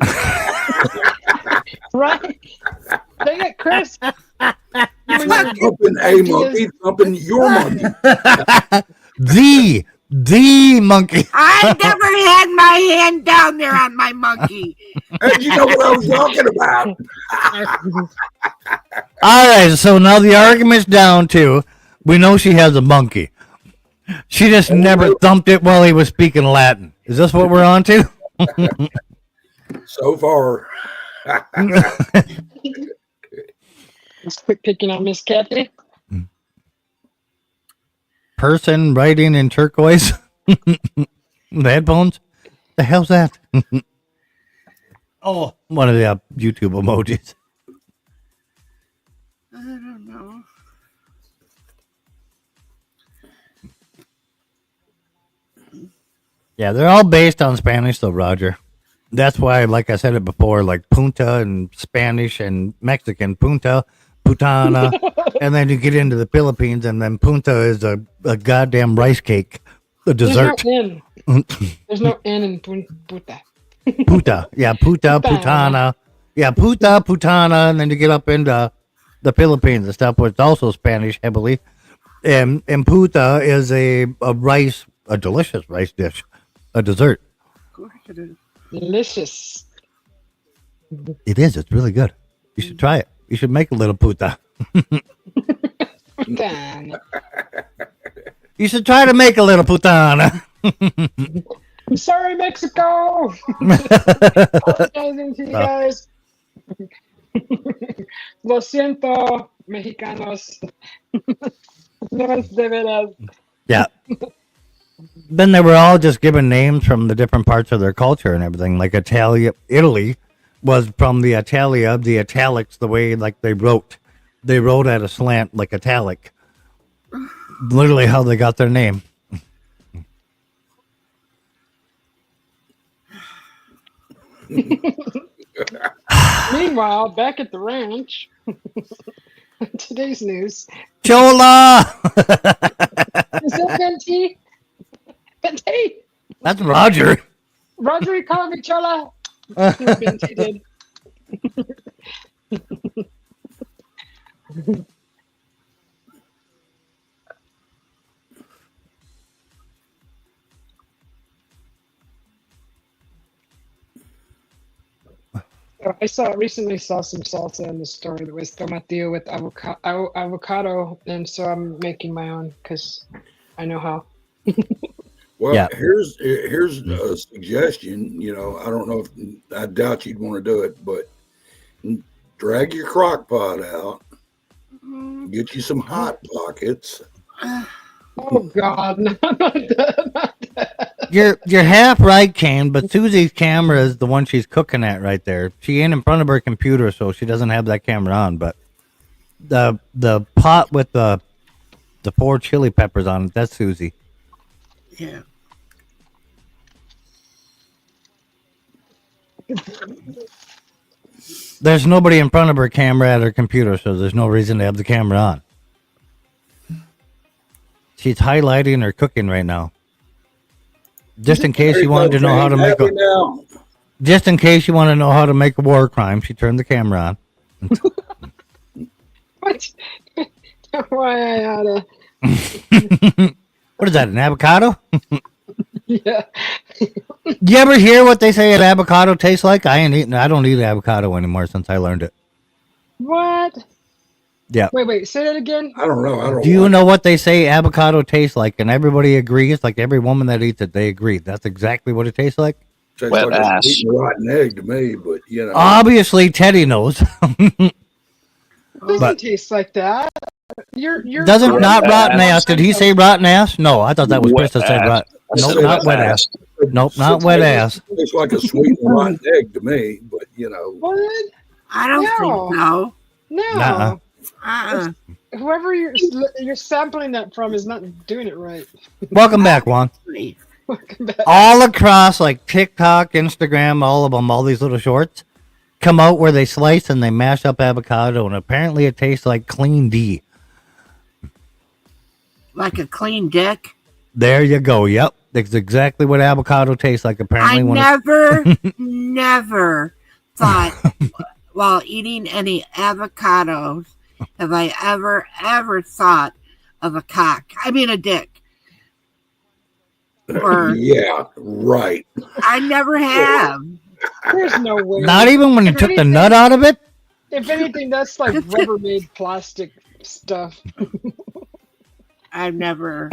Right? Dang it, Chris. Thumping a monkey, thumping your monkey. The monkey. I never had my hand down there on my monkey. And you know what I was talking about. All right, so now the argument's down to we know she has a monkey. She just never thumped it while he was speaking Latin. Is this what we're on to? So far. Let's quit picking on Miss Kathy. Person writing in turquoise. The headphones. The hell's that? Oh, one of the YouTube emojis. I don't know. Yeah, they're all based on Spanish, though, Roger. That's why, like I said it before, like punta and Spanish and Mexican, punta, putana, and then you get into the Philippines, and then punta is a goddamn rice cake, a dessert. There's no N. There's no N in puta. Puta, yeah, puta, putana, yeah, puta, putana, and then you get up into the Philippines and stuff, which is also Spanish heavily. And puta is a delicious rice dish, a dessert. Of course it is. Delicious. It is. It's really good. You should try it. You should make a little puta. Damn. You should try to make a little putana. I'm sorry, Mexico. Apologizing to you guys. Lo siento, mexicanos. No es de veras. Yeah. Then they were all just given names from the different parts of their culture and everything. Like Italy was from the Italia, the italics, the way like they wrote. They wrote at a slant like italic. Literally how they got their name. Meanwhile, back at the ranch, today's news. Chola! Is that Venti? Venti! That's Roger. Roger, you called me Chola? Venti did. I recently saw some salsa in the store that was tomatillo with avocado, and so I'm making my own because I know how. Well, Yeah. here's a suggestion. You know, I don't know if I doubt you'd want to do it, but drag your crock pot out, get you some hot pockets. Oh God, no, not that. You're half right, Kane, but Susie's camera is the one she's cooking at right there. She ain't in front of her computer, so she doesn't have that camera on. But the pot with the 4 chili peppers on it, that's Susie. Yeah. There's nobody in front of her camera at her computer, so there's no reason to have the camera on. She's highlighting her cooking right now. Just in case you wanted to know how to make just in case you want to know how to make a war crime, she turned the camera on. What? Why I oughta? What is that? An avocado? Yeah. You ever hear what they say an avocado tastes like? I don't eat avocado anymore since I learned it. What? Yeah. Wait. Say that again. I don't know. Do you know what they say avocado tastes like? And everybody agrees. Like every woman that eats it, they agree. That's exactly what it tastes like. Tastes Wet like ass. a rotten egg to me, but you know. Obviously, Teddy knows. It doesn't taste like that. You're Doesn't not Wet rotten ass. ass. Did he say rotten ass? No, I thought that was Wet Chris that said ass. rotten. I Nope, said not wet ass. Nope, not wet ass. It's like a sweet and rotten egg to me, but you know. What? I don't think so. No. Nuh-uh. Whoever you're sampling that from is not doing it right. Welcome back, Juan. Welcome back. All across like TikTok, Instagram, all of them, all these little shorts come out where they slice and they mash up avocado, and apparently it tastes like clean D. Like a clean dick. There you go. Yep, that's exactly what avocado tastes like. Apparently, never thought while eating any avocados have I ever thought of a cock. I mean a dick. Or Yeah, right. I never have. There's no way. Not even when you If took the anything- nut out of it. If anything, that's like Rubbermaid plastic stuff. I've never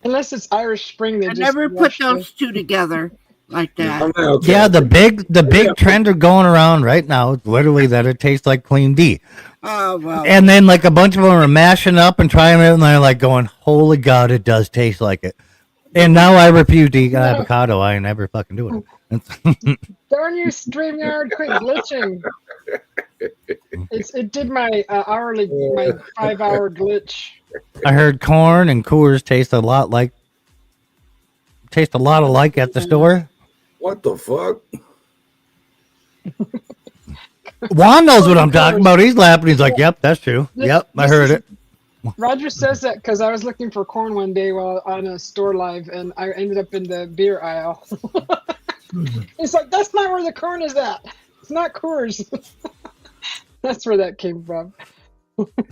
Unless it's Irish Spring, they I just never put washed those it. two together like that. Okay. Yeah, the big trend are going around right now. It's literally that it tastes like clean D. Oh well. And then like a bunch of them are mashing up and trying it, and they're like going, "Holy God, it does taste like it." And now I refuse to eat avocado. I ain't never fucking doing it. Darn you, StreamYard, quit glitching. It did my my 5-hour glitch. I heard corn and Coors taste a lot alike at the store. What the fuck? Juan knows what I'm talking about. He's laughing. He's like, "Yep, that's true. Yep, I heard it." Roger says that because I was looking for corn one day while on a store live, and I ended up in the beer aisle. It's like, that's not where the corn is at. It's not Coors. That's where that came from.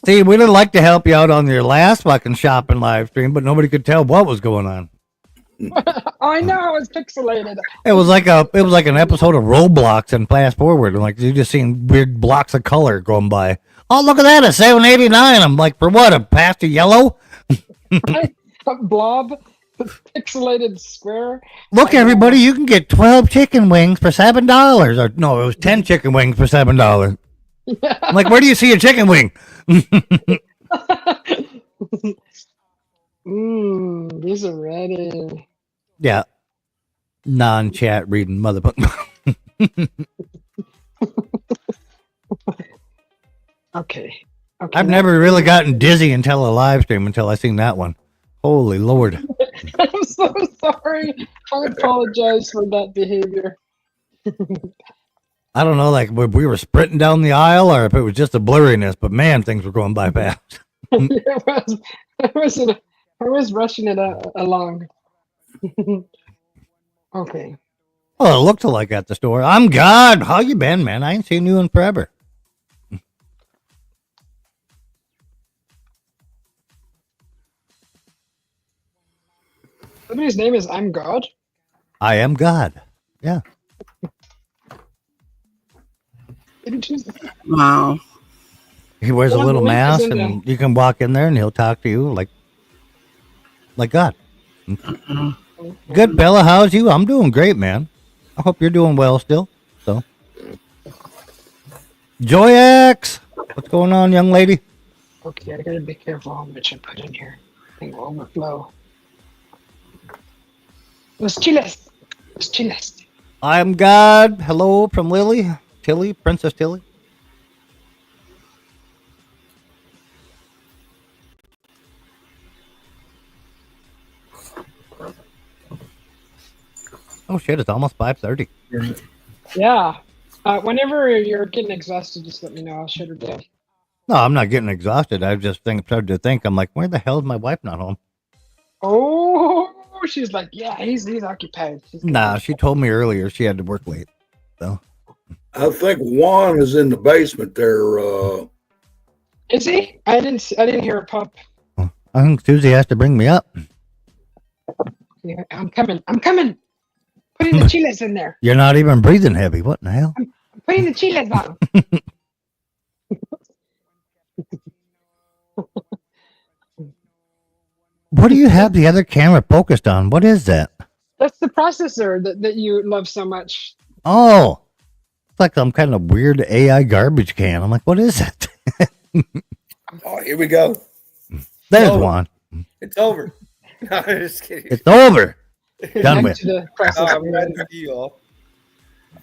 See, we didn't like to help you out on your last fucking shopping live stream, but nobody could tell what was going on. I know it's pixelated. It was like an episode of Roblox and fast forward, and like you just seen weird blocks of color going by. Oh, look at that, a 789. I'm like, for what? A pasty yellow? A blob, pixelated square. Look, everybody, you can get 12 chicken wings for $7. Or no, it was 10 chicken wings for $7. I'm like, where do you see a chicken wing? These are ready. Yeah. Non-chat reading motherfucker. Okay. I've never really gotten dizzy until a live stream until I seen that one. Holy Lord. I'm so sorry. I apologize for that behavior. I don't know, like if we were sprinting down the aisle or if it was just a blurriness, but man, things were going by fast. I was rushing it along. Okay. Oh, it looked like at the store. I'm God. How you been, man? I ain't seen you in forever. Somebody's name is I'm God. I am God. Yeah. Wow. He wears a Well, little the link is mask, in and you can walk in there, and he'll talk to you like God. Good, Bella. How's you? I'm doing great, man. I hope you're doing well still. So, Joyax, what's going on, young lady? Okay, I gotta be careful how much I put in here. Thing will overflow. Los chiles. Los chiles. I'm God. Hello from Tilly, Princess Tilly. Oh shit! It's almost 5:30. Yeah. Whenever you're getting exhausted, just let me know. I'll shut her down. No, I'm not getting exhausted. I just started to think. I'm like, where the hell is my wife not home? Oh, she's like, yeah, he's occupied. Nah, she told me earlier she had to work late. So I think Juan is in the basement there. Is he? I didn't hear a pop. I think Susie has to bring me up. Yeah, I'm coming. Putting the chiles in there. You're not even breathing heavy. What in the hell? I'm putting the chiles on. What do you have the other camera focused on? What is that? That's the processor that you love so much. Oh, it's like some kind of weird AI garbage can. I'm like, what is that? Oh, here we go. There's Oh. one. It's over. No, I'm just kidding. It's over. Done Back with. to the Oh, processor. I'm glad to see you all.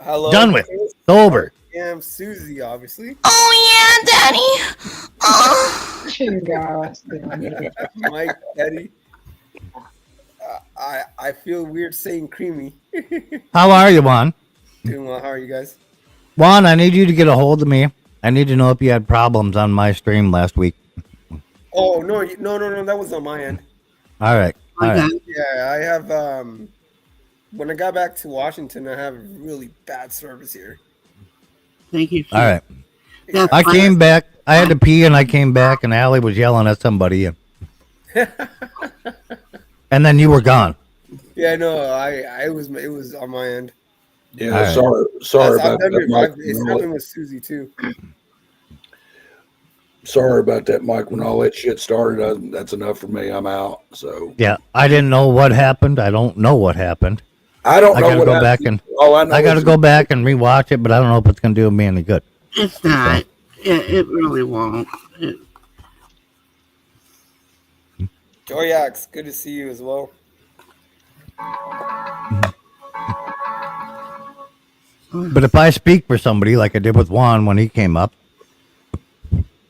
Hello. Done with. It's over. I'm Susie, obviously. Oh yeah, Daddy. Oh. Mike, Eddie. I feel weird saying creamy. How are you, Juan? Doing well. How are you guys? Juan, I need you to get a hold of me. I need to know if you had problems on my stream last week. Oh no, no. That was on my end. All right. All right. Yeah, I have. When I got back to Washington, I have really bad service here. Thank you. All right. Yeah, I came back. I had to pee, and I came back, and Allie was yelling at somebody, and then you were gone. Yeah, no, it was on my end. Yeah, All right. sorry I've about done that, it. Mike. It's happened with Susie too. Sorry about that, Mike. When all that shit started, that's enough for me. I'm out. So Yeah, I didn't know what happened. I don't know what happened. I don't I know gotta what go happened. back and All I know I gotta is- go back and rewatch it, but I don't know if it's gonna do me any good. It's not. It really won't. Joyax, good to see you as well. But if I speak for somebody like I did with Juan when he came up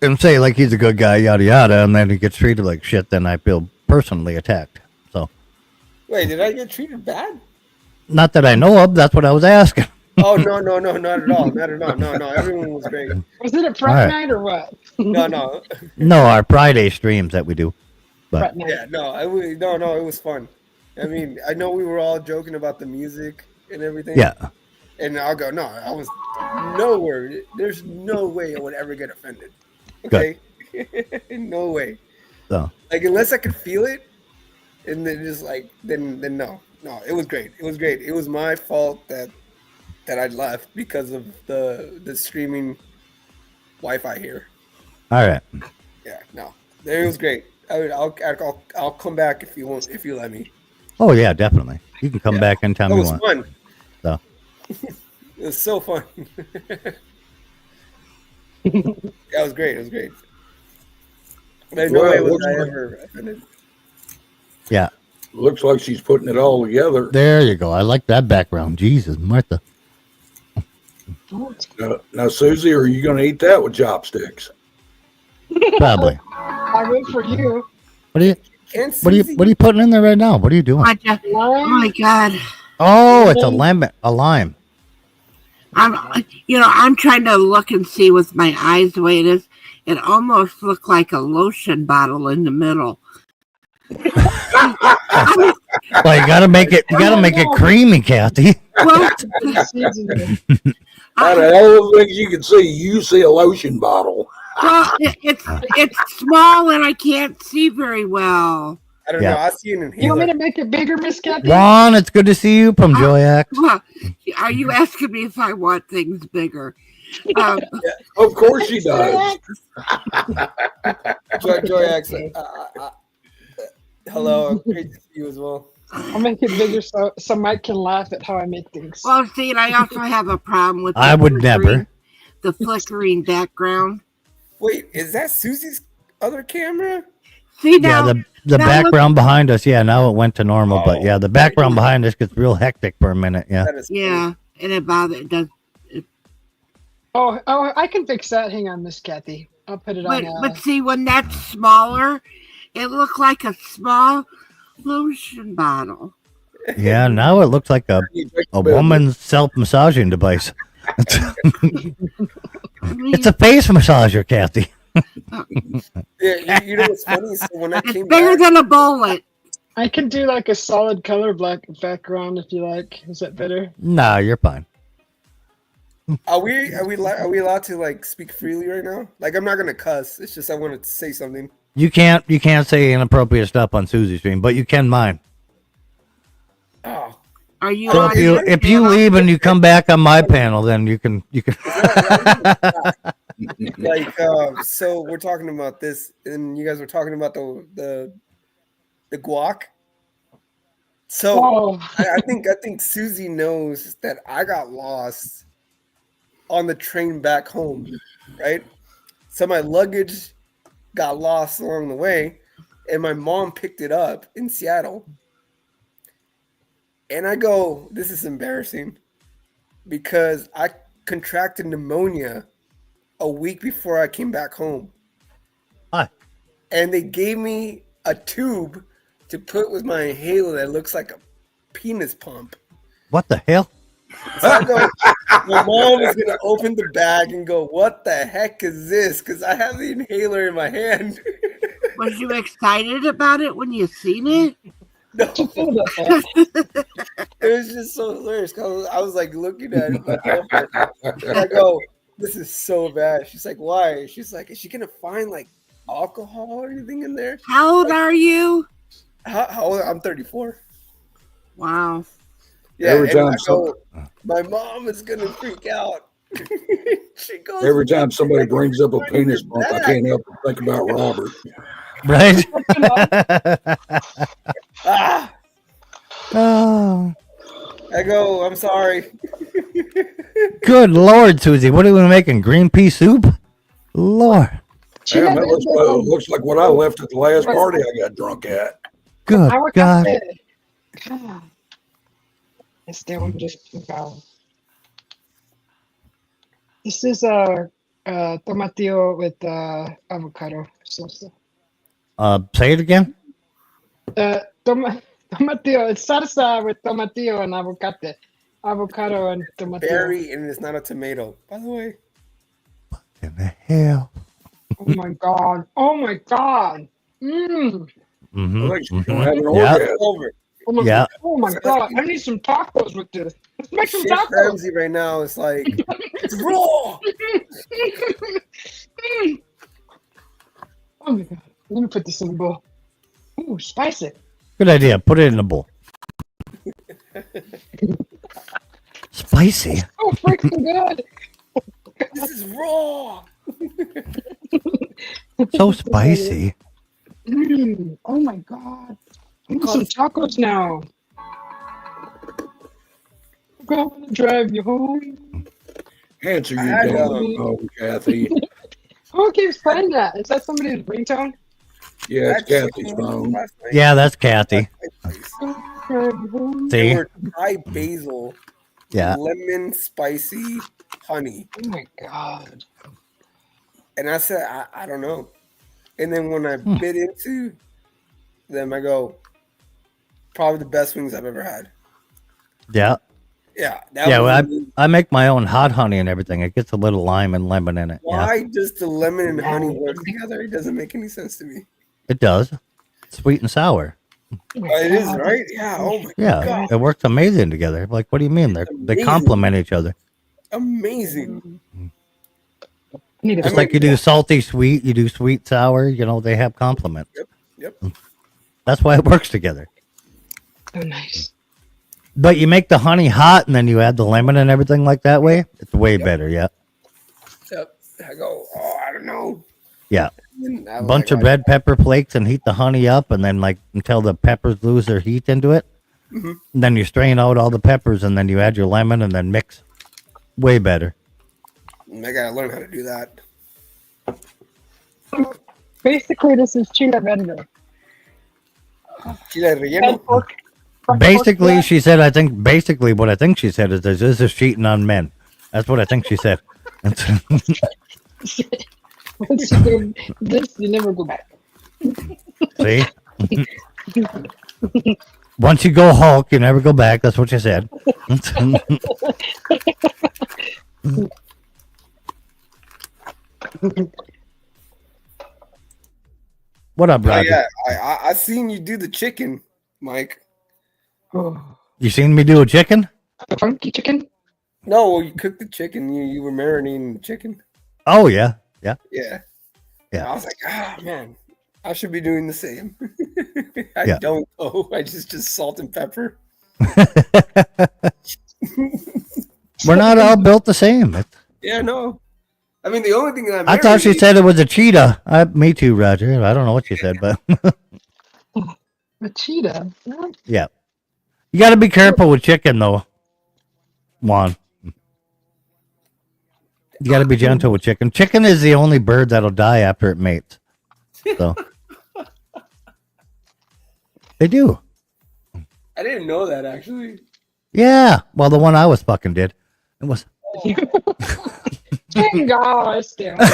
and say like he's a good guy, yada yada, and then he gets treated like shit, then I feel personally attacked. So Wait, did I get treated bad? not that I know of, that's what I was asking. Oh no, not at all, not at all. No, everyone was great. Was it a prep All right. night or what? No. No, our Friday streams that we do. But Prep night. Yeah, no, it was fun. I mean, I know we were all joking about the music and everything. yeah. And I'll go, no, I was nowhere. There's no way I would ever get offended. Good. Okay. No way. So Like unless I could feel it, and then just like then no. It was great. It was great. It was my fault that I left because of the streaming Wi-Fi here. all right. Yeah, no, it was great. I'll come back if you let me. Oh yeah, definitely. You can come back anytime That you was want. fun. So It was so fun. That was great. It was great. There's no Well, way it was looks I like- ever offended. yeah, Looks like she's putting it all together. there you go. I like that background. Jesus, Martha. Now, Susie, are you going to eat that with chopsticks? Probably. I will for you. What are you? And What are you? Susie, What are you putting in there right now? What are you doing? Oh my God. Oh, it's a lemon, a lime. I'm trying to look and see with my eyes the way it is. It almost looked like a lotion bottle in the middle. Well, you gotta make it. You gotta make it creamy, Kathy. Well, Out of all the things you can see, you see a lotion bottle. well, it's small and I can't see very well. I don't Yeah. know. I see an You want me inhaler. to make it bigger, Miss Kathy? Juan, it's good to see you from Joyax. Well, are you asking me if I want things bigger? Of course she does. Joy X, hello. Great to see you as well. I'll make it bigger so Mike can laugh at how I make things. Well, see, and I also have a problem with I would never. the flickering background. Wait, is that Susie's other camera? See now, Yeah, the now background behind us. Yeah, now it went to normal, but yeah, the background behind us gets real hectic for a minute. Yeah. That is yeah, and it does. Oh, I can fix that. Hang on, Miss Kathy. I'll put it But, on. but see, when that's smaller, it looked like a small lotion bottle. Yeah, now it looks like a woman's self-massaging device. I mean, It's a face massager, Kathy. Yeah, you know what's funny? So when I it's came bigger back, than a bullet. I can do like a solid color black background if you like. Is that better? Nah, you're fine. are we allowed to like speak freely right now? Like I'm not gonna cuss. It's just I wanted to say something. You can't say inappropriate stuff on Susie's stream, but you can mine. Oh, Are you? So on if your you channel? leave and you come back on my panel, then you can. like so we're talking about this, and you guys were talking about the guac. So Oh, I think Susie knows that I got lost on the train back home, right? So my luggage got lost along the way, and my mom picked it up in Seattle. And I go, this is embarrassing because I contracted pneumonia a week before I came back home. Hi. And they gave me a tube to put with my inhaler that looks like a penis pump. What the hell? So I go, my mom is gonna open the bag and go, "What the heck is this?" Because I have the inhaler in my hand. Was you excited about it when you seen it? No, it was just so hilarious. 'Cause I was like looking at it, my girlfriend, and I go, "This is so bad." She's like, "Why?" She's like, "Is she gonna find like alcohol or anything in there?" How old are you? How old? I'm 34. Wow. Yeah, Every and time I go, my mom is gonna freak out. She goes, Every time somebody brings up a penis bump, I can't help but think about Robert. Right? ah. Oh, I go, I'm sorry. good Lord, Susie. What are we making? Green pea soup? Lord. Damn, that looks like what I left at the last party I got drunk at. Good God. This is tomatillo with avocado sauce. Say it again. Tomatillo. It's salsa with tomatillo and avocado and tomatillo. Berry, and it's not a tomato, by the way. In the hell. Oh my god! Oh my god! Mm-hmm. I think she's gonna have an Yeah. orgasm. Over. Oh my, Yeah. oh my god! I need some tacos with this. Let's make some Chef tacos. Ramsay right now is like, it's raw. Oh my god. Let me put this in the bowl. Ooh, spicy. Good idea. Put it in a bowl. Spicy. Oh, freaking good. This is raw. So spicy. Oh my god. I want some tacos now. I'm going to drive you home. Answer your I damn know. phone, Kathy. Who keeps playing that? Is that somebody's ringtone? Yeah, it's Kathy's phone. Yeah, that's Kathy. Oh See? They were Thai basil, Yeah. lemon, spicy, honey. my god. And I said, I don't know. And then when I bit into them, I go, probably the best wings I've ever had. Yeah. Yeah. That Yeah, was well, amazing. I make my own hot honey and everything. It gets a little lime and lemon in it. Yeah, Why does the lemon and honey work together? It doesn't make any sense to me. it does. Sweet and sour. It is, right? Yeah. Oh my Yeah, god. it works amazing together. Like, what do you mean? They Amazing. complement each other. Amazing. Just like you do salty, sweet, you do sweet, sour. You know, they have complements. Yep. That's why it works together. Oh, nice. But you make the honey hot and then you add the lemon and everything like that way. It's way better. Yeah. Yep. I go, oh, I don't know. Yeah. And I A was bunch like, of red pepper flakes and heat the honey up and then like until the peppers lose their heat into it. Mhm. And then you strain out all the peppers and then you add your lemon and then mix. Way better. I gotta learn how to do that. Basically, this is chile verde. Chile relleno. Basically, she said, basically what I think she said is this is cheating on men. That's what I think she said. Once you do this, you never go back. See? Once you go Hulk, you never go back. That's what you said. What up, Oh, Roger? yeah, I seen you do the chicken, Mike. You seen me do a chicken? Funky chicken? No, well, you cooked the chicken. You were marinating the chicken. Oh, yeah. Yeah. Yeah. Yeah. I was like, ah, man, I should be doing the same. I Yeah. don't. Oh, I just salt and pepper. We're not all built the same. Yeah, no. I mean, the only thing that I thought she said it was a cheetah. Me too, Roger. I don't know what she said, but A cheetah? No. yeah. You got to be careful with chicken, though, Juan. You got to be gentle with chicken. Chicken is the only bird that'll die after it mates. So they do. I didn't know that, actually. Yeah. Well, the one I was fucking did. It was. Gosh, damn. Yeah,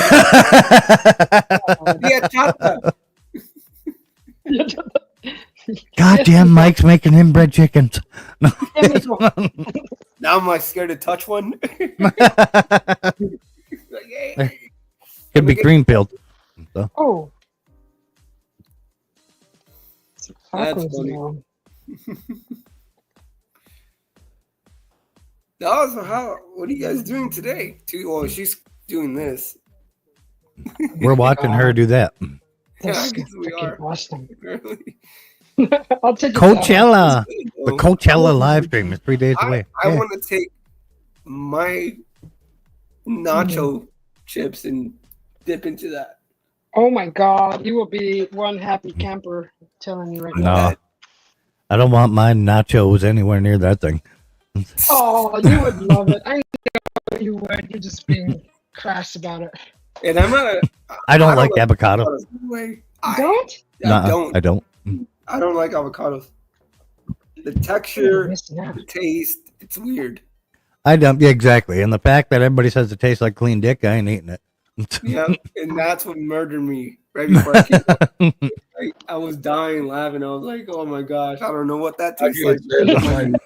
chata. Goddamn, Mike's making inbred chickens. No. Now I'm like scared to touch one. Like, hey. Could be green pilled. So. Oh. That's Tacos funny. now. No, so what are you guys doing today? Well, she's doing this. We're watching her do that. Yeah, I guess we Freaking are. awesome. Really. I'll take it Coachella. The Oh, Coachella live stream is 3 days away. I Yeah. want to take my nacho chips and dip into that. Oh my god, you will be one happy camper. I'm telling you right now. No. I don't want my nachos anywhere near that thing. Oh, you would love it. I know you would. You're just being crass about it. And I'm not. I don't like avocado. avocados anyway. You don't? I don't. I don't like avocados. The texture, You're missing out. the taste, it's weird. I don't. Yeah, exactly. And the fact that everybody says it tastes like clean dick, I ain't eating it. Yeah, and that's what murdered me right before I came up. I was dying laughing. I was like, oh my gosh, I don't know what that I tastes get like. it.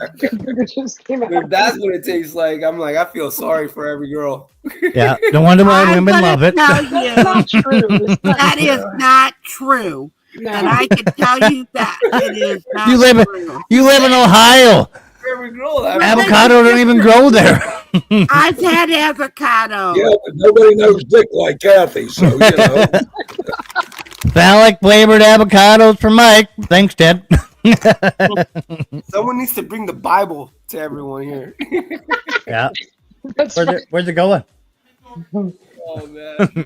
It just came out. If that's what it tastes like, I'm like, I feel sorry for every girl. Yeah. No wonder why I'm women gonna love it. tell That's not you, true. It's not that is true. not true. No. And I can tell you that it is not You live in true. You live in Ohio. For every girl, that Well, Avocado don't even grow there. I've had avocado. Yeah, but nobody knows dick like Kathy, so you know. Phallic flavored avocados for Mike. Thanks, Ted. Someone needs to bring the Bible to everyone here. Yeah. That's Where's it going? Oh man,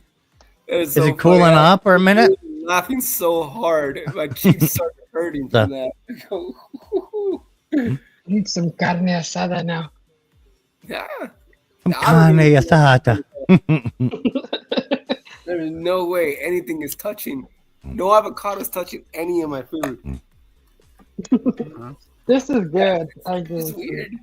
Is it cooling off for a minute? I'm laughing so hard, my cheeks started hurting from that. I need some carne asada now. Yeah. Carne asada. There is no way anything is touching. No avocado is touching any of my food. This is good. It's weird.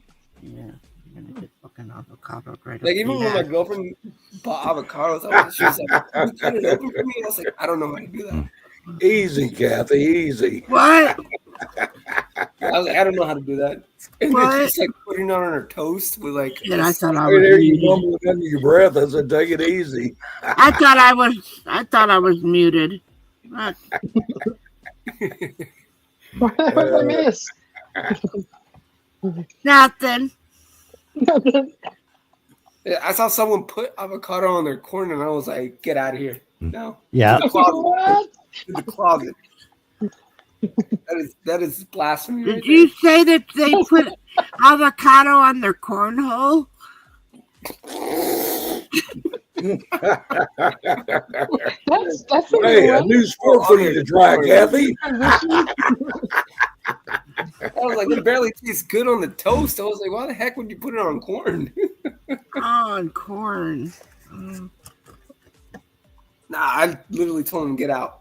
Yeah. I'm gonna get fucking avocado right Like up even the when my ass. girlfriend bought avocados, she was like, "Can you cut it open for me?" I was like, "I don't know how to do that." Easy, Kathy, easy. What? I was like, "I don't know how to do that." And What? then she's like putting it on her toast with like. Shit, I thought I Right was there, you muted. mumbling under your breath. I said, take it easy. I thought I was muted. What? What did I miss? Nothing. I saw someone put avocado on their corn, and I was like, "Get out of here!" No. Yeah. To the closet. What? To the closet. That is blasphemy. Right Did you say that they put avocado on their cornhole? That's a Hey, new a one. new sport for you to try, Kathy. I was like, it barely tastes good on the toast. I was like, why the heck would you put it on corn? On corn. Mm. Nah, I literally told him, get out.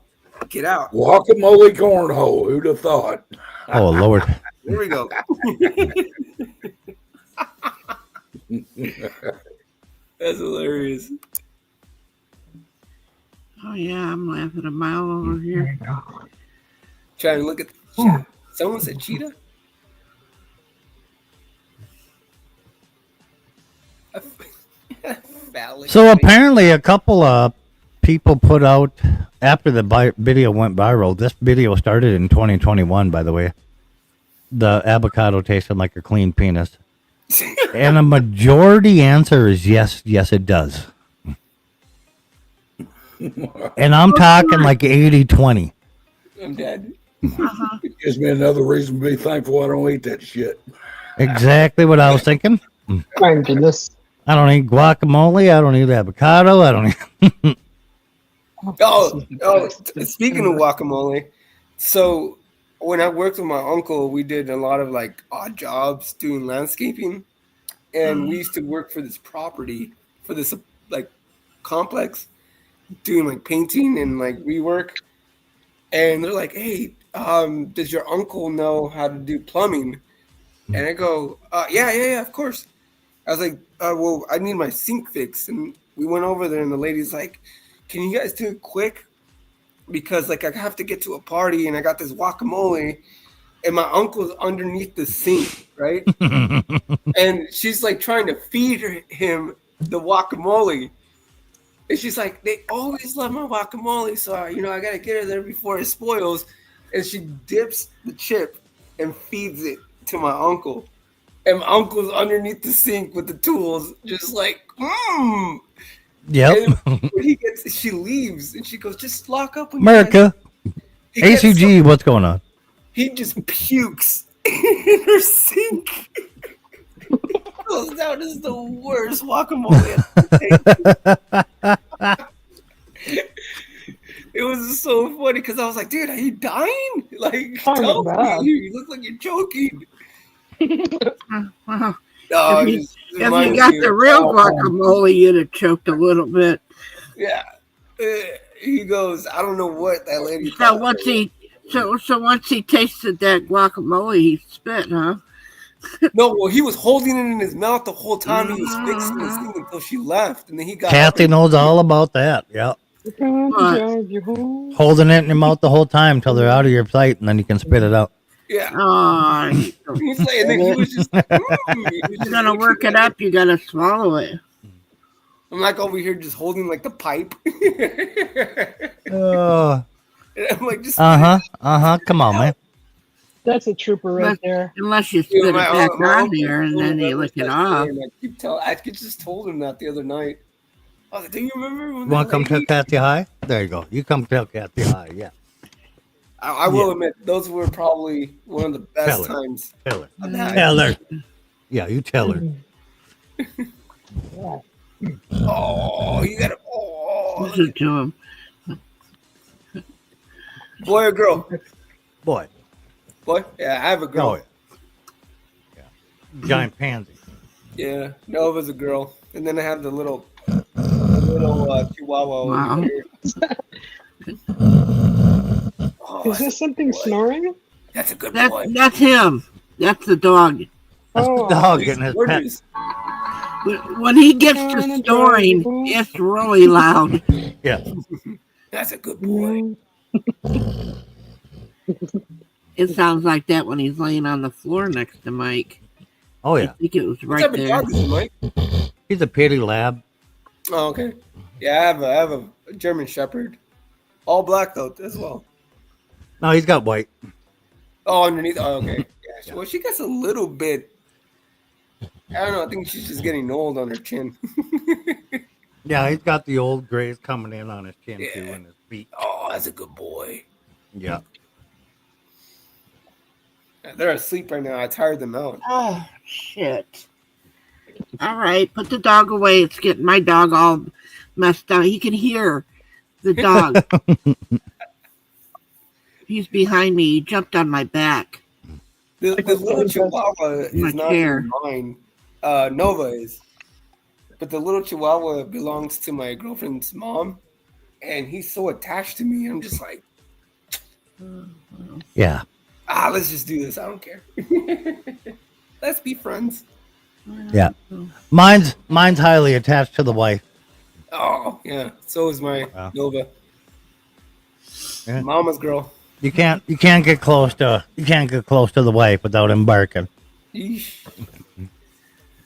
Get out. Guacamole cornhole. Who'd have thought? Oh Lord. Here we go. That's hilarious. Oh yeah, I'm laughing a mile over here. Trying to look at the chat. Someone said cheetah? Phallic So face. apparently, a couple of people put out after the video went viral. This video started in 2021, by the way. The avocado tasted like a clean penis, and a majority answer is yes, yes, it does. And I'm talking like 80-20. I'm dead. It gives me another reason to be thankful I don't eat that shit. Exactly what I was thinking. My goodness. I don't eat guacamole. I don't eat avocado. I don't eat. Speaking of guacamole, so when I worked with my uncle, we did a lot of like odd jobs doing landscaping, and we used to work for this property, for this like complex, doing like painting and like rework. And they're like, "Hey, does your uncle know how to do plumbing?" And I go, yeah, of course. I was like, well, I need my sink fixed. And we went over there, and the lady's like, "Can you guys do it quick? Because like I have to get to a party, and I got this guacamole, and my uncle's underneath the sink, right?" And she's like trying to feed him the guacamole. And she's like, "They always love my guacamole, so I gotta get her there before it spoils." And she dips the chip and feeds it to my uncle. And my uncle's underneath the sink with the tools, just like, Yep. And when she leaves, and she goes, "Just lock up." America. ACG, what's going on? He just pukes in her sink. Goes down as the worst guacamole. It was so funny because I was like, "Dude, are you dying? Like, tell me. You look like you're choking." Wow. No, if you got the real guacamole, you'd have choked a little bit. Yeah. He goes, "I don't know what that lady." So once he tasted that guacamole, he spit, huh? No, well, he was holding it in his mouth the whole time he was fixing this thing until she left, and then he got. Kathy knows all about that. Yep. Holding it in your mouth the whole time till they're out of your sight, and then you can spit it out. Yeah. Oh, He's like, and then he was just. you're gonna work it up. You gotta swallow it. I'm like over here just holding like the pipe. Oh. And I'm like, just. Come on, man. That's a trooper right Unless, there. unless you Yeah, spit it my back uncle on there and still then you remembers lick it that off. story, and I just told him that the other night. I was like, "Do you remember when You that want to come tell lady?" Kathy hi? There you go. You come tell Kathy hi. Yeah. I will admit, those were probably one of the best Tell her. times Tell her. I've had. Tell her. Yeah, you tell her. Oh, you got to. Oh, Listen to him. boy or girl? Boy. Boy? Yeah, I have a girl. Oh, yeah. Giant pansy. Yeah, Nova's a girl, and then I have the little Chihuahua Wow. over here. Oh, Is this something snoring? That's a good boy. That's him. That's the dog. That's the dog getting his pet. Orders. When he gets to snoring, it's really loud. Yeah. That's a good boy. It sounds like that when he's laying on the floor next to Mike. Oh, I yeah. think it was What right type of there. dog is it, Mike? He's a pity lab. Oh, okay. Yeah, I have a German Shepherd, all black though as well. No, he's got white. Oh, underneath. Oh, okay. Yeah. Well, she gets a little bit. I don't know. I think she's just getting old on her chin. Yeah, he's got the old grays coming in on his chin, too, Yeah. and his feet. Oh, that's a good boy. Yeah. They're asleep right now. I tired them out. Oh, shit. All right, put the dog away. It's getting my dog all messed up. He can hear the dog. He's behind me. He jumped on my back. The little Chihuahua My is not chair. even mine. Nova is. But the little Chihuahua belongs to my girlfriend's mom. And he's so attached to me. I'm just like, Yeah. let's just do this. I don't care. Let's be friends. Yeah. Mine's highly attached to the wife. Oh, yeah. So is my Wow. Nova. Yeah. Mama's girl. You can't get close to the wife without him barking. Yeesh.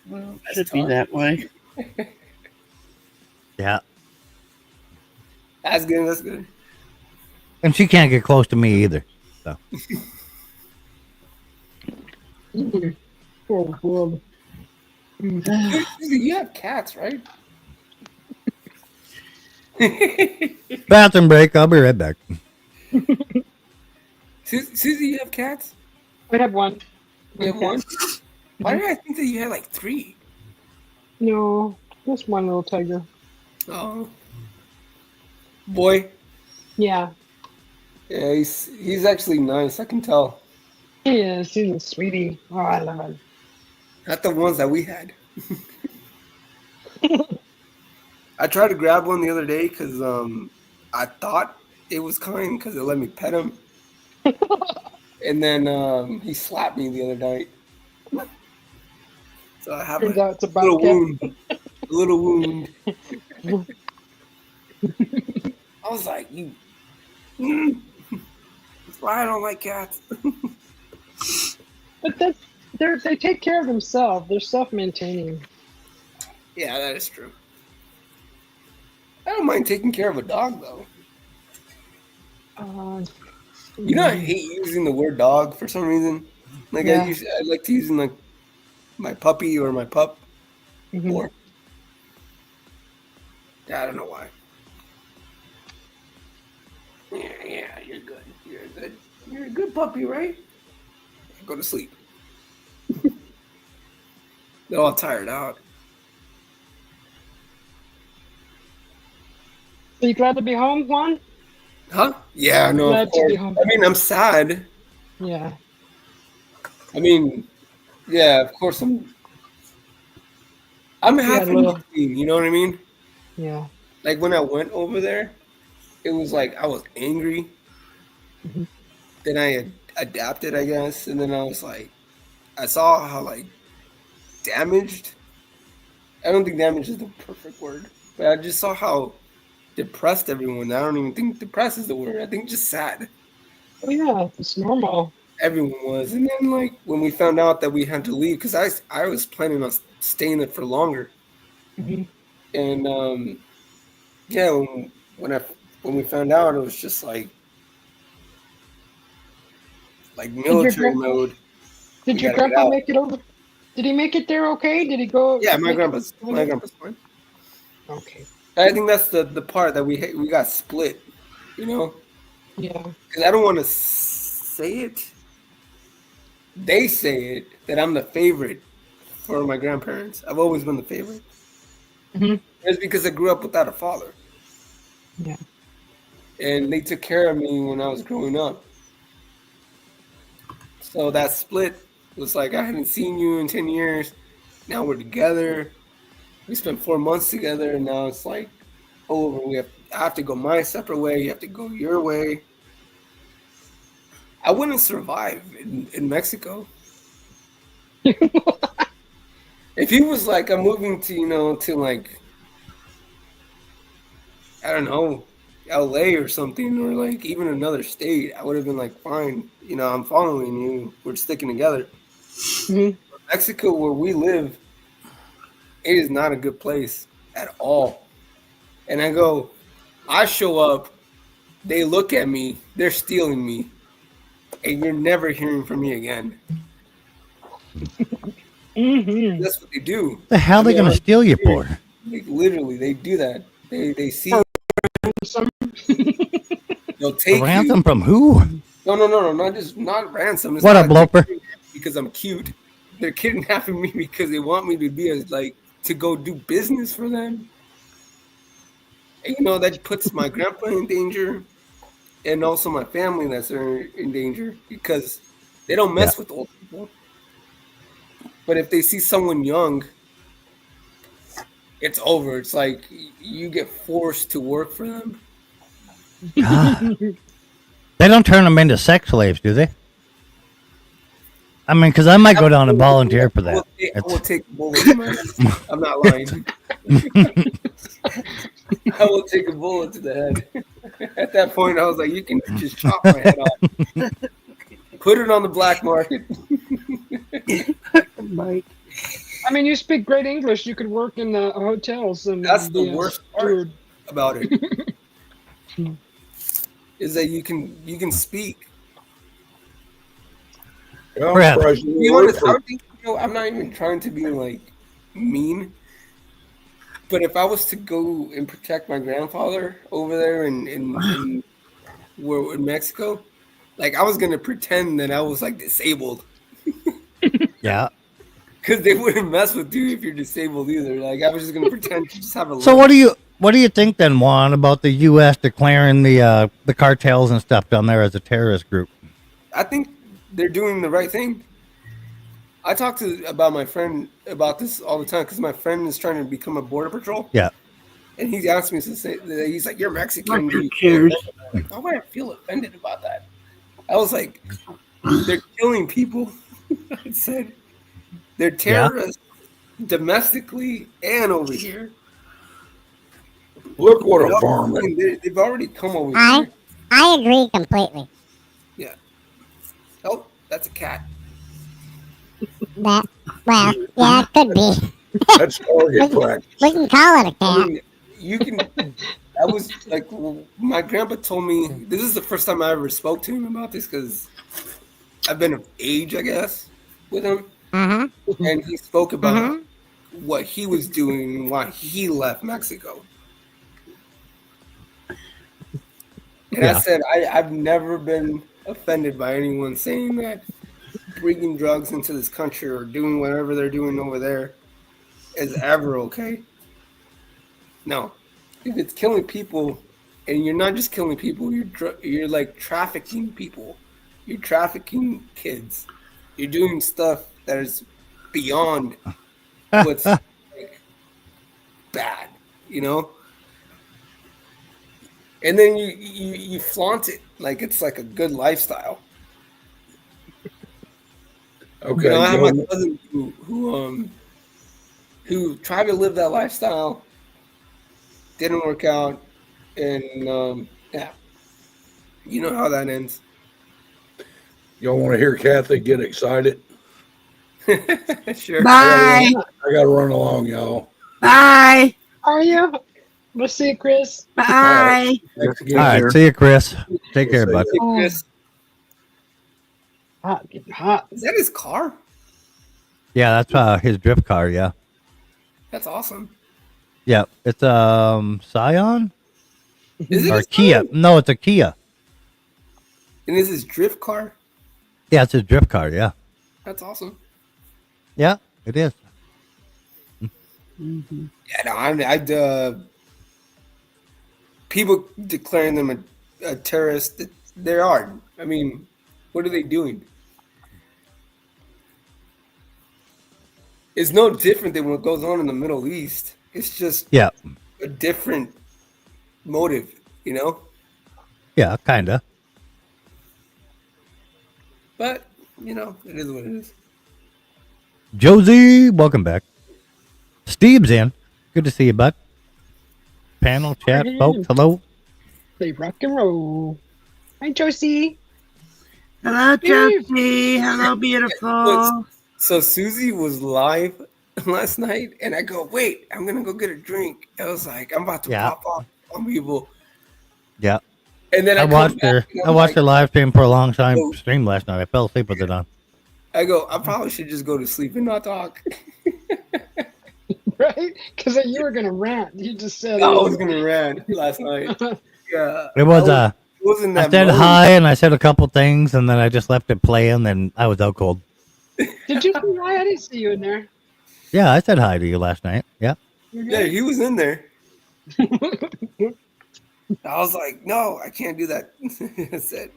Well, it should be that way. Yeah. That's good. That's good. And she can't get close to me either. So Oh, world. You have cats, right? bathroom break. I'll be right back. Susie, you have cats? I have one. You have one? Why did I think that you had like 3? No, just one little tiger. Oh. Boy. Yeah, Yeah, he's actually nice. I can tell. he is. He's a sweetie. Oh, I love him. Not the ones that we had. I tried to grab one the other day because I thought it was kind because it let me pet him. And then he slapped me the other night. So I have Turns a out it's a little bobcat. wound. A little wound. I was like, you. That's why I don't like cats. But they take care of themselves. They're self-maintaining. Yeah, that is true. I don't mind taking care of a dog, though. You know, I hate using the word dog for some reason. Like, Yeah. I like to use like my puppy or my pup. Mhm. Or I don't know why. Yeah, you're good. You're a good puppy, right? Go to sleep. They're all tired out. Are you glad to be home, Juan? Huh? Yeah, no, Glad of to course. be home. I mean, I'm sad. Yeah. I mean, yeah, of course I'm half in little- between, you know what I mean? Yeah. Like when I went over there, it was like I was angry. Mhm. Then I adapted, I guess, and then I was like, I saw how like damaged. I don't think damaged is the perfect word, but I just saw how depressed everyone. I don't even think depressed is the word. I think just sad. Oh yeah, it's normal. Everyone was, and then like when we found out that we had to leave, because I was planning on staying there for longer, Mhm. and yeah, when we found out, it was just like like military mode. Did your gotta get grandpa out. make it over? Did he make it there okay? Did he go? Yeah, my make it grandpa's over there? fine. Okay. I think that's the part that we got split, you know, Yeah. because I don't want to say it. They say it that I'm the favorite for my grandparents. I've always been the favorite. Mhm. It's because I grew up without a father. Yeah. And they took care of me when I was growing up. So that split was like, I haven't seen you in 10 years. Now we're together. We spent 4 months together, and now it's like over. I have to go my separate way. You have to go your way. I wouldn't survive in Mexico. If he was like, I'm moving to, to like, I don't know, LA or something, or like even another state, I would have been like, fine, I'm following you. We're sticking together. Mhm. Mexico, where we live, it is not a good place at all. And I show up, they look at me, they're stealing me, and you're never hearing from me again. Mhm. That's what they do. The hell are they gonna steal you for? Like, literally, they do that. They see. They'll take Ransom you. from who? No, not ransom. It's What not a bloper. because I'm cute. They're kidnapping me because they want me to be to go do business for them. And, that puts my grandpa in danger, and also my family that's in danger because they don't mess with old people. But if they see someone young, it's over. It's like you get forced to work for them. God. They don't turn them into sex slaves, do they? I mean, because I might go down and volunteer for that. I will take a bullet to my head. I'm not lying. I will take a bullet to the head. At that point, I was like, you can just chop my head off. Put it on the black market. Mike. I mean, you speak great English. You could work in the hotels, and That's be the a worst part steward. about it. Is that you can speak. Yeah, Brad. I'm surprised To you be work honest, for- I'm not even trying to be like mean, but if I was to go and protect my grandfather over there in Mexico, like I was gonna pretend that I was like disabled, Yeah. because they wouldn't mess with you if you're disabled either. Like I was just gonna pretend to just have a. So what do you think then, Juan, about the U.S. declaring the cartels and stuff down there as a terrorist group? I think they're doing the right thing. I talk about my friend about this all the time because my friend is trying to become a border patrol. Yeah. And he's asked me to say, he's like, "You're Mexican." Who cares? Why would I feel offended about that? I was like, "They're killing people." I said, "They're terrorists domestically and over here." Look what a varmint. They've already come over here. I agree completely. Yeah. Oh, that's a cat. That well, yeah, it could be. That's target practice. We can call it a I cat. mean, you can. I was like, my grandpa told me this is the first time I ever spoke to him about this because I've been of age, I guess, with him, and he spoke about what he was doing and why he left Mexico. And I said, I've never been offended by anyone saying that bringing drugs into this country or doing whatever they're doing over there is ever okay. No. If it's killing people, and you're not just killing people, you're like trafficking people. You're trafficking kids. You're doing stuff that is beyond what's like, bad, And then you flaunt it like it's like a good lifestyle. Okay. I have my cousin who tried to live that lifestyle, didn't work out, and yeah, you know how that ends. Y'all want to hear Kathy get excited? Sure. Bye. I got to run along, y'all. Bye. Are you? We'll see you, Chris. Bye. Thanks All again. right. See you, Chris. Take care, bud. Chris. Hot, getting hot. Is that his car? Yeah, that's his drift car. Yeah, That's awesome. yeah. It's Scion Is it or his Kia. car? No, it's a Kia. And is his drift car? Yeah, it's his drift car. Yeah, That's awesome. yeah, it is. Mm-hmm. Yeah, no, people declaring them a terrorist. They are. I mean, what are they doing? It's no different than what goes on in the Middle East. It's just Yeah, a different motive, you know? yeah, kinda. But, you know, it is what it is. Josie, welcome back. Steve's in. Good to see you, bud. Panel chat, folks. Hello. Play rock and roll. Hi, Josie. Hello, Steve. Josie. Hello, beautiful. So Susie was live last night, and I go, wait, I'm going to go get a drink. I was like, I'm about to Yeah. pop off on people. Yeah. And then I come watched back her. and I I'm watched like, her live stream for a long time. Oh. Stream last night. I fell asleep with it on. I go, I probably should just go to sleep and not talk. Right? Because you were going to rant. You just said I was going to rant last night. Yeah. It was wasn't I that said mode. hi and I said a couple things and then I just left it playing and I was out cold. Did you say hi? I didn't see you in there. Yeah, I said hi to you last night. Yeah. Yeah, he was in there. I was like, no, I can't do that. I said,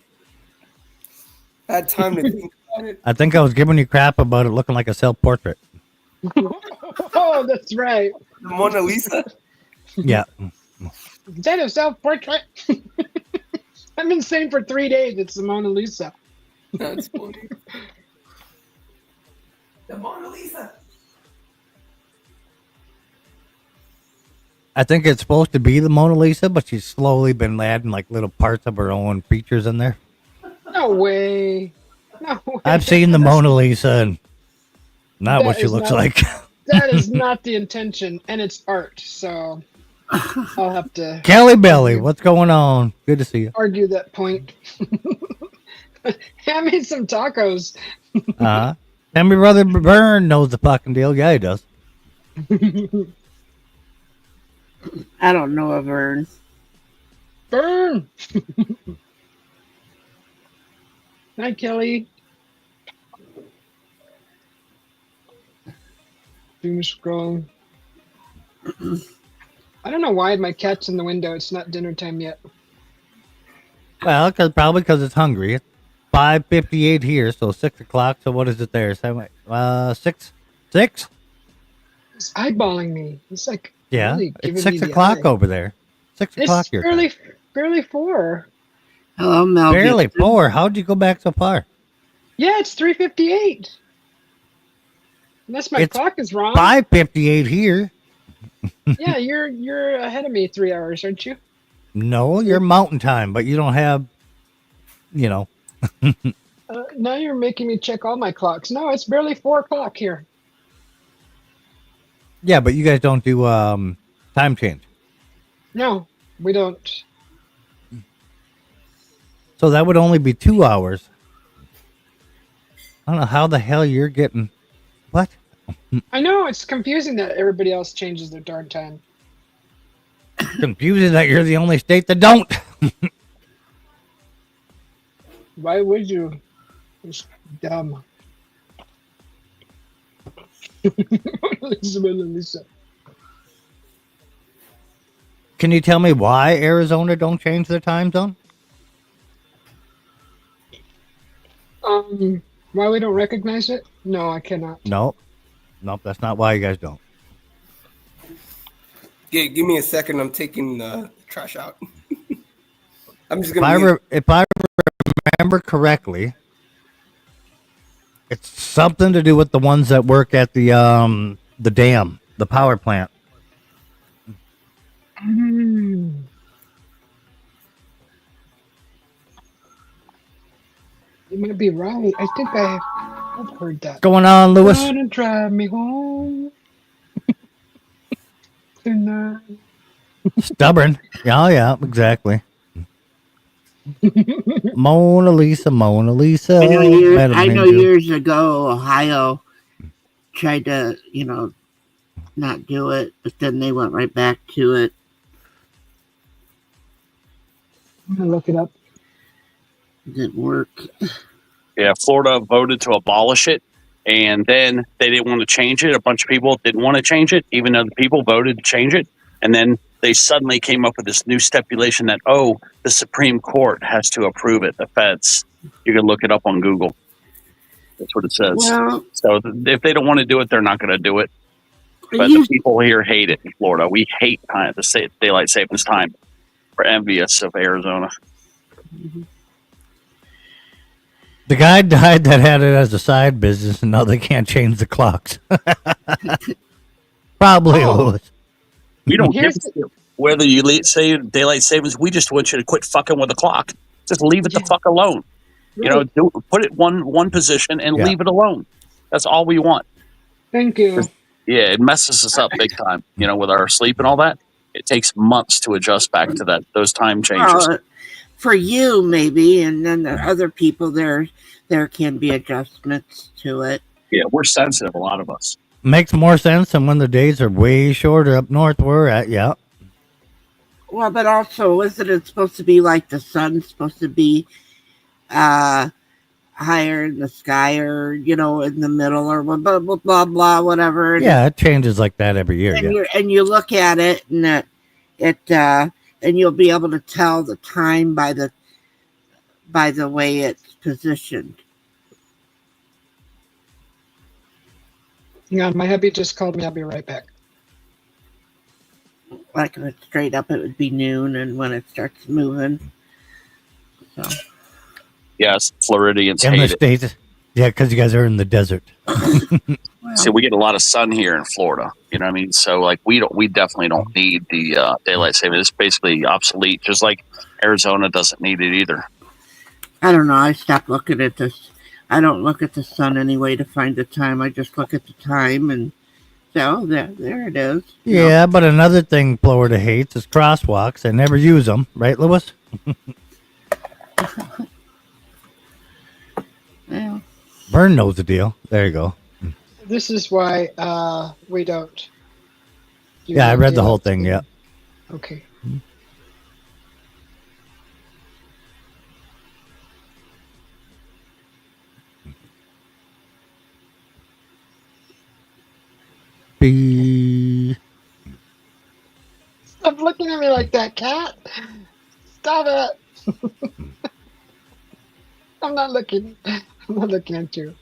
I had time to think about it. I think I was giving you crap about it looking like a self-portrait. Oh, that's right. The Mona Lisa. Yeah. Is that a self-portrait? I've been saying for 3 days it's the Mona Lisa. That's funny. The Mona Lisa. I think it's supposed to be the Mona Lisa, but she's slowly been adding like little parts of her own features in there. No way. No way. I've seen the Mona Lisa and not That what she is looks not- like. That is not the intention, and it's art, so I'll have to Kelly Belly, what's going on? Good to see you. argue that point. I made some tacos. And my brother Byrne knows the fucking deal. Yeah, he does. I don't know a Vern. Burn. Hi, Kelly. Doom scrolling. I don't know why my cat's in the window. It's not dinner time yet. Well, probably because it's hungry. It's 5:58 here, so 6 o'clock. So what is it there? 6? It's eyeballing me. It's like Yeah, really giving it's me 6 the o'clock eye. over there. 6 o'clock It's your time. barely 4. Hello, Mel. Barely Gibson. 4. How'd you go back so far? Yeah, it's 3:58. Unless my It's clock is wrong. 5:58 here. Yeah, you're ahead of me 3 hours, aren't you? No, you're mountain time, but you don't have, you know. Now you're making me check all my clocks. No, it's barely 4 o'clock here. Yeah, but you guys don't do time change. No, we don't. So that would only be 2 hours. I don't know how the hell you're getting. What? I know it's confusing that everybody else changes their darn time. Confusing that you're the only state that don't. Why would you? It's dumb. Lisa. Can you tell me why Arizona don't change their time zone? Why we don't recognize it? No, I cannot. Nope, that's not why you guys don't. Give me a second. I'm taking the trash out. I'm just gonna. If I remember correctly, it's something to do with the ones that work at the dam, the power plant. You might be right. I think I've heard that. What's going on, Lewis? Gonna drive me home tonight. Stubborn. Yeah, exactly. Mona Lisa, Mona Lisa. I know years ago, Ohio tried to, not do it, but then they went right back to it. I'm gonna look it up. It didn't work. Yeah, Florida voted to abolish it, and then they didn't want to change it. A bunch of people didn't want to change it, even though the people voted to change it. And then they suddenly came up with this new stipulation that, the Supreme Court has to approve it, the feds. You can look it up on Google. That's what it says. Well, so if they don't want to do it, they're not going to do it. But the people here hate it in Florida. We hate the daylight savings time. We're envious of Arizona. The guy died that had it as a side business, and now they can't change the clocks. Probably, Lewis. We don't give a shit whether you say daylight savings. We just want you to quit fucking with the clock. Just leave it the fuck alone. Right. Put it one position and leave it alone. That's all we want. Thank you. Yeah, it messes us up big time. With our sleep and all that. It takes months to adjust back to those time changes. For you, maybe, and then the other people, there can be adjustments to it. Yeah, we're sensitive, a lot of us. Makes more sense than when the days are way shorter up north we're at, yeah. Well, but also, isn't it supposed to be like the sun's supposed to be higher in the sky, or, in the middle, or blah, blah, blah, blah, blah, whatever. Yeah, it changes like that every year, and you look at it, and and you'll be able to tell the time by the way it's positioned. Hang on, my hubby just called me. I'll be right back. Like if it's straight up, it would be noon, and when it starts moving. So. Yes, Floridians in hate the it. States. Yeah, because you guys are in the desert. See, we get a lot of sun here in Florida. You know what I mean? So, we definitely don't need the daylight saving. It's basically obsolete, just like Arizona doesn't need it either. I don't know. I stopped looking at this. I don't look at the sun anyway to find the time. I just look at the time, and so there it is. Yeah, but another thing Florida hates is crosswalks. They never use them, right, Lewis? Yeah. Vern knows the deal. There you go. This is why we don't. Yeah, I read the whole thing. Yeah. Okay. B. Stop looking at me like that, cat. Stop it. I'm not looking. I'm not looking at you.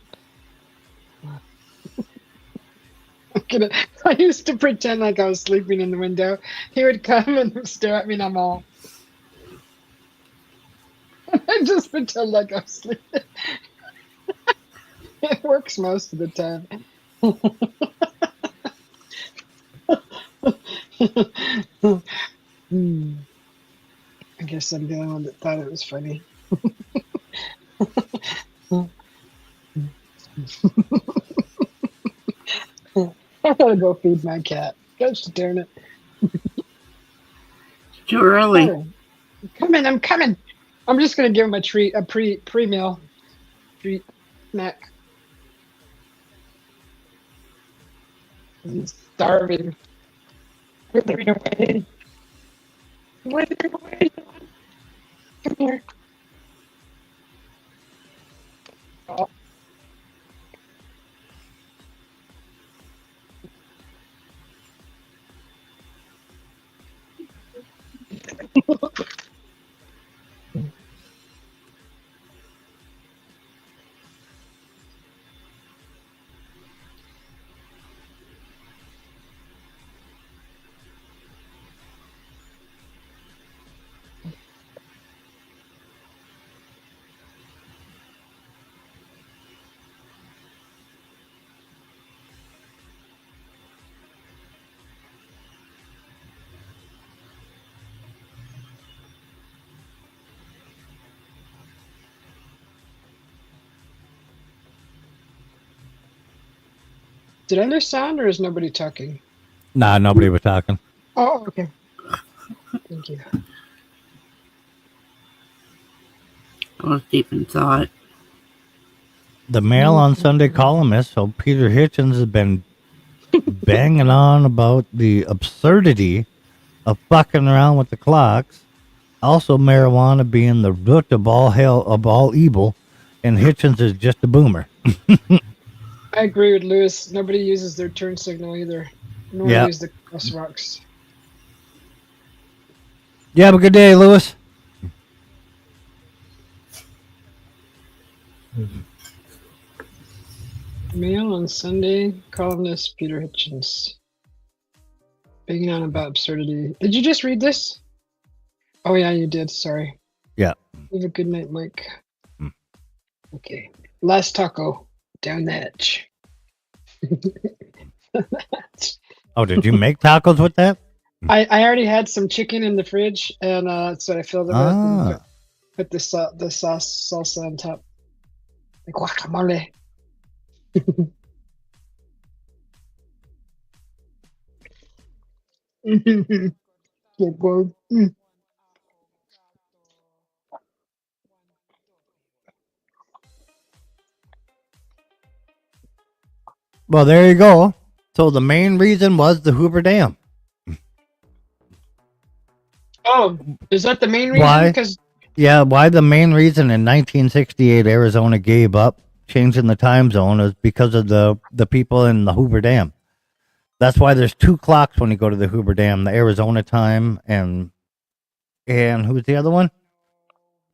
I used to pretend like I was sleeping in the window. He would come and stare at me, and I'm all. I just pretend like I'm sleeping. It works most of the time. I guess I'm the only one that thought it was funny. I gotta go feed my cat. Gosh darn it. It's too early. Oh, I'm coming. I'm just gonna give him a treat, a pre-meal treat snack. He's starving. Wither away. Wither away. Come here. Oh. Did I lose sound, or is nobody talking? Nah, nobody was talking. Oh, okay. Thank you. I was deep in thought. The Mail on Sunday columnist, so Peter Hitchens, has been banging on about the absurdity of fucking around with the clocks. Also, marijuana being the root of all hell, of all evil, and Hitchens is just a boomer. I agree with Lewis. Nobody uses their turn signal either. No one Yeah. uses the crosswalks. You have a good day, Lewis. Mail on Sunday, columnist Peter Hitchens. Banging on about absurdity. Did you just read this? Oh yeah, you did. Sorry. Yeah. Have a good night, Mike. Okay. Last taco down the hatch. Oh, did you make tacos with that? I already had some chicken in the fridge, and so I filled it with and put the salsa on top. Like guacamole. So good. Well, there you go. So the main reason was the Hoover Dam. Oh, is that the main reason? Why? Because Why the main reason in 1968 Arizona gave up changing the time zone is because of the people in the Hoover Dam. That's why there's 2 clocks when you go to the Hoover Dam, the Arizona time and who's the other one?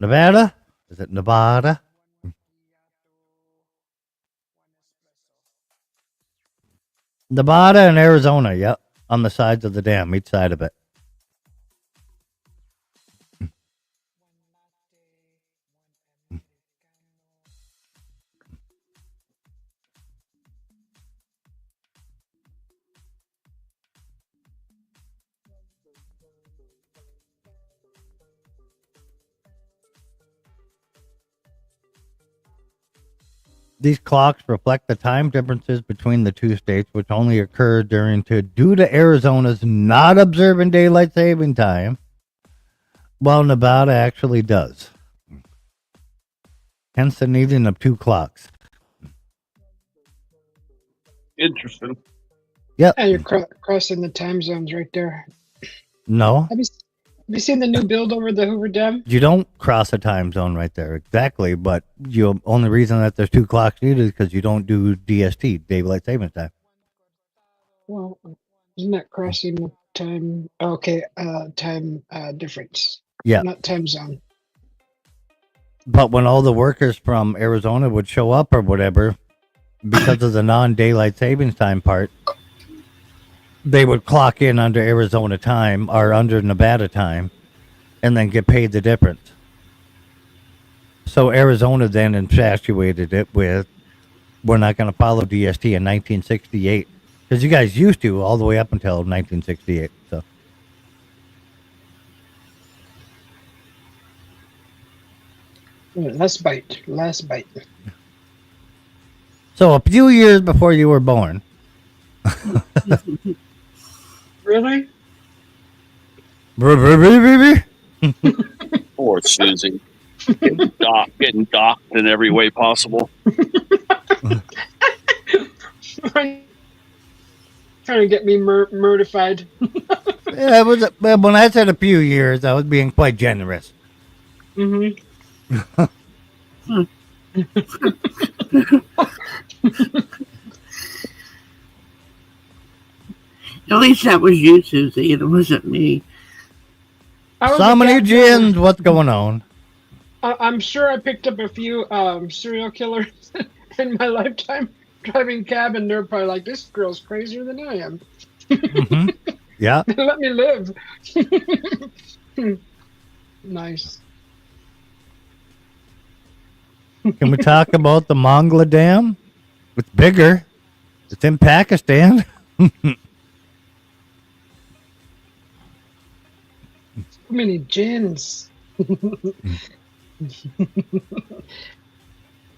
Nevada? Is it Nevada? Nevada and Arizona, yep, on the sides of the dam, each side of it. These clocks reflect the time differences between the 2 states, which only occur due to Arizona's not observing daylight saving time, while Nevada actually does. Hence the needing of 2 clocks. Interesting. Yep. yeah, you're crossing the time zones right there. No, Have you seen the new build over the Hoover Dam? you don't cross a time zone right there, exactly. But the only reason that there's 2 clocks needed is because you don't do DST, daylight saving time. Well, isn't that crossing the time? Okay, time difference. Yeah. Not time zone. But when all the workers from Arizona would show up or whatever, because of the non-daylight savings time part, they would clock in under Arizona time or under Nevada time and then get paid the difference. So Arizona then infatuated it with, we're not going to follow DST in 1968. Because you guys used to all the way up until 1968. So Last bite. Last bite. So a few years before you were born. Really? Poor Susie. Getting docked in every way possible. Trying to get me murdified. Yeah, it was. When I said a few years, I was being quite generous. Mm-hmm. At least that was you, Susie. It wasn't me. So many gins. What's going on? I'm sure I picked up a few serial killers in my lifetime driving cab, and they're probably like, "This girl's crazier than I am." Mm-hmm. Yeah. Let me live. Nice. Can we talk about the Mongla Dam? It's bigger. It's in Pakistan. So many gins.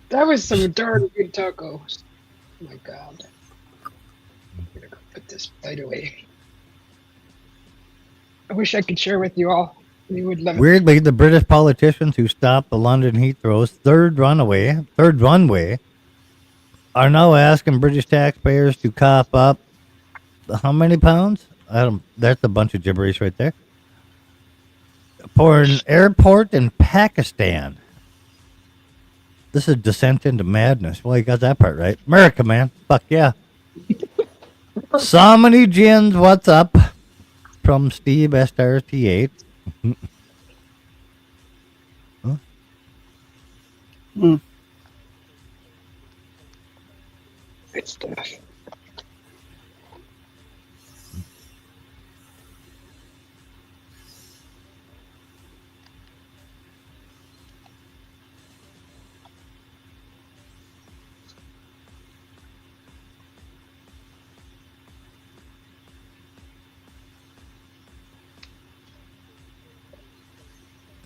That was some darn good tacos. Oh my god. I'm gonna go put this bite away. I wish I could share with you all. We would love it. Weirdly, the British politicians who stopped the London Heathrow's third runway, are now asking British taxpayers to cough up how many pounds? That's a bunch of gibberish right there. For an airport in Pakistan. This is descent into madness. Well, you got that part right. America, man. Fuck yeah. So many gins, what's up? From Steve SRT8. Huh? Good stuff.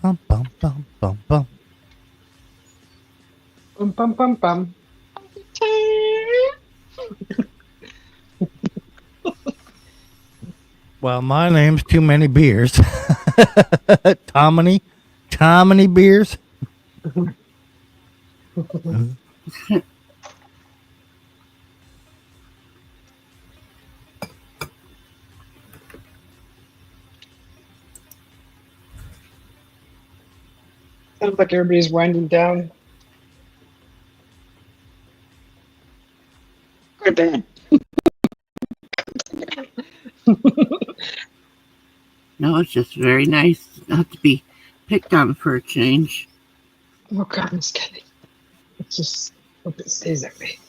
Bum, bum, bum, bum, bum. Bum, bum, bum, bum. Well, my name's Too Many Beers. Tomany Beers. Sounds like everybody's winding down. Go to bed. No, it's just very nice not to be picked on for a change. Oh God, Miss Kelly. Let's just hope it stays that way.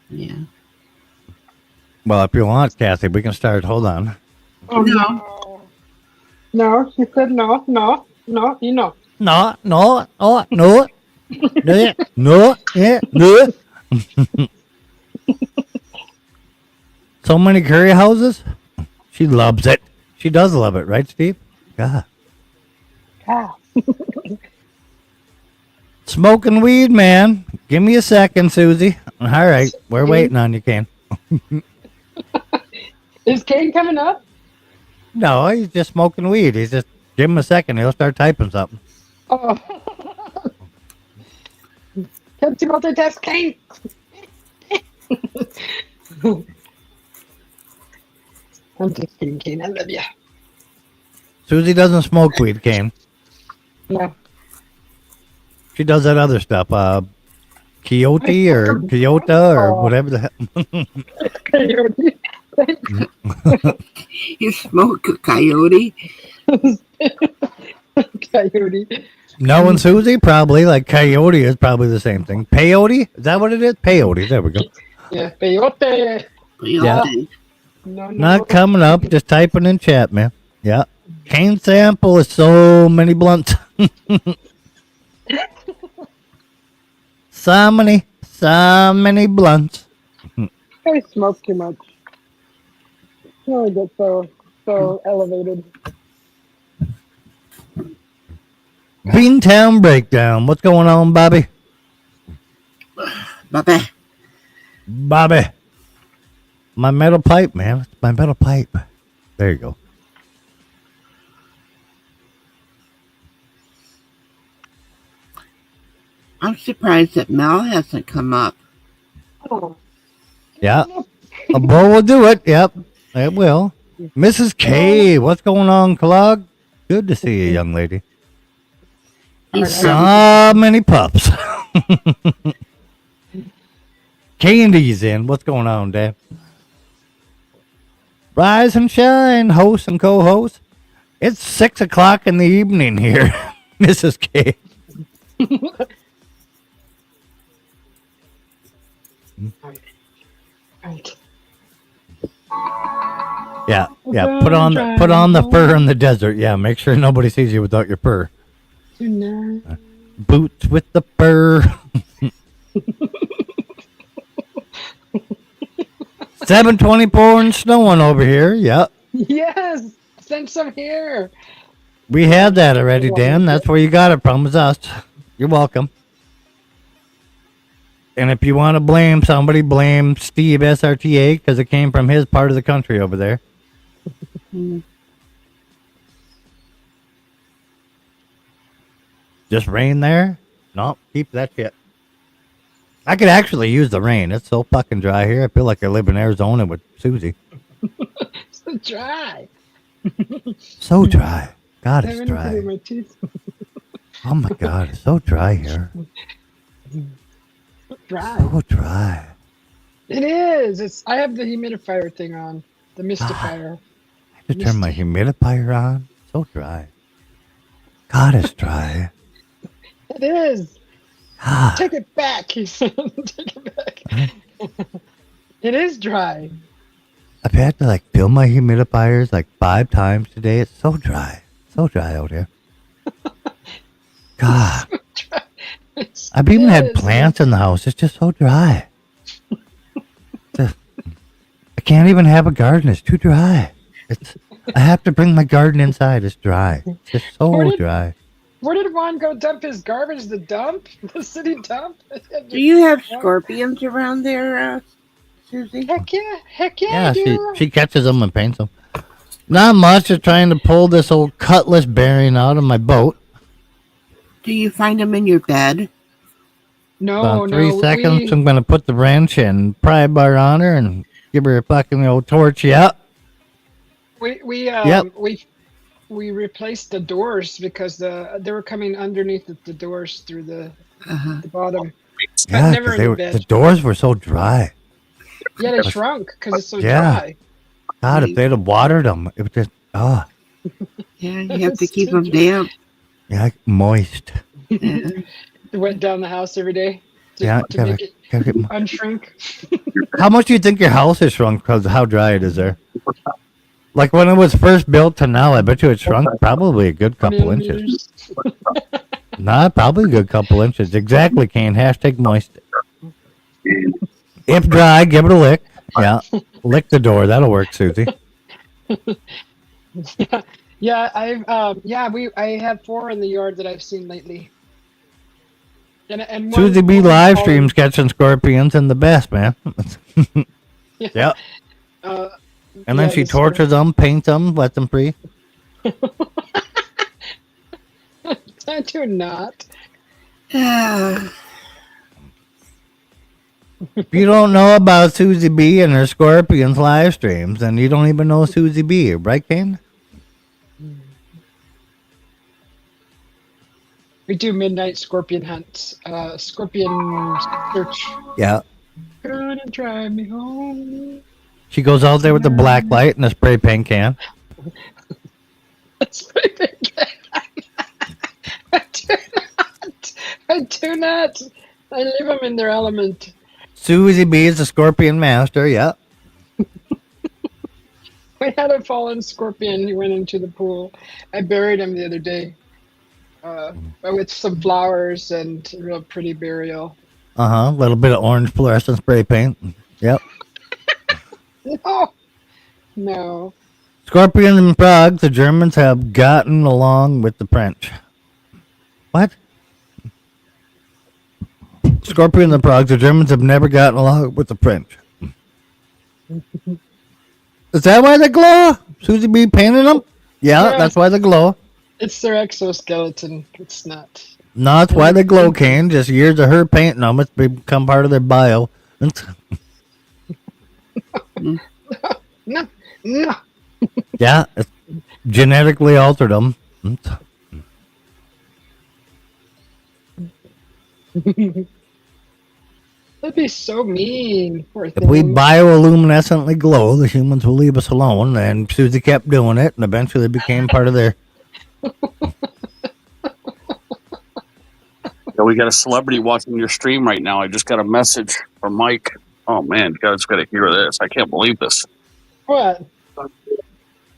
Yeah. Well, if you want, Kathy, we can start. Hold on. Oh no. No, she said no, you know. No. No. So many curry houses? She loves it. She does love it, right, Steve? Yeah. Yeah. Smoking weed, man. Give me a second, Susie. All right, we're waiting on you, Kane. Is Kane coming up? No, he's just smoking weed. He's just give him a second. He'll start typing something. Oh. Can't you multitask, Kane? I'm just kidding, Kane. I love you. Susie doesn't smoke weed, Kane. No. She does that other stuff. Coyote or Kyoto or whatever the hell. You smoke a coyote? Coyote. No, and Susie probably like coyote is probably the same thing. Peyote? Is that what it is? Peyote. There we go. Yeah, peyote. Yeah. No. Not coming up. Just typing in chat, man. Yeah. Cane sample is so many blunts. so many blunts. I smoke too much. I get so elevated. Beantown Breakdown. What's going on, Bobby? Bobby. My metal pipe, man. It's my metal pipe. There you go. I'm surprised that Mel hasn't come up. Oh. Yeah. A bowl will do it. Yep. It will. Mrs. K, what's going on, Clog? Good to see you, young lady. So many pups. Candy's in. What's going on, Dad? Rise and shine, host and co-host. It's 6 o'clock in the evening here, Mrs. K. Yeah. Put on the fur in the desert. Yeah, make sure nobody sees you without your fur. Boots with the fur. 724 and snowing over here. Yep. Yes. Send some here. We had that already, Dan. That's where you got it from, is us. You're welcome. And if you want to blame somebody, blame Steve SRTA because it came from his part of the country over there. Just rain there? No, keep that shit. I could actually use the rain. It's so fucking dry here. I feel like I live in Arizona with Susie. It's so dry. So dry. God, I it's haven't put it in dry. my teeth. Oh my God, it's so dry here. Dry. So dry. It is. I have the humidifier thing on. The mistifier. I have to turn my humidifier on. So dry. God, it's dry. It is. Ah. Take it back, he said. Take it back. It is dry. I've had to like fill my humidifiers like 5 times today. It's so dry. So dry out here. God. I've even had plants in the house. It's just so dry. I can't even have a garden. It's too dry. I have to bring my garden inside. It's dry. It's just so dry. Where did Juan go dump his garbage? The dump? The city dump? Do you have scorpions around there, Susie? Heck yeah. Heck yeah, Yeah, I do. she catches them and paints them. Not much. Just trying to pull this old cutlass bearing out of my boat. Do you find them in your bed? No, About 3 seconds, I'm going to put the wrench and pry bar on her and give her a fucking old torch. Yep. We replaced the doors because they were coming underneath the doors through the bottom. Yeah, never in the bed. the doors were so dry. Yeah, they shrunk because it's so Yeah. dry. God, if they'd have watered them, it would just, Yeah, you have to keep them damp. yeah, moist. It went down the house every day to, Yeah, to gotta make it get unshrink. How much do you think your house has shrunk because of how dry it is there? Like when it was first built to now, I bet you it shrunk probably a good couple inches. Nah, probably a good couple inches. Exactly, Kane. # moist. If dry, give it a lick. Yeah, lick the door. That'll work, Susie. Yeah, I have 4 in the yard that I've seen lately. And Susie B live streams catching scorpions and the best, man. Yeah. And then she tortures them, paints them, lets them free. I do not. If you don't know about Susie B and her scorpions live streams, then you don't even know Susie B, right, Kane? We do midnight scorpion hunts. Scorpion search. Yeah. Gonna drive me home. She goes out there with the black light and a spray paint can. Spray paint can. I do not. I leave them in their element. Susie B is the scorpion master, yeah. We had a fallen scorpion. He went into the pool. I buried him the other day with some flowers and a real pretty burial. A little bit of orange fluorescent spray paint. Yep. No. Scorpion and frogs, the Germans have gotten along with the French. What? Scorpion and frogs, the Germans have never gotten along with the French. Is that why they glow? Susie B painted them? Yeah, that's why they glow. It's their exoskeleton. It's not. No, that's why they glow, Kane. Just years of her painting them. It's become part of their bio. No. Yeah, it's genetically altered them. That'd be so mean. Poor If we thing. bioluminescently glow, the humans will leave us alone. And Susie kept doing it, and eventually became part of their. Yeah, we got a celebrity watching your stream right now. I just got a message from Mike. Oh man, you guys got to hear this. I can't believe this. What?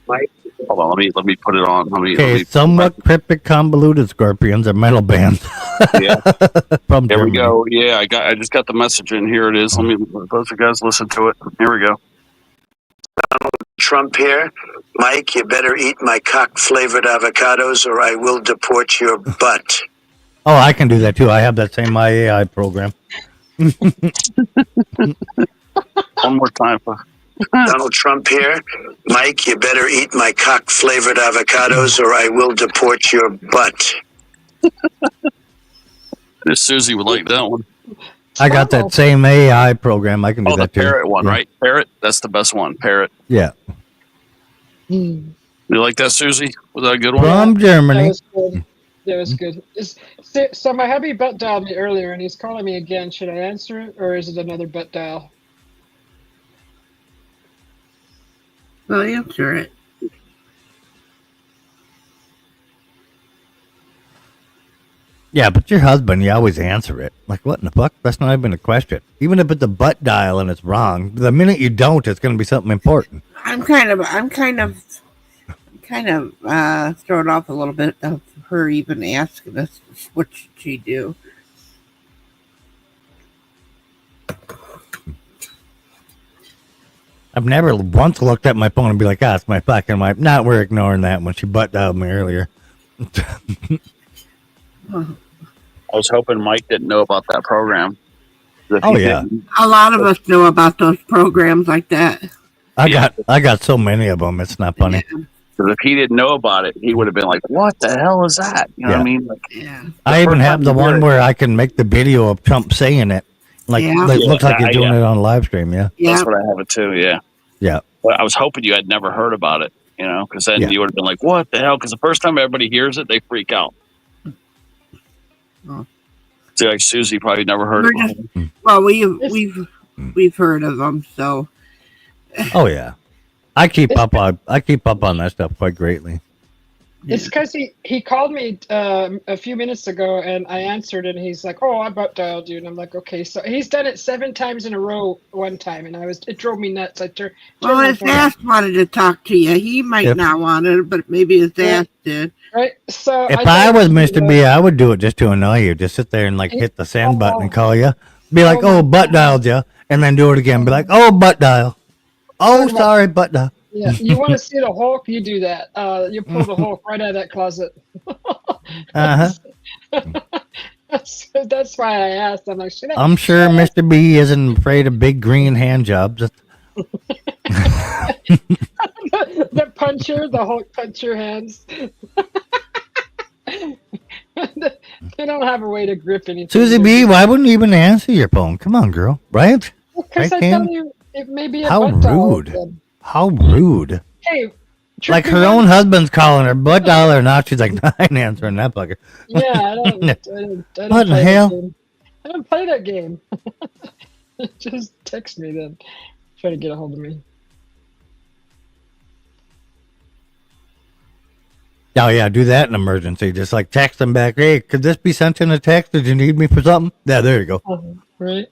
Mike, hold on. Let me put it on. Okay, somewhat cryptic, convoluted scorpions are metal bands. Yeah. From There we Germany. go. Yeah, I just got the message in. Here it is. Let me both you guys listen to it. Here we go. Trump here. Mike, you better eat my cock-flavored avocados or I will deport your butt. Oh, I can do that too. I have that same AI program. One more time. Donald Trump here. Mike, you better eat my cock-flavored avocados or I will deport your butt. Miss Susie would like that one. I got that same AI program. I can do Oh, the that too. Parrot one, Yeah. right? Parrot. That's the best one. Parrot. Yeah. You like that, Susie? Was that a good one? From Germany. That was good. That was good. So my hubby butt dialed me earlier, and he's calling me again. Should I answer it, or is it another butt dial? Well, answer it. Yeah, but your husband, you always answer it. Like, what in the fuck? That's not even a question. Even if it's a butt dial and it's wrong, the minute you don't, it's going to be something important. I'm kind of thrown off a little bit of her even asking us what should she do. I've never once looked at my phone and be like, it's my fucking wife. Not we're ignoring that when she butt dialed me earlier. I was hoping Mike didn't know about that program. Oh yeah, a lot of us know about those programs like that. I got so many of them. It's not funny. Because if he didn't know about it, he would have been like, "What the hell is that?" You know what I mean? Like, I even have the one where I can make the video of Trump saying it. Like, it looks like you're doing it on live stream. Yeah. That's what I have it too. Yeah. Yeah. But I was hoping you had never heard about it. You know, because then you would have been like, "What the hell?" Because the first time everybody hears it, they freak out. Oh. See, like Susie probably never heard of it. Well, we've heard of them, so. Oh yeah, I keep up on that stuff quite greatly. It's because he called me a few minutes ago, and I answered, and he's like, "Oh, I butt dialed you," and I'm like, "Okay." So he's done it 7 times in a row one time, and it drove me nuts. Well, his ass wanted to talk to you. He might not want it, but maybe his ass did. Right. So If I was Mr. B, I would do it just to annoy you. Just sit there and like hit the send button and call you. Be like, "Oh, butt dialed you," and then do it again. Be like, "Oh, butt dial." Oh, sorry, butt dial. Yeah, you want to see the Hulk? You do that. You pull the Hulk right out of that closet. That's why I asked. I'm like, should I? I'm sure Mr. B isn't afraid of big green hand jobs. The puncher, the Hulk puncher hands. They don't have a way to grip anything. Susie B, why wouldn't you even answer your phone? Come on, girl. Right? Because I tell you, it may be a How butt dial rude. again. How rude. Hey, like her own husband's calling her butt dial or not. She's like, I ain't answering that fucker. Yeah, I don't What the play hell? that game. I don't play that game. Just text me then. Try to get a hold of me. Oh yeah, do that in emergency. Just like text them back. Hey, could this be sent in a text? Did you need me for something? Yeah, there you go. Right.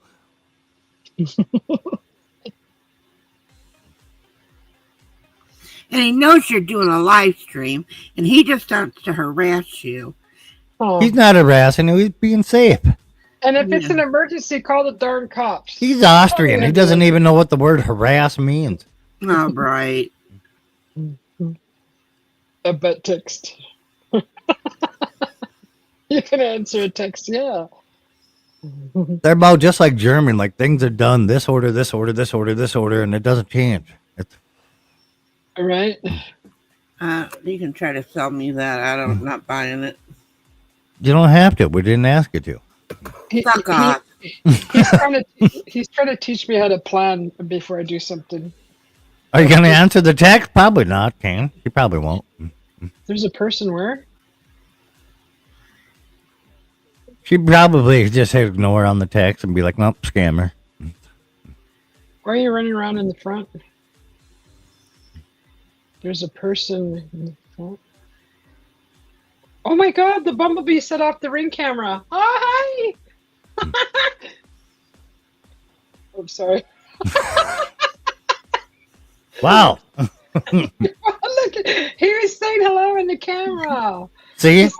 And he knows you're doing a live stream, and he just wants to harass you. He's not harassing you. He's being safe. And if it's an emergency, call the darn cops. He's Austrian. He doesn't even know what the word harass means. Oh, right. A butt text. You can answer a text, yeah. They're about just like German. Like things are done this order, this order, this order, this order, and it doesn't change. All right. You can try to sell me that. I'm not buying it. You don't have to. We didn't ask you to. Fuck off. He's trying to teach me how to plan before I do something. Are you going to answer the text? Probably not, Kane. You probably won't. There's a person where? She probably just hit ignore on the text and be like, nope, scammer. Why are you running around in the front? There's a person in the front. Oh my god, the bumblebee set off the ring camera. Oh, hi! I'm sorry. Wow. Look, he was saying hello in the camera. See?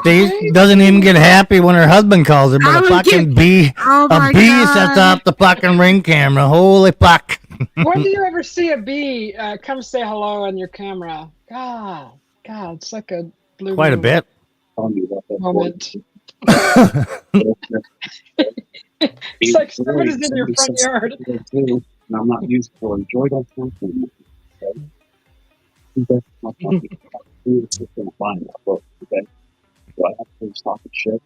She doesn't even get happy when her husband calls her, but a fucking bee sets off the fucking ring camera. Holy fuck. When do you ever see a bee come say hello on your camera? God, it's like a blue Quite a moon bit. moment. It's like somebody's in your front yard. And I'm not used to enjoy that something. Okay? That's my topic. It's just gonna find that book, okay? He's talking shit.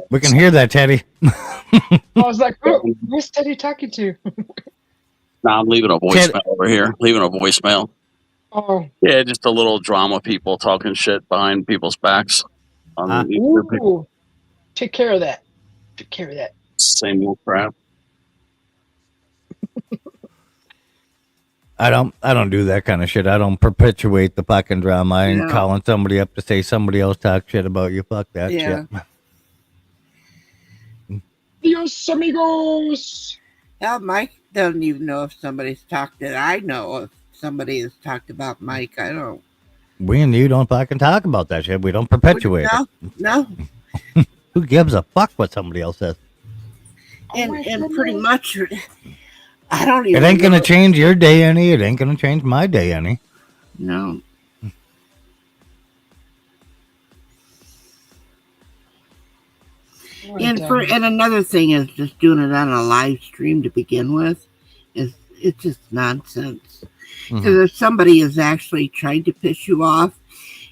We can hear that, Teddy. I was like, oh, who's Teddy talking to? Nah, I'm leaving a voicemail over here. Leaving a voicemail. Oh, Yeah, just a little drama. People talking shit behind people's backs. ooh. Take care of that. Take care of that. Same old crap. I don't do that kind of shit. I don't perpetuate the fucking drama. I ain't No. calling somebody up to say somebody else talk shit about you. Fuck that Yeah. shit. Dios amigos. Hell, Mike doesn't even know if somebody's talked that I know if somebody has talked about Mike. I don't. We and you don't fucking talk about that shit. We don't perpetuate No, it. no. Who gives a fuck what somebody else says? And pretty much, I don't even It ain't gonna know. change your day any. It ain't gonna change my day any. No. And another thing is just doing it on a live stream to begin with is it's just nonsense. Because if somebody is actually trying to piss you off,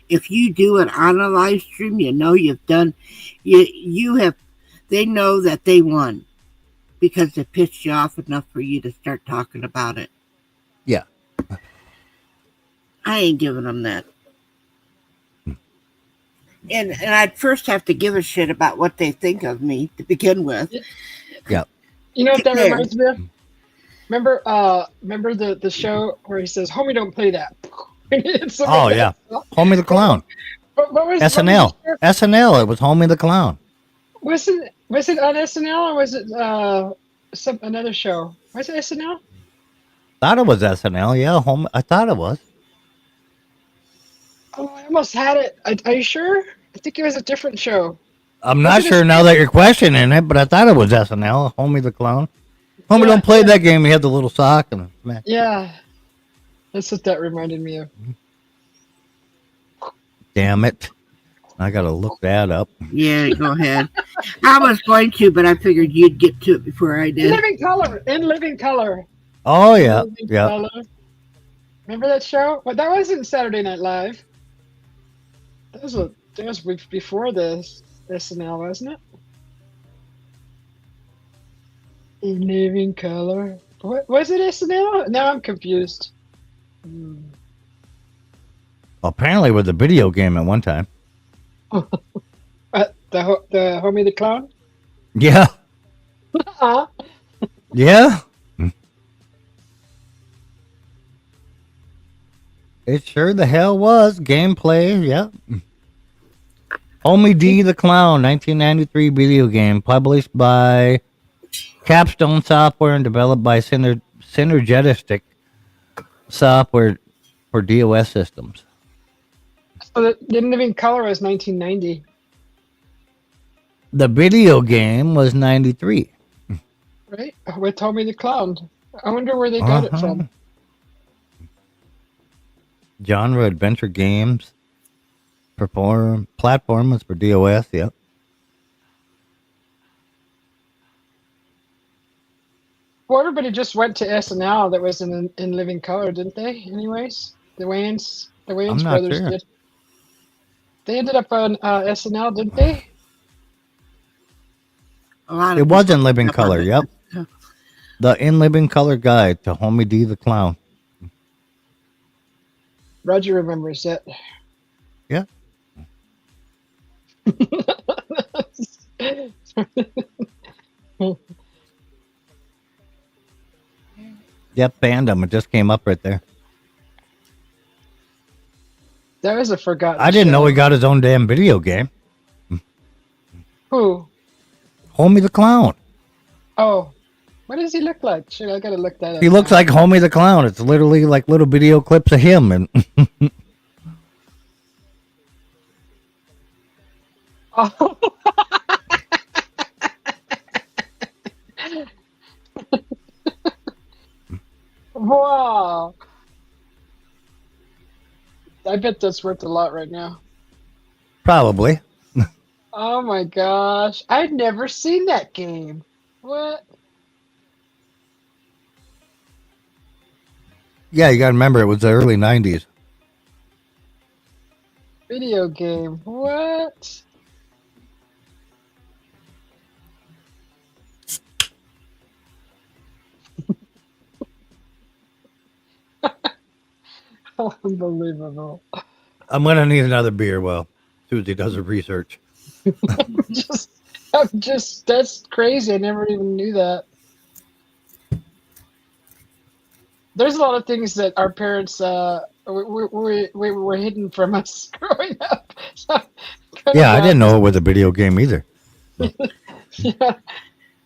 if you do it on a live stream, you know you've done you have they know that they won because they pissed you off enough for you to start talking about it. Yeah. I ain't giving them that. And I'd first have to give a shit about what they think of me to begin with. Yeah. You know what that reminds me of? Remember the show where he says, "Homie, don't play that." Oh yeah, Homie the Clown. What was SNL? SNL. It was Homie the Clown. Was it on SNL or was it another show? Was it SNL? Thought it was SNL. Yeah, I thought it was. Oh, I almost had it. Are you sure? I think it was a different show. I'm not sure now that you're questioning it, but I thought it was SNL. Homie the Clown. Homie, don't play that game. He had the little sock and the yeah. That's what that reminded me of. Damn it. I gotta look that up. Yeah, go ahead. I was going to, but I figured you'd get to it before I did. In Living Color. Oh yeah, yeah. Color. Remember that show? Well, that wasn't Saturday Night Live. That was before the SNL, wasn't it? In Living Color. What was it? SNL? Now I'm confused. Apparently, with a video game at one time. The Homie the Clown. Yeah. Yeah. It sure the hell was gameplay. Yeah. Homie D the Clown, 1993 video game, published by Capstone Software and developed by Synergetic Software for DOS systems. So the Living Color was 1990. The video game was 93. Right? With Homie the Clown. I wonder where they got it from. Genre adventure games. Platform was for DOS, yep. Well, everybody just went to SNL that was in Living Color, didn't they? Anyways, the Wayans brothers sure. did. They ended up on SNL, didn't they? It was in Living Color, yep. The In Living Color Guide to Homie D the Clown. Roger remembers that. Yeah. Yep, fandom. It just came up right there. That was a forgotten I didn't show. know he got his own damn video game. Who? Homie the Clown. Oh. What does he look like? Shit, I gotta look that up. He looks like Homie the Clown. It's literally like little video clips of him. And Oh. Wow. I bet that's worth a lot right now. probably. Oh my gosh. I'd never seen that game. What? Yeah, you got to remember it was the early 90s. Video game. What? that? Unbelievable. I'm gonna need another beer while Susie does her research. I'm just, that's crazy. I never even knew that. There's a lot of things that our parents we were hidden from us growing up. So, Yeah, I didn't know it was a video game either. yeah,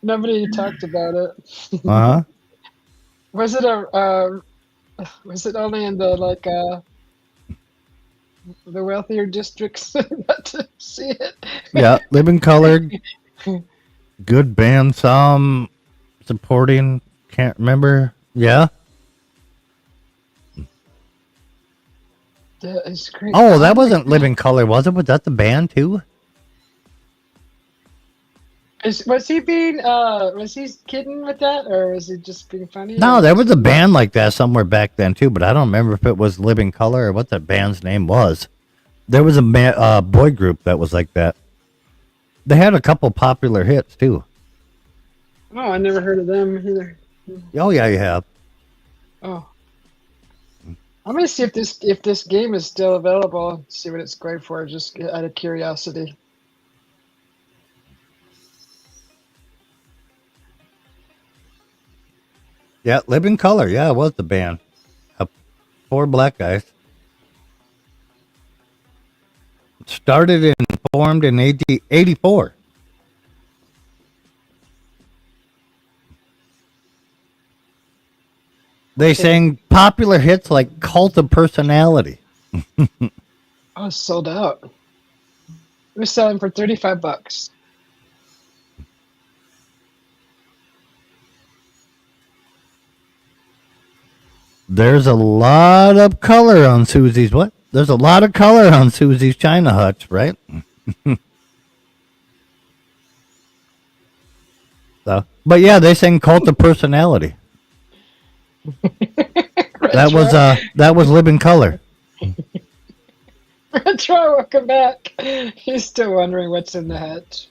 nobody talked about it. Uh huh. Was it was it only in the wealthier districts got to see it? Yeah, Living Color, good band. Some supporting, can't remember. Yeah. That is great. Oh, that wasn't Living Color, was it? Was that the band too? Was he kidding with that, or was he just being funny? No, there was a band like that somewhere back then too, but I don't remember if it was Living Color or what the band's name was. There was a boy group that was like that. They had a couple popular hits too. Oh, I never heard of them either. Oh yeah, you have. Oh, I'm gonna see if this game is still available. See what it's going for, just out of curiosity. Yeah, Living Color. Yeah, it was the band. 4 black guys. Started and formed in 84. They sang popular hits like Cult of Personality. Oh, it's sold out. It was selling for $35. There's a lot of color on Susie's what? There's a lot of color on Susie's China Hutch, right? So, but yeah, they sang Cult of Personality. That was Living Color. Retro, welcome back. He's still wondering what's in the hatch.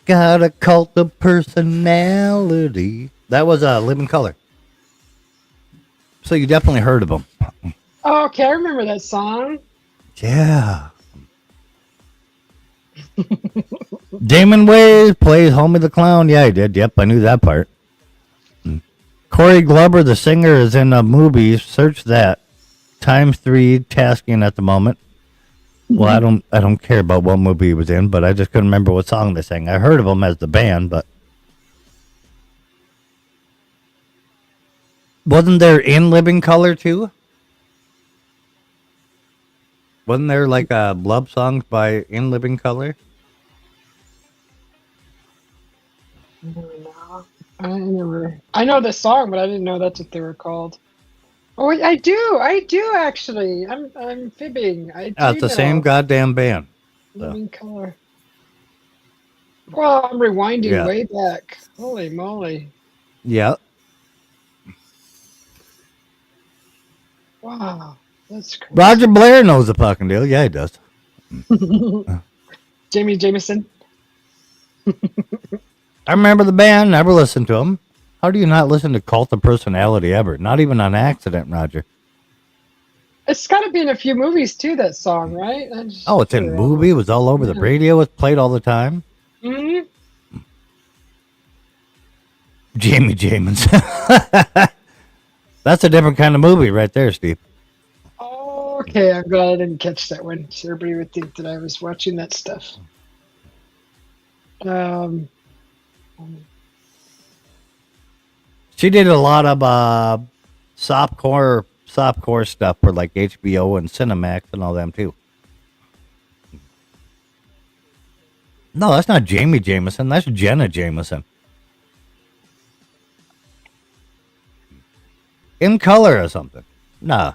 Got a cult of personality. That was Living Color. So you definitely heard of them. Oh, okay, I remember that song. Yeah. Damon Wayans plays Homie the Clown. Yeah, he did. Yep, I knew that part. Corey Glover, the singer, is in a movie. Search that. ×3 tasking at the moment. Well, I don't care about what movie he was in, but I just couldn't remember what song they sang. I heard of them as the band, but wasn't there In Living Color too? Wasn't there like love songs by In Living Color? No, I know the song, but I didn't know that's what they were called. Oh, I do actually. I'm fibbing. It's the same goddamn band. Living Color. Well, I'm rewinding Yeah. way back. Holy moly! Yeah. Wow, that's crazy. Roger Blair knows the fucking deal. Yeah, he does. Jamie Jameson. I remember the band, never listened to them. How do you not listen to Cult of Personality ever? Not even on accident, Roger. It's got to be in a few movies too. That song, right? Oh, it's in a movie. It was all over the radio. It's played all the time. Mm-hmm. Jamie Jameson. That's a different kind of movie right there, Steve. Okay, I'm glad I didn't catch that one. So everybody would think that I was watching that stuff. She did a lot of softcore stuff for like HBO and Cinemax and all them too. No, that's not Jamie Jameson. That's Jenna Jameson. In Color or something. Nah.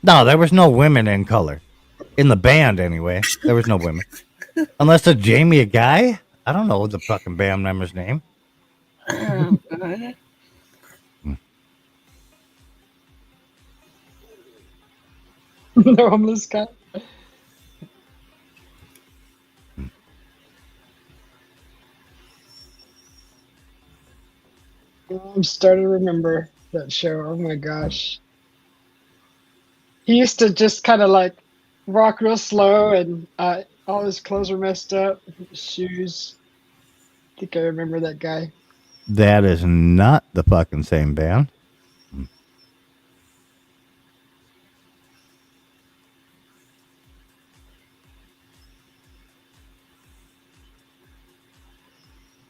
No, there was no women in color. In the band, anyway. There was no women. Unless it's Jamie a guy? I don't know the fucking band member's name. The homeless guy. I'm starting to remember that show. Oh my gosh. He used to just kind of like walk real slow, and all his clothes were messed up, his shoes. I think I remember that guy. That is not the fucking same band.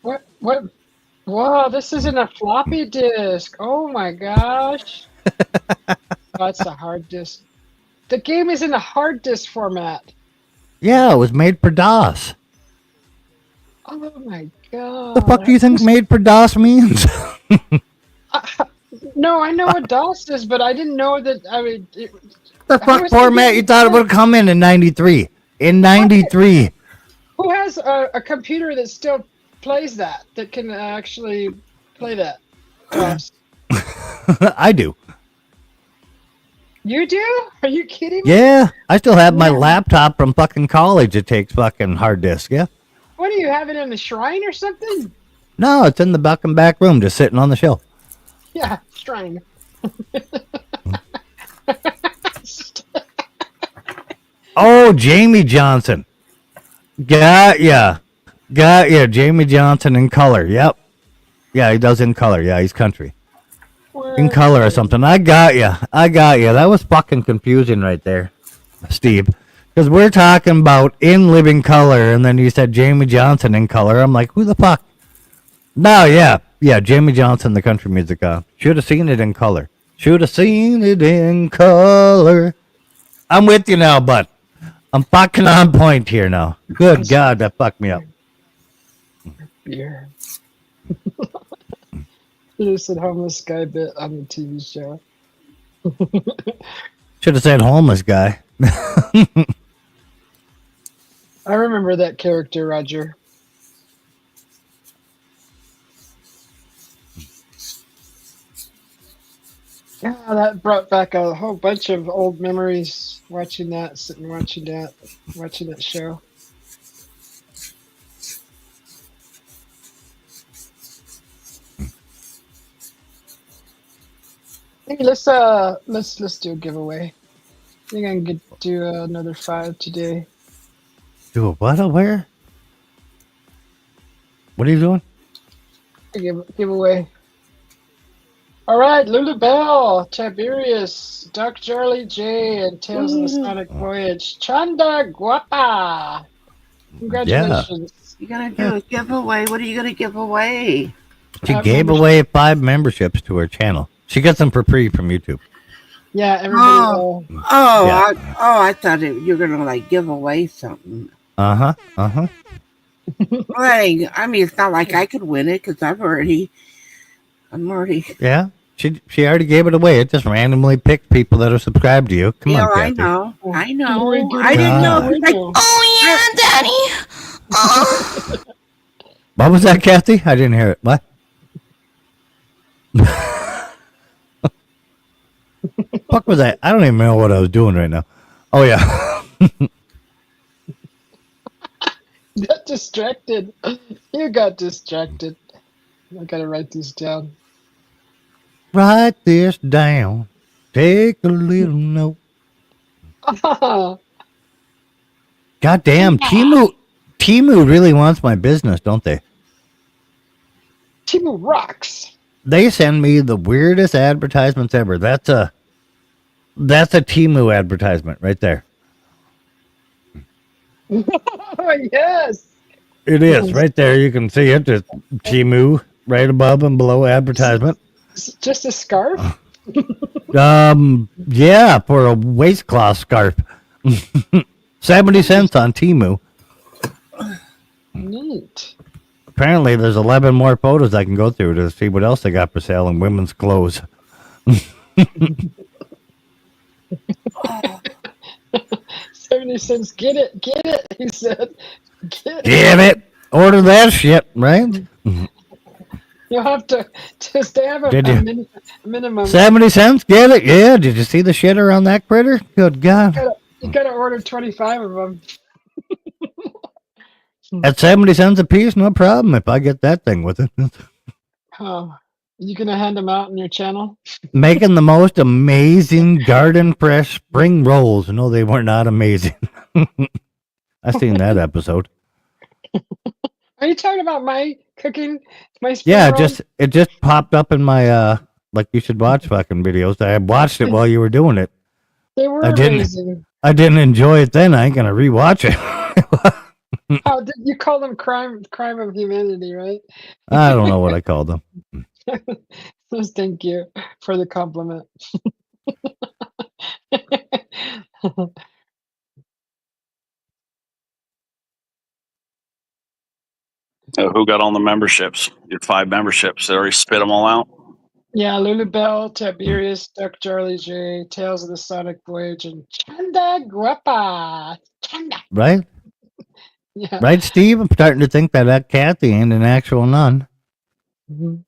What? What? Wow, this isn't a floppy disk. Oh my gosh. Oh, it's a hard disk. The game is in a hard disk format. Yeah, it was made for DOS. Oh my god. The fuck do you think made for DOS means? No, I know what DOS is, but I didn't know that. I mean, The fuck format you thought it would come in 93? In 93. Who has a computer that still plays that can actually play that? DOS? I do. You do? Are you kidding me? Yeah, I still have my laptop from fucking college. It takes fucking hard disk. Yeah. What, do you have it in the shrine or something? No, it's in the back room, just sitting on the shelf. Yeah, shrine. Oh, Jamie Johnson. Got ya. Jamie Johnson in color. Yep. Yeah, he does in color. Yeah, he's country. In color or something. I got ya. That was fucking confusing right there, Steve. Because we're talking about in living color, and then you said Jamie Johnson in color. I'm like, who the fuck? No, yeah. Jamie Johnson, the country music guy. Should have seen it in color. I'm with you now, bud. I'm fucking on point here now. Good God, that fucked me up. Yeah. You said homeless guy bit on the TV show. Should have said homeless guy. I remember that character, Roger. Yeah, that brought back a whole bunch of old memories watching that, watching that show. Hey, let's do a giveaway. I think I can do another 5 today. Do a what? Where? What are you doing? Giveaway. All right, Lulu Bell, Tiberius, Duck Charlie J, and Tales of the Sonic Voyage. Chanda Guapa. Congratulations. You're going to do a giveaway. What are you going to give away? She gave away 5 memberships to her channel. She gets them for free from YouTube. Yeah, everybody. I thought you were going to give away something. Uh-huh. Well, I mean, it's not like I could win it because I'm already. Yeah, she already gave it away. It just randomly picked people that are subscribed to you. Come on, Kathy. I know. I didn't know. Oh yeah, Daddy. What was that, Kathy? I didn't hear it. What? Fuck was that? I don't even know what I was doing right now. Oh yeah. Got distracted. You got distracted. I gotta write these down. Write this down. Take a little note. Goddamn, Temu really wants my business, don't they? Temu rocks. They send me the weirdest advertisements ever. That's a Temu advertisement right there. Yes. It is right there. You can see it. Just Temu right above and below advertisement. Just a scarf. Yeah, for a waistcloth scarf. 70 cents on Temu. Neat. Apparently, there's 11 more photos I can go through to see what else they got for sale in women's clothes. 70 cents. Get it, he said. Get it. Order that shit, right? You'll have to just they have a, Did a, you? minimum. 70 cents? Get it? Yeah. Did you see the shit around that critter? Good God. You gotta order 25 of them. At 70 cents a piece, no problem if I get that thing with it. Oh, you gonna hand them out in your channel? Making the most amazing garden fresh spring rolls. No, they were not amazing. I seen that episode. Are you talking about my cooking? My spring Yeah, rolls? it just popped up in my like you should watch fucking videos. I watched it while you were doing it. They were I didn't amazing. I didn't enjoy it then. I ain't gonna rewatch it. Oh, you call them crime of humanity, right? I don't know what I called them. Thank you for the compliment. Who got on the memberships? Your 5 memberships. They already spit them all out. Yeah, Lulu Bell, Tiberius, Duck Charlie J, Tales of the Sonic Voyage, and Chanda Guapa. Chanda. Right? Yeah. Right, Steve? I'm starting to think that Kathy ain't an actual nun. Mhm.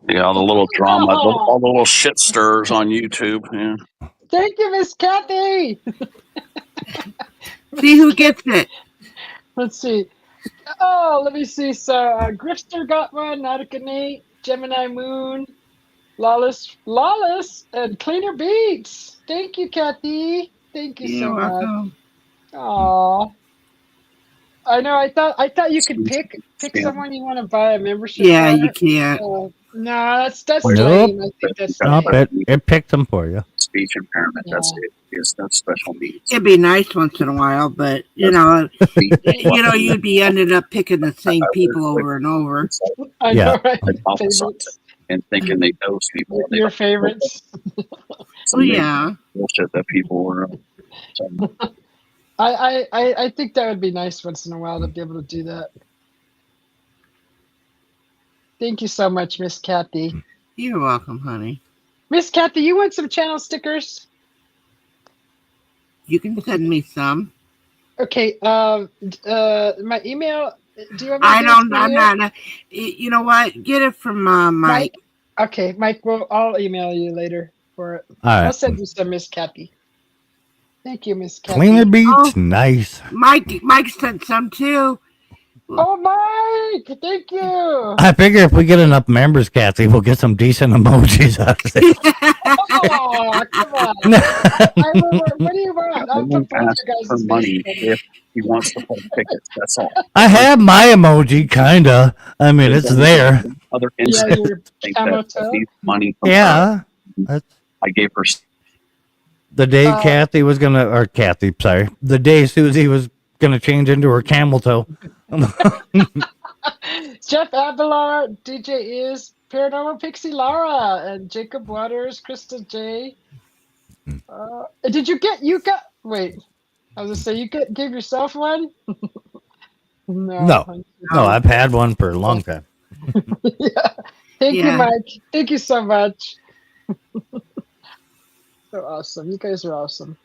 Yeah, all the little drama, all the little shit stirs on YouTube. Yeah. Thank you, Miss Kathy. See who gets it. Let's see. Oh, let me see. So Grifter got one, Nautica Nate, Gemini Moon, Lawless, and Cleaner Beats. Thank you, Kathy. Thank you so You're much. welcome. Aw. I know. I thought you could pick someone you want to buy a membership. Yeah, for. you can't. No, that's Nope. lame. I think that's Nope, lame. it picked them for you. Speech impairment. That's Yeah. it. Yes, that's special needs. It'd be nice once in a while, but you'd be ended up picking the same people over and over. I Yeah. know, right? Like off of Favorites. something and thinking they know people. and they Your don't. favorites. Some Oh yeah. bullshit that people were. I think that would be nice once in a while to be able to do that. Thank you so much, Miss Kathy. You're welcome, honey. Miss Kathy, you want some channel stickers? You can send me some. Okay. My email. Do you want me to I give it don't. to I'm you? not. You know what? Get it from Mike. Okay, Mike. Well, I'll email you later for it. All I'll right. send you some, Miss Kathy. Thank you, Miss Kathy. Cleaner Beats, Oh. nice. Mike sent some too. Oh, Mike! Thank you. I figure if we get enough members, Kathy, we'll get some decent emojis out of it. Oh, come on. What do you want? I'll put both Ask your for guys' money faces. if he wants to play tickets. That's all. I have my emoji, kinda. I mean, it's there. Other Yeah, instances, your think camo that toe. needs money from Yeah. her. I gave her. The day Kathy was gonna, or Kathy, sorry, the day Susie was gonna change into her camel toe. Jeff Abelard, DJ Is, Paranormal Pixie Lara, and Jacob Waters, Crystal J. Did you got, wait, I was gonna say, gave yourself one? No, I've had one for a long time. Yeah. Thank you, Yeah. Mike. Thank you so much. So awesome. You guys are awesome.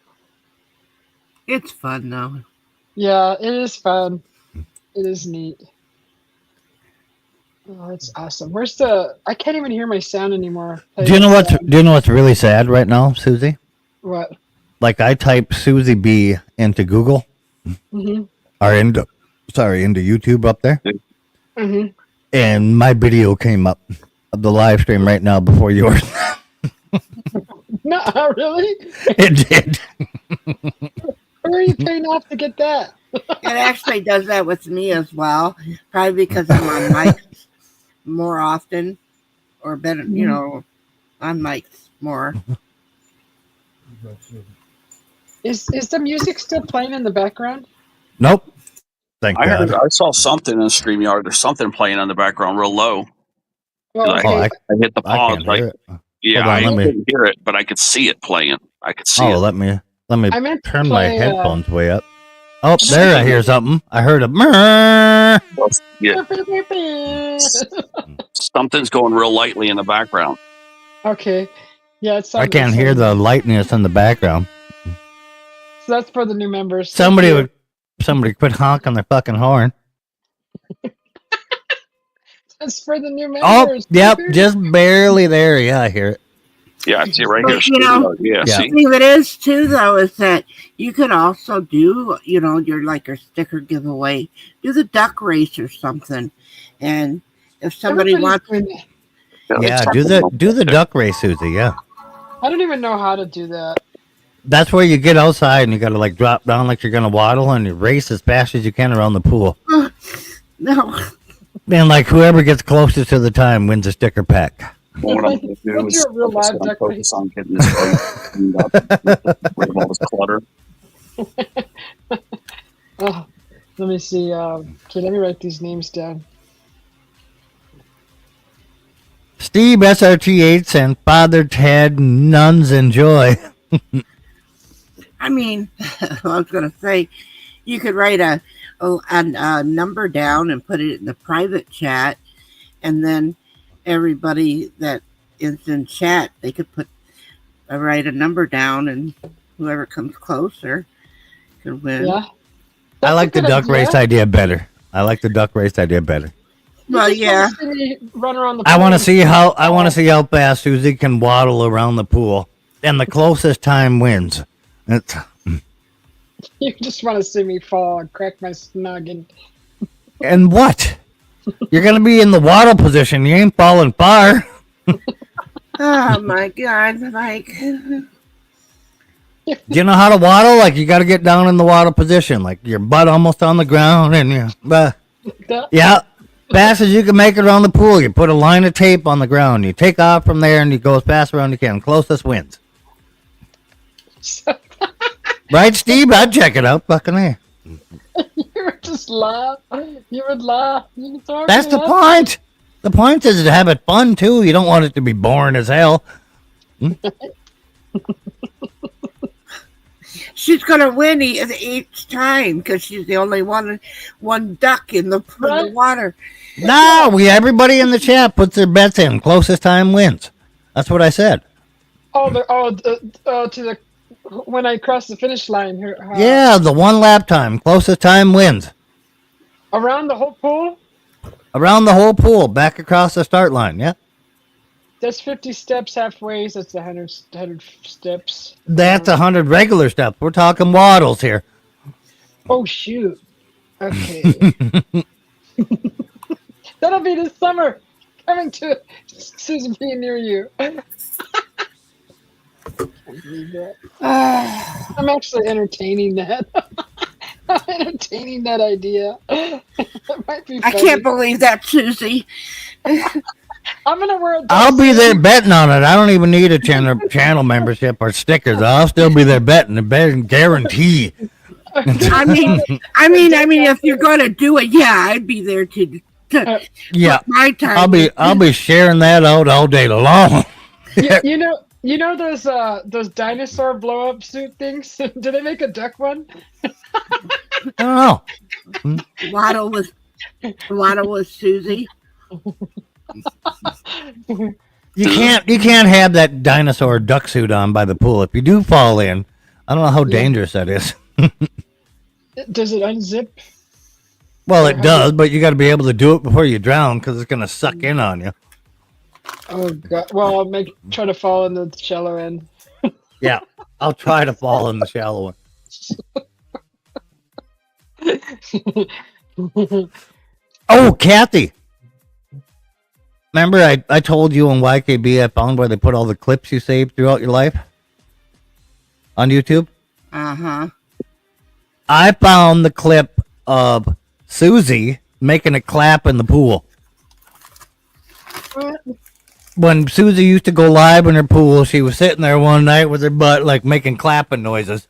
It's fun though. Yeah, it is fun. It is neat. Oh, that's awesome. I can't even hear my sound anymore. Do you know what's really sad right now, Susie? What? Like I type Susie B into Google Mm-hmm. or into YouTube up there, Mm-hmm. and my video came up of the live stream right now before yours. No, really? It did. Where are you paying off to get that? It actually does that with me as well. Probably because I'm on mics more often, or better, on mics more. Is the music still playing in the background? Nope. Thank I God. I saw something in the StreamYard. There's something playing in the background real low. Well, I, okay. I hit the I pause. can't Like, hear it. yeah, Hold on, I let me- couldn't hear it, but I could see it playing. I could see Oh, it. let me I meant to turn my play, headphones way up. Oh, there I hear something. I heard a murr. Yeah, something's going real lightly in the background. Okay. Yeah, it's I can't hear the lightness in the background. So that's for the new members. Somebody Thank somebody quit honking their fucking horn. That's for the new Oh, members. yep, just barely there. Yeah, I hear it. Yeah, I see it right But, here. you know, Yeah, Yeah. see? The thing of it is too, though, is that you could also do, your sticker giveaway, do the duck race or something, and if somebody Everybody's wants, doing that. Yeah, do the duck race, Susie. Yeah, I don't even know how to do that. that's where you get outside and you gotta like drop down like you're gonna waddle and you race as fast as you can around the pool. no, And like whoever gets closest to the time wins a sticker pack. Well, what I'm going to do We'll is do a real focus live on- duck focus race. on getting this place cleaned up, rid of all this clutter. Oh, let me see. Okay, let me write these names down. Steve SRT8 and Father Ted Nuns Enjoy. I mean, I was going to say, you could write a number down and put it in the private chat, and then everybody that is in chat, they could write a number down, and whoever comes closer can win. Yeah. I like the good duck idea. race idea better. Well, You just yeah. wanna see me run around the I want to pool. see how fast Susie can waddle around the pool, and the closest time wins. It's, You just want to see me fall and crack my noggin. and what? You're gonna be in the waddle position. You ain't falling far. Oh my God, Mike. Do you know how to waddle? Like you got to get down in the waddle position, like your butt almost on the ground, and yeah, fast as you can make it around the pool. You put a line of tape on the ground. You take off from there, and you go as fast around you can. Closest wins. Right, Steve? I'd check it out. Fucking here. You would just laugh. You would laugh. You would talk That's the laugh. point. The point is to have it fun too. You don't want it to be boring as hell. She's going to win each time because she's the only one duck in the water. No, everybody in the chat puts their bets in. Closest time wins. That's what I said. When I cross the finish line here. Yeah, the one lap time. Closest time wins. Around the whole pool? Around the whole pool, back across the start line. Yeah. That's 50 steps halfway. So that's 100 steps. That's 100 regular steps. We're talking waddles here. Oh, shoot. Okay. That'll be this summer. Coming to Susie B near you. I'm actually entertaining that. I'm entertaining that idea. It might be I funny. can't believe that, Susie. I'm gonna wear a I'll be there betting on it. I don't even need a channel membership or stickers. I'll still be there betting. A betting guarantee. I mean, if you're going to do it, yeah, I'd be there to Yeah, put my time. I'll be sharing that out all day long. You know those dinosaur blow up suit things? Do they make a duck one? I don't know. Waddle with Susie. You can't have that dinosaur duck suit on by the pool. If you do fall in, I don't know how dangerous that is. Does it unzip? Well, it does, but you got to be able to do it before you drown because it's going to suck in on you. Oh god. Well, I'll try to fall in the shallow end. Yeah, I'll try to fall in the shallow one. Oh, Kathy. Remember I told you on YKB I found where they put all the clips you saved throughout your life? On YouTube? Uh-huh. I found the clip of Susie making a clap in the pool. When Susie used to go live in her pool, she was sitting there one night with her butt like making clapping noises.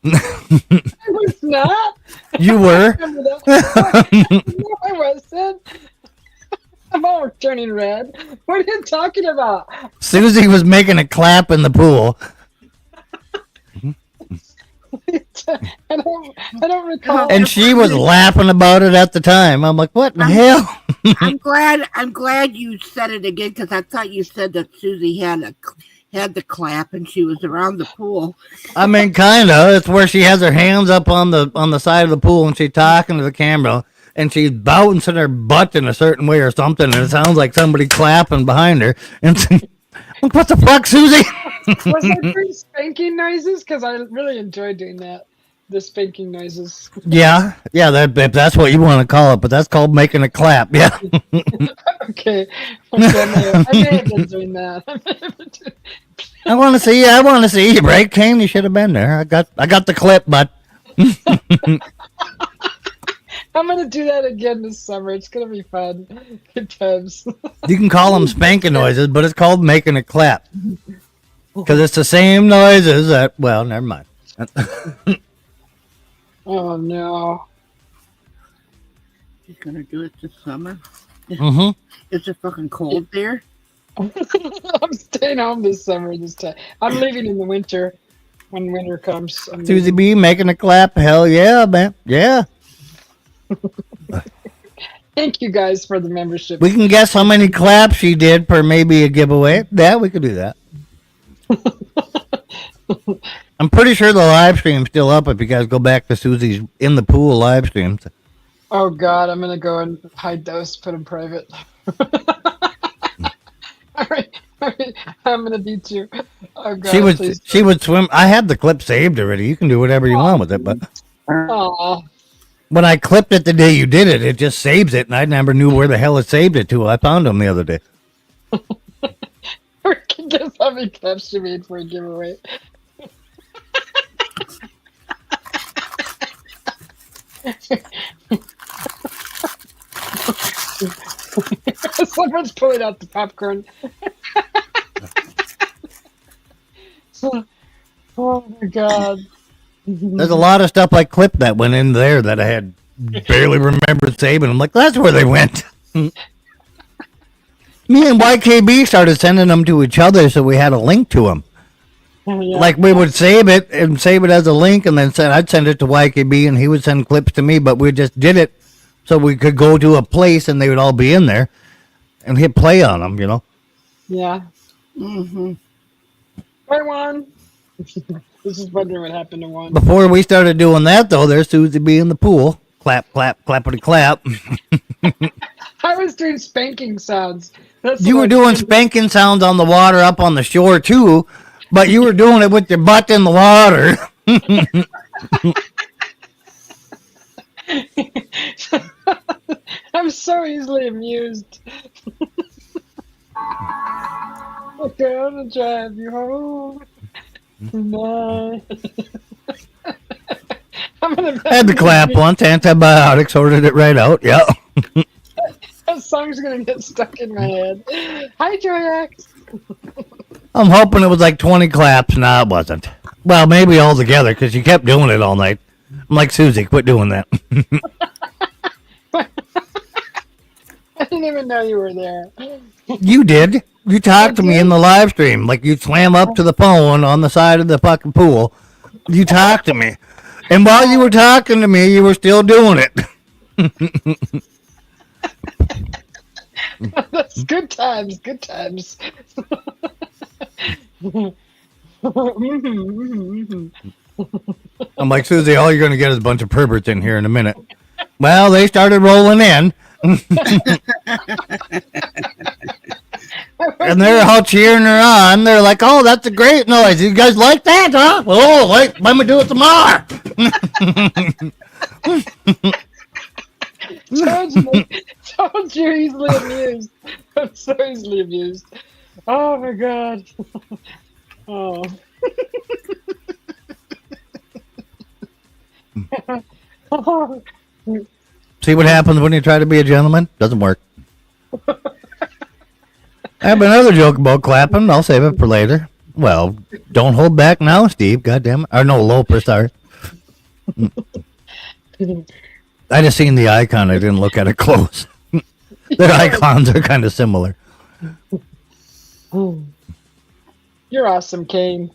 I was not. You were? No, I wasn't. I'm all turning red. What are you talking about? Susie was making a clap in the pool. I don't recall. And she was laughing about it at the time. I'm like, what in the hell? I'm glad you said it again because I thought you said that Susie had had the clap and she was around the pool. I mean, kind of. It's where she has her hands up on the side of the pool and she's talking to the camera and she's bouncing her butt in a certain way or something, and it sounds like somebody clapping behind her. And what the fuck, Susie? Was that doing spanking noises? Because I really enjoyed doing that. The spanking noises. Yeah, if that's what you want to call it, but that's called making a clap. Yeah. Okay. I may have been doing that. I want to see you break, Kane. You should have been there. I got the clip, but I'm gonna do that again this summer. It's gonna be fun. Good times. you can call them spanking noises, but it's called making a clap because it's the same noises that. Well, never mind. Oh no. You're gonna do it this summer? Mm-hmm. Is it fucking cold there? I'm staying home this summer this time. I'm leaving in the winter when winter comes. Susie B making a clap. Hell yeah, man. Yeah. Thank you guys for the membership. We can guess how many claps she did per maybe a giveaway. Yeah, we could do that. I'm pretty sure the live stream's still up if you guys go back to Susie's in the pool live streams. Oh God, I'm gonna go and hide those, put them private. all right, I'm gonna beat you. Oh God, she would swim. I had the clip saved already. You can do whatever you want with it, but when I clipped it the day you did it, it just saves it, and I never knew where the hell it saved it to. I found them the other day. Guess how many claps she made for a giveaway. Someone's pulling out the popcorn. Oh my God. There's a lot of stuff I clipped that went in there that I had barely remembered saving. I'm like, that's where they went. Me and YKB started sending them to each other so we had a link to them. Oh, yeah. Like we would save it as a link, and then I'd send it to YKB and he would send clips to me, but we just did it so we could go to a place and they would all be in there and hit play on them, you know? Yeah. Mm-hmm. I won. This is wondering what happened to one. Before we started doing that, though, there's Susie B in the pool. Clap, clap, clappity clap. I was doing spanking sounds. You were doing spanking sounds on the water up on the shore, too, but you were doing it with your butt in the water. I'm so easily amused. Okay, I'm gonna drive you home. Bye. I had the clap once, antibiotics, ordered it right out. Yeah. That song's gonna get stuck in my head. Hi, Joyax. I'm hoping it was like 20 claps. No, it wasn't. Well, maybe all together because you kept doing it all night. I'm like, Susie, quit doing that. I didn't even know you were there. You did. You talked to me in the live stream. Like you swam up to the phone on the side of the fucking pool. You talked to me. And while you were talking to me, you were still doing it. That's good times. Good times. I'm like, Susie, all you're going to get is a bunch of perverts in here in a minute. Well, they started rolling in. And they're all cheering her on. They're like, oh, that's a great noise. You guys like that, huh? Oh, wait, let me do it some more. Told you easily amused. I'm so easily amused. Oh my God. Oh. See what happens when you try to be a gentleman? Doesn't work. I have another joke about clapping. I'll save it for later. Well, don't hold back now, Steve. God damn it. Or no, Loper, sorry. I just seen the icon. I didn't look at it close. Their icons are kind of similar. You're awesome, Kane.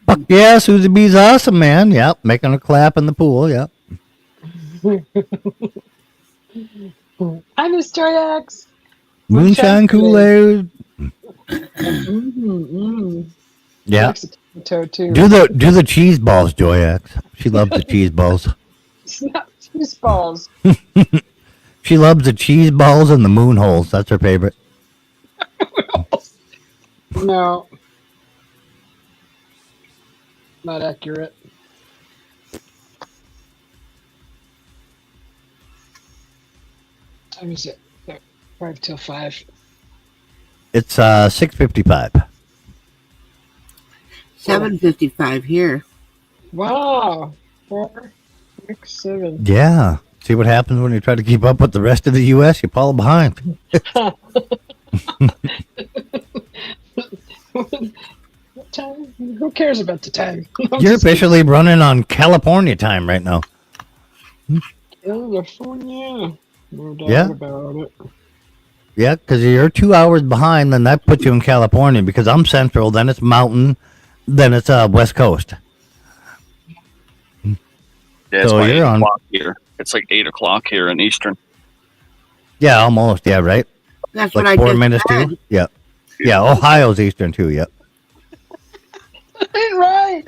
Fuck yeah, Susie B's awesome, man. Yep, making a clap in the pool. Yep. Hi, Mr. X. Moonshine Kool-Aid. Yeah. Likes a tomato too. Do the cheese balls, Joy X. She loves the cheese balls. It's not cheese balls. She loves the cheese balls and the moon holes. That's her favorite. No. Not accurate. Time is it? 5 till 5. It's 6:55. 7:55 here. Wow. 4, 6, 7. Yeah. See what happens when you try to keep up with the rest of the U.S.? You fall behind. What time? Who cares about the time? You're officially running on California time right now. California. No doubt Yeah. about it. Yeah, because you're 2 hours behind, then that puts you in California because I'm Central, then it's Mountain, then it's West Coast. Yeah, it's So like you're 8 on. o'clock here. It's like 8 o'clock here in Eastern. Yeah, almost. Yeah, right. That's Like what I 4 just minutes said. too. Yeah. Yeah, Ohio's Eastern too. Yeah. Right.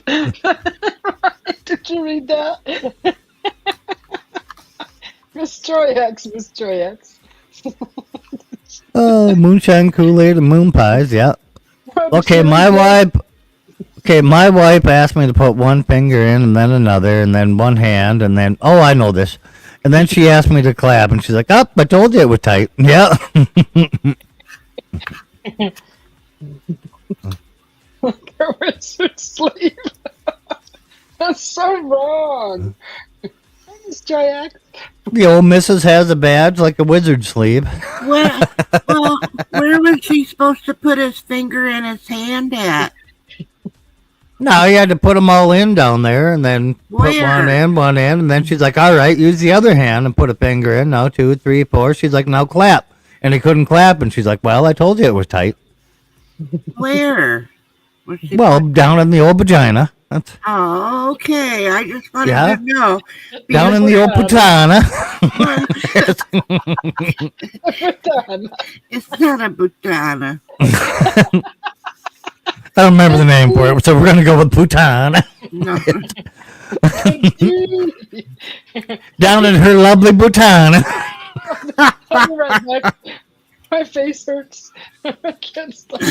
Did you read that? Miss Joy X, Miss Joy X. Moonshine, Kool-Aid, and moon pies. Yeah. What Okay, did you my read wife. Okay, my wife asked me to put one finger in and then another and then one hand and then I know this. And then she asked me to clap and she's like, "Oh, I told you it was tight." Yeah. Go to sleep. That's so wrong. Miss Joy X. The old missus has a badge like a wizard sleeve. Well, where was she supposed to put his finger in his hand at? No, you had to put them all in down there and then put Where? one in, and then she's like, "All right, use the other hand and put a finger in. Now 2, 3, 4." She's like, "Now clap." And he couldn't clap, and she's like, "Well, I told you it was tight." Where? Was she Well, down in the old vagina. That's Oh, okay. I just wanted Yeah. to know. down in the old putana. It's not a butana. I don't remember the name for it, so we're gonna go with putana. No. Down in her lovely butana. I'll be right back. My face hurts. I can't stop.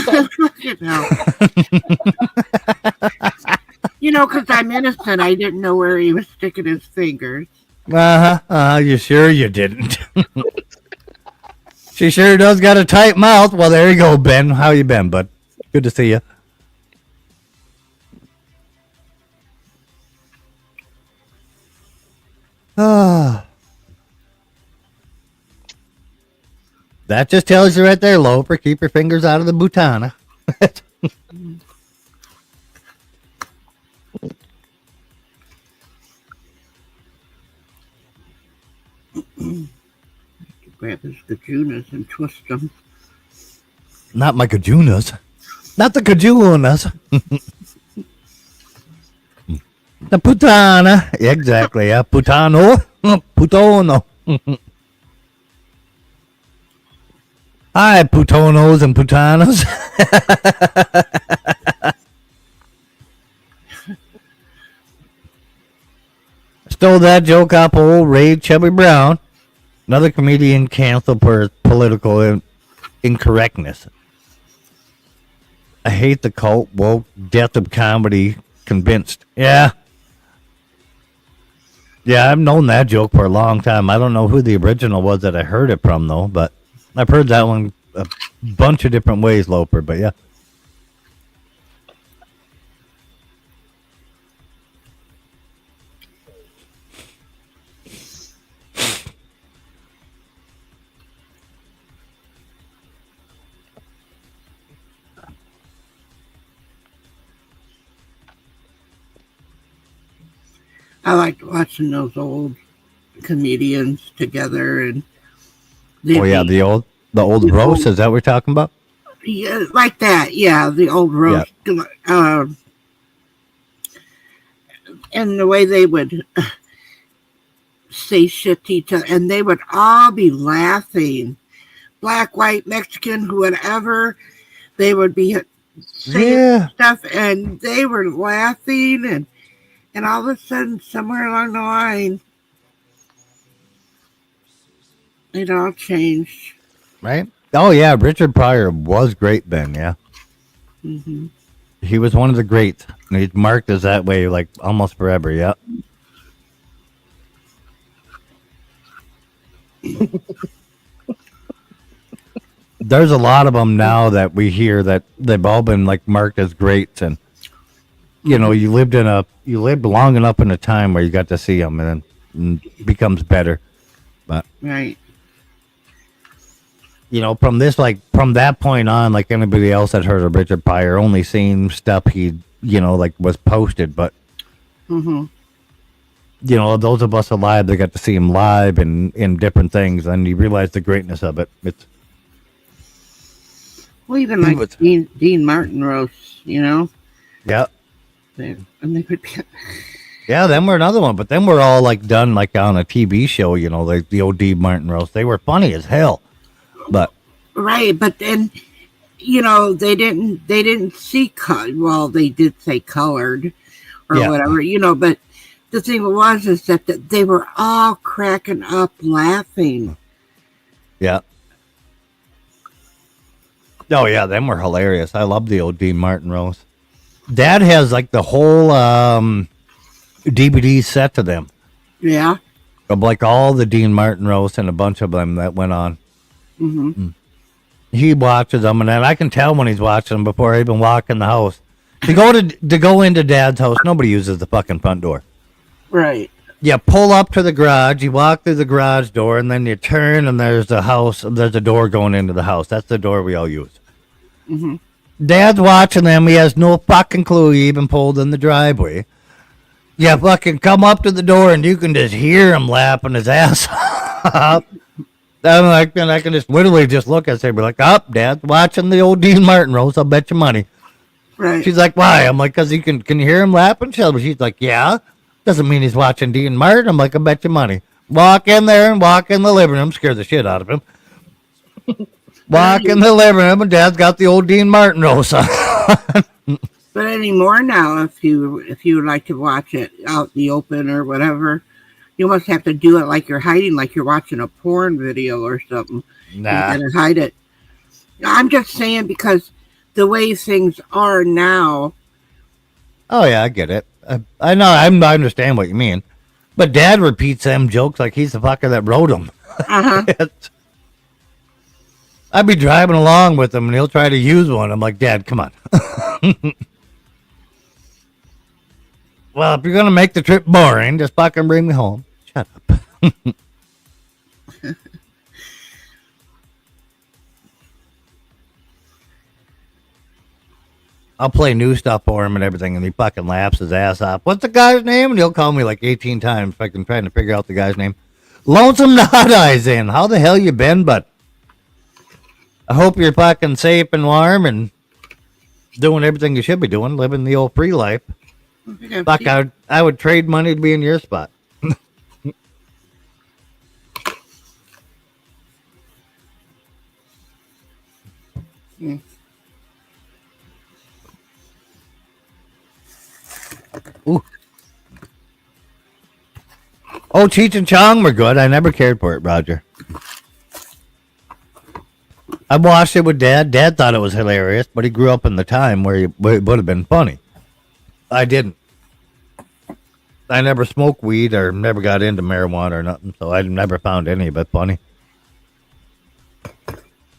You know, because I'm innocent, I didn't know where he was sticking his fingers. You sure you didn't? She sure does got a tight mouth. Well, there you go, Ben. How you been, bud? Good to see you. That just tells you right there, Loper. Keep your fingers out of the butana. Grab his kajunas and twist them. Not my kajunas. Not the kajunas. The putana. Exactly, yeah. Putano. Putono. Hi, putonos and putanas. Stole that joke off old Ray Chubby Brown. Another comedian canceled for political incorrectness. I hate the cult woke death of comedy. Convinced. Yeah. Yeah, I've known that joke for a long time. I don't know who the original was that I heard it from, though, but I've heard that one a bunch of different ways, Loper, but yeah. I liked watching those old comedians together, and The old roast. Is that what we're talking about? Yeah, like that. Yeah, the old roast. And the way they would say shit to each other, and they would all be laughing. Black, white, Mexican, whoever. they would be saying Yeah. stuff, and they were laughing, and all of a sudden, somewhere along the line, it all changed. Right? Oh yeah, Richard Pryor was great then. Yeah, Hmm. he was one of the greats. And he's marked as that way like almost forever. Yeah. There's a lot of them now that we hear that they've all been like marked as greats, and you know, you lived long enough in a time where you got to see them, and then it becomes better. But Right. you know, from that point on, like anybody else that heard of Richard Pryor, only seen stuff he, you know, like was posted. But Hmm. you know, those of us alive that got to see him live and in different things, and you realize the greatness of it. It's Well, even He like was- Dean Martin roasts, you know, yeah, and they would be. yeah. Then we're another one, but then we're all like done like on a TV show, you know, like the O.D. Martin roast. They were funny as hell, but Right, but then you know they didn't see well, they did say colored or Yeah. whatever, you know, but the thing was is that they were all cracking up laughing. yeah. Oh yeah, them were hilarious. I love the O.D. Martin roast. Dad has like the whole DVD set to them Yeah. of like all the Dean Martin roasts and a bunch of them that went on. Hmm. He watches them, and then I can tell when he's watching them before I even walk in the house. To go into Dad's house, nobody uses the fucking front door. Right. You pull up to the garage, you walk through the garage door, and then you turn, and there's a door going into the house. That's the door we all use. Hmm. Dad's watching them. He has no fucking clue he even pulled in the driveway. You fucking come up to the door, and you can just hear him laughing his ass off. I'm like, and I can just literally just look at her, be like, "Up, Dad's watching the old Dean Martin roast. I'll bet you money." Right. She's like, "Why?" I'm like, "Cause you can you hear him laughing?" She's like, "Yeah." Doesn't mean he's watching Dean Martin. I'm like, "I bet you money." Walk in there and walk in the living room, scare the shit out of him. Walk in the living room, and Dad's got the old Dean Martin roast on. But anymore now, if you would like to watch it out in the open or whatever, you must have to do it like you're hiding, like you're watching a porn video or something. Nah. You gotta hide it. I'm just saying because the way things are now. Oh yeah, I get it. I know. I understand what you mean. But Dad repeats them jokes like he's the fucker that wrote them. Uh-huh. I'd be driving along with him, and he'll try to use one. I'm like, "Dad, come on." Well, if you're gonna make the trip boring, just fucking bring me home. Shut up. I'll play new stuff for him and everything, and he fucking laughs his ass off. What's the guy's name? And he'll call me like 18 times, fucking trying to figure out the guy's name. Lonesome Not Eyes in. How the hell you been, bud? I hope you're fucking safe and warm and doing everything you should be doing, living the old free life. Fuck, I would trade money to be in your spot. Ooh. Oh, Cheech and Chong were good. I never cared for it, Roger. I watched it with Dad. Dad thought it was hilarious, but he grew up in the time where it would have been funny. I didn't. I never smoked weed or never got into marijuana or nothing, so I never found any of it funny.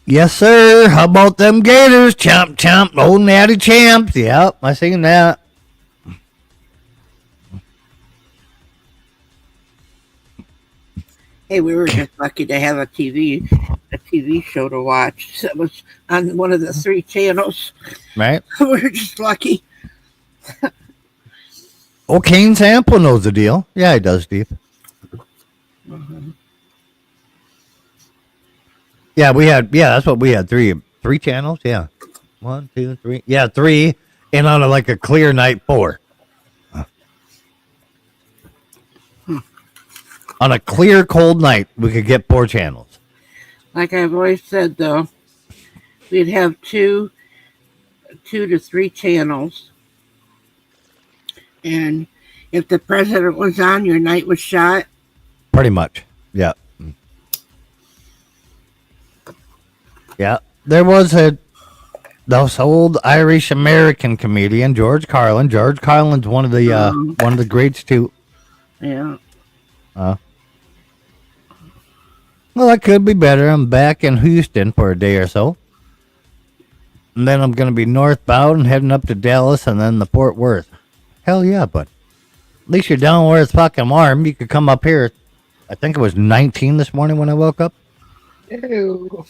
Yes, sir. How about them Gators? Chomp, chomp. Old natty champs. Yep, I seen that. Hey, we were just lucky to have a TV show to watch. That was on one of the 3 channels. Right? We were just lucky. Oh, Kane Sample knows the deal. Yeah, he does, Steve. Mm-hmm. Yeah, that's what we had. Three channels. Yeah. 1, 2, 3. Yeah, 3. And on like a clear night, 4. On a clear, cold night, we could get 4 channels. Like I've always said, though, we'd have 2 2 to 3 channels. And if the president was on, your night was shot. Pretty much. Yeah. Yeah. There was this old Irish American comedian, George Carlin. George Carlin's one of the greats too. Yeah. Well, that could be better. I'm back in Houston for a day or so. And then I'm going to be northbound and heading up to Dallas and then to Fort Worth. Hell yeah, bud. At least you're down where it's fucking warm. You could come up here. I think it was 19 this morning when I woke up. Ew.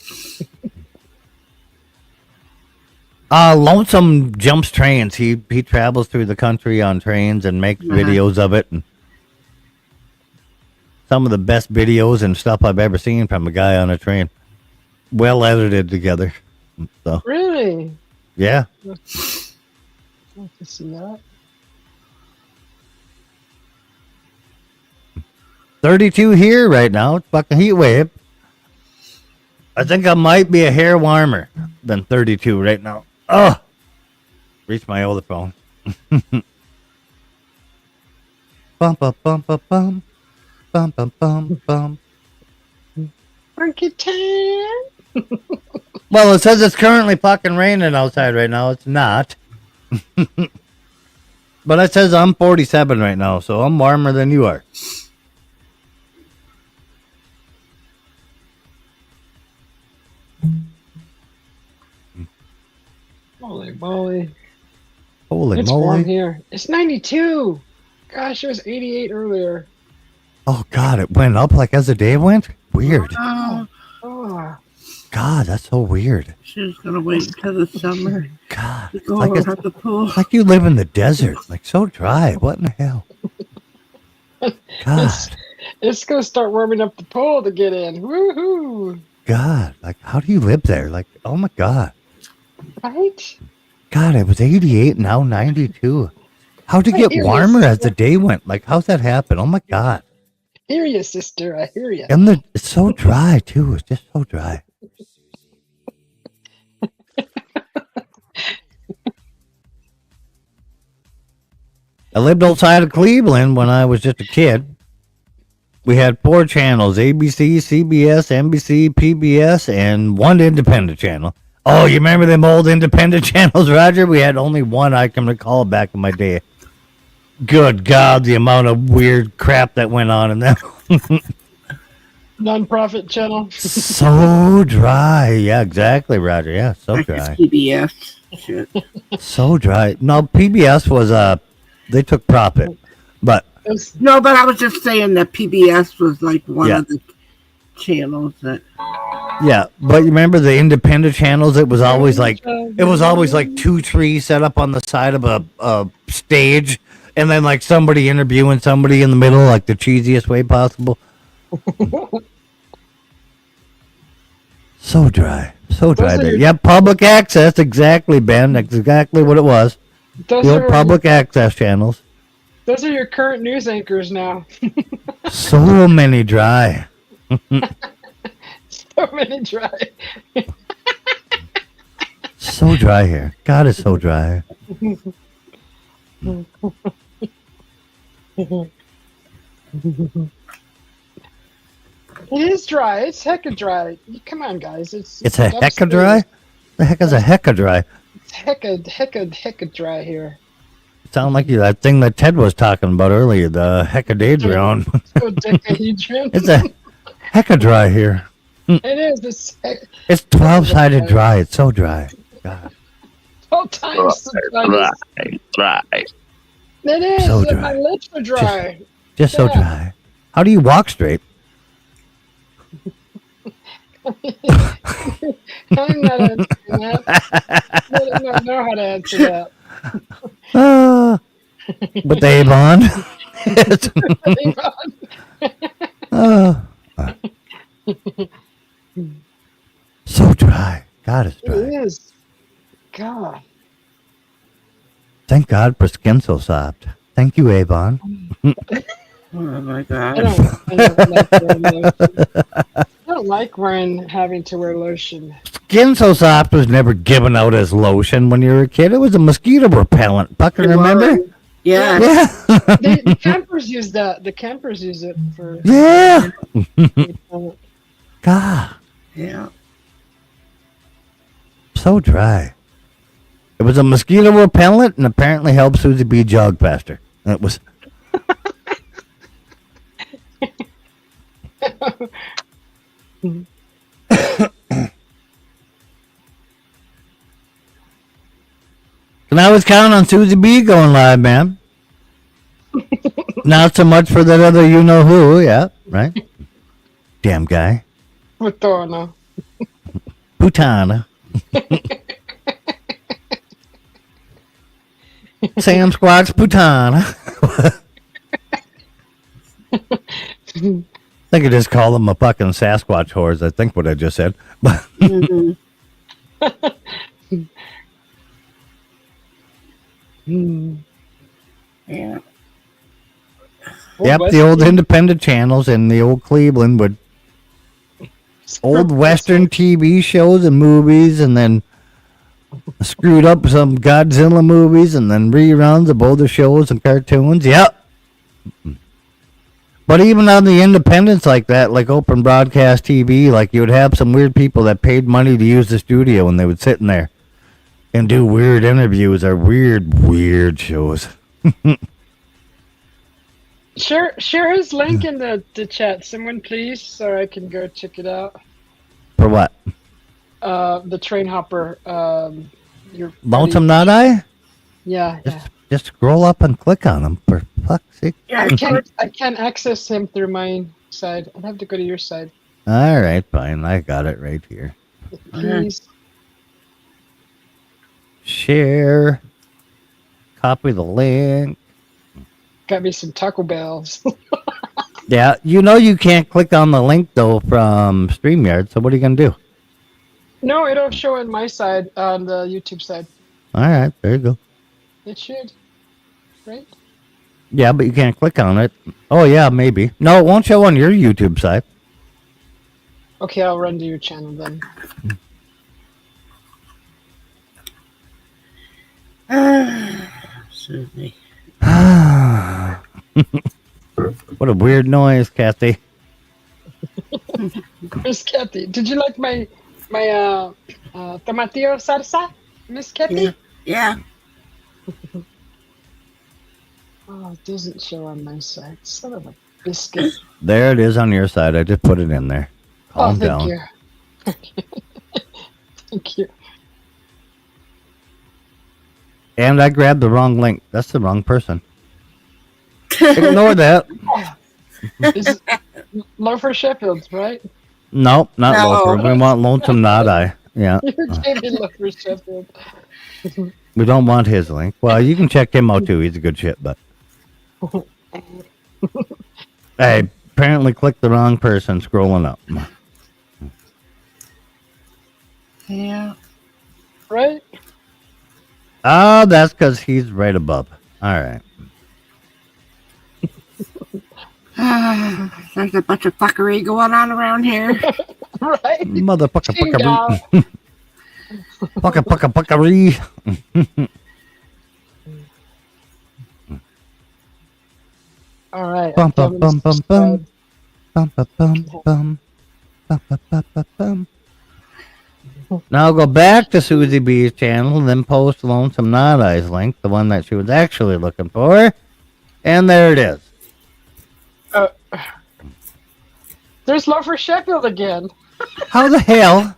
Lonesome jumps trains. He travels through the country on trains and makes videos of it. And some of the best videos and stuff I've ever seen from a guy on a train. Well edited together. So, Really? yeah. I'd like to see that. 32 here right now. It's fucking heat wave. I think I might be a hair warmer than 32 right now. Oh, reach my older phone. Bum bum bum bum bum bum bum bum bum. Frankie Tan. Well, it says it's currently fucking raining outside right now. It's not. But it says I'm 47 right now, so I'm warmer than you are. Holy moly. Holy It's warm moly. here. It's 92. Gosh, it was 88 earlier. Oh, God, it went up like as the day went? Weird. Oh, Oh, God, that's so weird. she's going to wait until the summer God, to it's go like, over it's, at the pool. it's like you live in the desert. Like, so dry. What in the hell? God, it's going to start warming up the pool to get in. Woohoo. God. Like, how do you live there? Like, oh, my God. Right? God, it was 88, now 92. How'd it I get hear warmer you. as the day went? Like, how's that happen? Oh, my God. I hear you, sister. I hear you. And it's so dry, too. It's just so dry. I lived outside of Cleveland when I was just a kid. We had 4 channels, ABC, CBS, NBC, PBS, and 1 independent channel. Oh, you remember them old independent channels, Roger? We had only one I can recall back in my day. Good God, the amount of weird crap that went on in them. Non-profit channel. So dry. Yeah, exactly, Roger. Yeah, so Like dry. PBS. Shit. So dry. No, PBS was, they took profit. But No, but I was just saying that PBS was like one Yeah. of the channels that. yeah, but you remember the independent channels? It was always like 2 trees set up on the side of a stage, and then like somebody interviewing somebody in the middle, like the cheesiest way possible. So dry, so dry there. Yeah, public access, exactly, Ben. That's exactly what it was. Those The old are, public access channels. those are your current news anchors now. So many dry. So many dry. So dry here. God, it's so dry. It is dry. It's hecka dry. Come on, guys. It's It's a hecka dry? The heck is a hecka dry? It's hecka dry here. Sound like that thing that Ted was talking about earlier, the hecadadron. Dodecahedron. It's a hecka dry here. It is. It's 12-sided dry. It's so dry. God. 12 times the dryness. Dry. It is. So and dry. My lips are dry. Just so Yeah. dry. How do you walk straight? I'm not answering that. I don't know how to answer that. With Avon. So dry. God, it's dry. It is. God. Thank God for Skin So Soft. Thank you, Avon. Oh my God. I don't like don't like having to wear lotion. Skin So Soft was never given out as lotion when you were a kid. It was a mosquito repellent. Fucking remember? Yeah. Yeah. The campers use that. The campers use it for. Yeah. God. Yeah. So dry. It was a mosquito repellent and apparently helped Susie B jog faster. It was. And I was counting on Susie B going live, man. Not so much for that other you know who, yeah, right? Damn guy. Putana. Putana. Sam Squat's Putana. I could just call him a fucking Sasquatch horse. I think what I just said. Mm-hmm. Yeah. Yep, the old independent channels in the old Cleveland would old Western TV shows and movies, and then screwed up some Godzilla movies, and then reruns of older shows and cartoons. Yep. But even on the independents like that, like open broadcast TV, like you would have some weird people that paid money to use the studio, and they would sit in there and do weird interviews or weird shows. Share his link in the chat, someone please, so I can go check it out. For what? The train hopper. Your Lonesome Not I? Yeah. Just scroll up and click on them, for fuck's sake. Yeah, I can't access him through my side. I'll have to go to your side. All right, fine. I got it right here. Please. Share. Copy the link. Got me some Taco Bells. Yeah, you can't click on the link though from StreamYard. So what are you gonna do? No, it'll show on my side, on the YouTube side. All right, there you go. It should, right? Yeah, but you can't click on it. Oh yeah, maybe. No, it won't show on your YouTube side. Okay, I'll run to your channel then. Susie. What a weird noise, Kathy. Miss Kathy, did you like my tomatillo salsa, Miss Kathy? Yeah. Oh, it doesn't show on my side. Son of a biscuit. There it is on your side. I just put it in there. Calm down. You. Thank you. And I grabbed the wrong link. That's the wrong person. Ignore that. Is Loafer Sheffield, right? Nope, not Loafer. We want Lonesome Not I. Yeah. You gave me Loafer Sheffield. We don't want his link. Well, you can check him out too. He's a good shit, but I apparently clicked the wrong person scrolling up. Yeah. Right? Oh, that's because he's right above. All right. There's a bunch of fuckery going on around here. Right? Motherfucker, fuckery. Fuckery. All right. Bum bum bum bum bum. Bum bum bum bum. Bum bum bum bum bum. Now I'll go back to Susie B's channel and then post Lonesome Not I's link, the one that she was actually looking for. And there it is. There's Loafer Sheffield again. How the hell?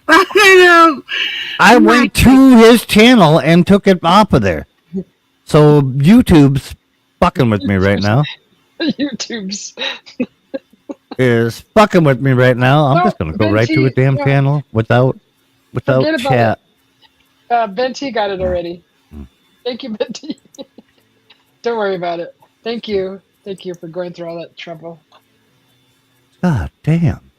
I know. I went to his channel and took it off of there. So YouTube's fucking with me right now. YouTube's is fucking with me right now. I'm just gonna go right to a damn channel without chat. Benty got it already. Thank you, Benty. Don't worry about it. Thank you for going through all that trouble. God damn.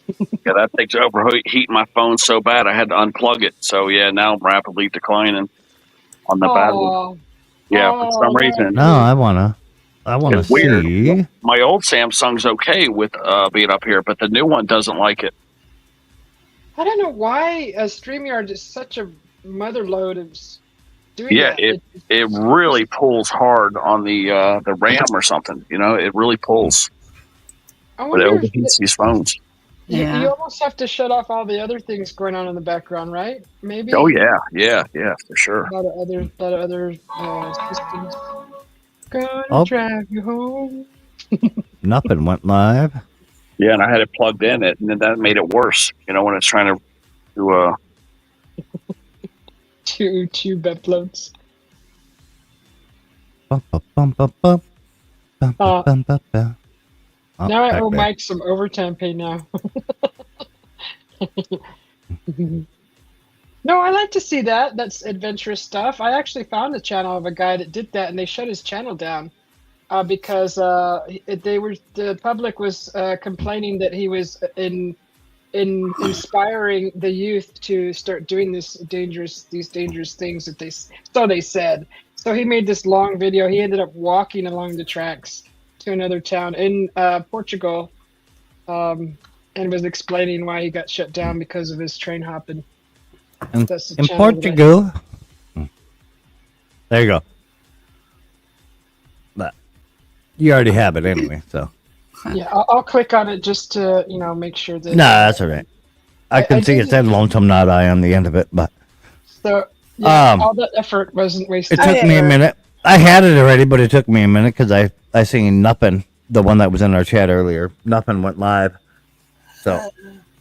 Yeah, that thing's overheating my phone so bad I had to unplug it. So yeah, now I'm rapidly declining on the battery. Yeah, for some reason. No, I wanna. I want to It's weird. see. My old Samsung's okay with being up here, but the new one doesn't like it. I don't know why StreamYard is such a mother load of doing Yeah, that. it really pulls hard on the RAM or something. You know, it really pulls. I But it wonder if overheats these phones. you almost have to shut off all the other things going on in the background, right? Maybe. Oh yeah, for sure. A lot of other systems. Gonna Oh. drive you home. Nothing went live. Yeah, and I had it plugged in, and then that made it worse. You know, when it's trying to do Two uploads. Bum, bum, bum, bum, bum. Bum, Uh, bum, bum, bum. Oh, Now I back owe there. Mike some overtime pay now. No, I like to see that. That's adventurous stuff. I actually found a channel of a guy that did that, and they shut his channel down because the public was complaining that he was inspiring the youth to start doing these dangerous things that they said. So he made this long video. He ended up walking along the tracks to another town in Portugal, and was explaining why he got shut down because of his train hopping. In That's the in channel that I- Portugal. There you go. But you already have it anyway, so. Yeah, I'll click on it just to make sure that. No, that's all right. I can see it said Lonesome Not I on the end of it, but So yeah, Um, all that effort wasn't wasted. it took me a minute. I had it already, but it took me a minute because I seen nothing. The one that was in our chat earlier, nothing went live. So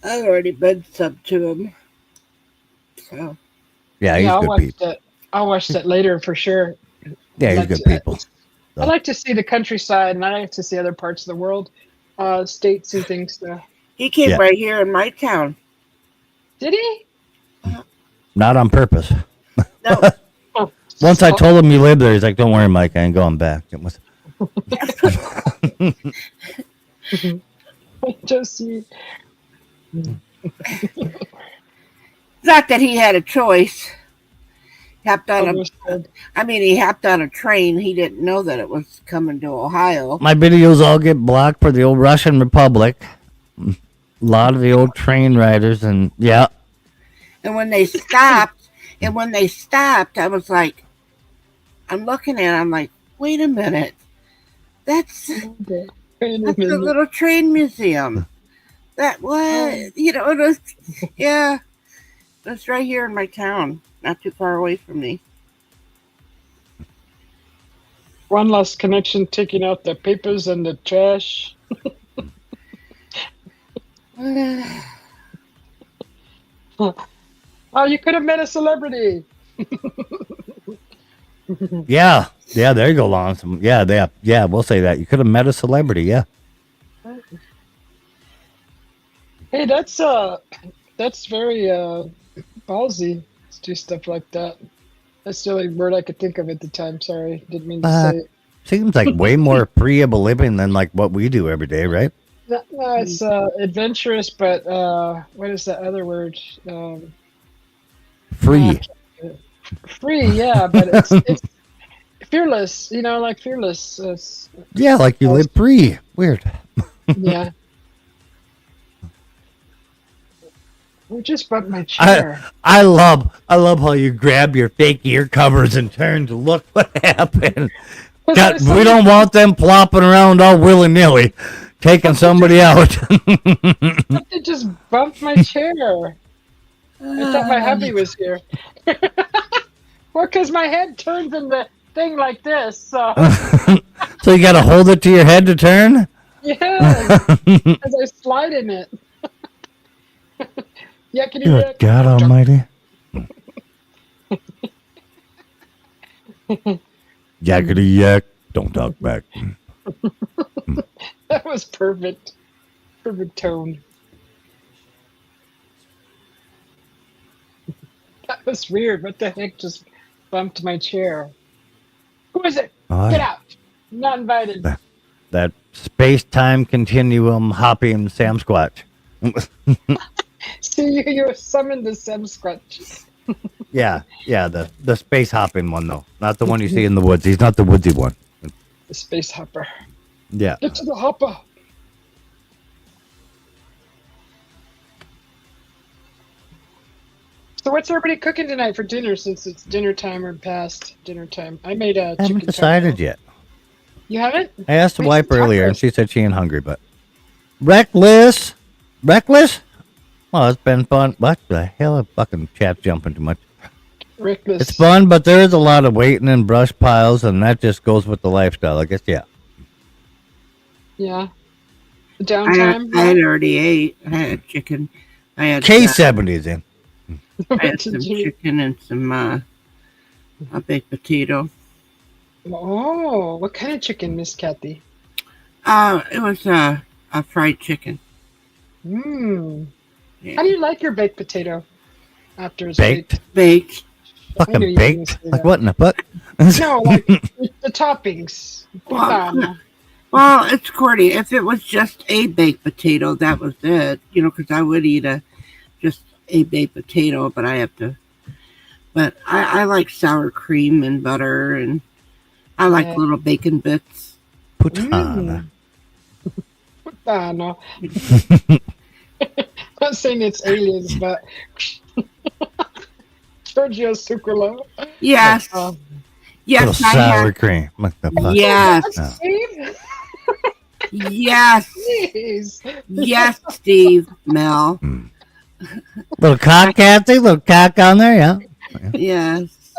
I've already been subbed to him. So yeah, he's I'll good watch people. that. I'll watch that later for sure. Yeah, he's Like good to- people. I like to see the countryside, and I like to see other parts of the world, states and things. he came Yeah. right here in my town. Did he? Not on purpose. No, Oh, Once I told him you live there, he's like, "Don't worry, Mike, I ain't going back." It was just see. not that he had a choice. Hopped on Almost said. he hopped on a train. He didn't know that it was coming to Ohio. my videos all get blocked for the old Russian Republic. A lot of the old train riders, and yeah, And when they stopped, I was like, I'm looking at it, I'm like, wait a minute. That's Wait a the minute. little train museum. That was, it was, yeah. It's right here in my town, not too far away from me. One last connection, taking out the papers and the trash. Oh, you could have met a celebrity. yeah. There you go, Lonesome. Yeah. We'll say that you could have met a celebrity. Yeah. Hey, that's very ballsy to do stuff like that. That's the only word I could think of at the time. Sorry, didn't mean to say it. Seems like way more preable living than like what we do every day, right? No, it's adventurous, but what is that other word? Free. Free, yeah, but it's fearless. Like fearless. Yeah, like you live free. Weird. Yeah. We just bumped my chair. I love how you grab your fake ear covers and turn to look what happened. God, we don't want them plopping around all willy nilly, taking somebody out. It just bumped my chair. I thought my hubby was here. Well, because my head turns in the thing like this, so So you got to hold it to your head to turn. yeah, as I slide in it. Yeah, can you? Good God Almighty. Yakety yak. Don't talk back. That was perfect. Perfect tone. That was weird. What the heck just bumped my chair? Who is it? Oh, Get out. I'm not invited. That space-time continuum hopping Sam Squatch. See, you summoned the Squatch. Yeah, the space hopping one though, not the one you see in the woods. He's not the woodsy one. The space hopper. Yeah. Get to the hopper. So what's everybody cooking tonight for dinner since it's dinner time or past dinner time? I made a I haven't chicken decided taco. yet. You haven't? I asked the Make wife some earlier, and tacos. she said she ain't hungry, but reckless. Well, it's been fun. What the hell? Fucking chat jumping too much. Reckless. It's fun, but there is a lot of waiting and brush piles, and that just goes with the lifestyle, I guess. Yeah. Yeah. I Downtime. had already ate. I had chicken. I had K70's in. I had some chicken and some a baked potato. Oh, what kind of chicken, Miss Kathy? It was a fried chicken. Mmm. Yeah. How do you like your baked potato after it's Baked? Baked. I knew Fucking you were baked? gonna say Like that. what in the fuck? No, like the toppings. Well, it's corny. If it was just a baked potato, that was it. You know, because I would eat just a baked potato, but I have to. But I like sour cream and butter, and I like Yeah. little bacon bits. Putana. No. Not saying it's aliens, but Giorgio Sucralo. Yes. Little Yes, I sour have. cream. What the fuck? Yes. No. Steve? Yes. Jeez. Yes, Steve. Mel. Little cock, Kathy? Little cock on there, yeah. Yes.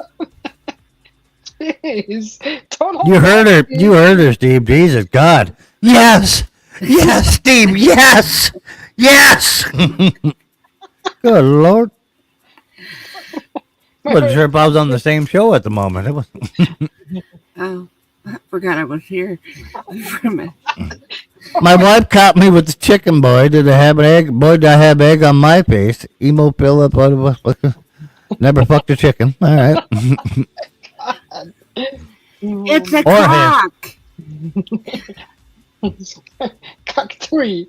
Jeez. Total You heard her. Steve. You heard her, Steve. Jesus, God. Yes. Yes, Steve. Yes. Yes. Good Lord. I wasn't sure if I was on the same show at the moment. It was. Oh, I forgot I was here. For a minute. My wife caught me with the chicken boy. Did I have an egg? Boy, did I have egg on my face? Emo Philip. Never fucked a chicken. All right. It's a Or him. cock. Cockatoo.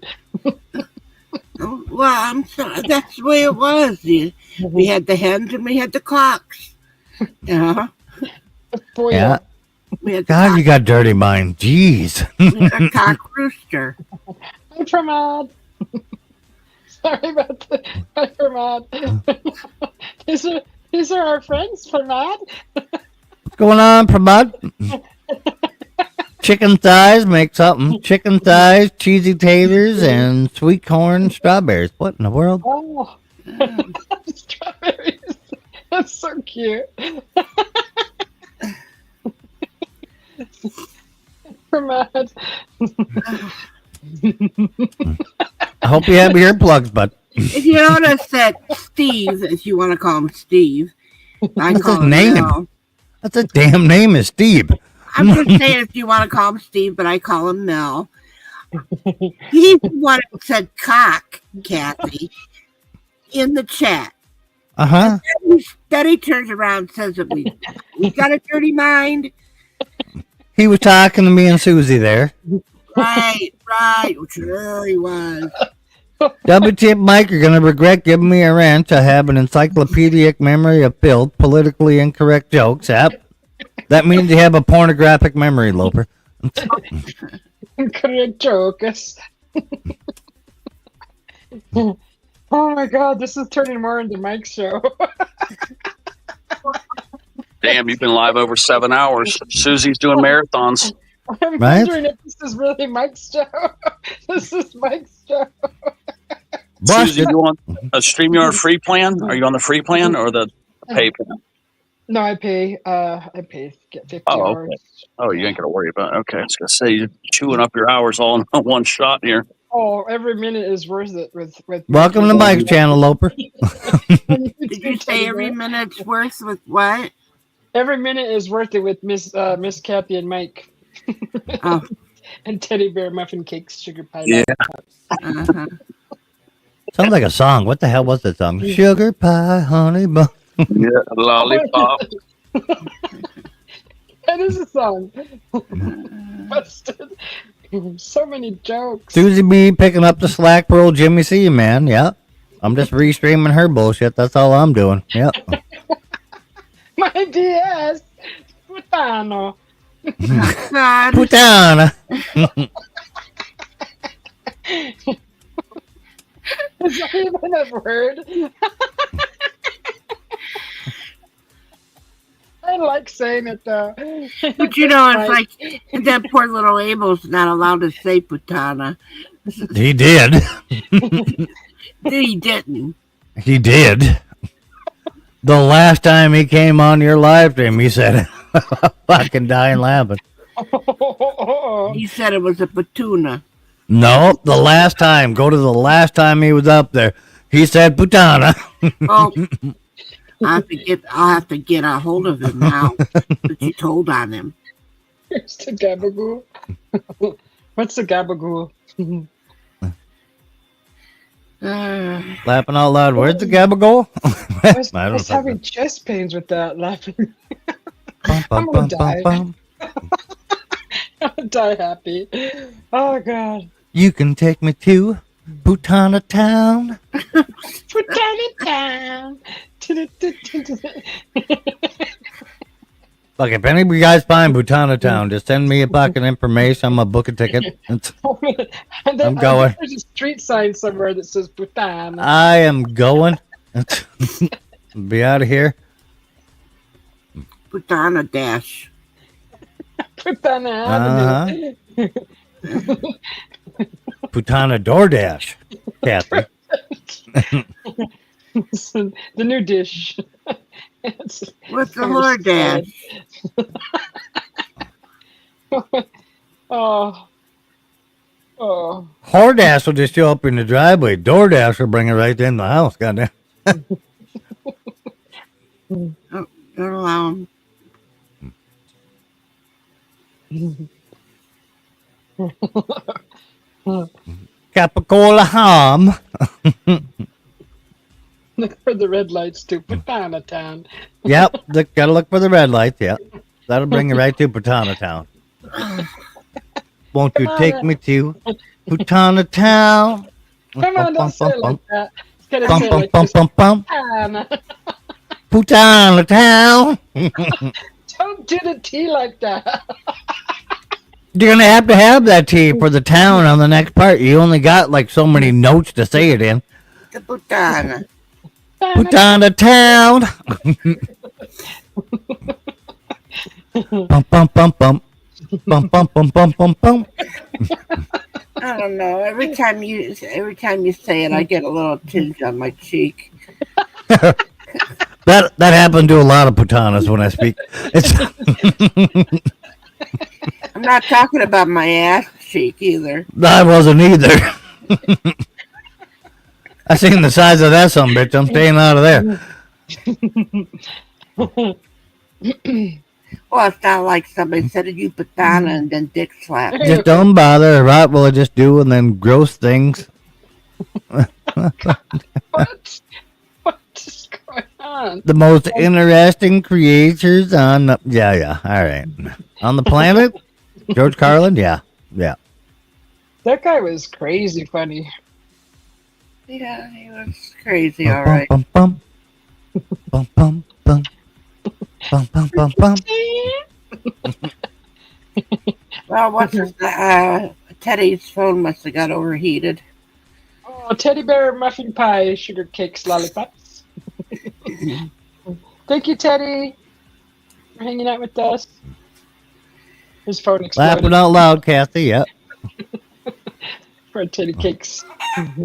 Well, I'm sorry. That's the way it was. We had the hens and we had the cocks. Yeah. Boy, Yeah. We had the God, you got dirty mind. Jeez. we had a cock rooster. Hi, Pramod. Sorry about the hi, Pramod. these are our friends, Pramod. What's going on, Pramod? Chicken thighs make something. Chicken thighs, cheesy taters, and sweet corn strawberries. What in the world? Oh, strawberries. That's so cute. Pramod. I hope you have earplugs, bud. If you notice that Steve, if you want to call him Steve, I That's call his him name. Mel. That's a damn name, is Steve. I'm just saying if you want to call him Steve, but I call him Mel. He's the one who said cock, Kathy, in the chat. Uh huh. Then he turns around and says that we got a dirty mind. He was talking to me and Susie there. Right, which sure he was. WTF Mike, you're going to regret giving me a rant. I have an encyclopedic memory of filled, politically incorrect jokes. Yep. That means you have a pornographic memory, Loper. Correct joke. Oh my God, this is turning more into Mike's show. Damn, you've been live over 7 hours. Susie's doing marathons. I'm Right? wondering if this is really Mike's show. This is Mike's show. Susie, you want a StreamYard free plan? Are you on the free plan or the pay plan? No, I pay. Get 50 Oh, hours. okay. Oh, you ain't got to worry about it. Okay, I was going to say, you're chewing up your hours all in one shot here. Oh, every minute is worth it. With Welcome to Mike's channel, Loper. Did you say every minute's worth with what? Every minute is worth it with Miss Kathy and Mike. Oh. And teddy bear muffin cakes, sugar pie. Yeah. Uh-huh. Sounds like a song. What the hell was that song? Sugar pie, honey bun. Yeah, lollipop. That is a song. Busted. So many jokes. Susie B picking up the slack for old Jimmy C, man. Yep. I'm just restreaming her bullshit. That's all I'm doing. Yep. My DS. Putano. God. Putana. Is that even a word? I like saying it though. But you know, it's like that poor little Abel's not allowed to say putana. He did. He didn't. He did. The last time he came on your live stream, he said, fucking dying laughing. He said it was a patuna. No, the last time. Go to the last time he was up there. He said putana. Oh, I'll have to get a hold of him now. But you told on him. Here's the gabagoo. What's the gabagoo? Laughing out loud. Where's the gabagool? I was having chest pains with that laughing. I'm gonna die. I'm gonna die happy. Oh God. You can take me to Putana Town. Putana Town. Look, if any of you guys find Putana Town, just send me a fucking information. I'm gonna book a ticket. I'm going. There's a street sign somewhere that says Putana. I am going. Be out of here. Putana Dash. Putana Avenue. Putana DoorDash, Kathy. The new dish. What's the Lord Dash? Oh. HoreDash will just show up in the driveway. DoorDash will bring it right in the house. Goddamn. Oh, don't allow him. Capicola ham. Look for the red lights to Putana Town. Yep, gotta look for the red lights. Yep, that'll bring you right to Putana Town. Won't you take me to Putana Town? Come on, don't say it like that. It's gotta Bum, say it bum, like bum, this. bum, bum. Putana. Putana Town. Don't do the T like that. You're gonna have to have that T for the town on the next part. You only got like so many notes to say it in. The Putana. Putana Town. Bum bum bum bum. Bum bum bum bum bum bum. I don't know. Every time you say it, I get a little tinge on my cheek. That happened to a lot of putanas when I speak. It's I'm not talking about my ass cheek either. I wasn't either. I seen the size of that son bitch. I'm staying out of there. Well, it's not like somebody said you putana and then dick slap. Just don't bother. Right? Will I just do and then gross things? What is going on? The most interesting creatures on the yeah. All right. On the planet? George Carlin? Yeah. That guy was crazy funny. Yeah, he was crazy, all right. Bum bum bum bum bum bum bum bum bum. Well, what's his, Teddy's phone must have got overheated. Oh, teddy bear, muffin pie, sugar cakes, lollipops. Thank you, Teddy, for hanging out with us. His phone exploded. Laughing out loud, Kathy. Yep. For teddy cakes.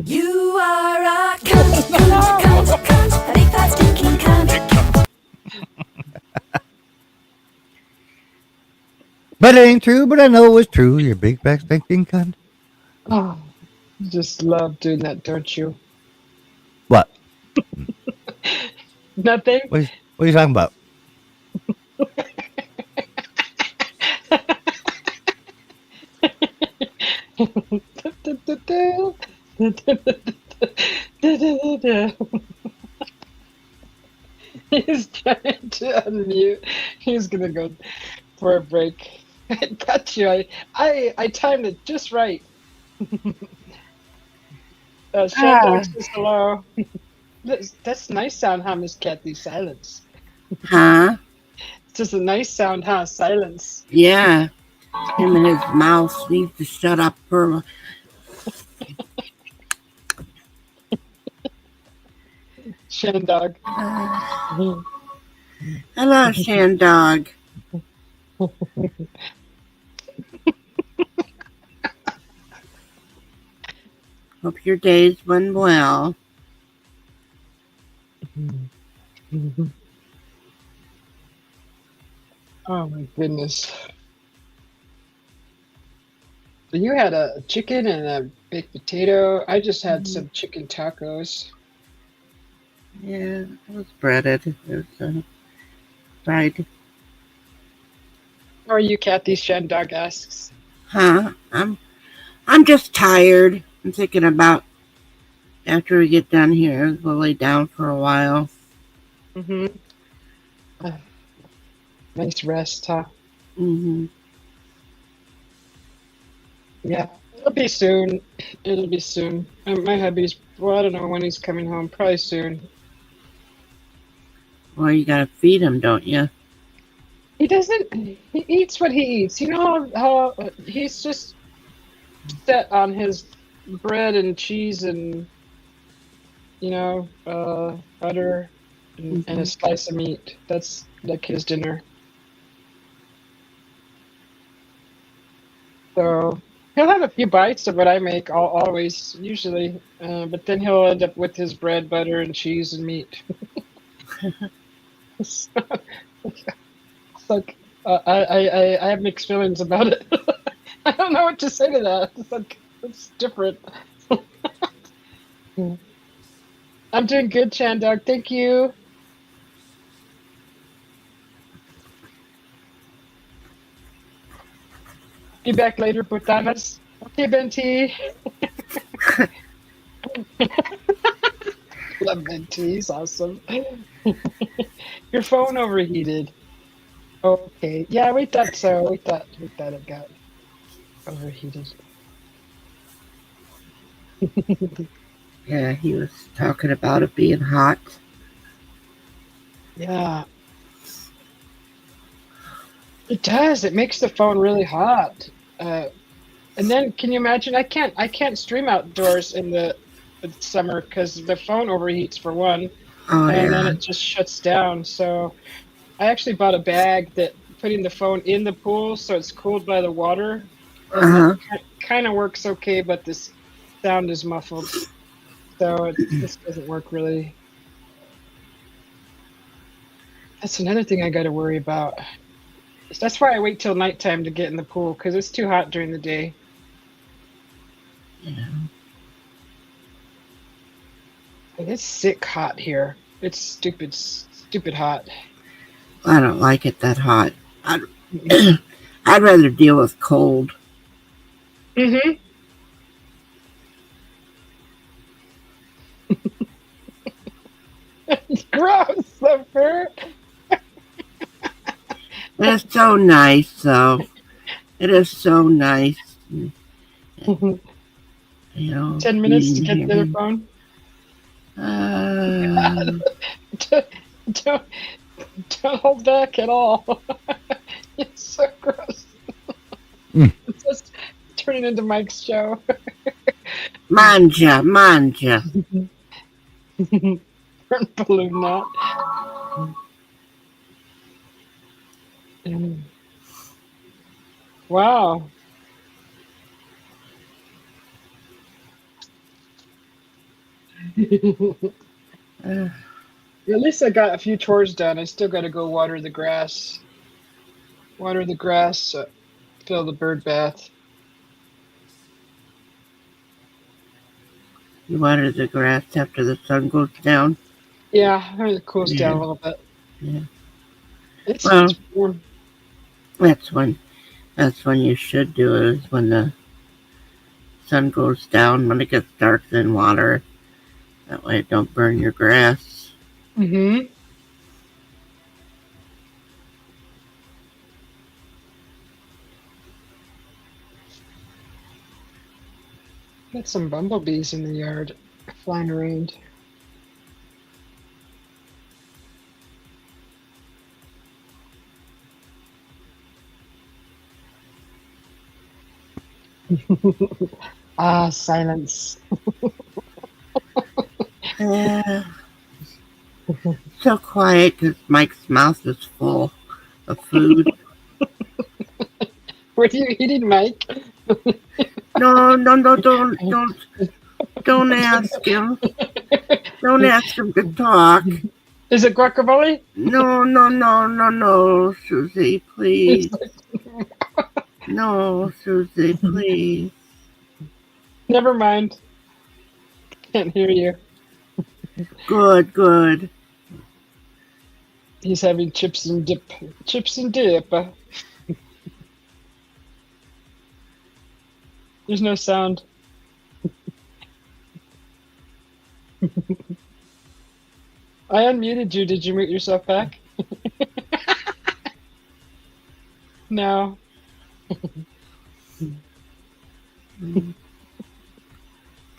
You are a cunt, a big fat stinking cunt. But it ain't true, but I know it's true. You're a big back stinking cunt. Oh, you just love doing that, don't you? What? Nothing? What are you talking about? He's trying to unmute. He's gonna go for a break. I got you. I timed it just right. Shandog says hello. That's nice sound, huh, Miss Kathy? Silence. Huh? just a nice sound, huh? Silence. Yeah. Him and his mouth needs to shut up for. Shan dog. Hello, Shan dog. Hope your day's went well. Oh my goodness. So you had a chicken and a baked potato. I just had some chicken tacos. Yeah, it was breaded. It was fried. How are you, Kathy? Shan dog asks. Huh? I'm just tired. I'm thinking about after we get done here, we'll lay down for a while. Nice rest, huh? Mm-hmm. Yeah, it'll be soon. It'll be soon. My hubby's, well, I don't know when he's coming home. Probably soon. Well, you gotta feed him, don't you? He doesn't, he eats what he eats. You know how he's just set on his bread and cheese and, butter and a slice of meat. That's like his dinner. So he'll have a few bites of what I make always, usually, but then he'll end up with his bread, butter, and cheese and meat. So, it's like I have mixed feelings about it. I don't know what to say to that. It's like it's different. I'm doing good, Chan Dog. Thank you. Be back later, putanas. Okay, Benti. Love Benti. He's awesome. Your phone overheated. Okay. Yeah, we thought so. We thought it got overheated. Yeah, he was talking about it being hot. Yeah. It does. It makes the phone really hot. And then can you imagine? I can't stream outdoors in the summer because the phone overheats for one, Oh, and then yeah. it just shuts down. So I actually bought a bag that putting the phone in the pool so it's cooled by the water, and it kind of works okay, but this sound is muffled, so this doesn't work really. That's another thing I got to worry about. That's why I wait till nighttime to get in the pool because it's too hot during the day. Yeah. And it's sick hot here. It's stupid hot. I don't like it that hot. I'd rather deal with cold. Mm-hmm. Gross, the fur. It's so nice, though. It is so nice. You know, 10 minutes to get being to the here. phone. Don't hold back at all. It's so gross. It's just turning into Mike's show. Manja. Burn balloon knot. Wow. At least I got a few chores done. I still got to go water the grass. Fill the bird bath. You water the grass after the sun goes down? Yeah, it cools down a Yeah. little bit. Yeah. It's Well, warm. That's when you should do it, is when the sun goes down, when it gets dark, then water. That way it don't burn your grass. Mm-hmm. Got some bumblebees in the yard flying around. Ah, silence. So quiet because Mike's mouth is full of food. What are you eating, Mike? No, don't ask him. Don't ask him to talk. Is it guacamole? No, Susie, please. No, Susie, please. Never mind. Can't hear you. Good. He's having chips and dip. Chips and dip. There's no sound. I unmuted you. Did you mute yourself back? No.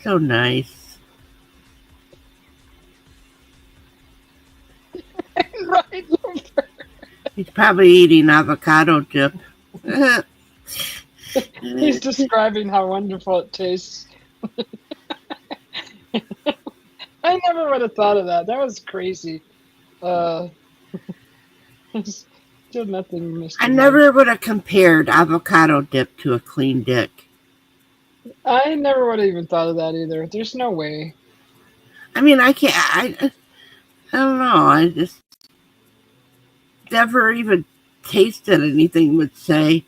So nice. Right. He's probably eating avocado dip. He's describing how wonderful it tastes. I never would have thought of that. That was crazy. Still nothing, Mr. I never would have compared avocado dip to a clean dick. I never would have even thought of that either. There's no way. I mean, I can't. I don't know. I just never even tasted anything would say,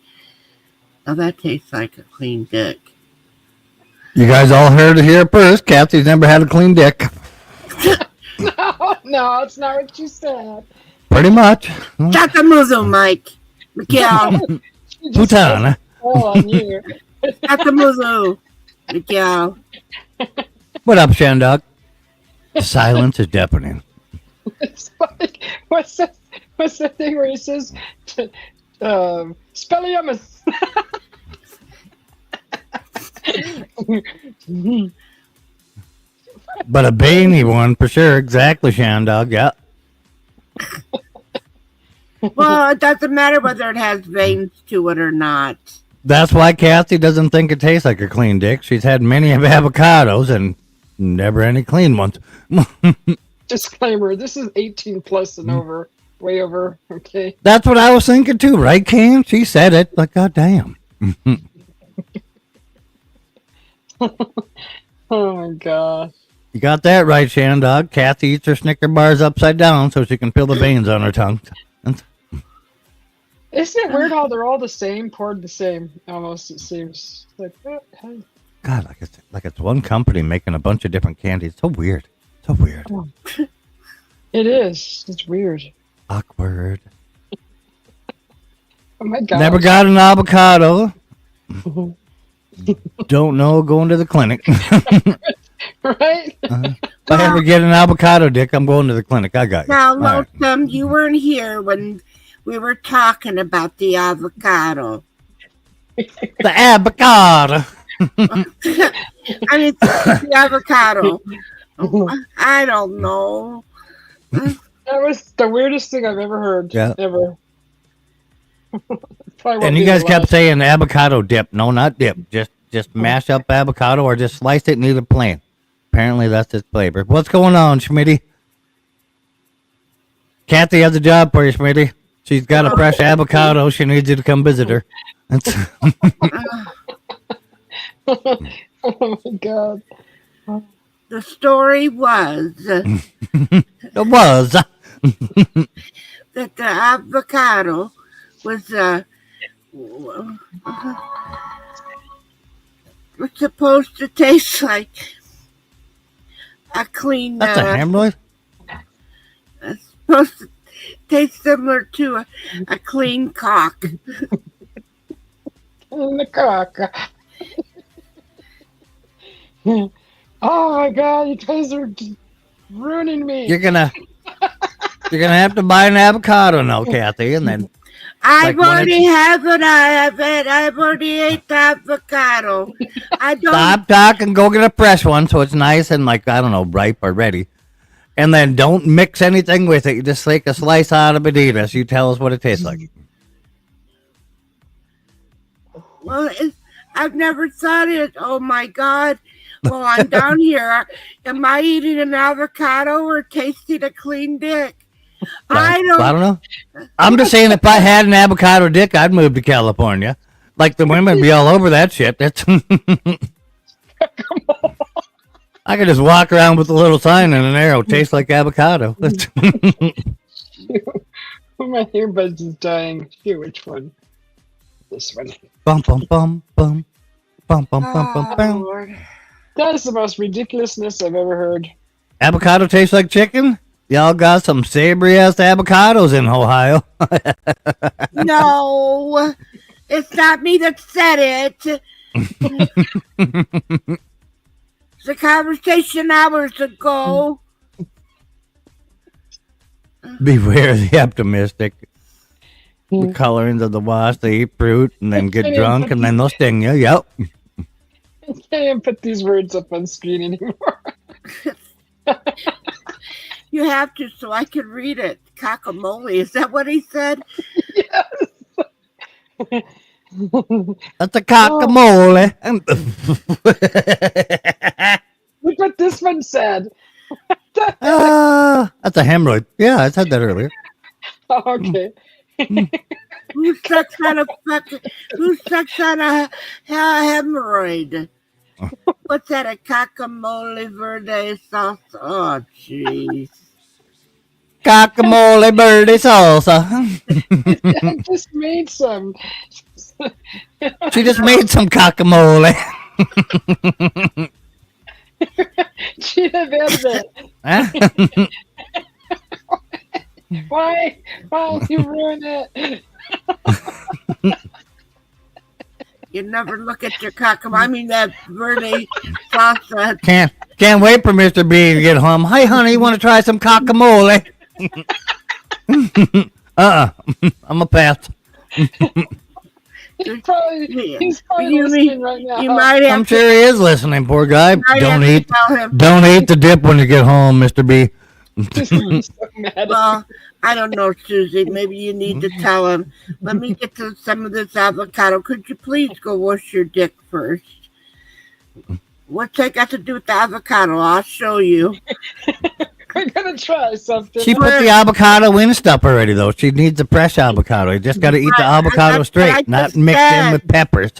"Oh, that tastes like a clean dick." You guys all heard it here first. Kathy's never had a clean dick. No, it's not what you said. Pretty much. Chakamuzo, Mike. Miguel. Putana. Oh, on you. Chakamuzo. Miguel. What up, Shandog? The silence is deafening. It's like, what's that thing where he says, Spelliamus? But a veiny one for sure. Exactly, Shandog. Yeah. Well, it doesn't matter whether it has veins to it or not. That's why Kathy doesn't think it tastes like a clean dick. She's had many of avocados and never any clean ones. Disclaimer, this is 18 plus and over. Way over, okay? That's what I was thinking too, right, Cam? She said it. Like, goddamn. Oh my gosh. You got that right, Shandog. Kathy eats her Snicker bars upside down so she can feel the veins on her tongue. Isn't it weird how they're all the same, poured the same? Almost, it seems. Like, God, like it's one company making a bunch of different candies. So weird. So weird. It is. It's weird. Awkward. Oh my god. Never got an avocado. Don't know going to the clinic. Right? If I ever get an avocado dick, I'm going to the clinic. I got you. Now, All right. Lonesome, you weren't here when we were talking about the avocado. The avocado. I mean, the avocado. I don't know. That was the weirdest thing I've ever heard. Yeah. Ever. And you guys kept saying avocado dip. No, not dip. Just mash up avocado or just slice it and eat it plain. Apparently that's its flavor. What's going on, Schmitty? Kathy has a job for you, Schmitty. She's got a fresh avocado. She needs you to come visit her. Oh my god. The story was It was. that the avocado was supposed to taste like a clean. That's a hamroid? It's supposed to taste similar to a clean cock. The cock. Oh my god, you guys are ruining me. You're gonna have to buy an avocado now, Kathy, and then I've already have it. I've already ate the avocado. I don't. stop talking. Go get a fresh one so it's nice and like I don't know, ripe or ready. And then don't mix anything with it. You just take a slice out of it, eat it. You tell us what it tastes like. Well, I've never thought it. Oh my God. Well, I'm down here. Am I eating an avocado or tasting a clean dick? I don't know. I'm just saying, if I had an avocado dick, I'd move to California. Like the women be all over that shit. That's I could just walk around with a little sign and an arrow. Tastes like avocado. My earbuds is dying. Here, which one? This one. Bum bum bum bum bum bum bum bum Oh, bum. Lord. That is the most ridiculousness I've ever heard. Avocado tastes like chicken? Y'all got some savory ass avocados in Ohio. No, it's not me that said it. It's a conversation hours ago. Beware the optimistic. The colorings of the wasp, they eat fruit and then get drunk and then they'll sting you. Yep. I can't even put these words up on screen anymore. You have to, so I can read it. Cockamole, is that what he said? That's a cockamole. Look what this one said. That's a hemorrhoid. Yeah, I said that earlier. Oh, okay. Who sucks on a hemorrhoid? What's that? A cockamole verde sauce? Oh, jeez. Cockamole birdie salsa. I just made some. She just made some cockamole. She invented it. Why? Why you ruin it? You never look at your cockamole. I mean that verde salsa. Can't wait for Mr. B to get home. Hey, honey, you want to try some cockamole? I'm a pass. He's probably listening right now. You might have I'm sure he is listening, poor guy. Don't eat the dip when you get home, Mr. B. Well, I don't know, Susie. Maybe you need to tell him. Let me get to some of this avocado. Could you please go wash your dick first? What's that got to do with the avocado? I'll show you. We're gonna try something. She put the avocado in stuff already, though. She needs a fresh avocado. You just got to eat the avocado straight, not mixed in with peppers.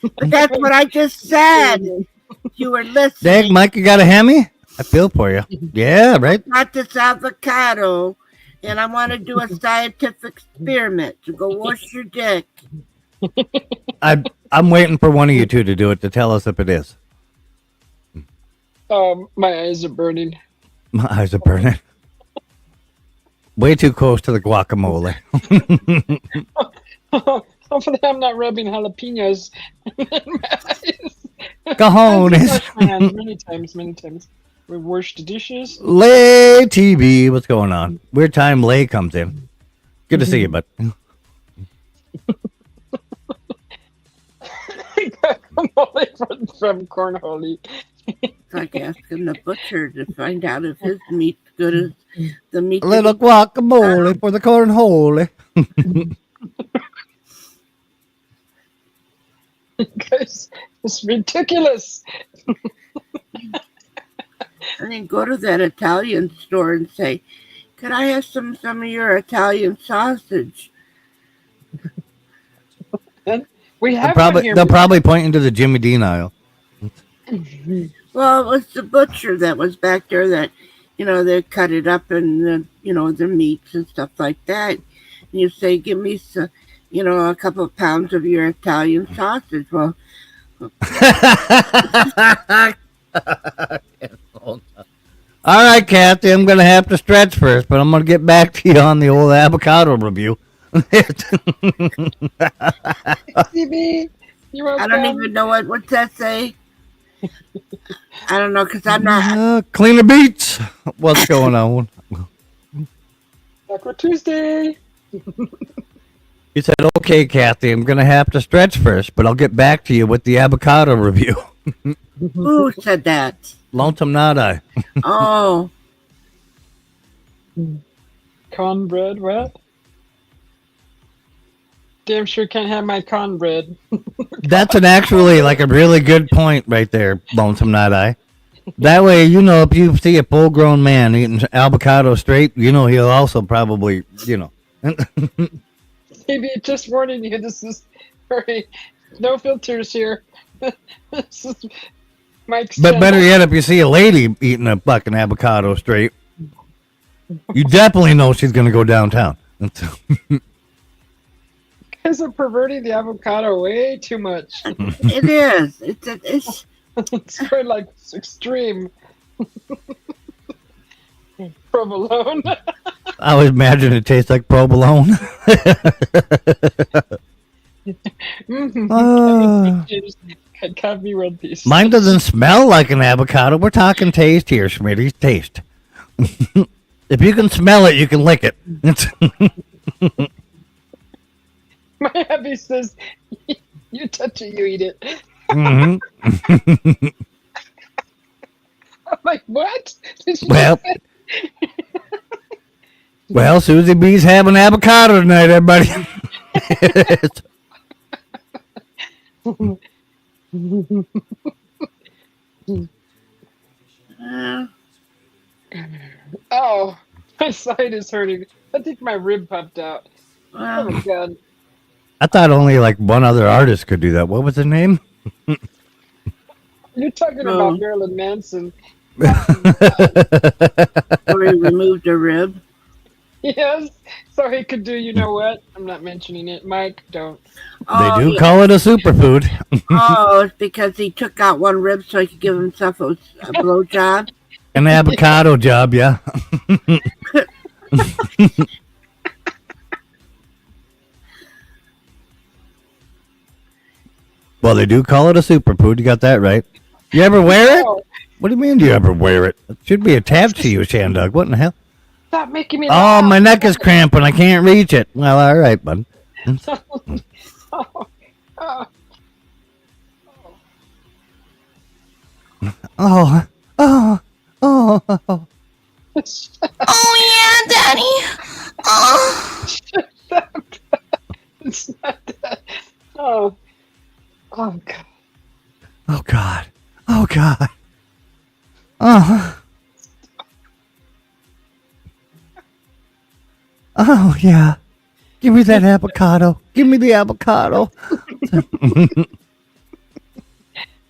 But that's what I just said. You were listening. Dang, Mike, you got a Hemi? I feel for you. Yeah, right? Got this avocado, and I want to do a scientific experiment. So go wash your dick. I'm waiting for one of you two to do it to tell us if it is. My eyes are burning. My eyes are burning. Way too close to the guacamole. Hopefully I'm not rubbing jalapenos in my eyes. Cojones. Many times. We washed the dishes. Lay TV, what's going on? Weird time Lay comes in. Good to see you, bud. from Cornhole. It's like asking the butcher to find out if his meat's good as the meat. A little guacamole for the cornhole. Guys, it's ridiculous. And then go to that Italian store and say, "Could I have some of your Italian sausage?" We have They'll probably point into the Jimmy Dean aisle. Well, it was the butcher that was back there that, they cut it up and, the meats and stuff like that. And you say, give me, a couple of pounds of your Italian sausage. Well, all right, Kathy, I'm going to have to stretch first, but I'm going to get back to you on the old avocado review. CB, I don't even know what's that say. I don't know because I'm not. Cleaner beats. What's going on? Taco Tuesday. He said, okay, Kathy, I'm going to have to stretch first, but I'll get back to you with the avocado review. Who said that? Lonesome Not I. Oh. Cornbread, what? Damn sure can't have my cornbread. That's an actually like a really good point right there, Lonesome Not I. That way, you know, if you see a full-grown man eating avocado straight, you know he'll also probably, you know. Maybe just warning you, this is very no filters here. This is Mike's But better channel. yet, if you see a lady eating a fucking avocado straight, you definitely know she's gonna go downtown. You guys are perverting the avocado way too much. It is. It's It's very like extreme. Provolone. I always imagine it tastes like provolone. Got me world peace. Mine doesn't smell like an avocado. We're talking taste here, Schmitty. Taste. If you can smell it, you can lick it. My hubby says, "You touch it, you eat it." Mhm. I'm like, what? Did you Well, say? well, Susie B's having avocado tonight, everybody. Oh, my side is hurting. I think my rib popped out. Oh my god. I thought only like one other artist could do that. What was his name? You're talking about Marilyn Manson. where he removed a rib. Yes, so he could do, you know what? I'm not mentioning it. Mike, don't. They do call it a superfood. Oh, it's because he took out one rib so he could give himself a blowjob. An avocado job, yeah. Well, they do call it a superfood. You got that right. You ever wear it? What do you mean, do you ever wear it? It should be attached to you, Shandog. What in the hell? Stop making me Oh, laugh. my neck is cramping. I can't reach it. Well, all right, bud. Oh, Oh, oh, oh. Oh yeah, Daddy. Oh. It's not that. Oh. Oh, God. Oh, God. Oh, God. Oh. Oh, yeah. Give me that avocado. Give me the avocado.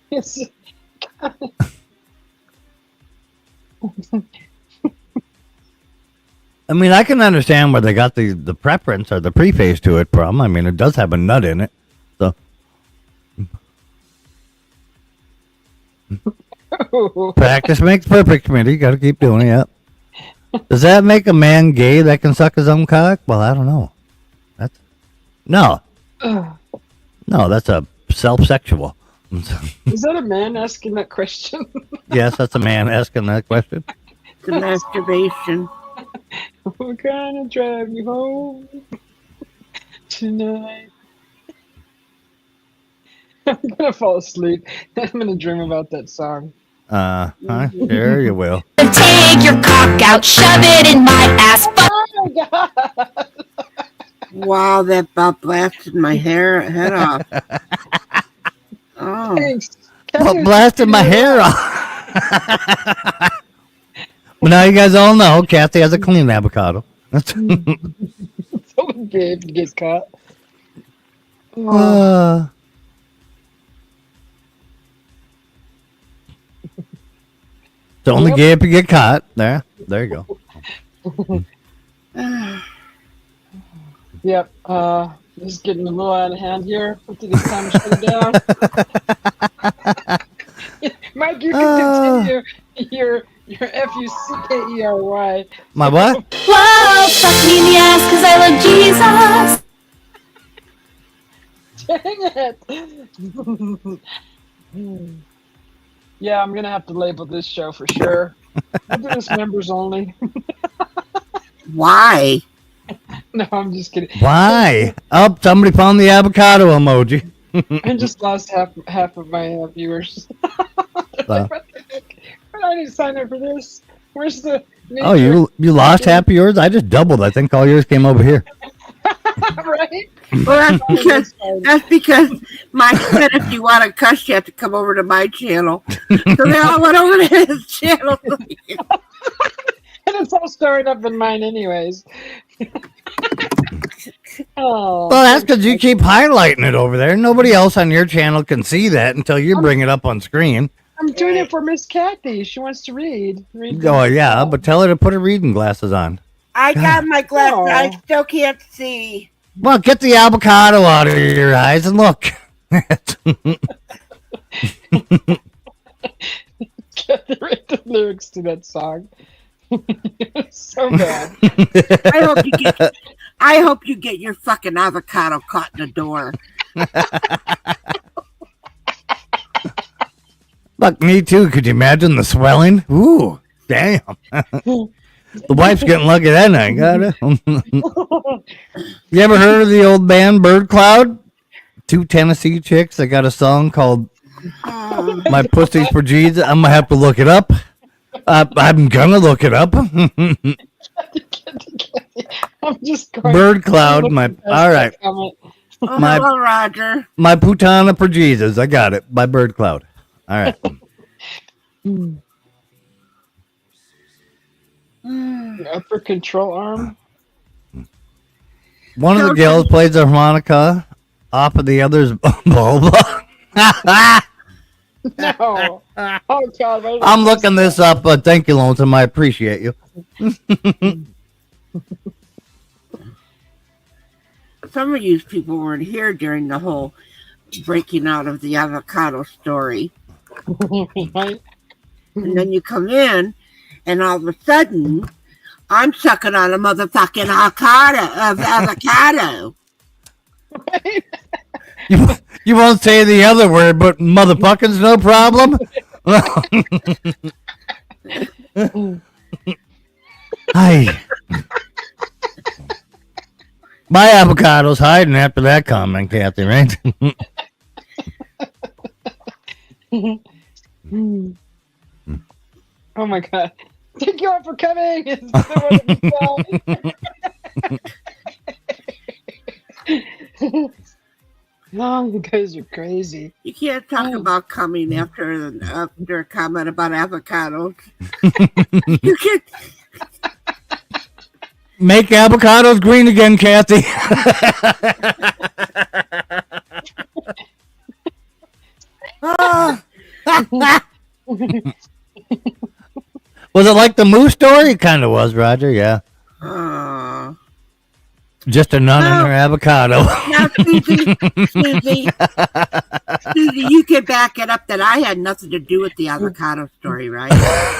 It's, I mean, I can understand where they got the preference or the preface to it from. I mean, it does have a nut in it. So. Practice makes perfect, Smitty. You got to keep doing it. Yep. Does that make a man gay that can suck his own cock? Well, I don't know. That's no, no. That's a self-sexual. is that a man asking that question? Yes, that's a man asking that question. The masturbation. We're gonna drive you home tonight. I'm gonna fall asleep. I'm gonna dream about that song. Sure you will. Take your cock out, shove it in my ass. Oh my god! Wow, that about blasted my head off. Oh. Thanks. Well, blasted my hair off. But now you guys all know Kathy has a clean avocado. It's only gay if you get caught. Oh. It's only gay if you get caught. There you go. Yep. This is getting a little out of hand here. I think it's time to shut it down. Mike, you can continue your F-U-C-K-E-R-Y. My what? Whoa, fuck me in the ass because I love Jesus. Dang it. Yeah, I'm gonna have to label this show for sure. I'll do this members only. Why? No, I'm just kidding. Why? Oh, somebody found the avocado emoji. I just lost half of my viewers. Like, what the heck? I didn't sign up for this. Where's the? Oh, you lost half of yours? I just doubled. I think all yours came over here. Right? Well, that's because Mike said if you want to cuss, you have to come over to my channel. So they all went over to his channel. And it's all stored up in mine, anyways. Oh, Well, that's because you keep highlighting it over there. Nobody else on your channel can see that until you bring it up on screen. I'm doing it for Miss Kathy. She wants to read. Oh, yeah, but tell her to put her reading glasses on. I got my glasses. Oh. I still can't see. Well, get the avocado out of your eyes and look. Kathy read the lyrics to that song. It's so bad. I hope you get your fucking avocado caught in the door. Look, me too. Could you imagine the swelling? Ooh, damn. The wife's getting lucky that night. Got it. You ever heard of the old band Bird Cloud? Two Tennessee chicks that got a song called "My Pussy's for Jesus." I'm gonna have to look it up. I'm gonna look it up. I'm just going. Bird Cloud. All right. Hello, Roger. My Putana for Jesus. I got it by Bird Cloud. All right. Upper control arm. One of the gals plays the harmonica off of the other's vulva. No. Oh, God. I'm looking this up, but thank you, Lonesome. I appreciate you. Some of you people weren't here during the whole breaking out of the avocado story. Right? And then you come in, and all of a sudden, I'm sucking on a motherfucking avocado. You won't say the other word, but motherfucking's no problem. Hi. My avocado's hiding after that comment, Kathy, right? Oh my God. Thank you all for coming. It's so Oh, you guys are crazy. You can't talk about coming after a comment about avocados. You can't. Make avocados green again, Kathy. Was it like the moose story? It kind of was, Roger. Yeah. Just a nun and her avocado. Now, Susie, you can back it up that I had nothing to do with the avocado story, right?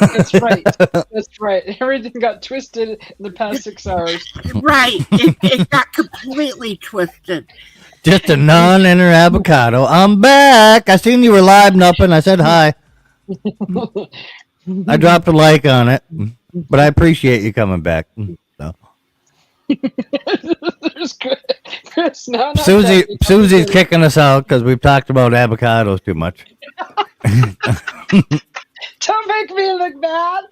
That's right. That's right. Everything got twisted in the past 6 hours. Right. It got completely twisted. Just a nun and her avocado. I'm back. I seen you were live and up, and I said hi. I dropped a like on it, but I appreciate you coming back. So. Chris, no, Susie's kicking us out because we've talked about avocados too much. Don't make me look bad.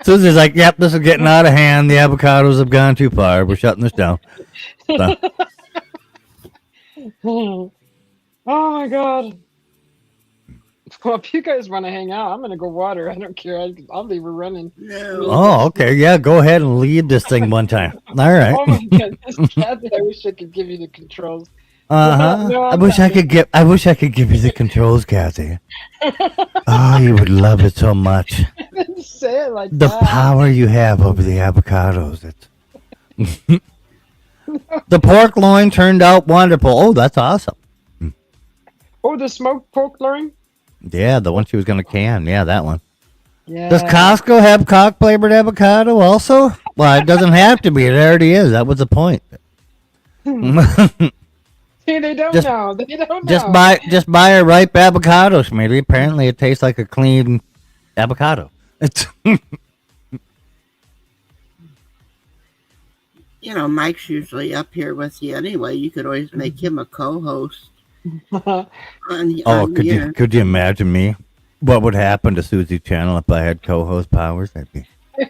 Susie's like, yep, this is getting out of hand. The avocados have gone too far. We're shutting this down. So. Oh my God. Well, if you guys want to hang out, I'm going to go water. I don't care. I'll leave her running. No. Oh, okay. Yeah, go ahead and lead this thing one time. All right. Oh my goodness, Kathy, I wish I could give you the controls. No, I wish I could give you the controls, Kathy. Oh, you would love it so much. Didn't say it like The that. power you have over the avocados. The pork loin turned out wonderful. Oh, that's awesome. Oh, the smoked pork loin? Yeah, the one she was going to can. Yeah, that one. Yeah. Does Costco have cock flavored avocado also? Well, it doesn't have to be. It already is. That was the point. See, they don't know. They don't know. Just buy a ripe avocado, Smitty. Apparently, it tastes like a clean avocado. It's You know, Mike's usually up here with you anyway. You could always make him a co-host. Could you imagine me? What would happen to Susie's channel if I had co-host powers? I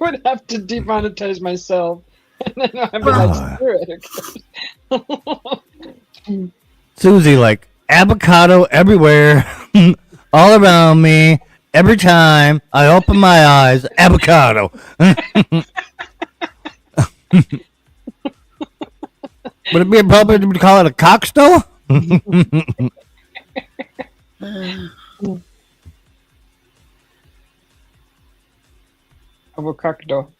would have to demonetize myself. And then I'd be like, screw it. Susie, like, avocado everywhere, all around me, every time I open my eyes, avocado. Would it be appropriate to call it a cockstool? Avocado.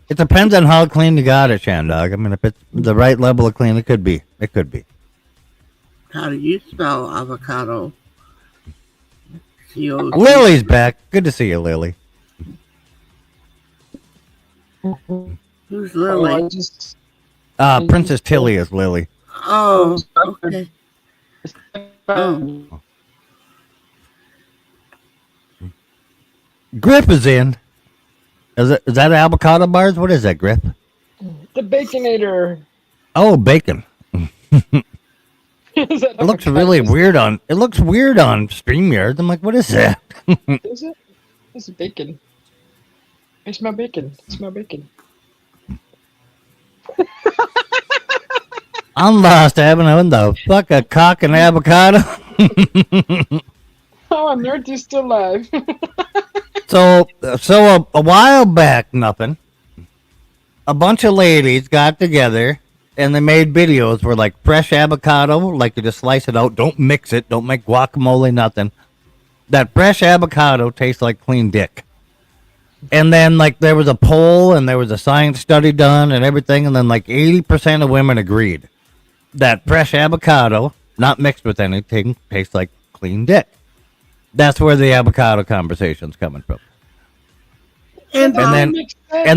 It depends on how clean you got it, Shandog. I mean, if it's the right level of clean, it could be. It could be. How do you spell avocado? C-O-C. Lily's back. Good to see you, Lily. Who's Lily? Princess Tilly is Lily. Oh, okay. Oh. Grip is in. Is that avocado bars? What is that, Grip? The Baconator. Oh, bacon. Is that It looks really weird on. It looks weird on StreamYard. I'm like, what is that? Is it? This is bacon. I smell bacon. I smell bacon. I'm lost, Evan. The fuck a cock and avocado. Oh, I'm Nerdy's still alive. So a while back, nothing. A bunch of ladies got together and they made videos where like fresh avocado, like you just slice it out, don't mix it, don't make guacamole, nothing. That fresh avocado tastes like clean dick. And then like there was a poll and there was a science study done and everything, and then like 80% of women agreed that fresh avocado, not mixed with anything, tastes like clean dick. That's where the avocado conversation's coming from. And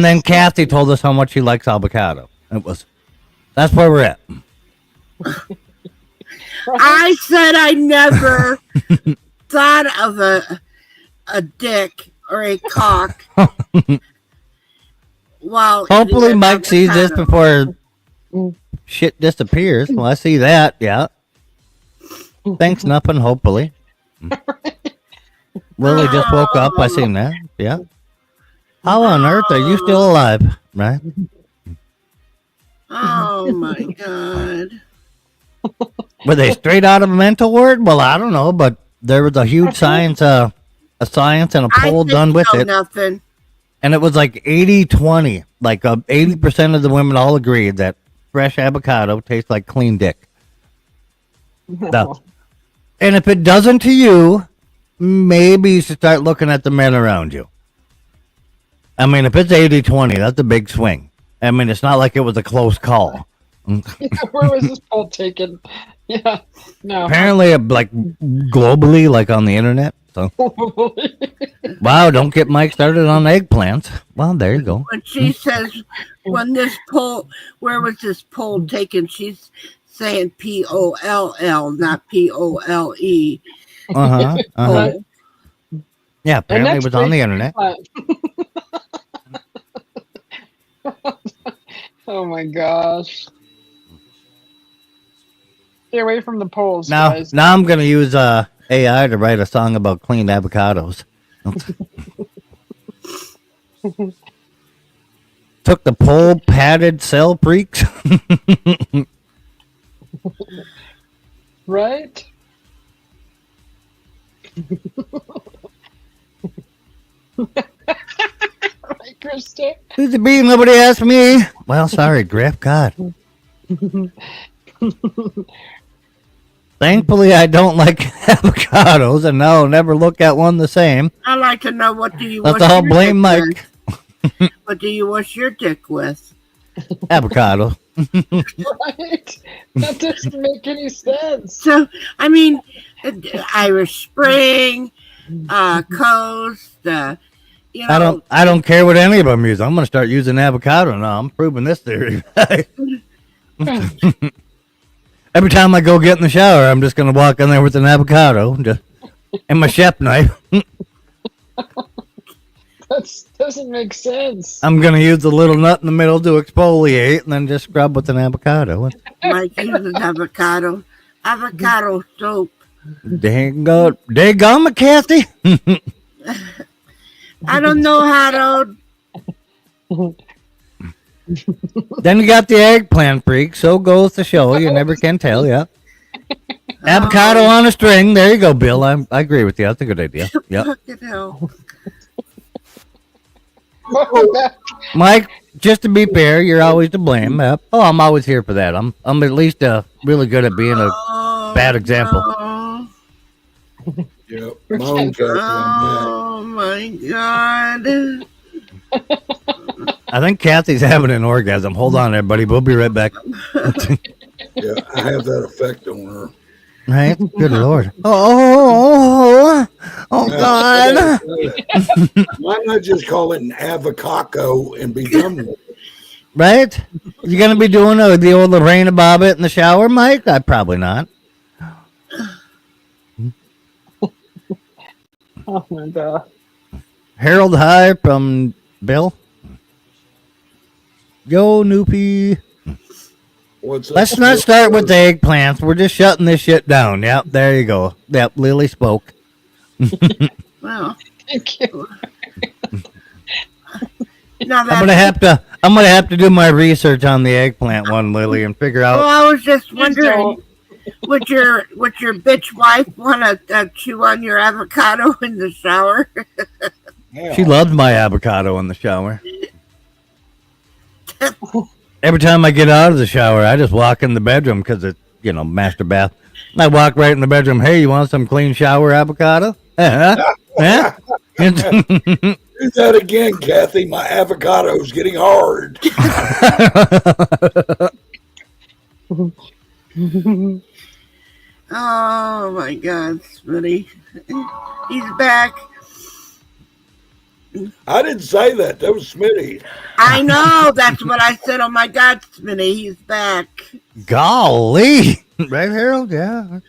then Kathy told us how much she likes avocado. That's where we're at. I said I never thought of a dick or a cock. Well, hopefully Mike sees this before shit disappears. Well, I see that. Yeah. Thanks, nothing. Hopefully. Lily just woke up. I seen that. Yeah. How on earth are you still alive? Right? Oh my god. Were they straight out of a mental ward? Well, I don't know, but there was a huge science and a poll done with it. Nothing. And it was like 80-20. Like 80% of the women all agreed that fresh avocado tastes like clean dick. No. And if it doesn't to you, maybe you should start looking at the men around you. I mean, if it's 80-20, that's a big swing. I mean, it's not like it was a close call. Where was this poll taken? Yeah, no. Apparently, like globally, like on the internet. So, wow, don't get Mike started on eggplants. Well, there you go. When she says, when this poll, where was this poll taken? She's saying POLL, not POLE. Yeah, apparently it was on the internet. Oh my gosh. Stay away from the polls, Now guys. I'm going to use AI to write a song about clean avocados. Took the poll padded cell freaks. Right? Right, Krista? Susie B, nobody asked me. Well, sorry, Griff. God. Thankfully, I don't like avocados, and now I'll never look at one the same. I like to know, what do you Let's wash all your blame dick Mike. with? What do you wash your dick with? Avocado. Right? That doesn't make any sense. So, I mean, Irish Spring, Coast, you know. I don't care what any of them use. I'm going to start using avocado now. I'm proving this theory. Every time I go get in the shower, I'm just going to walk in there with an avocado and my chef knife. That doesn't make sense. I'm going to use the little nut in the middle to exfoliate and then just scrub with an avocado. Mike uses avocado soap. Dang it, Kathy. I don't know how to. Then you got the eggplant freak. So goes the show. You never can tell. Yeah. Avocado on a string. There you go, Bill. I agree with you. That's a good idea. Yep. Fucking hell. Mike, just to be fair, you're always to blame. Yep. Oh, I'm always here for that. I'm at least really good at being a bad example. Yep. My own Kathy, I'm Oh my god. I think Kathy's having an orgasm. Hold on, everybody. We'll be right back. yeah, I have that effect on her. Right? Good Lord. Oh God. Why not just call it an avocado and be done with it? Right? You going to be doing the old Lorena Bobbitt in the shower, Mike? Probably not. Oh my god. Harold High from Bill. Yo, Noopy. Let's not start with the eggplants. We're just shutting this shit down. Yep, there you go. Yep, Lily spoke. Well, thank you. Now I'm gonna have to do my research on the eggplant one, Lily, and figure out. Well, I was just wondering, would your bitch wife want to chew on your avocado in the shower? She loves my avocado in the shower. Every time I get out of the shower, I just walk in the bedroom because it's, master bath. And I walk right in the bedroom. Hey, you want some clean shower avocado? Huh? Do that again, Kathy. My avocado's getting hard. Oh my God, Smitty. He's back. I didn't say that. That was Smitty. I know. That's what I said. Oh my God, Smitty. He's back. Golly. Right, Harold? Yeah.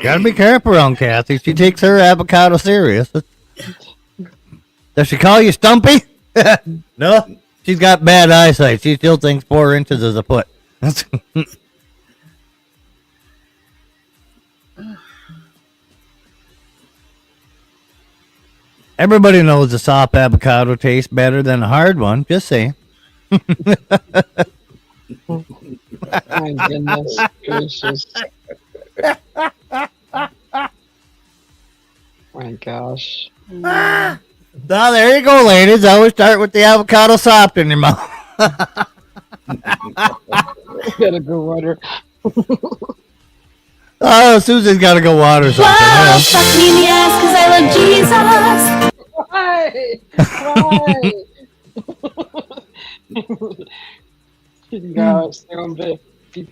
Gotta be careful around Kathy. She takes her avocado serious. Does she call you Stumpy? No. She's got bad eyesight. She still thinks 4 inches is a foot. Everybody knows a soft avocado tastes better than a hard one. Just saying. My goodness gracious. My gosh. Now, there you go, ladies. Always start with the avocado soft in your mouth. Gotta go water. Oh, Susie's got to go water something. Whoa, fuck me in the ass 'cause I love Jesus. Why? Gosh, they're gonna be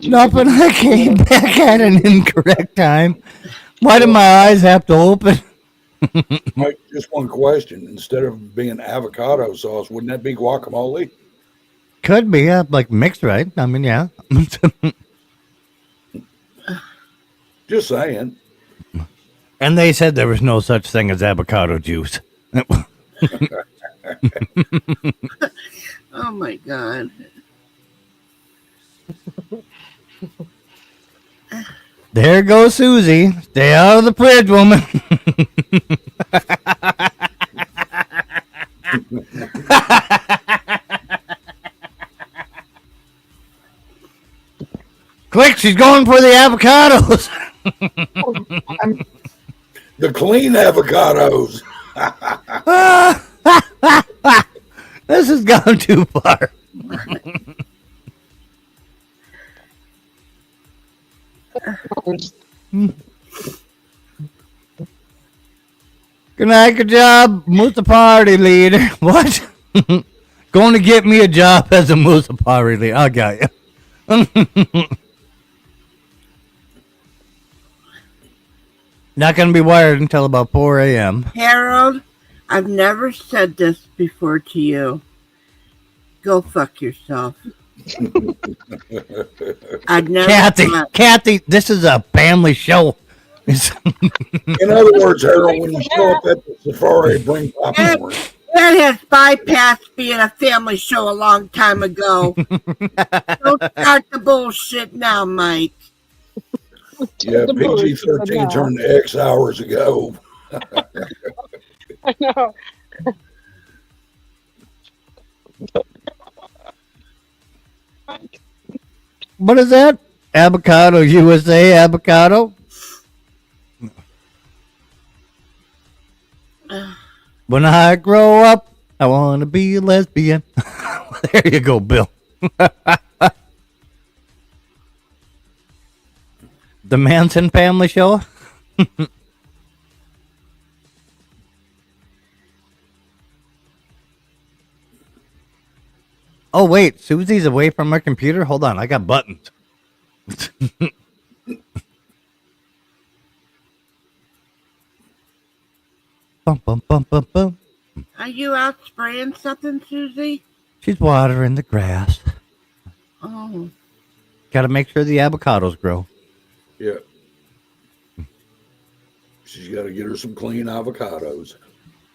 Nothing. I came back at an incorrect time. Why did my eyes have to open? Mike, just one question. Instead of being avocado sauce, wouldn't that be guacamole? Could be, yeah, like mixed, right? I mean, yeah. Just saying. And they said there was no such thing as avocado juice. Oh my God. There goes Susie. Stay out of the fridge, woman. Quick, she's going for the avocados. The clean avocados. This has gone too far. Good night, good job, Musa Party leader. What? Going to get me a job as a Musa Party leader. I got you. Not going to be wired until about 4 a.m. Harold, I've never said this before to you. Go fuck yourself. I've never. Kathy, this is a family show. In other words, Harold, when you show up at the safari, bring popcorn. That has bypassed being a family show a long time ago. Don't start the bullshit now, Mike. Yeah, PG-13 turned to X hours ago. I know. What is that? Avocado USA avocado? When I grow up, I want to be a lesbian. There you go, Bill. The Manson family show? Oh, wait. Susie's away from her computer? Hold on. I got buttons. Bum, bum, bum, bum, bum. Are you out spraying something, Susie? She's watering the grass. Oh. Got to make sure the avocados grow. Yeah. She's got to get her some clean avocados.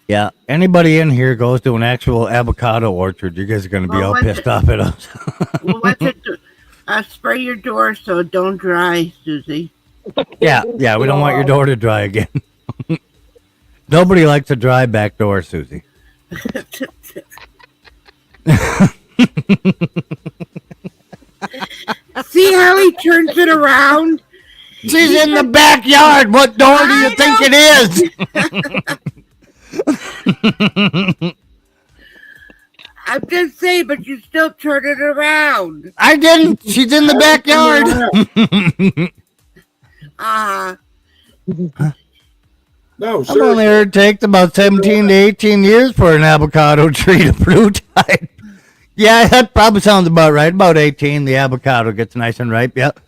Yeah. Anybody in here goes to an actual avocado orchard, you guys are going to be all pissed off at us. Well, what's it? Spray your door so it don't dry, Susie. Yeah. We don't want your door to dry again. Nobody likes a dry back door, Susie. See how he turns it around? She's in the backyard. What door do you think it is? I'm just saying, but you still turn it around. I didn't. She's in the backyard. No, I've only heard it takes about 17 to 18 years for an avocado tree to fruit. Yeah, that probably sounds about right. About 18, the avocado gets nice and ripe. Yep.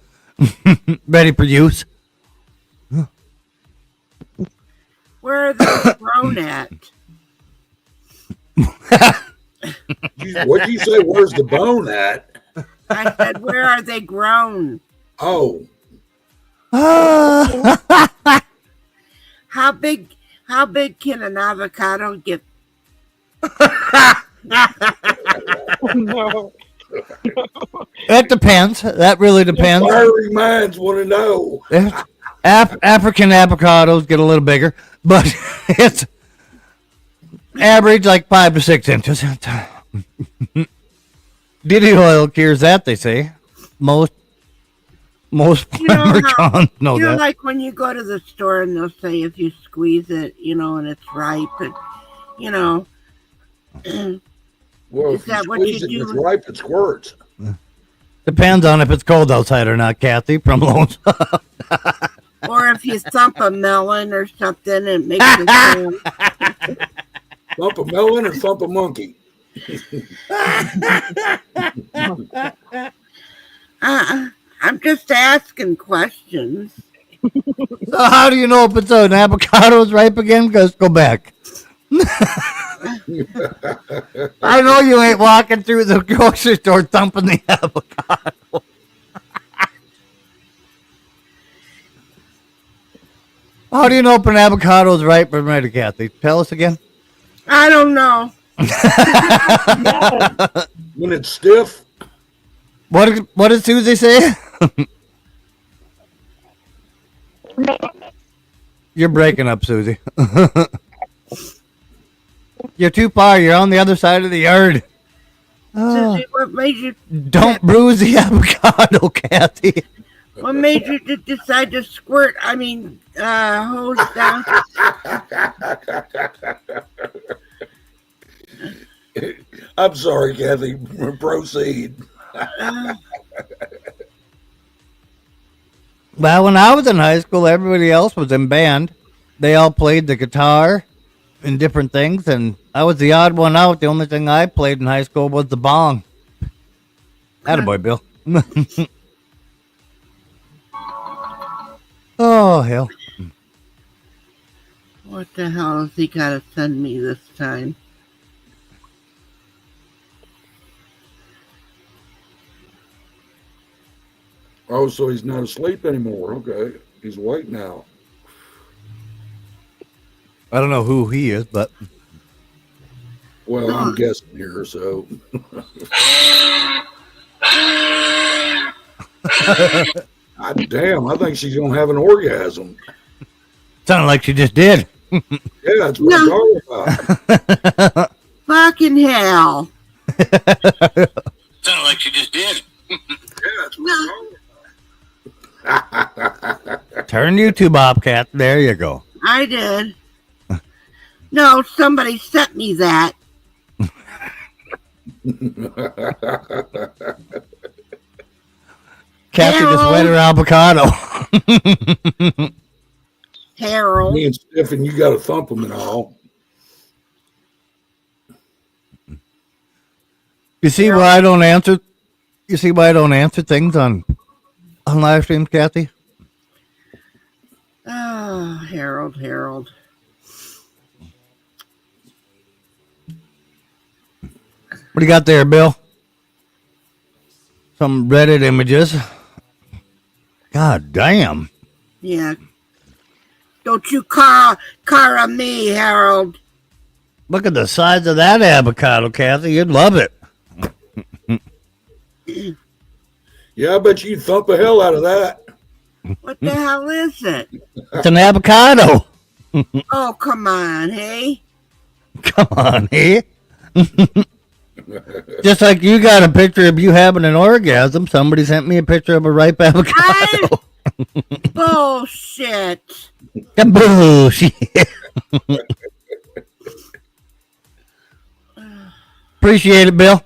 Ready for use. Where are they grown at? What'd you say? Where's the bone at? I said, where are they grown? Oh. How big can an avocado get? No. It depends. That really depends. Fiery minds want to know. African avocados get a little bigger, but it's average like 5 to 6 inches. Diddy oil cures that, they say. Most Americans know that. Like when you go to the store and they'll say if you squeeze it, and it's ripe, and Well, is if that you what squeeze you it do? and it's ripe, it squirts. Depends on if it's cold outside or not, Kathy, from Lowe's. Or if you thump a melon or something, it makes it sound. Thump a melon or thump a monkey? I'm just asking questions. So how do you know if it's an avocado is ripe again? Let's go back. I know you ain't walking through the grocery store thumping the avocado. How do you know if an avocado is ripe or ready, Kathy? Tell us again. I don't know. When it's stiff. What did Susie say? You're breaking up, Susie. You're too far. You're on the other side of the yard. Susie, what made you? Don't bruise the avocado, Kathy. What made you decide to squirt? I mean, hose down. I'm sorry, Kathy. Proceed. Well, when I was in high school, everybody else was in band. They all played the guitar and different things, and I was the odd one out. The only thing I played in high school was the bong. Attaboy, Bill. Oh, hell. What the hell has he got to send me this time? Oh, so he's not asleep anymore. Okay. He's awake now. I don't know who he is, but... Well, I'm guessing here, so... God damn, I think she's going to have an orgasm. Sounded like she just did. Yeah, that's what I'm talking about. Fucking hell. Sounded like she just did. Turn YouTube, Bobcat. There you go. I did. No, somebody sent me that. Kathy just wet her avocado. Harold. Me and Stephen, you got to thump them and all. You see why I don't answer? You see why I don't answer things on live streams, Kathy? Oh, Harold. What do you got there, Bill? Some Reddit images. God damn. Yeah. Don't you car on me, Harold. Look at the size of that avocado, Kathy. You'd love it. Yeah, I bet you'd thump the hell out of that. What the hell is it? It's an avocado. Oh, come on, hey? Come on, eh? Just like you got a picture of you having an orgasm, somebody sent me a picture of a ripe avocado. Bullshit. Bullshit. Appreciate it, Bill.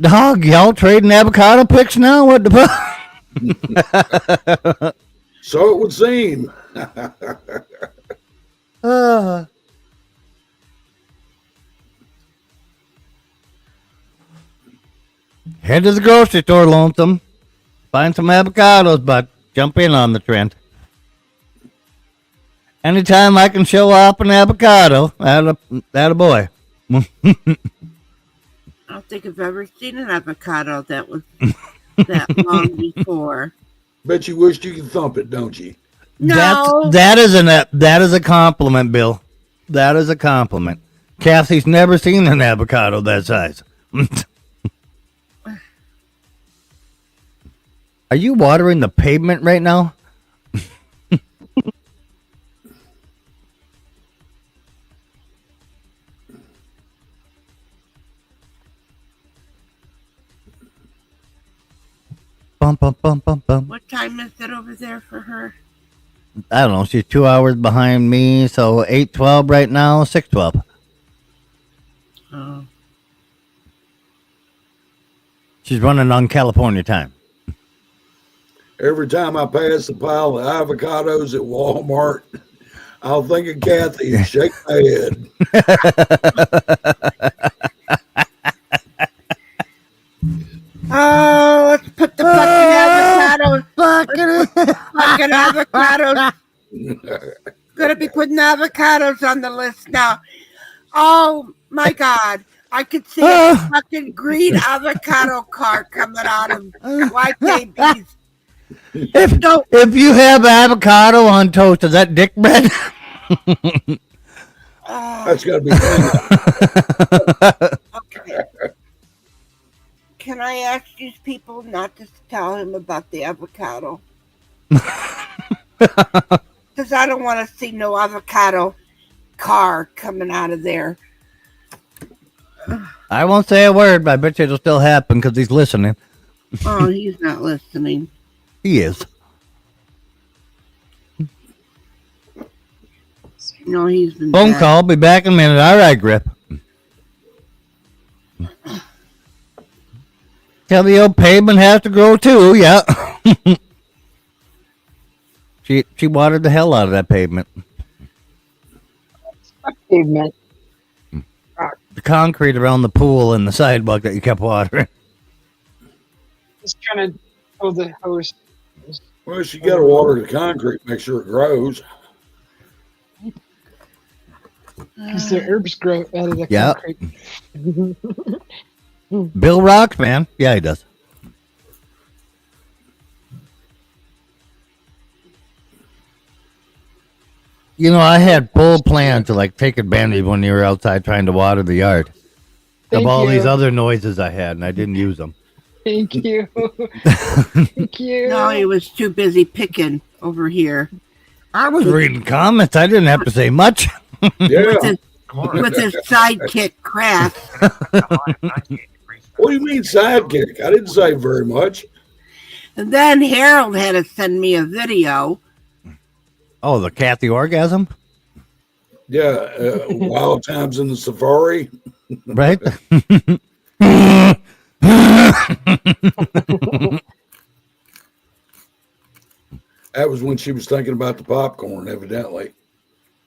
Dog, y'all trading avocado pics now? What the fuck? So it would seem. Head to the grocery store, lonesome. Find some avocados, but jump in on the trend. Anytime I can show off an avocado, that a boy. I don't think I've ever seen an avocado that was that long before. Bet you wished you could thump it, don't you? No. That is a compliment, Bill. That is a compliment. Kathy's never seen an avocado that size. Are you watering the pavement right now? Bum, bum, bum, bum, bum. What time is it over there for her? I don't know. She's 2 hours behind me, so 8:12 right now, 6:12. Oh. She's running on California time. Every time I pass a pile of avocados at Walmart, I'll think of Kathy and shake my head. Oh, let's put the fucking avocados. Gonna be putting avocados on the list now. Oh my God. I could see a fucking green avocado car coming out of YKB's. If you have avocado on toast, is that dick bread? That's got to be okay. Can I ask these people not to tell him about the avocado? Because I don't want to see no avocado car coming out of there. I won't say a word, but I bet you it'll still happen because he's listening. Oh, he's not listening. He is. No, he's been Phone bad. call. Be back in a minute. All right, Grip. Tell the old pavement has to grow too. Yeah. She watered the hell out of that pavement. Pavement. The concrete around the pool and the sidewalk that you kept watering. Just trying to hold the hose. Well, you got to water the concrete, make sure it grows. Because the herbs grow out of the Yeah. concrete. Bill rocks, man. Yeah, he does. You know, I had full plan to like take advantage when you were outside trying to water the yard Thank of all you. these other noises I had, and I didn't use them. Thank you. Thank you. No, he was too busy picking over here. I was reading comments. I didn't have to say much. Yeah. with his sidekick Craft. What do you mean sidekick? I didn't say very much. And then Harold had to send me a video. Oh, the Kathy orgasm? Yeah, Wild Times in the Safari. Right? That was when she was thinking about the popcorn, evidently.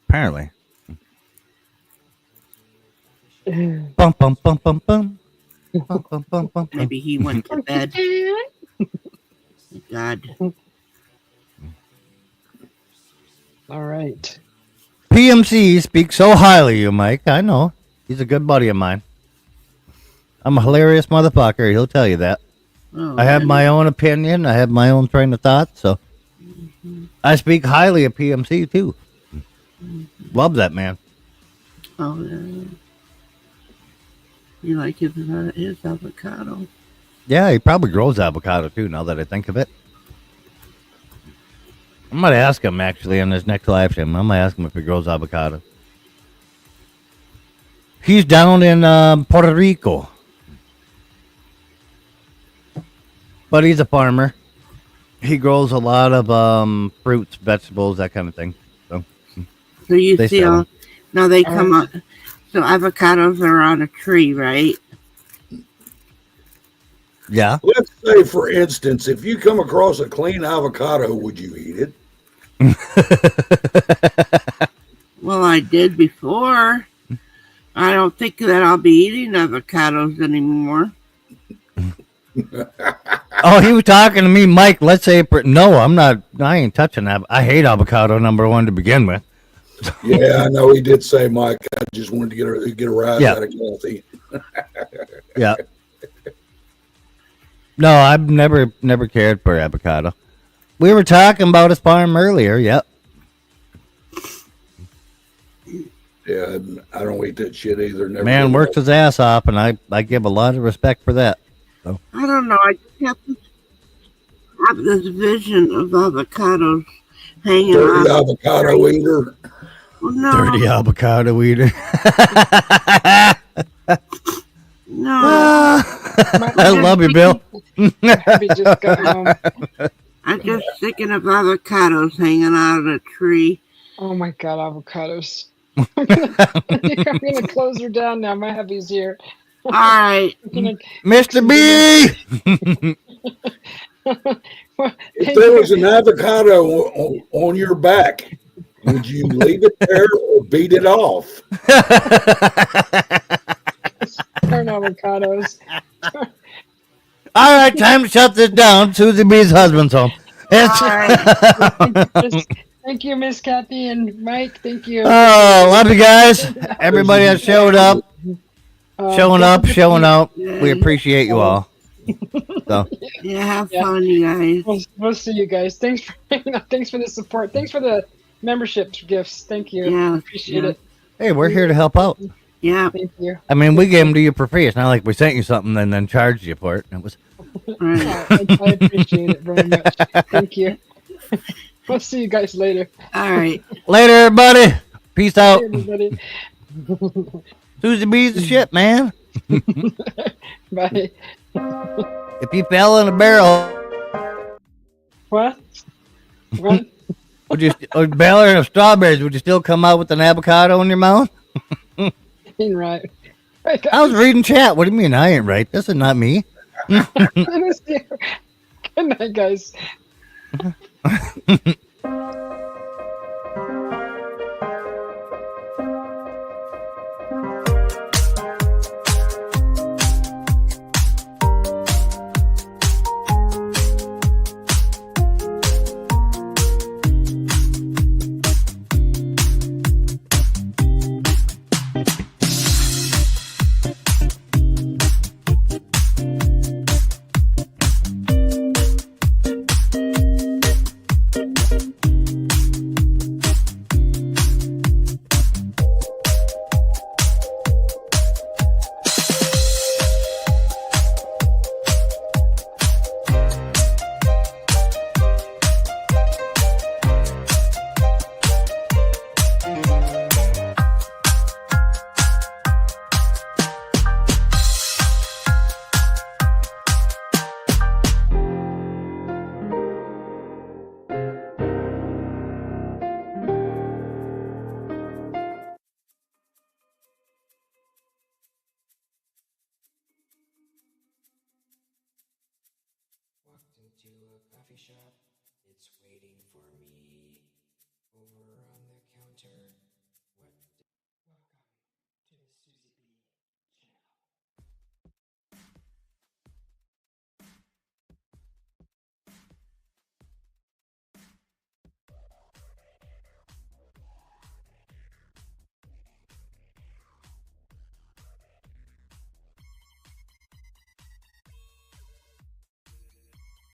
Apparently. Bum, bum, bum, bum, bum. Bum, bum, bum, bum. Maybe he went to bed. God. All right. PMC speaks so highly of you, Mike. I know. He's a good buddy of mine. I'm a hilarious motherfucker. He'll tell you that. Oh, I have man. my own opinion. I have my own train of thought. So I speak highly of PMC too. Love that man. Oh, yeah. You like his avocado? Yeah, he probably grows avocado too, now that I think of it. I'm going to ask him actually on his next live stream. I'm going to ask him if he grows avocado. He's down in Puerto Rico. But he's a farmer. He grows a lot of fruits, vegetables, that kind of thing. So you they see, sell 'em. now they come up. So avocados are on a tree, right? Yeah. Let's say, for instance, if you come across a clean avocado, would you eat it? Well, I did before. I don't think that I'll be eating avocados anymore. Oh, he was talking to me, Mike. Let's say, no, I'm not. I ain't touching that. I hate avocado, number one, to begin with. Yeah, I know he did say, Mike. I just wanted to get a rise Yeah. out of Kathy. Yeah. No, I've never cared for avocado. We were talking about his farm earlier. Yep. Yeah, I don't eat that shit either. Never Man did. works his ass off, and I give a lot of respect for that. So. I don't know. I just have this vision of avocados hanging Dirty on. avocado eater. Well, no, Dirty avocado eater. no. I love you, Bill. Happy just got home. I'm just thinking of avocados hanging out of a tree. Oh my God, avocados. I'm gonna close her down now. My hubby's here. All right. Mr. B. If there was an avocado on your back, would you leave it there or beat it off? Turn avocados. All right, time to shut this down. Susie B's husband's home. Thank you, Miss Kathy and Mike. Thank you. Oh, love you guys. Everybody that showed up, showing out. We appreciate you all. So. Yeah, have fun, you guys. We'll see you guys. Thanks for thanks for the support. Thanks for the membership gifts. Thank you. Yeah, Appreciate it. Hey, we're here to help out. Yeah. Thank you. I mean, we gave them to you for free. It's not like we sent you something and then charged you for it. It was. I appreciate it very much. Thank you. We'll see you guys later. All right. Later, everybody. Peace out. Bye, everybody. Susie B's the shit, man. Bye. If you fell in a barrel, What? What? would you a barrel of strawberries? Would you still come out with an avocado in your mouth? Ain't right. I was reading chat. What do you mean I ain't right? This is not me. Good night, guys. coffee shop. It's waiting for me.